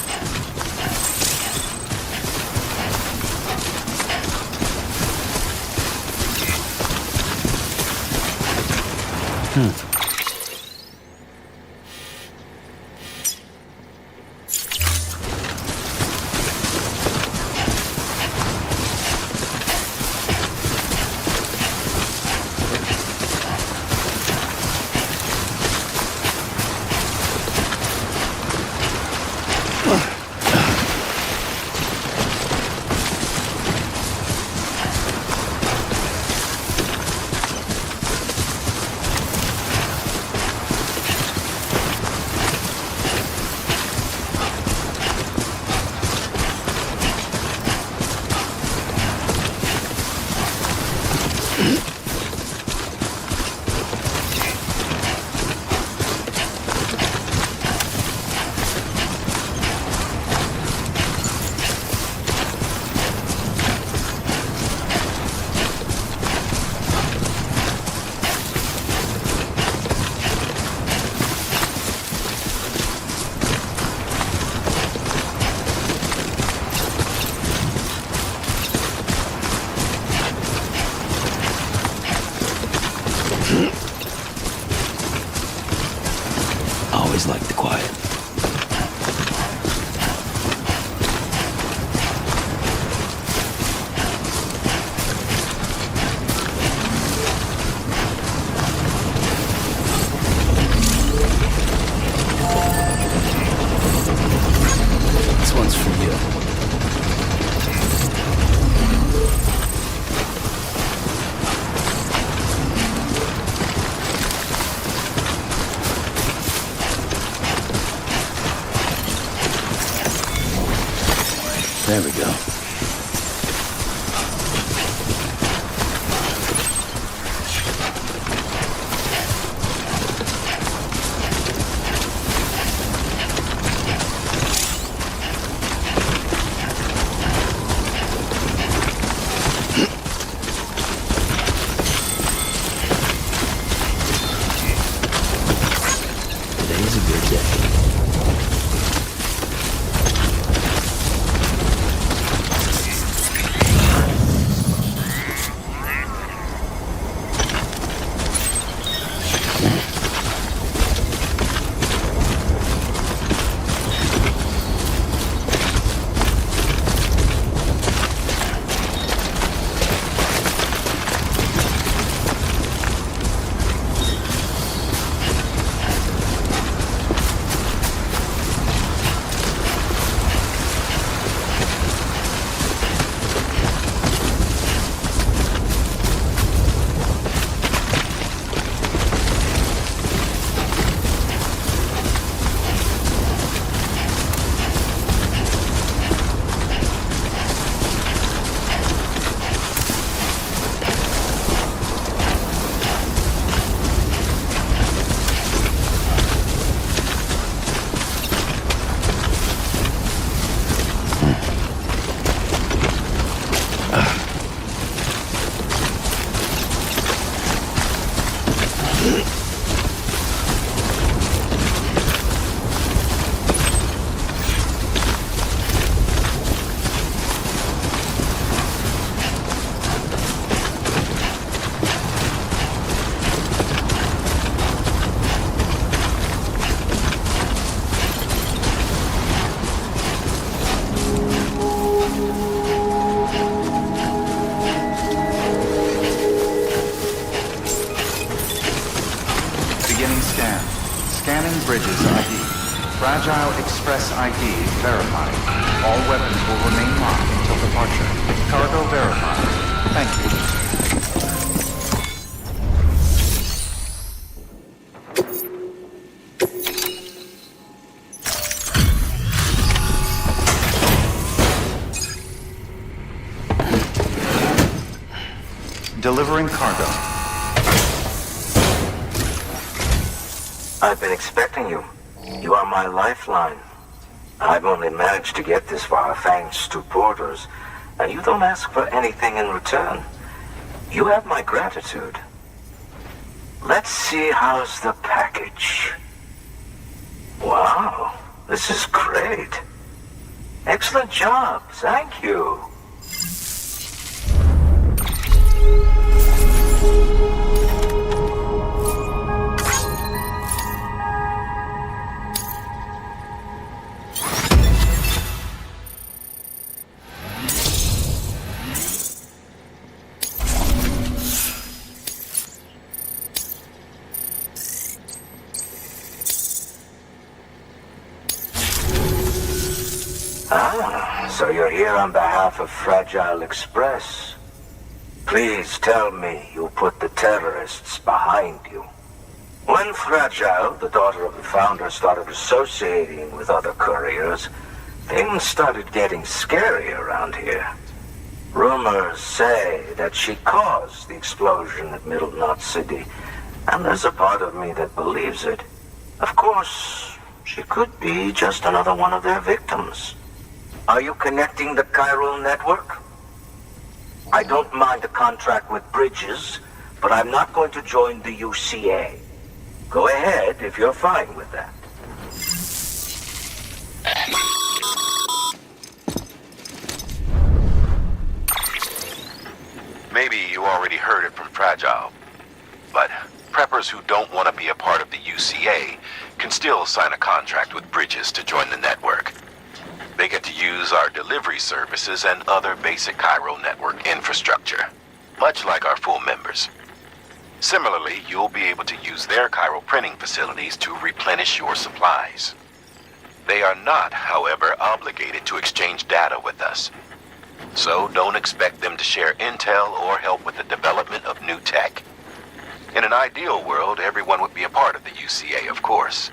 Always like the quiet. This one's for you. There we go. Today's a good day. Bridges ID. Fragile Express ID verified. All weapons will remain locked until departure. Cargo verified. Thank you. Delivering cargo. I've been expecting you. You are my lifeline. I've only managed to get this far thanks to Porters, and you don't ask for anything in return. You have my gratitude. Let's see how's the package. Wow, this is great. Excellent job, thank you. So you're here on behalf of Fragile Express. Please tell me you put the terrorists behind you. When Fragile, the daughter of the founder, started associating with other couriers, things started getting scary around here. Rumors say that she caused the explosion at Middle Knot City, and there's a part of me that believes it. Of course, she could be just another one of their victims. Are you connecting the chiral network? I don't mind a contract with Bridges, but I'm not going to join the UCA. Go ahead if you're fine with that. Maybe you already heard it from Fragile, but preppers who don't want to be a part of the UCA can still sign a contract with Bridges to join the network. They get to use our delivery services and other basic chiral network infrastructure, much like our full members. Similarly, you'll be able to use their chiral printing facilities to replenish your supplies. They are not, however, obligated to exchange data with us. So don't expect them to share intel or help with the development of new tech. In an ideal world, everyone would be a part of the UCA, of course.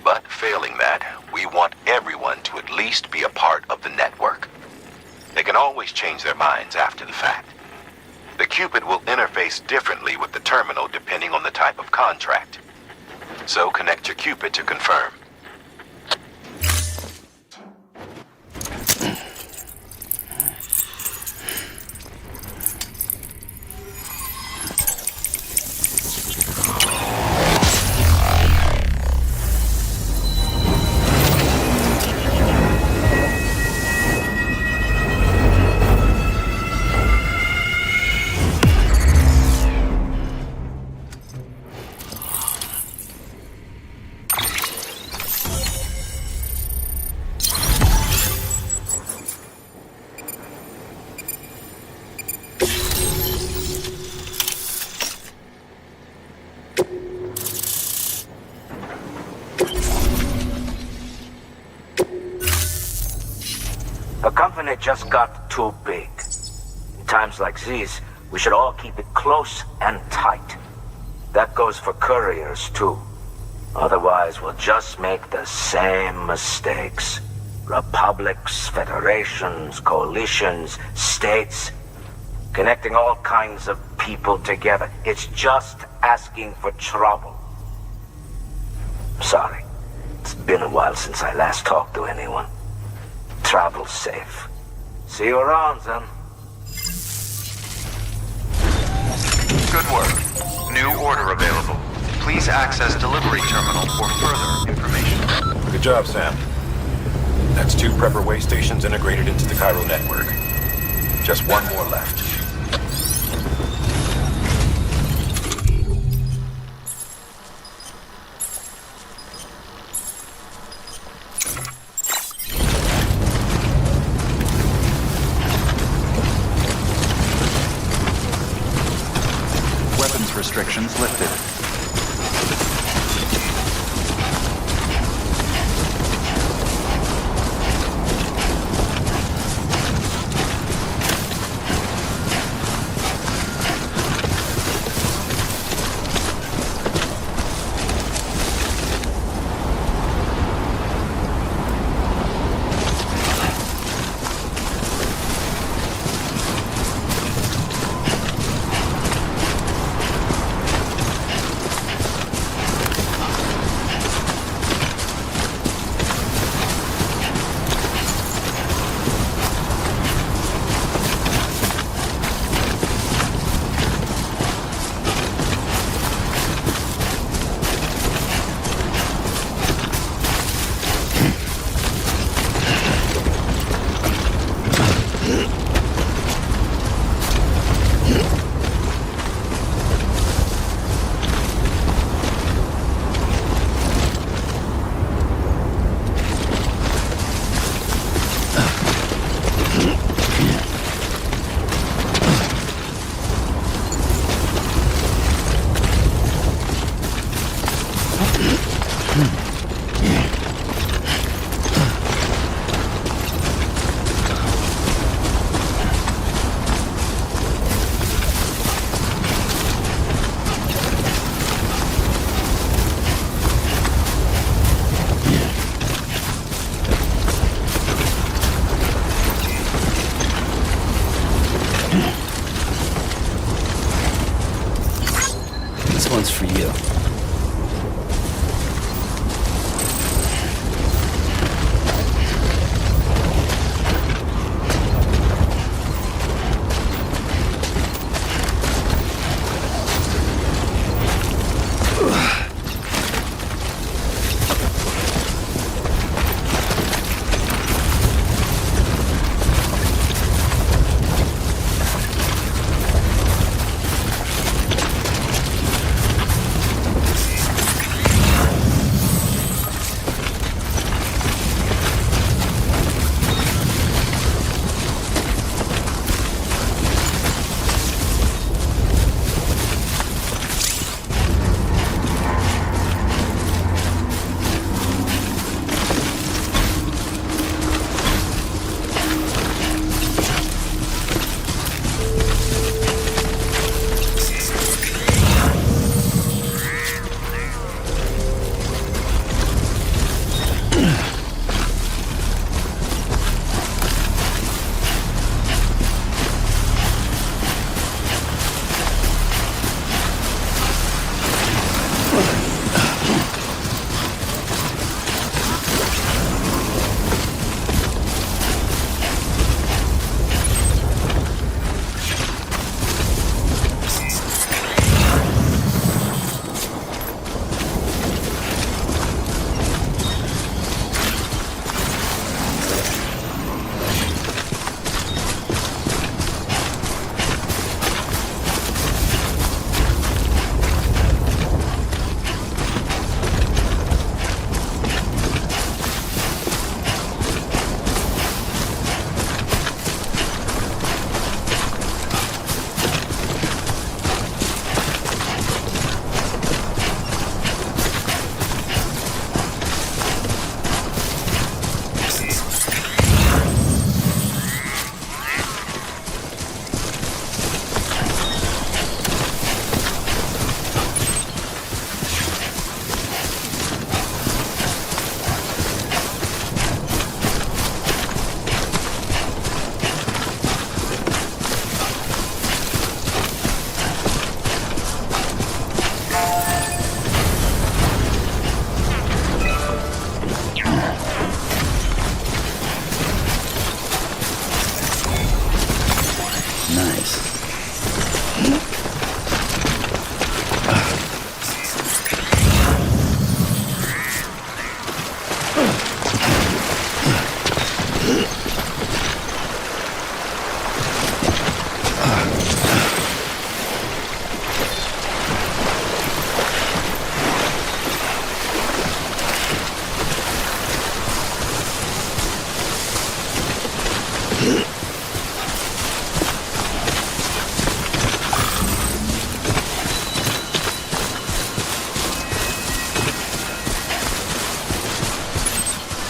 But failing that, we want everyone to at least be a part of the network. They can always change their minds after the fact. The Cupid will interface differently with the terminal depending on the type of contract. So connect your Cupid to confirm. The company just got too big. In times like these, we should all keep it close and tight. That goes for couriers, too. Otherwise, we'll just make the same mistakes. Republics, federations, coalitions, states, connecting all kinds of people together. It's just asking for trouble. Sorry. It's been a while since I last talked to anyone. Travel safe. See you around, then. Good work. New order available. Please access delivery terminal for further information. Good job, Sam. That's 2 prepper way stations integrated into the chiral network. Just 1 more left. Weapons restrictions lifted. This one's for you.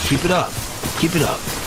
Keep it up. Keep it up.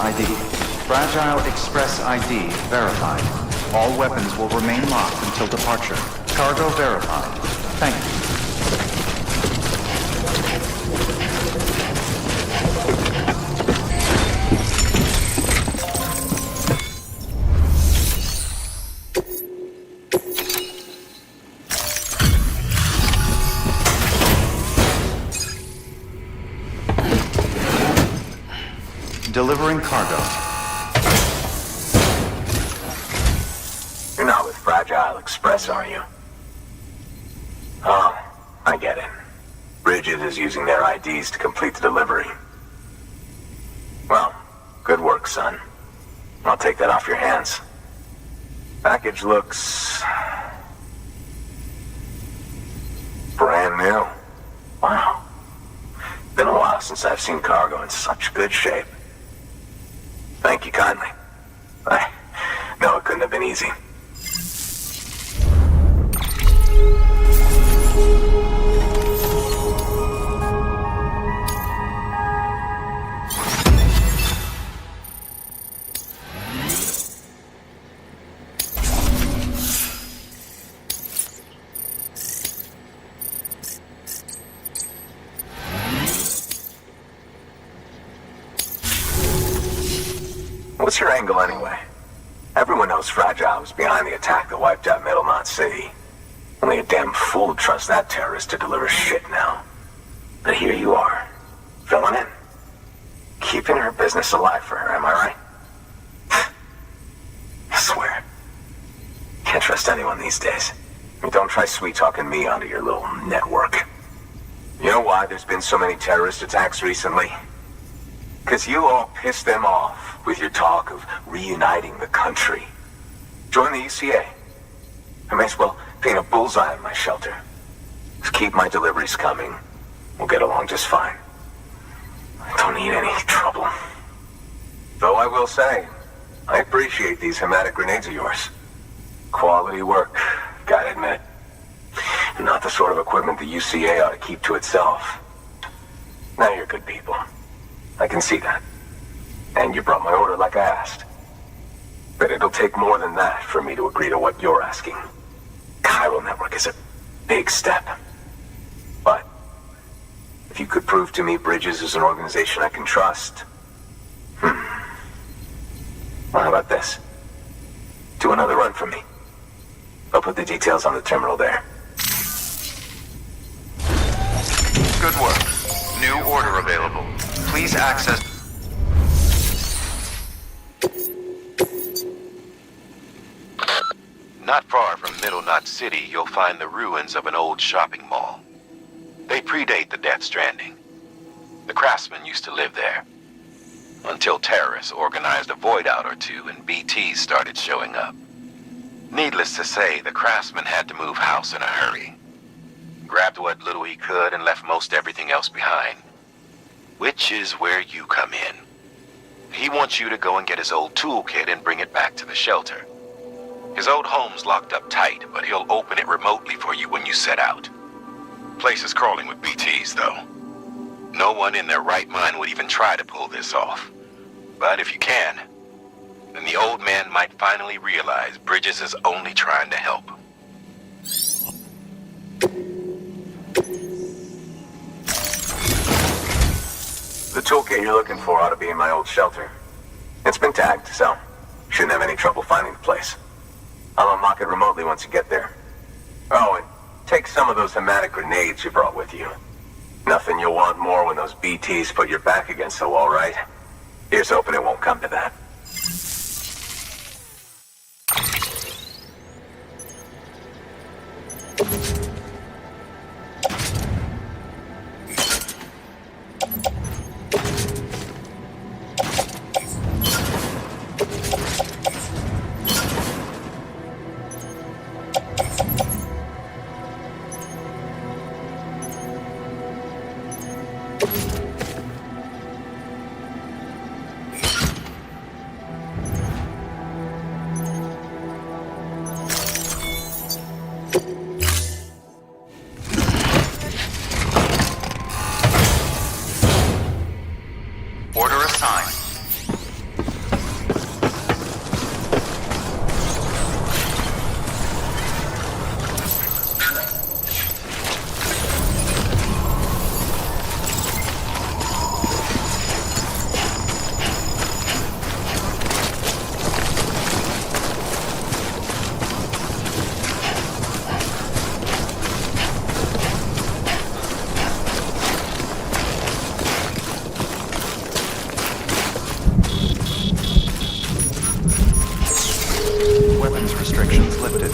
ID. Fragile Express ID verified. All weapons will remain locked until departure. Cargo verified. Thank you. delivering cargo. You're not with Fragile Express, are you? Oh, I get it. Bridget is using their IDs to complete the delivery. Well, good work, son. I'll take that off your hands. Package looks... brand new. Wow. Been a while since I've seen cargo in such good shape. Thank you kindly. I know it couldn't have been easy. What's your angle anyway? Everyone knows Fragile was behind the attack that wiped out Middle Knot City. Only a damn fool would trust that terrorist to deliver shit now. But here you are, filling in. Keeping her business alive for her, am I right? I swear. Can't trust anyone these days. And don't try sweet-talking me onto your little network. You know why there's been so many terrorist attacks recently? Because you all pissed them off with your talk of reuniting the country. Join the UCA. I may as well paint a bullseye on my shelter. Just keep my deliveries coming. We'll get along just fine. I don't need any trouble. Though I will say, I appreciate these hematic grenades of yours. Quality work, gotta admit. Not the sort of equipment the UCA ought to keep to itself. Now you're good people. I can see that. And you brought my order like I asked. But it'll take more than that for me to agree to what you're asking. Chiral Network is a big step. But if you could prove to me Bridges is an organization I can trust... Well, how about this? Do another run for me. I'll put the details on the terminal there. Good work. New order available. Please access... Not far from Middle Knot City, you'll find the ruins of an old shopping mall. They predate the Death Stranding. The craftsmen used to live there. Until terrorists organized a void out or two and BTs started showing up. Needless to say, the craftsman had to move house in a hurry. Grabbed what little he could and left most everything else behind. Which is where you come in. He wants you to go and get his old toolkit and bring it back to the shelter. His old home's locked up tight, but he'll open it remotely for you when you set out. Place is crawling with BTs, though. No one in their right mind would even try to pull this off. But if you can, then the old man might finally realize Bridges is only trying to help. The toolkit you're looking for ought to be in my old shelter. It's been tagged, so shouldn't have any trouble finding the place. I'll unlock it remotely once you get there. Oh, and take some of those hematic grenades you brought with you. Nothing you'll want more when those BTs put your back against the wall, right? Here's hoping it won't come to that. Order assigned. restrictions lifted.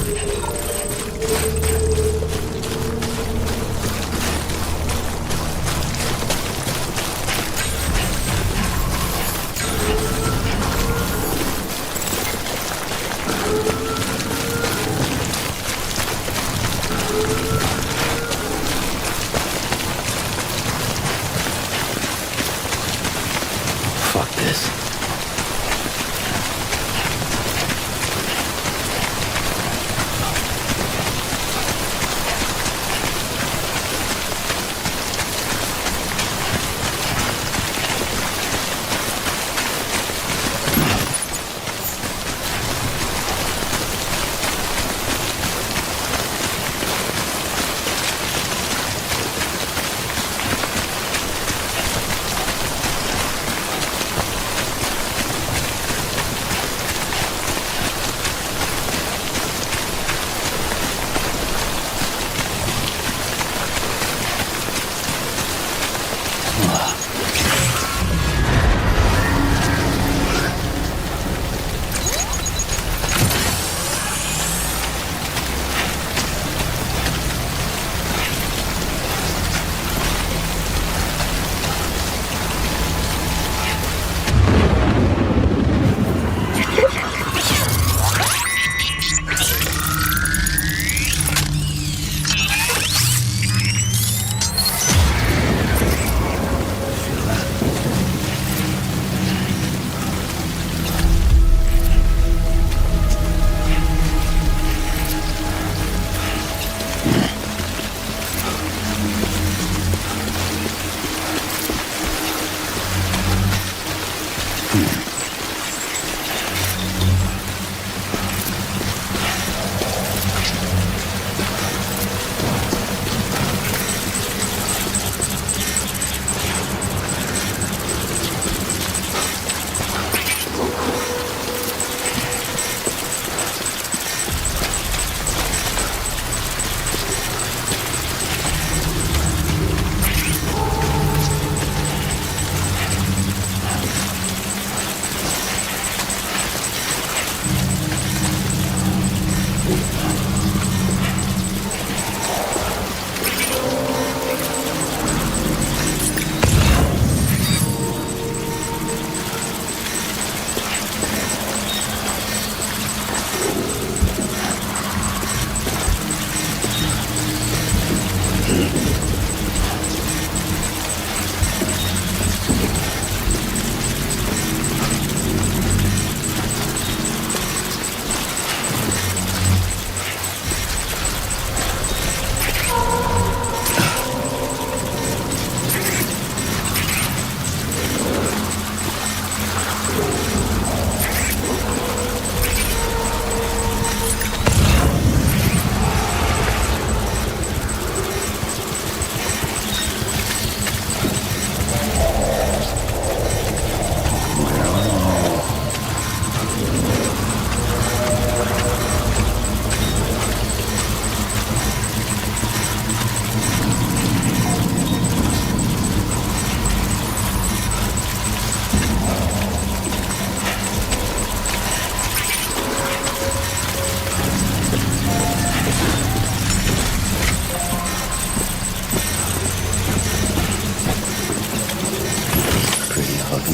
Fuck this.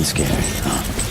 Scary, huh?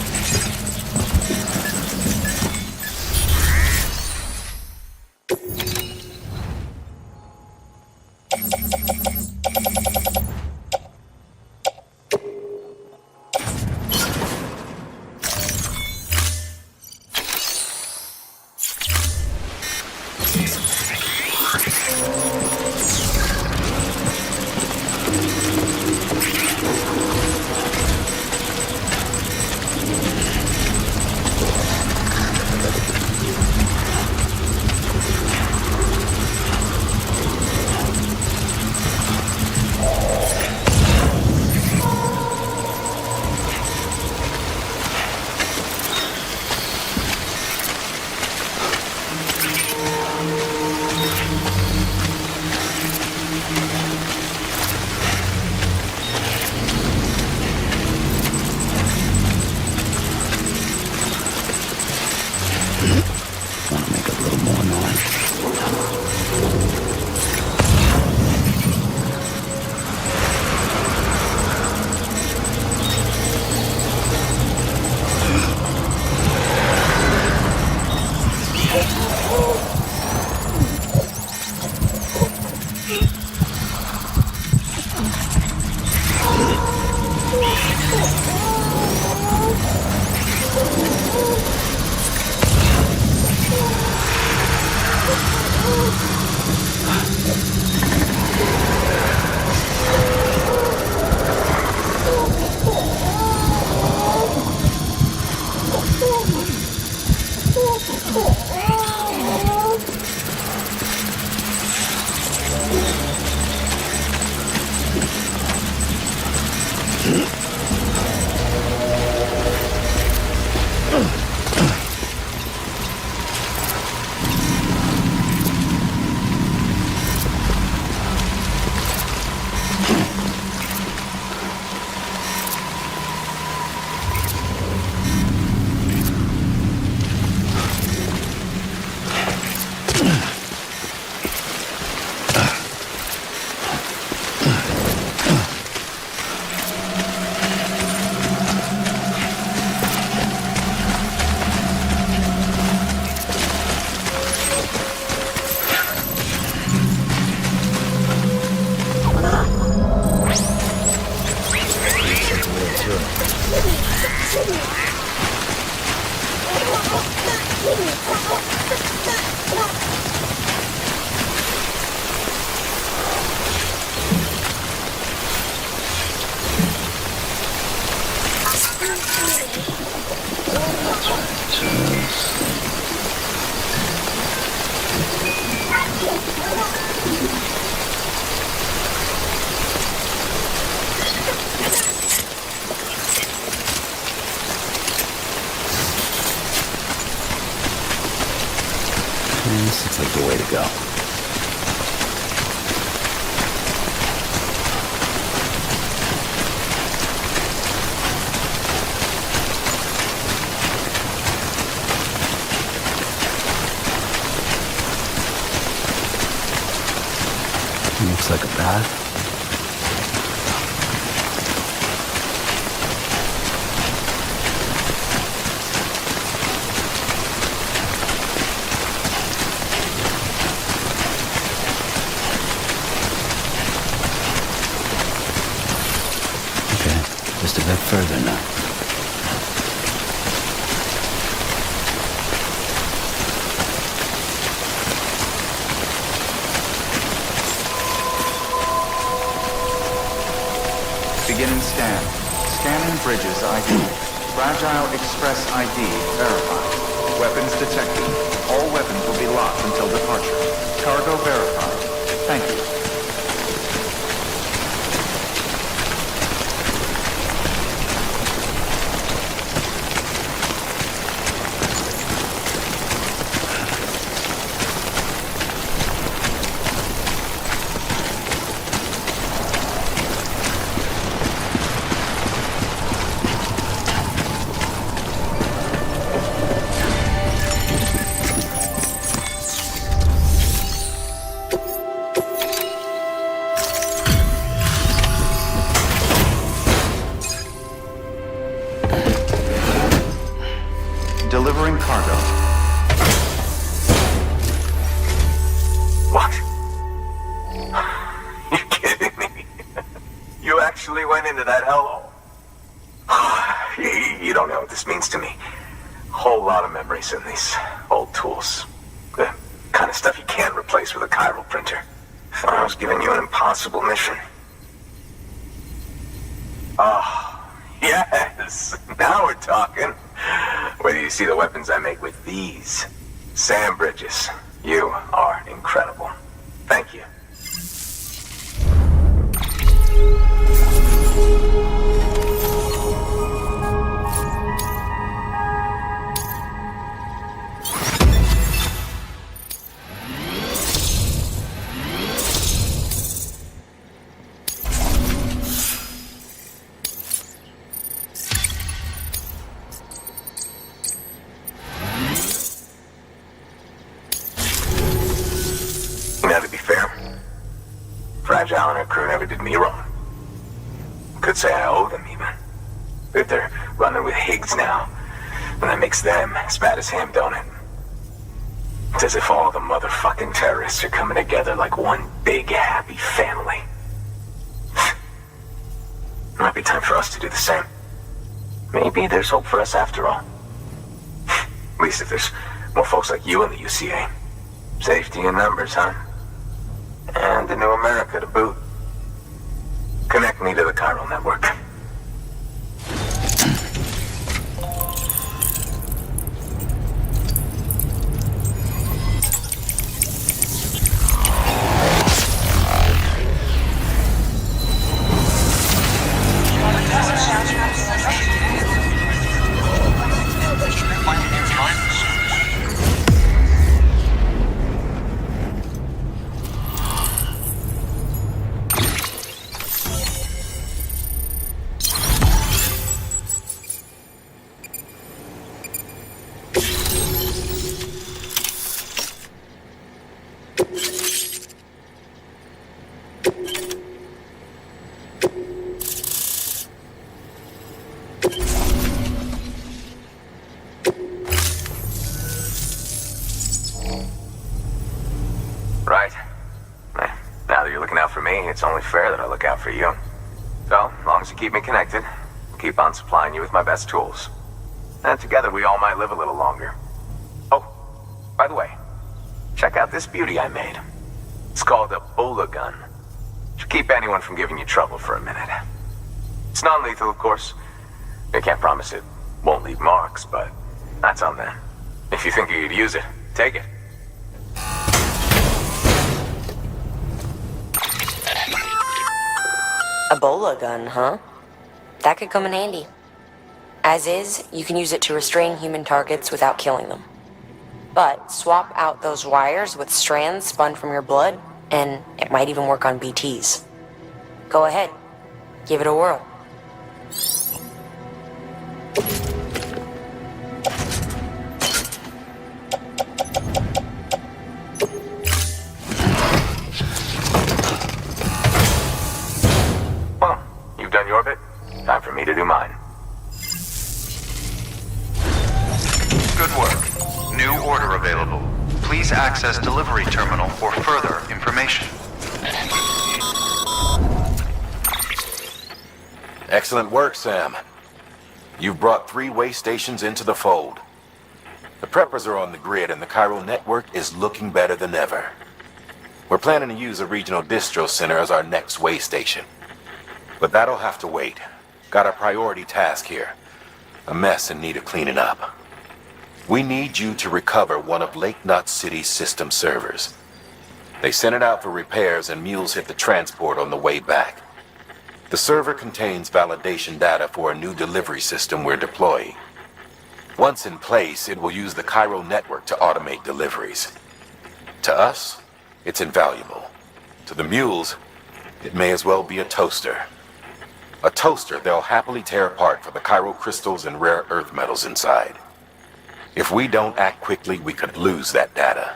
This looks like the way to go. Looks like a path. Just a bit further now. Beginning scan. Scanning bridges ID. Fragile Express ID verified. Weapons detected. All weapons will be locked until departure. Cargo verified. Thank you. Delivering cargo. What? You're kidding me? You actually went into that hellhole? You don't know what this means to me. Whole lot of memories in these old tools. The kind of stuff you can't replace with a chiral printer. Thought I was giving you an impossible mission. Oh, yes. Now we're talking. Wait till you see the weapons I make with these. Sam Bridges, you are incredible. Thank you. Now, to be fair, Fragile and her crew never did me wrong. Could say I owe them, even. If they're running with Higgs now, then that makes them as bad as him, don't it? It's as if all the motherfucking terrorists are coming together like one big happy family. Might be time for us to do the same. Maybe there's hope for us after all. At least if there's more folks like you in the UCA. Safety in numbers, huh? And a new America to boot. Connect me to the chiral network. Right. Now that you're looking out for me, it's only fair that I look out for you. So, as long as you keep me connected, we'll keep on supplying you with my best tools. And together we all might live a little longer. Oh, by the way, check out this beauty I made. It's called a Bola gun. Should keep anyone from giving you trouble for a minute. It's non-lethal, of course. I can't promise it won't leave marks, but that's on them. If you think you could use it, take it. A Bola gun, huh? That could come in handy. As is, you can use it to restrain human targets without killing them. But swap out those wires with strands spun from your blood, and it might even work on BTs. Go ahead. Give it a whirl. Well, you've done your bit. Time for me to do mine. Good work. New order available. Please access delivery terminal for further information. Excellent work, Sam. You've brought 3 way stations into the fold. The preppers are on the grid and the chiral network is looking better than ever. We're planning to use a regional distro center as our next way station. But that'll have to wait. Got a priority task here. A mess in need of cleaning up. We need you to recover one of Lake Knot City's system servers. They sent it out for repairs and mules hit the transport on the way back. The server contains validation data for a new delivery system we're deploying. Once in place, it will use the chiral network to automate deliveries. To us, it's invaluable. To the mules, it may as well be a toaster. A toaster they'll happily tear apart for the chiral crystals and rare earth metals inside. If we don't act quickly, we could lose that data.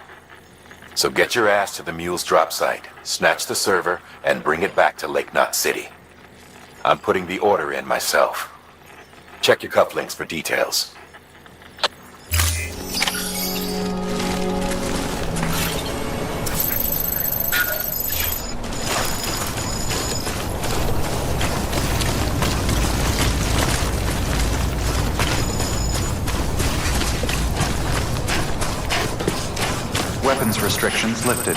So get your ass to the mule's drop site, snatch the server, and bring it back to Lake Knot City. I'm putting the order in myself. Check your cufflinks for details. Weapons restrictions lifted.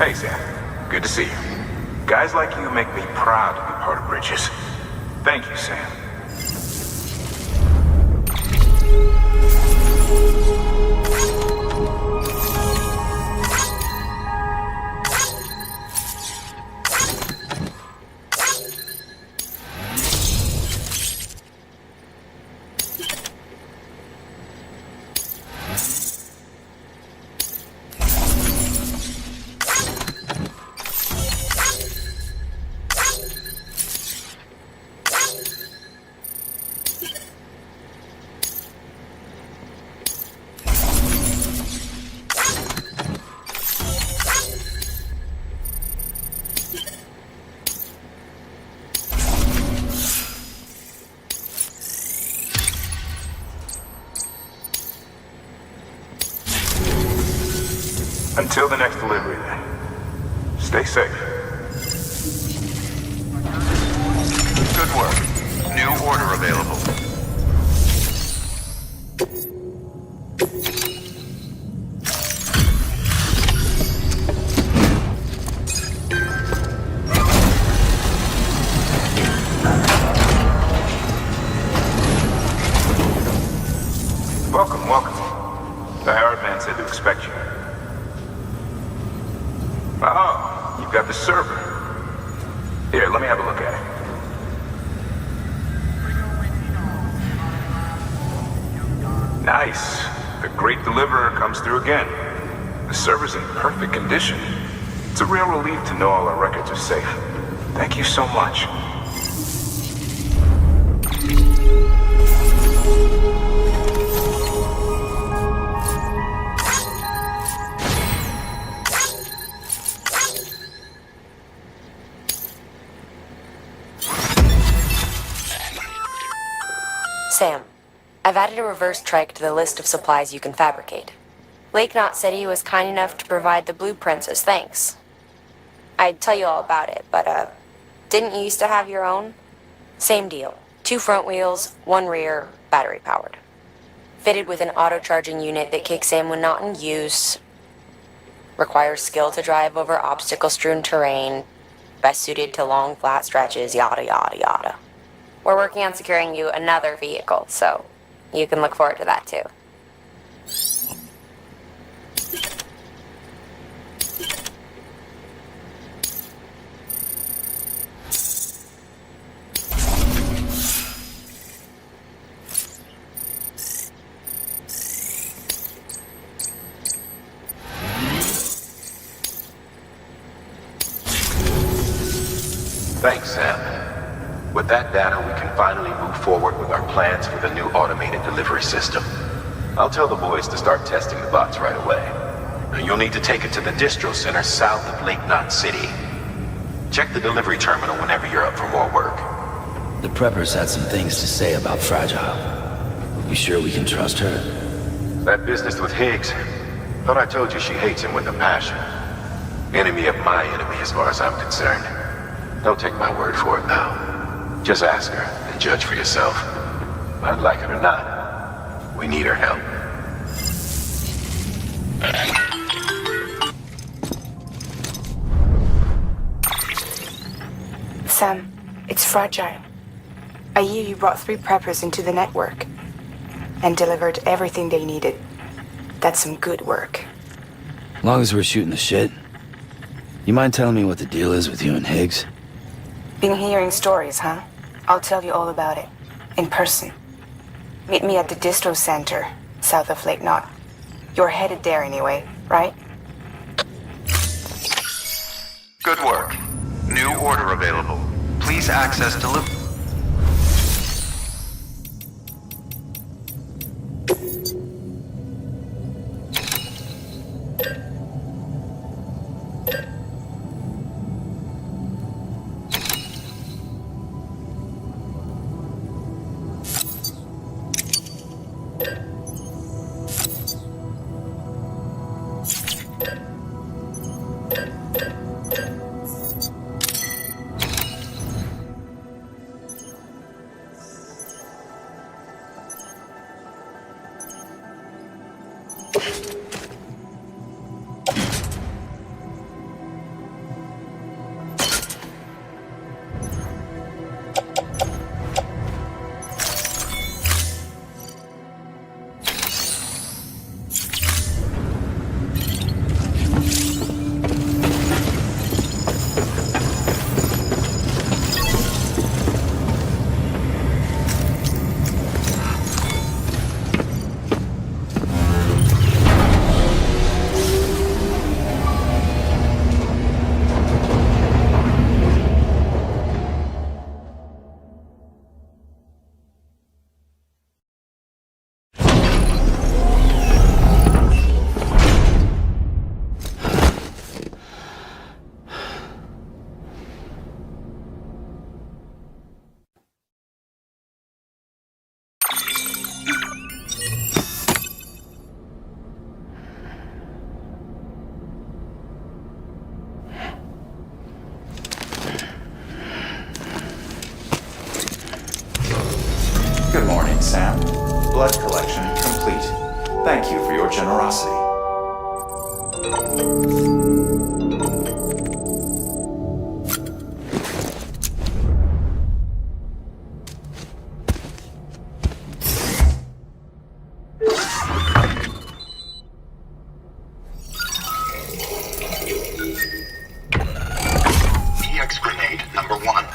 Hey, Sam. Good to see you. Guys like you make me proud to be part of Bridges. Thank you, Sam. Until the next delivery, then. Stay safe. Good work. New order available. Welcome, welcome. The hired man said to expect you. Oh, you've got the server. Here, let me have a look at it. Nice. The great deliverer comes through again. The server's in perfect condition. It's a real relief to know all our records are safe. Thank you so much. Sam, I've added a reverse trike to the list of supplies you can fabricate. Lake Knot City was kind enough to provide the blueprints as thanks. I'd tell you all about it, but, didn't you used to have your own? Same deal. 2 front wheels, 1 rear, battery powered. Fitted with an auto-charging unit that kicks in when not in use. Requires skill to drive over obstacle-strewn terrain. Best suited to long, flat stretches, yada yada yada. We're working on securing you another vehicle, so you can look forward to that too. Thanks, Sam. With that data, we can finally move forward with our plans for the new automated delivery system. I'll tell the boys to start testing the bots right away. And you'll need to take it to the distro center south of Lake Knot City. Check the delivery terminal whenever you're up for more work. The preppers had some things to say about Fragile. You sure we can trust her? That business with Higgs, thought I told you she hates him with a passion. Enemy of my enemy as far as I'm concerned. Don't take my word for it now. Just ask her and judge for yourself. I'd like it or not. We need her help. Sam, it's Fragile. I hear you brought 3 preppers into the network and delivered everything they needed. That's some good work. As long as we're shooting the shit. You mind telling me what the deal is with you and Higgs? Been hearing stories, huh? I'll tell you all about it. In person. Meet me at the distro center, south of Lake Knot. You're headed there anyway, right? Good work. New order available. Please access delivery. EX grenade number 1.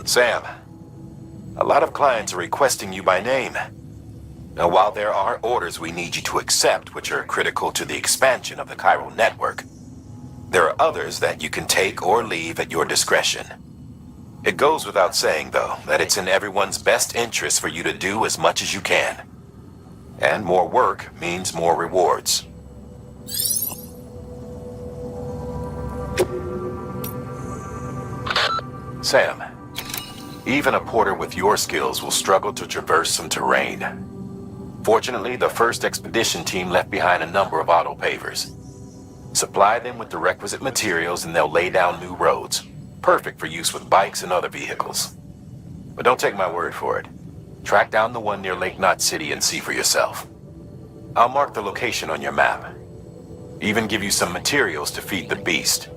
Sam, a lot of clients are requesting you by name. Now, while there are orders we need you to accept, which are critical to the expansion of the chiral network, there are others that you can take or leave at your discretion. It goes without saying, though, that it's in everyone's best interest for you to do as much as you can. And more work means more rewards. Sam, even a porter with your skills will struggle to traverse some terrain. Fortunately, the first expedition team left behind a number of auto-pavers. Supply them with the requisite materials and they'll lay down new roads, perfect for use with bikes and other vehicles. But don't take my word for it. Track down the one near Lake Knot City and see for yourself. I'll mark the location on your map. Even give you some materials to feed the beast.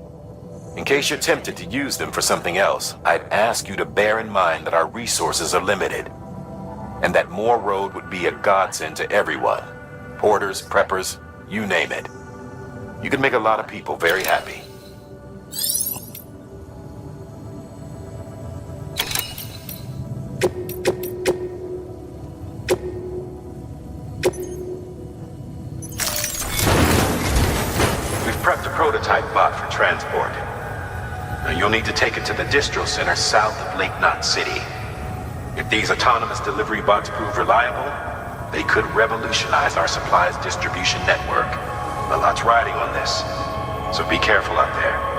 In case you're tempted to use them for something else, I'd ask you to bear in mind that our resources are limited, and that more road would be a godsend to everyone. Porters, preppers, you name it. You can make a lot of people very happy. We've prepped a prototype bot for transport. Now you'll need to take it to the distro center south of Lake Knot City. If these autonomous delivery bots prove reliable, they could revolutionize our supplies distribution network. A lot's riding on this, so be careful out there.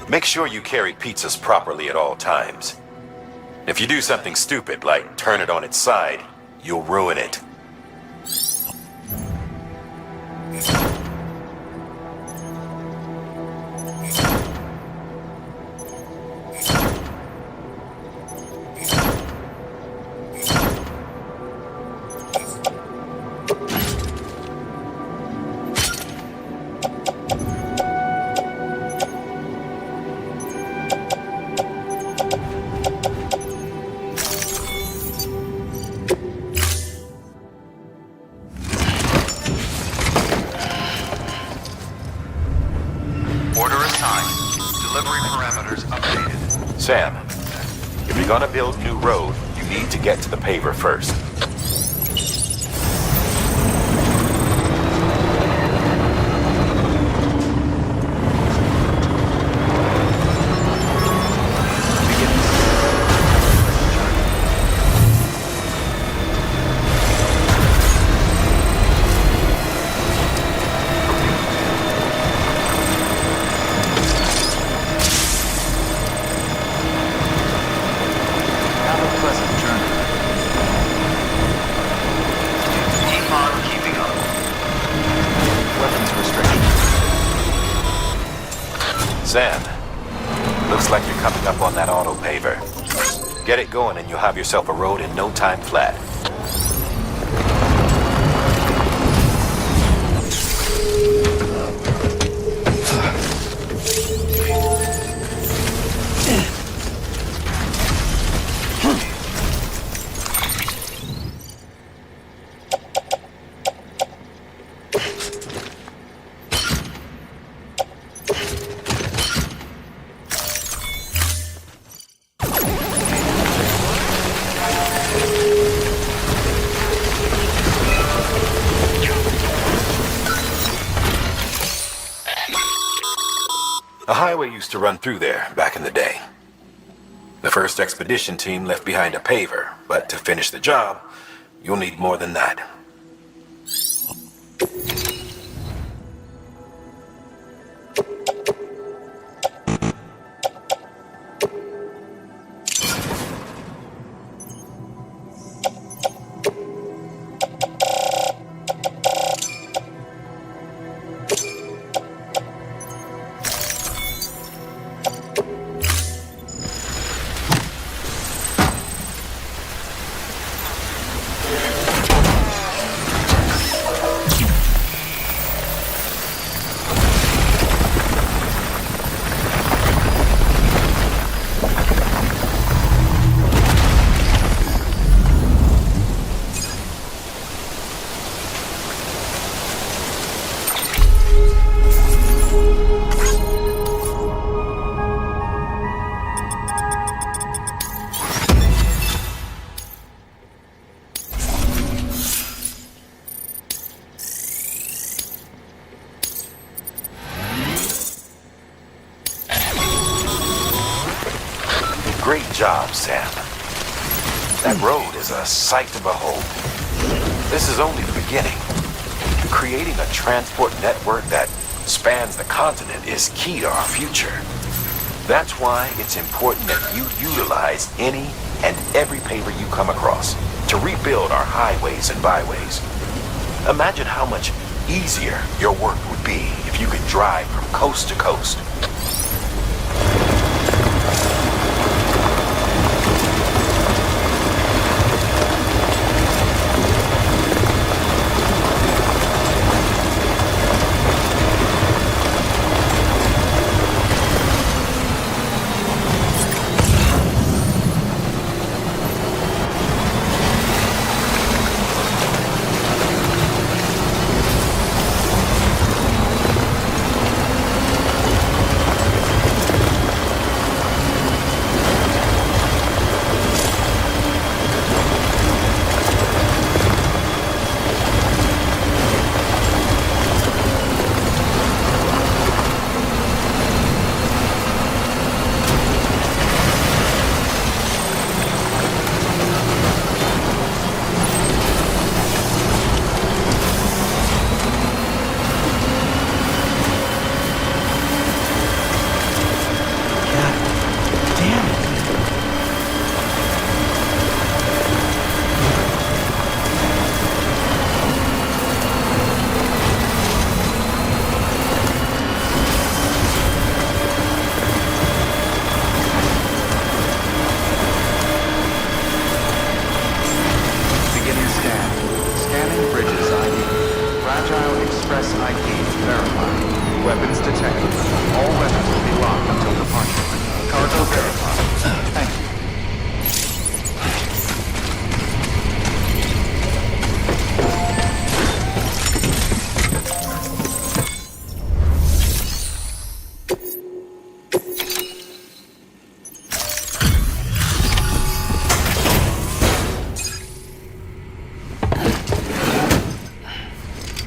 Make sure you carry pizzas properly at all times. If you do something stupid, like turn it on its side, you'll ruin it. Sam, if you're gonna build new road, you need to get to the paver first. Sam, looks like you're coming up on that auto paver. Get it going and you'll have yourself a road in no time flat. The highway used to run through there back in the day. The first expedition team left behind a paver, but to finish the job, you'll need more than that. Great job, Sam. That road is a sight to behold. This is only the beginning. Creating a transport network that spans the continent is key to our future. That's why it's important that you utilize any and every paver you come across to rebuild our highways and byways. Imagine how much easier your work would be if you could drive from coast to coast.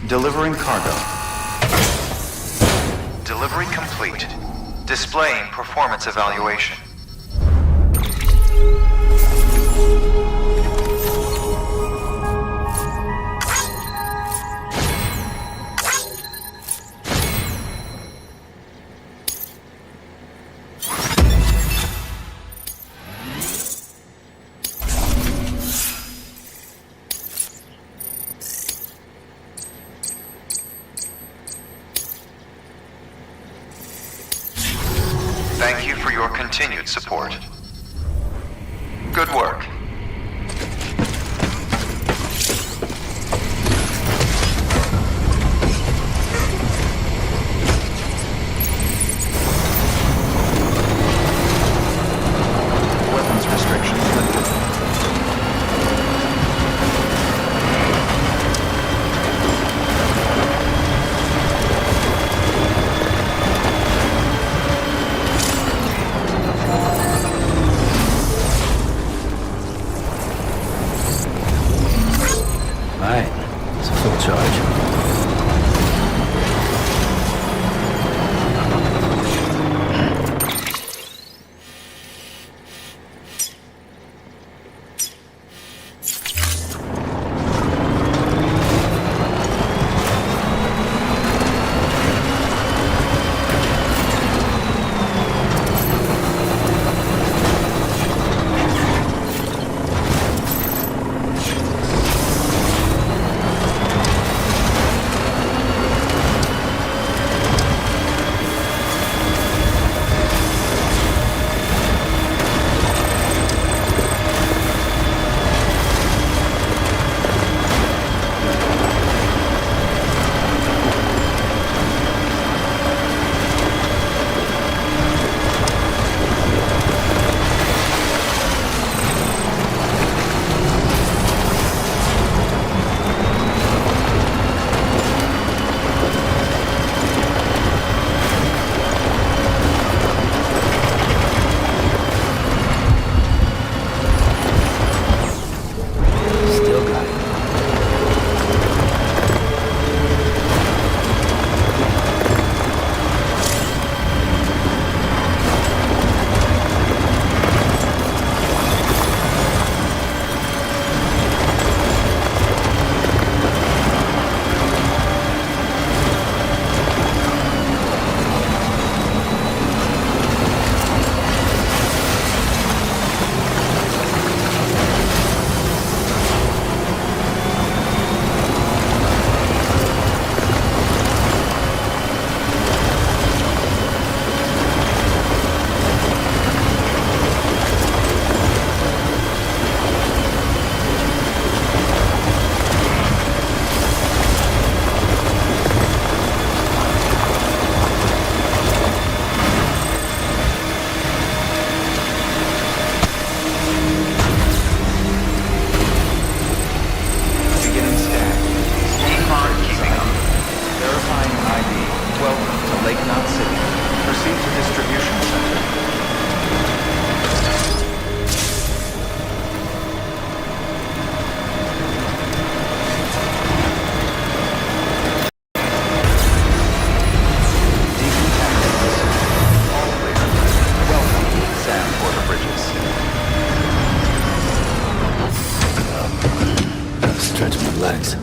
Delivering cargo. Delivery complete. Displaying performance evaluation. continued support. Good work. Weapons restrictions lifted. Alright, it's a full charge. legs.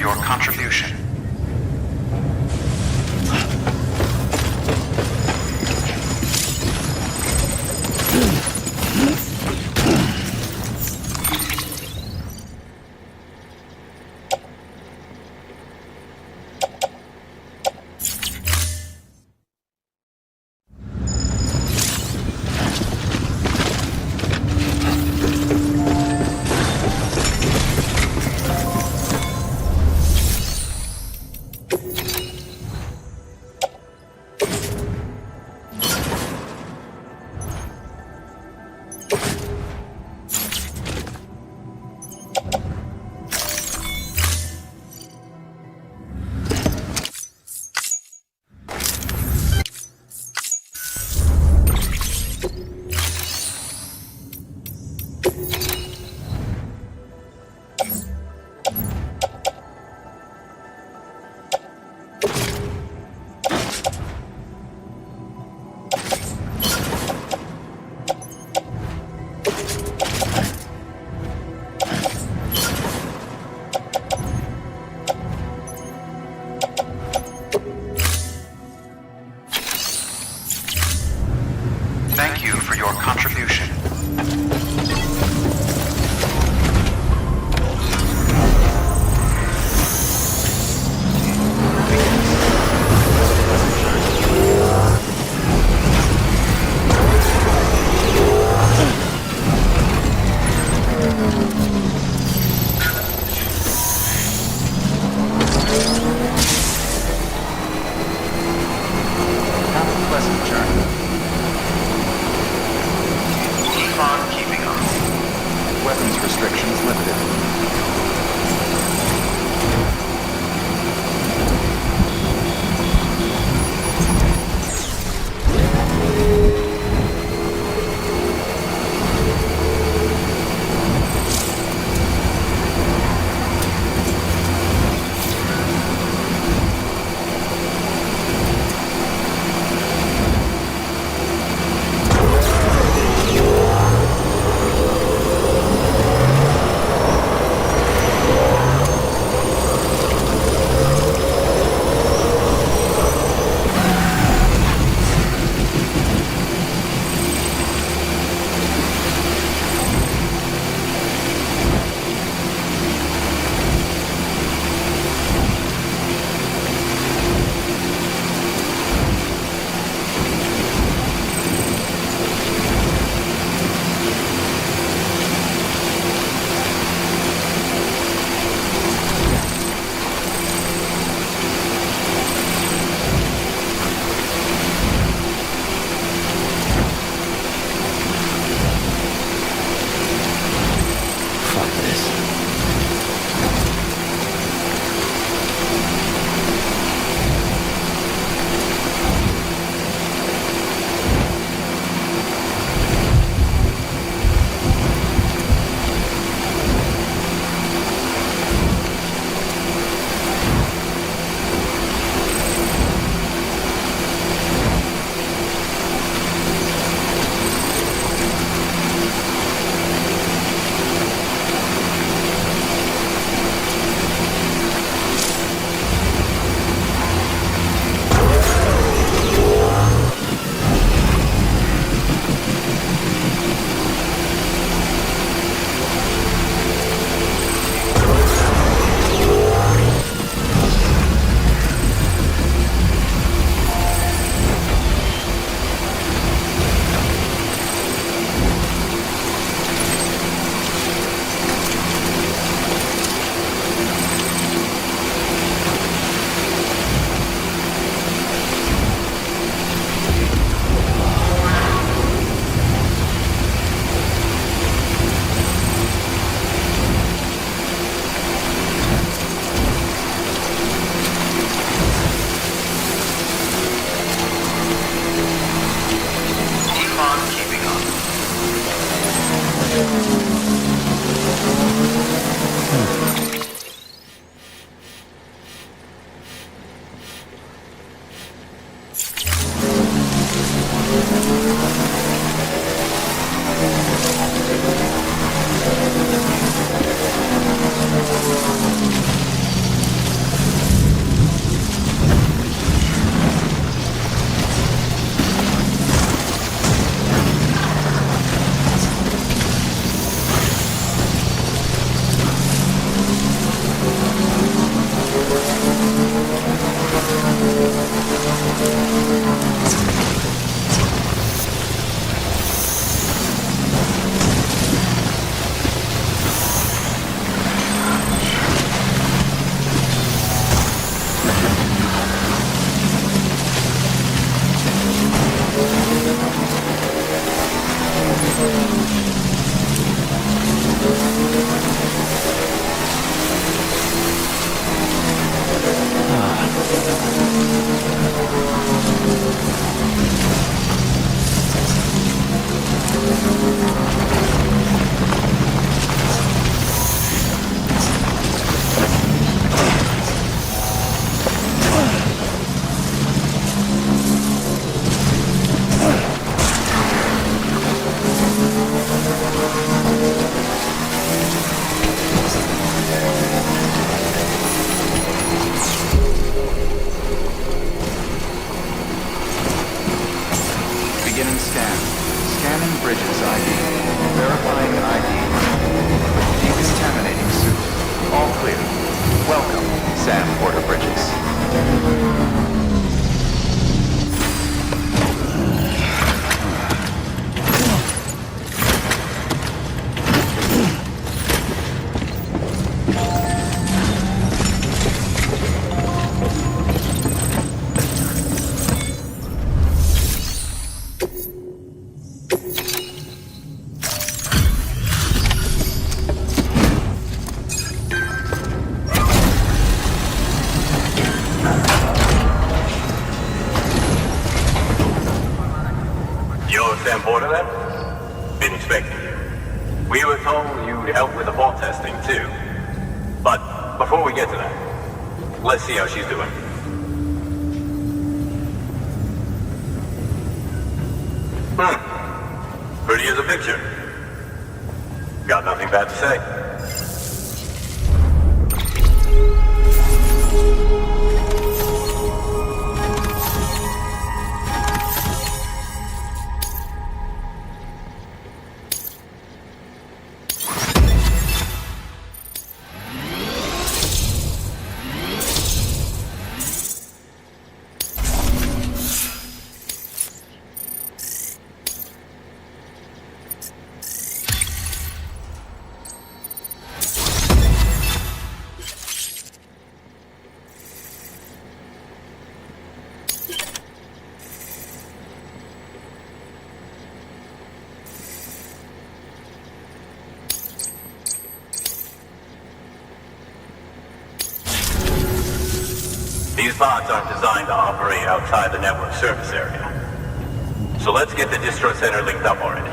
your contribution. Let's see how she's doing. Pretty as a picture. Got nothing bad to say. These pods aren't designed to operate outside the network service area. So let's get the distro center linked up already.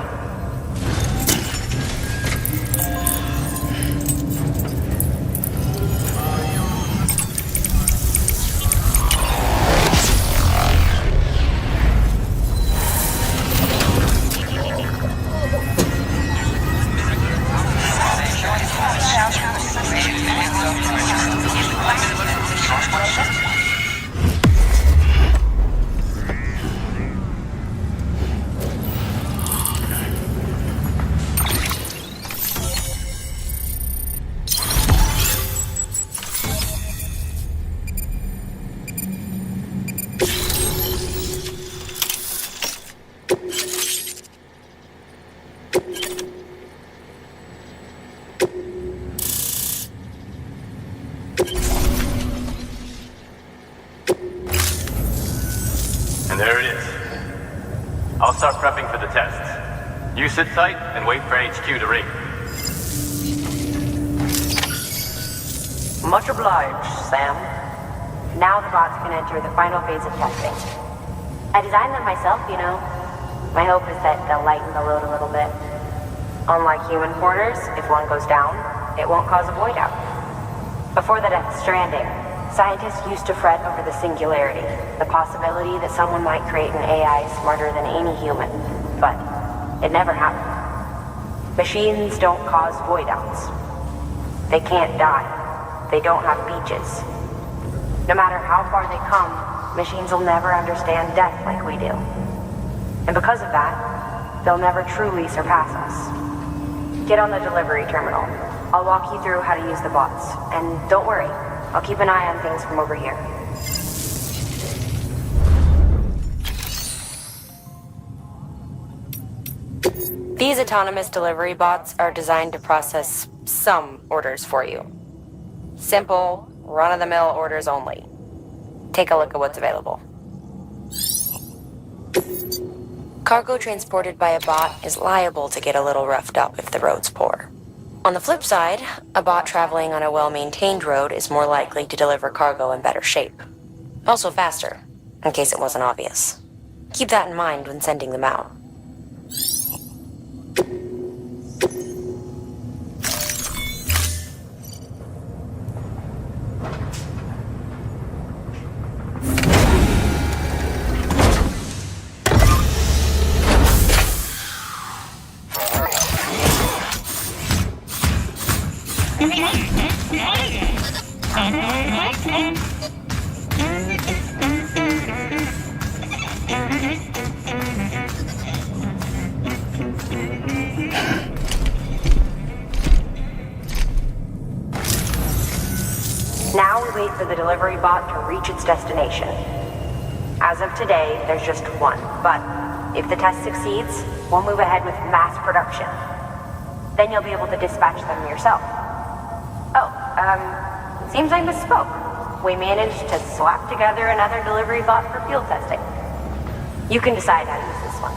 There it is. I'll start prepping for the test. You sit tight and wait for HQ to ring. Much obliged, Sam. Now the bots can enter the final phase of testing. I designed them myself, you know. My hope is that they'll lighten the load a little bit. Unlike human porters, if one goes down, it won't cause a void out. Before the Death Stranding, scientists used to fret over the singularity, the possibility that someone might create an AI smarter than any human. But it never happened. Machines don't cause void outs. They can't die. They don't have beaches. No matter how far they come, machines will never understand death like we do. And because of that, they'll never truly surpass us. Get on the delivery terminal. I'll walk you through how to use the bots. And don't worry, I'll keep an eye on things from over here. These autonomous delivery bots are designed to process some orders for you. Simple, run-of-the-mill orders only. Take a look at what's available. Cargo transported by a bot is liable to get a little roughed up if the road's poor. On the flip side, a bot traveling on a well-maintained road is more likely to deliver cargo in better shape. Also faster, in case it wasn't obvious. Keep that in mind when sending them out. for the delivery bot to reach its destination. As of today, there's just one, but if the test succeeds, we'll move ahead with mass production. Then you'll be able to dispatch them yourself. Oh, seems I misspoke. We managed to slap together another delivery bot for field testing. You can decide how to use this one.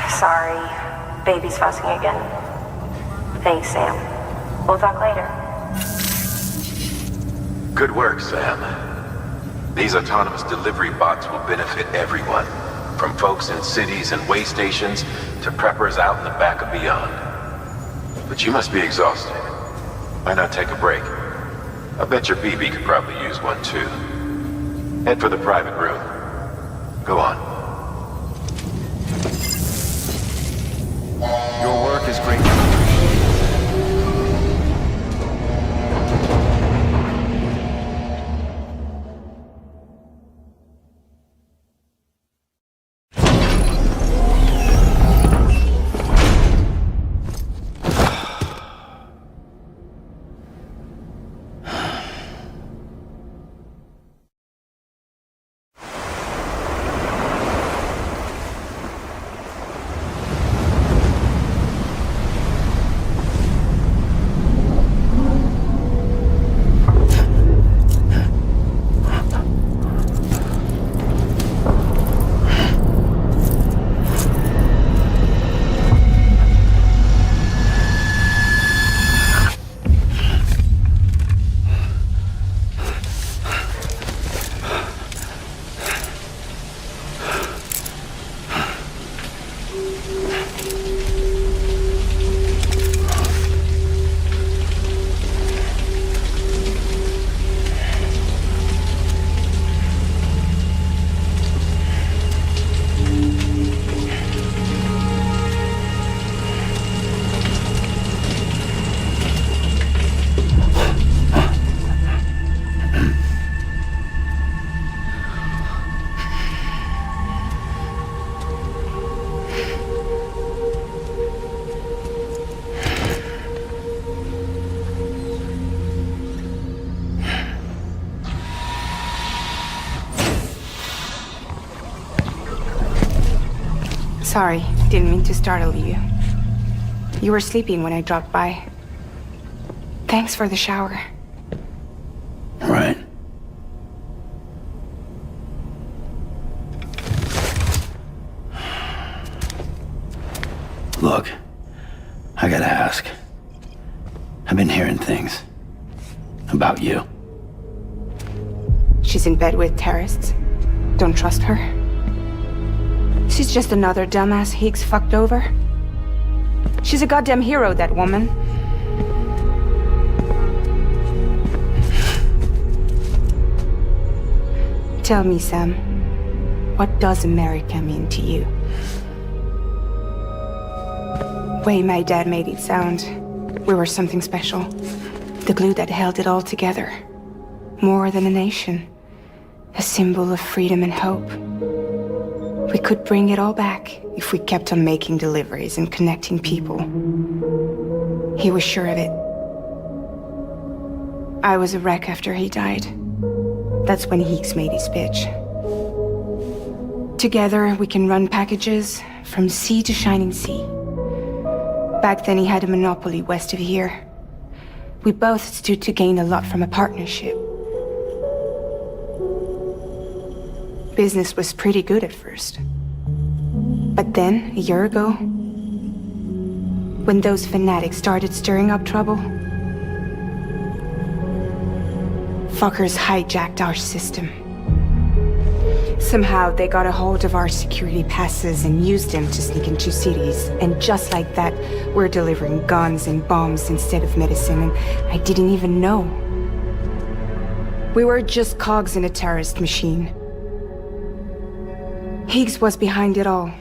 Sorry, baby's fussing again. Thanks, Sam. We'll talk later. Good work, Sam. These autonomous delivery bots will benefit everyone, from folks in cities and way stations to preppers out in the back and beyond. But you must be exhausted. Why not take a break? I bet your BB could probably use one too. Head for the private room. Go on. Your work is great. Sorry, didn't mean to startle you. You were sleeping when I dropped by. Thanks for the shower. Right. Look, I gotta ask. I've been hearing things about you. She's in bed with terrorists. Don't trust her. She's just another dumbass Higgs fucked over. She's a goddamn hero, that woman. Tell me, Sam, what does America mean to you? Way my dad made it sound, we were something special. The glue that held it all together. More than a nation. A symbol of freedom and hope. We could bring it all back if we kept on making deliveries and connecting people. He was sure of it. I was a wreck after he died. That's when Higgs made his pitch. Together, we can run packages from sea to shining sea. Back then, he had a monopoly west of here. We both stood to gain a lot from a partnership. Business was pretty good at first. But then, a year ago, when those fanatics started stirring up trouble, fuckers hijacked our system. Somehow, they got a hold of our security passes and used them to sneak into cities. And just like that, we're delivering guns and bombs instead of medicine, and I didn't even know. We were just cogs in a terrorist machine. Higgs was behind it all.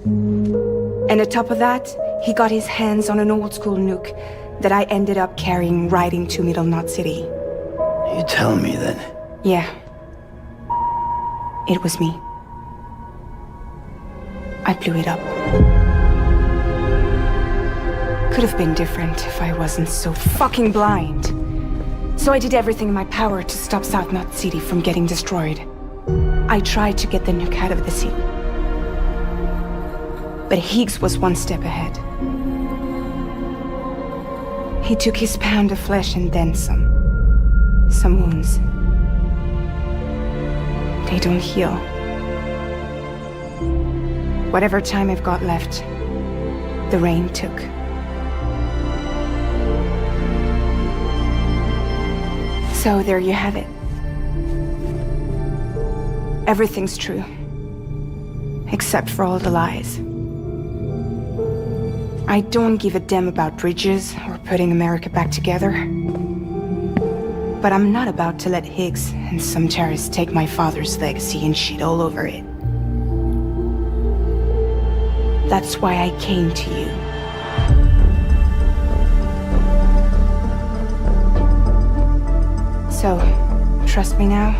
And on top of that, he got his hands on an old-school nuke that I ended up carrying right into Middle Knot City. You tell me that... Yeah. It was me. I blew it up. Could have been different if I wasn't so fucking blind. So I did everything in my power to stop South Knot City from getting destroyed. I tried to get the nuke out of the city. But Higgs was one step ahead. He took his pound of flesh and then some. Some wounds. They don't heal. Whatever time I've got left, the rain took. So there you have it. Everything's true. Except for all the lies. I don't give a damn about bridges or putting America back together. But I'm not about to let Higgs and some terrorists take my father's legacy and shit all over it. That's why I came to you. So, trust me now?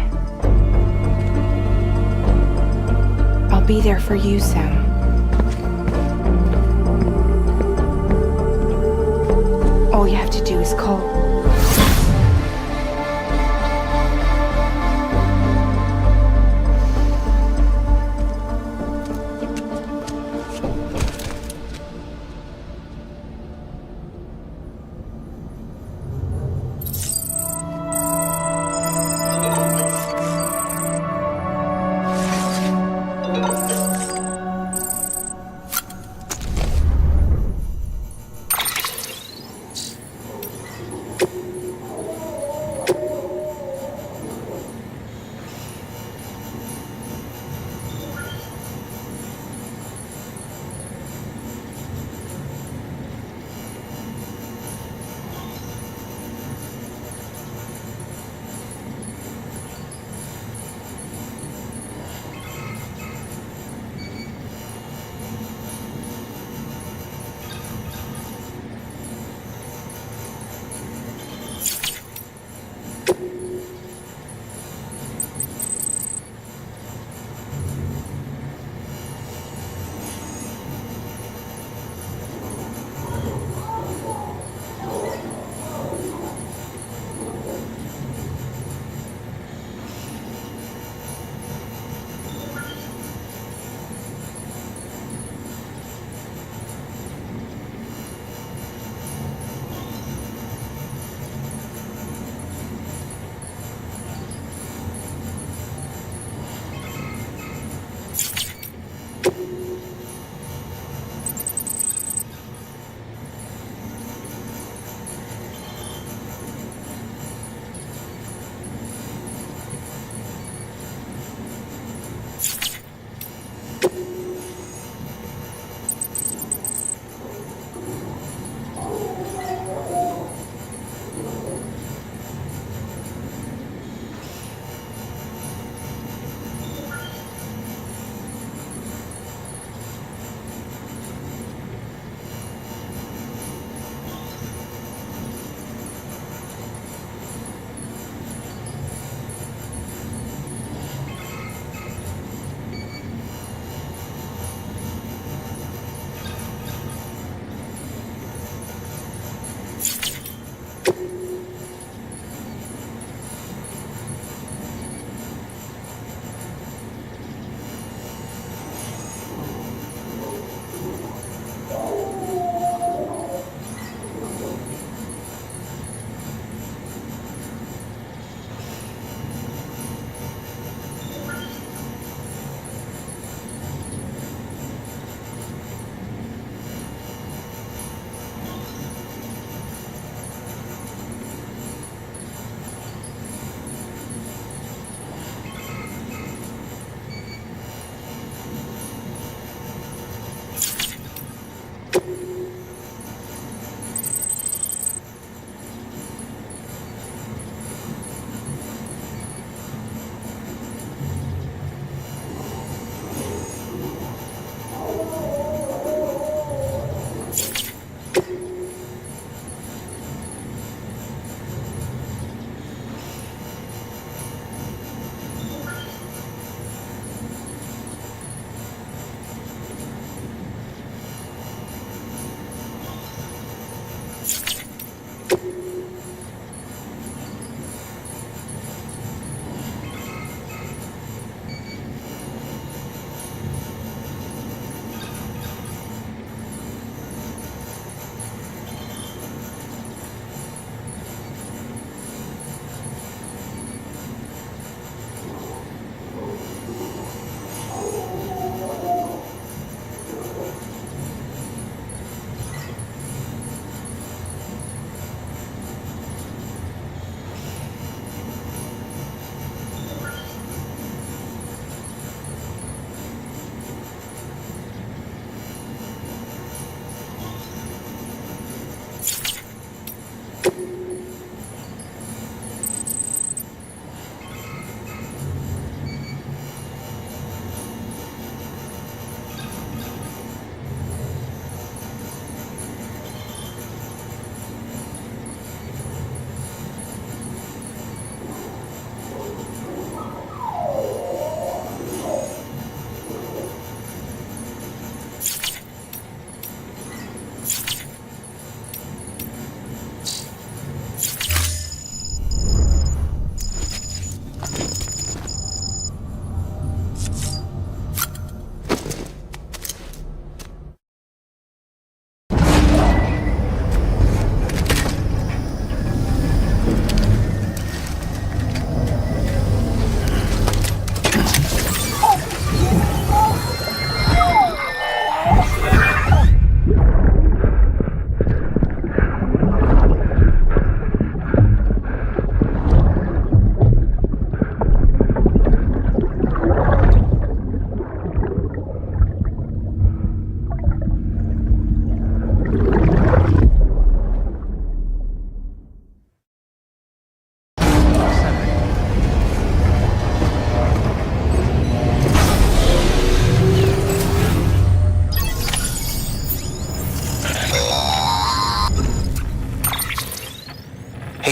I'll be there for you, Sam. All you have to do is call.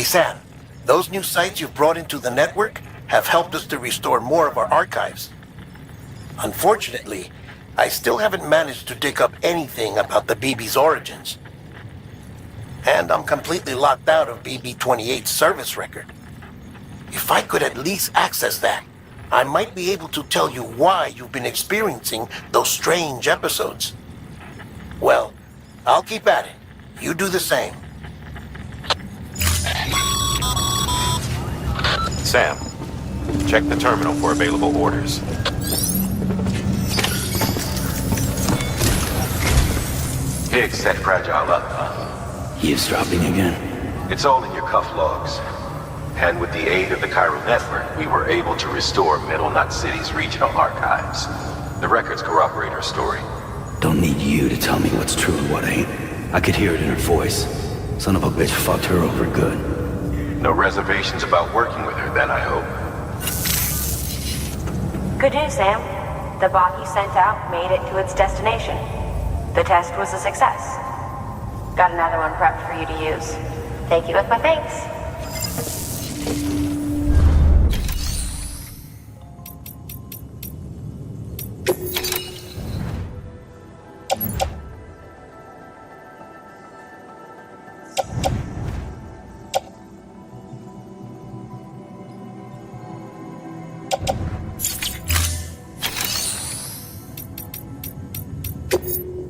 Hey, Sam. Those new sites you've brought into the network have helped us to restore more of our archives. Unfortunately, I still haven't managed to dig up anything about the BB's origins. And I'm completely locked out of BB-28's service record. If I could at least access that, I might be able to tell you why you've been experiencing those strange episodes. Well, I'll keep at it. You do the same. Sam, check the terminal for available orders. Higgs set Fragile up. Eavesdropping again? It's all in your cuff logs. And with the aid of the Chiral network, we were able to restore Middle Knot City's regional archives. The records corroborate her story. Don't need you to tell me what's true and what ain't. I could hear it in her voice. Son of a bitch fucked her over good. No reservations about working with her then, I hope. Good news, Sam. The bot you sent out made it to its destination. The test was a success. Got another one prepped for you to use. Take it with my thanks.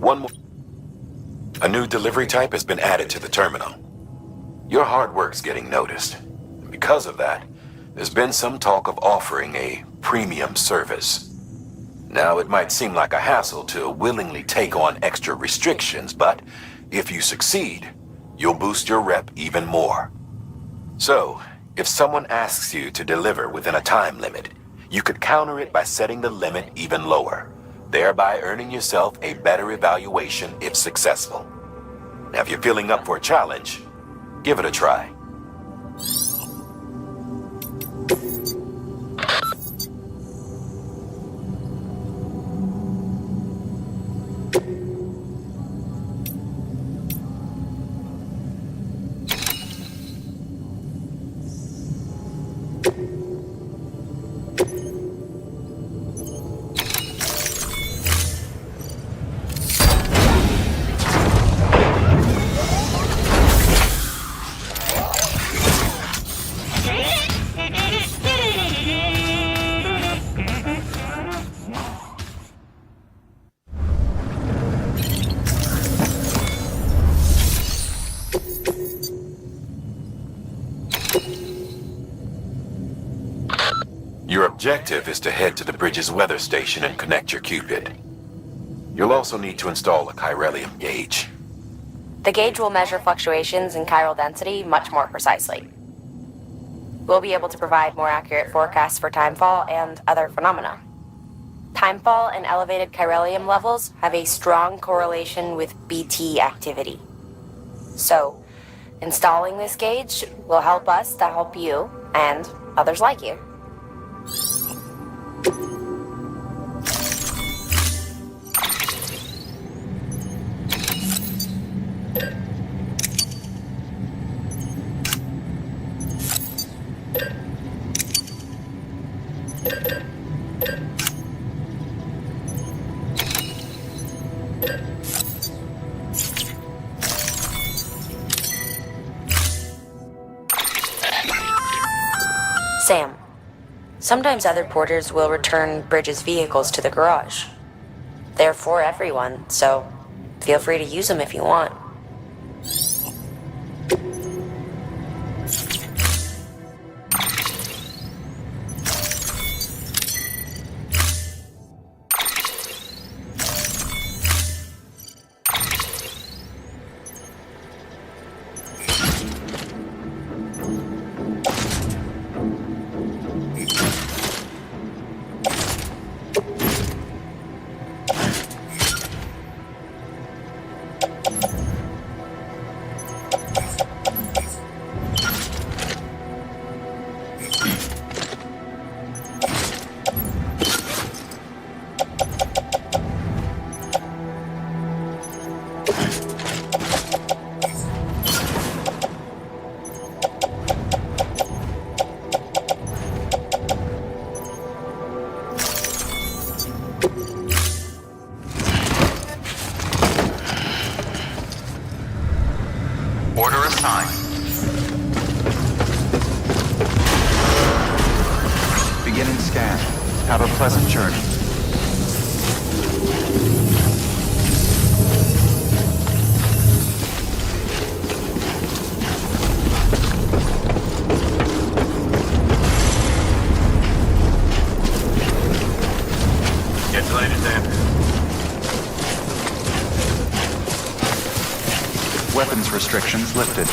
One more. A new delivery type has been added to the terminal. Your hard work's getting noticed. Because of that, there's been some talk of offering a premium service. Now, it might seem like a hassle to willingly take on extra restrictions, but if you succeed, you'll boost your rep even more. So, if someone asks you to deliver within a time limit, you could counter it by setting the limit even lower, thereby earning yourself a better evaluation if successful. Now, if you're feeling up for a challenge, give it a try. Your objective is to head to the bridge's weather station and connect your Cupid. You'll also need to install a chiralium gauge. The gauge will measure fluctuations in chiral density much more precisely. We'll be able to provide more accurate forecasts for timefall and other phenomena. Timefall and elevated chiralium levels have a strong correlation with BT activity. So, installing this gauge will help us to help you and others like you. Sam, sometimes other porters will return Bridge's vehicles to the garage. They're for everyone, so feel free to use them if you want. Beginning scan. Have a pleasant journey. Catch you later, Sam. Weapons restrictions lifted.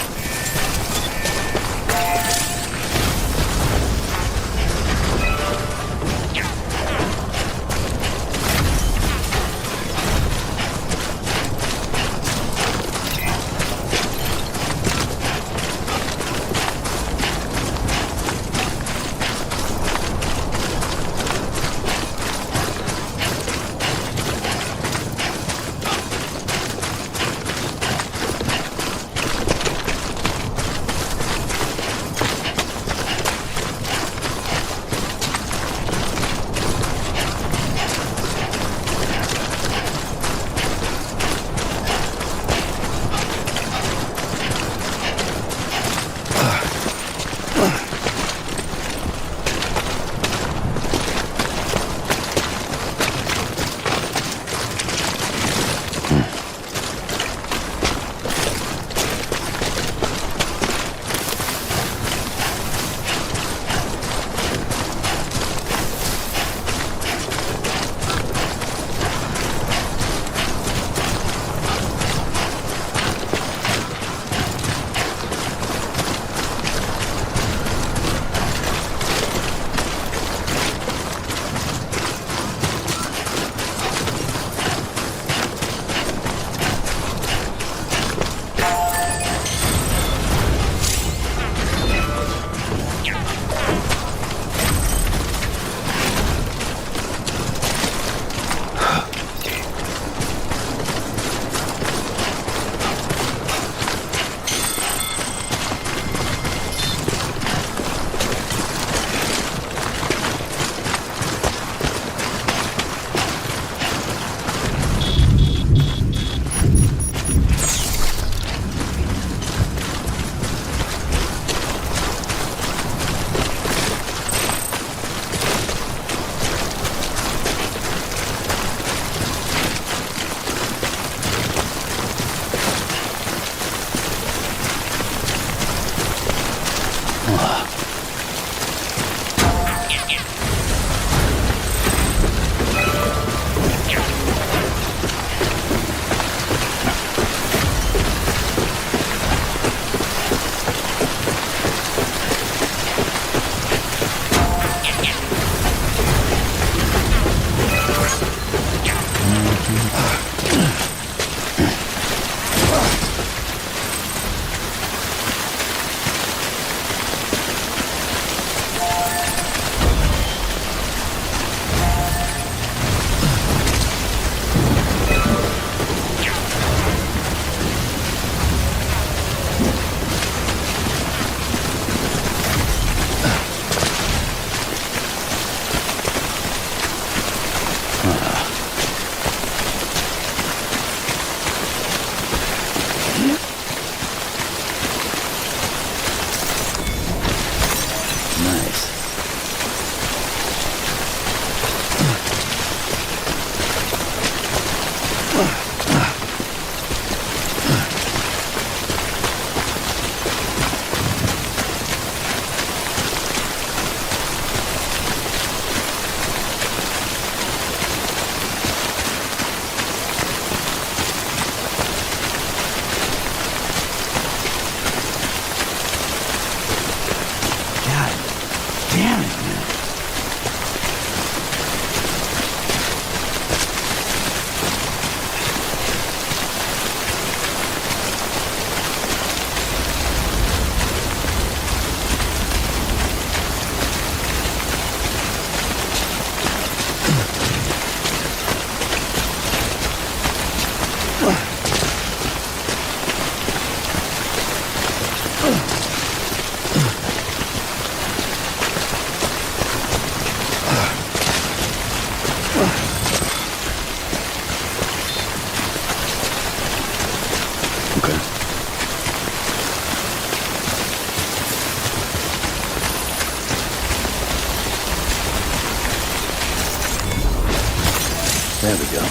There we go.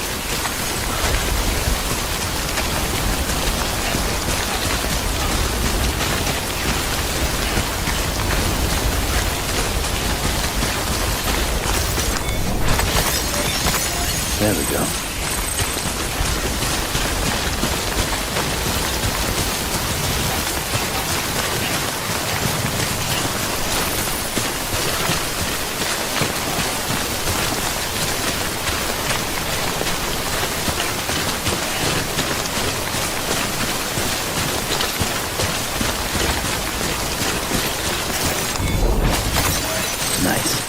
There we go. Nice.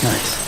Nice.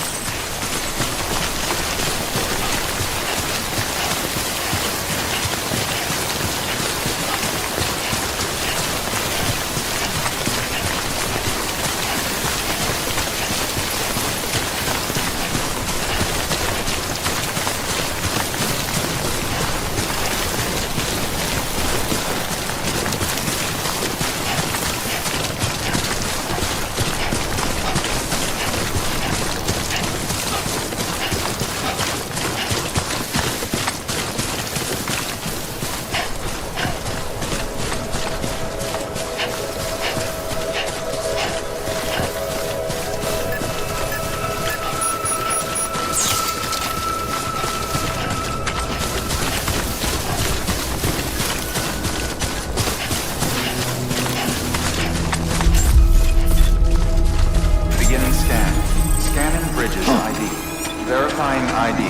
Verifying ID.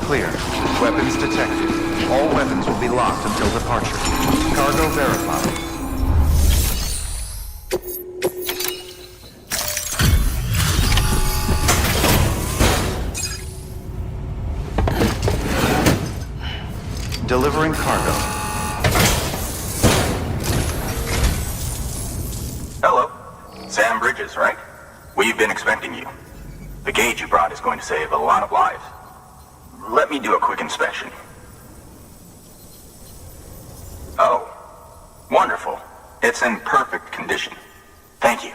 Clear. Weapons detected. All weapons will be locked until departure. Cargo verified. Delivering cargo. Hello. Sam Bridges, right? We've been expecting you. The gauge you brought is going to save a lot of lives. Let me do a quick inspection. Oh, wonderful. It's in perfect condition. Thank you.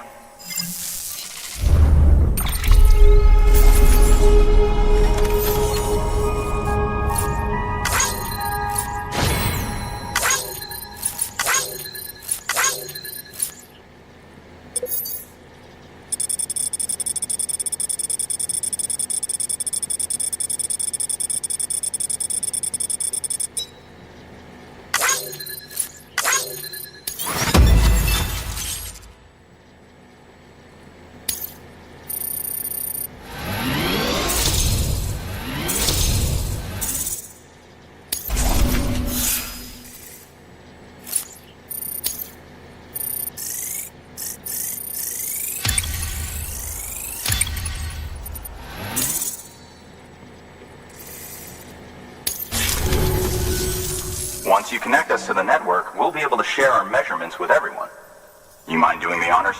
Once you connect us to the network, we'll be able to share our measurements with everyone. You mind doing the honors?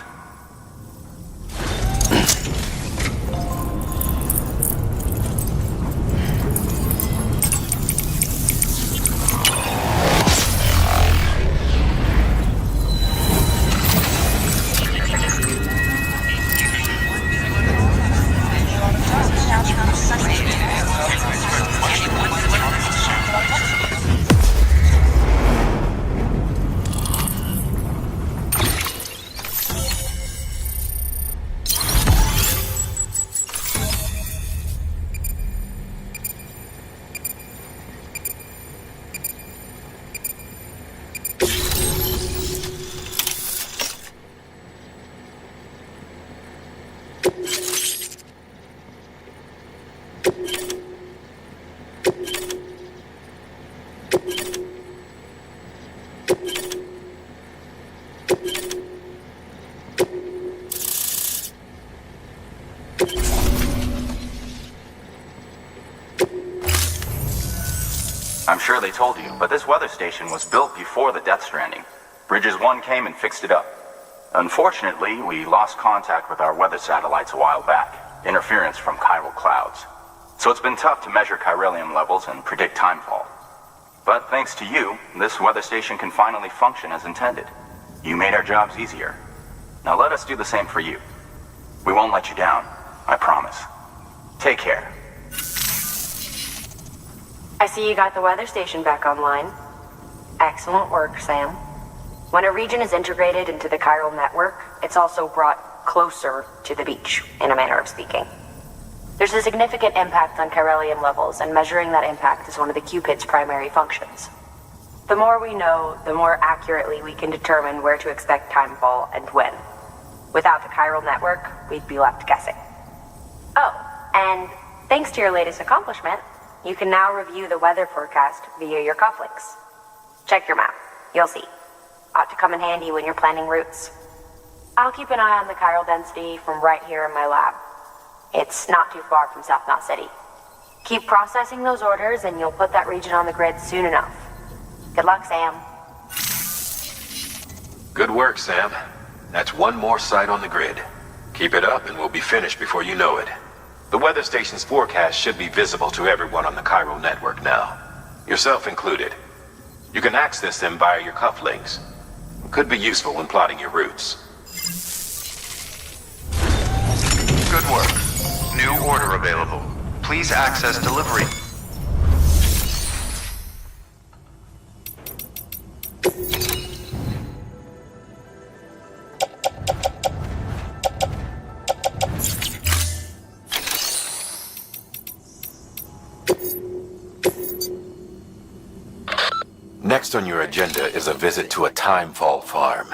I'm sure they told you, but this weather station was built before the Death Stranding. Bridges 1 came and fixed it up. Unfortunately, we lost contact with our weather satellites a while back. Interference from chiral clouds. So it's been tough to measure chiralium levels and predict timefall. But thanks to you, this weather station can finally function as intended. You made our jobs easier. Now let us do the same for you. We won't let you down, I promise. Take care. I see you got the weather station back online. Excellent work, Sam. When a region is integrated into the chiral network, it's also brought closer to the beach, in a manner of speaking. There's a significant impact on chiralium levels, and measuring that impact is one of the Cupid's primary functions. The more we know, the more accurately we can determine where to expect timefall and when. Without the chiral network, we'd be left guessing. Oh, and thanks to your latest accomplishment, you can now review the weather forecast via your cufflinks. Check your map. You'll see. Ought to come in handy when you're planning routes. I'll keep an eye on the chiral density from right here in my lab. It's not too far from South Knot City. Keep processing those orders and you'll put that region on the grid soon enough. Good luck, Sam. Good work, Sam. That's one more site on the grid. Keep it up and we'll be finished before you know it. The weather station's forecast should be visible to everyone on the chiral network now, yourself included. You can access them via your cufflinks. Could be useful when plotting your routes. Good work. New order available. Please access delivery. Next on your agenda is a visit to a timefall farm.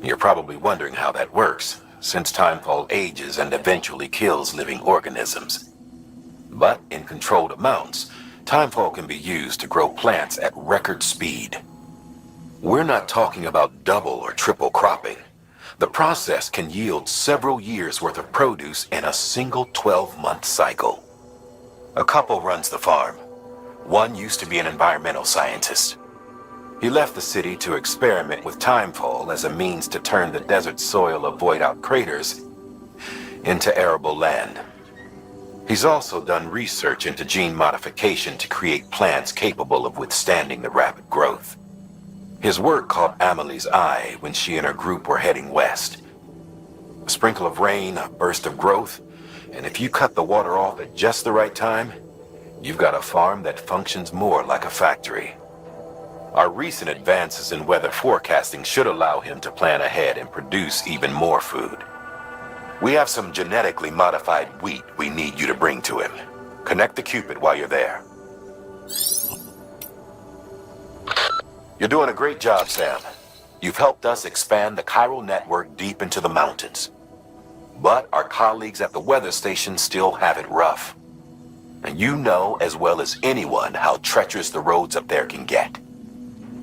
You're probably wondering how that works, since timefall ages and eventually kills living organisms. But in controlled amounts, timefall can be used to grow plants at record speed. We're not talking about double or triple cropping. The process can yield several years' worth of produce in a single 12-month cycle. A couple runs the farm. One used to be an environmental scientist. He left the city to experiment with timefall as a means to turn the desert soil of void-out craters into arable land. He's also done research into gene modification to create plants capable of withstanding the rapid growth. His work caught Amelie's eye when she and her group were heading west. A sprinkle of rain, a burst of growth, and if you cut the water off at just the right time, you've got a farm that functions more like a factory. Our recent advances in weather forecasting should allow him to plan ahead and produce even more food. We have some genetically modified wheat we need you to bring to him. Connect the Cupid while you're there. You're doing a great job, Sam. You've helped us expand the chiral network deep into the mountains. But our colleagues at the weather station still have it rough. And you know as well as anyone how treacherous the roads up there can get.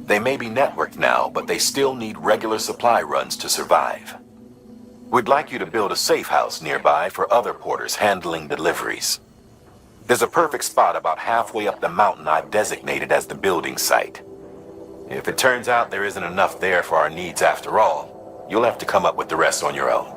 They may be networked now, but they still need regular supply runs to survive. We'd like you to build a safe house nearby for other porters handling deliveries. There's a perfect spot about halfway up the mountain I've designated as the building site. If it turns out there isn't enough there for our needs after all, you'll have to come up with the rest on your own.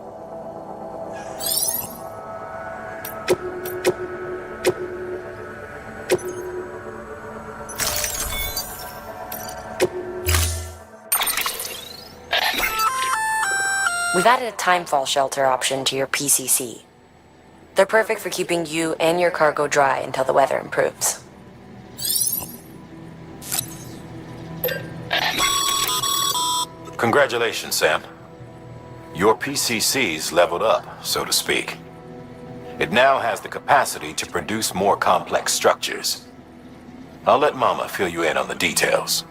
We've added a timefall shelter option to your PCC. They're perfect for keeping you and your cargo dry until the weather improves. Congratulations, Sam. Your PCC's leveled up, so to speak. It now has the capacity to produce more complex structures. I'll let Mama fill you in on the details.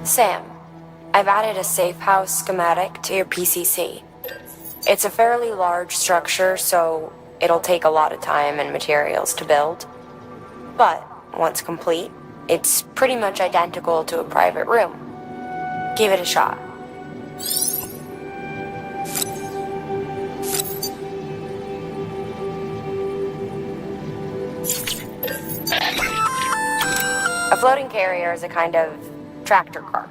Sam, I've added a safe house schematic to your PCC. It's a fairly large structure, so it'll take a lot of time and materials to build. But once complete, it's pretty much identical to a private room. Give it a shot. A floating carrier is a kind of tractor car.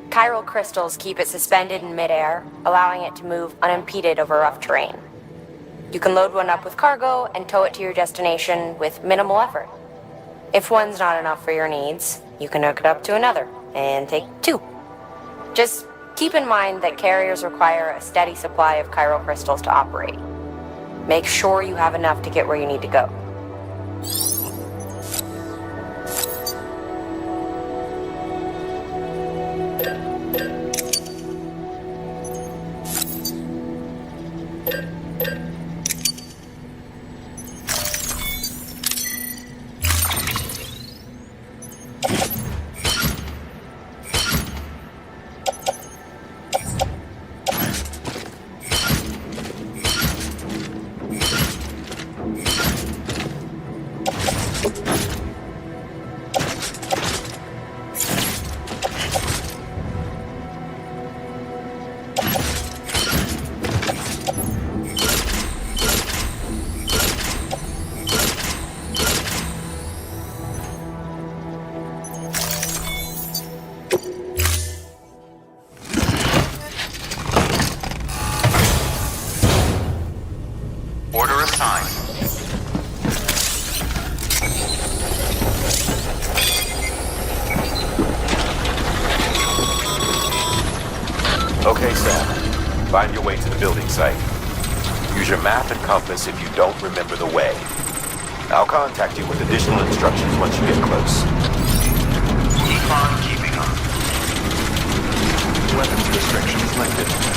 Chiral crystals keep it suspended in midair, allowing it to move unimpeded over rough terrain. You can load one up with cargo and tow it to your destination with minimal effort. If one's not enough for your needs, you can hook it up to another and take two. Just keep in mind that carriers require a steady supply of chiral crystals to operate. Make sure you have enough to get where you need to go. Order assigned. Okay, Sam. Find your way to the building site. Use your map and compass if you don't remember the way. I'll contact you with additional instructions once you get close. Keep on keeping on. Weapons restrictions lifted.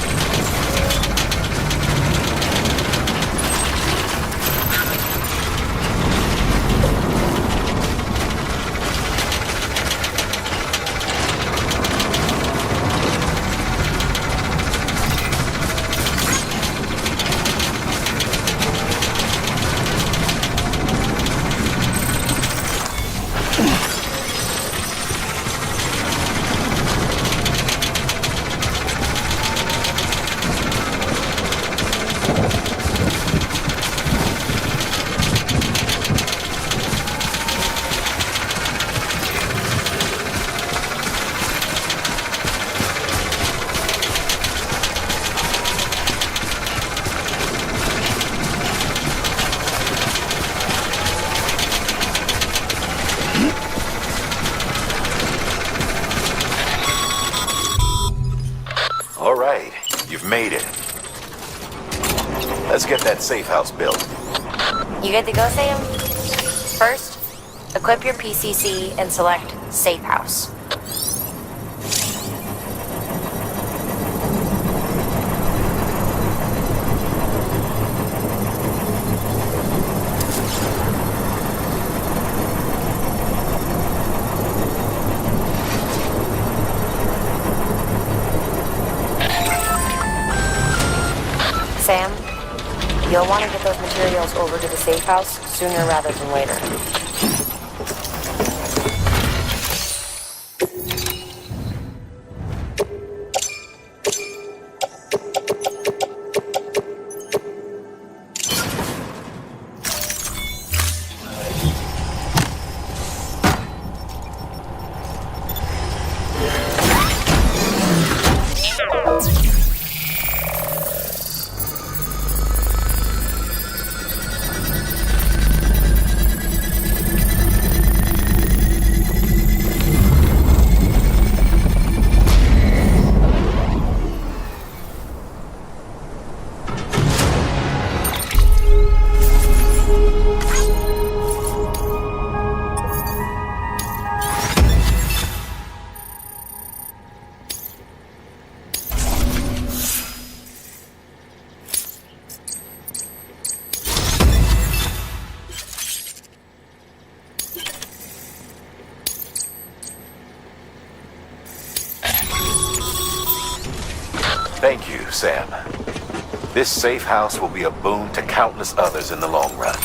Made it. Let's get that safe house built. You good to go, Sam? First, equip your PCC and select Safe House. Sam, you'll want to get those materials over to the safe house sooner rather than later. Thank you, Sam. This safe house will be a boon to countless others in the long run.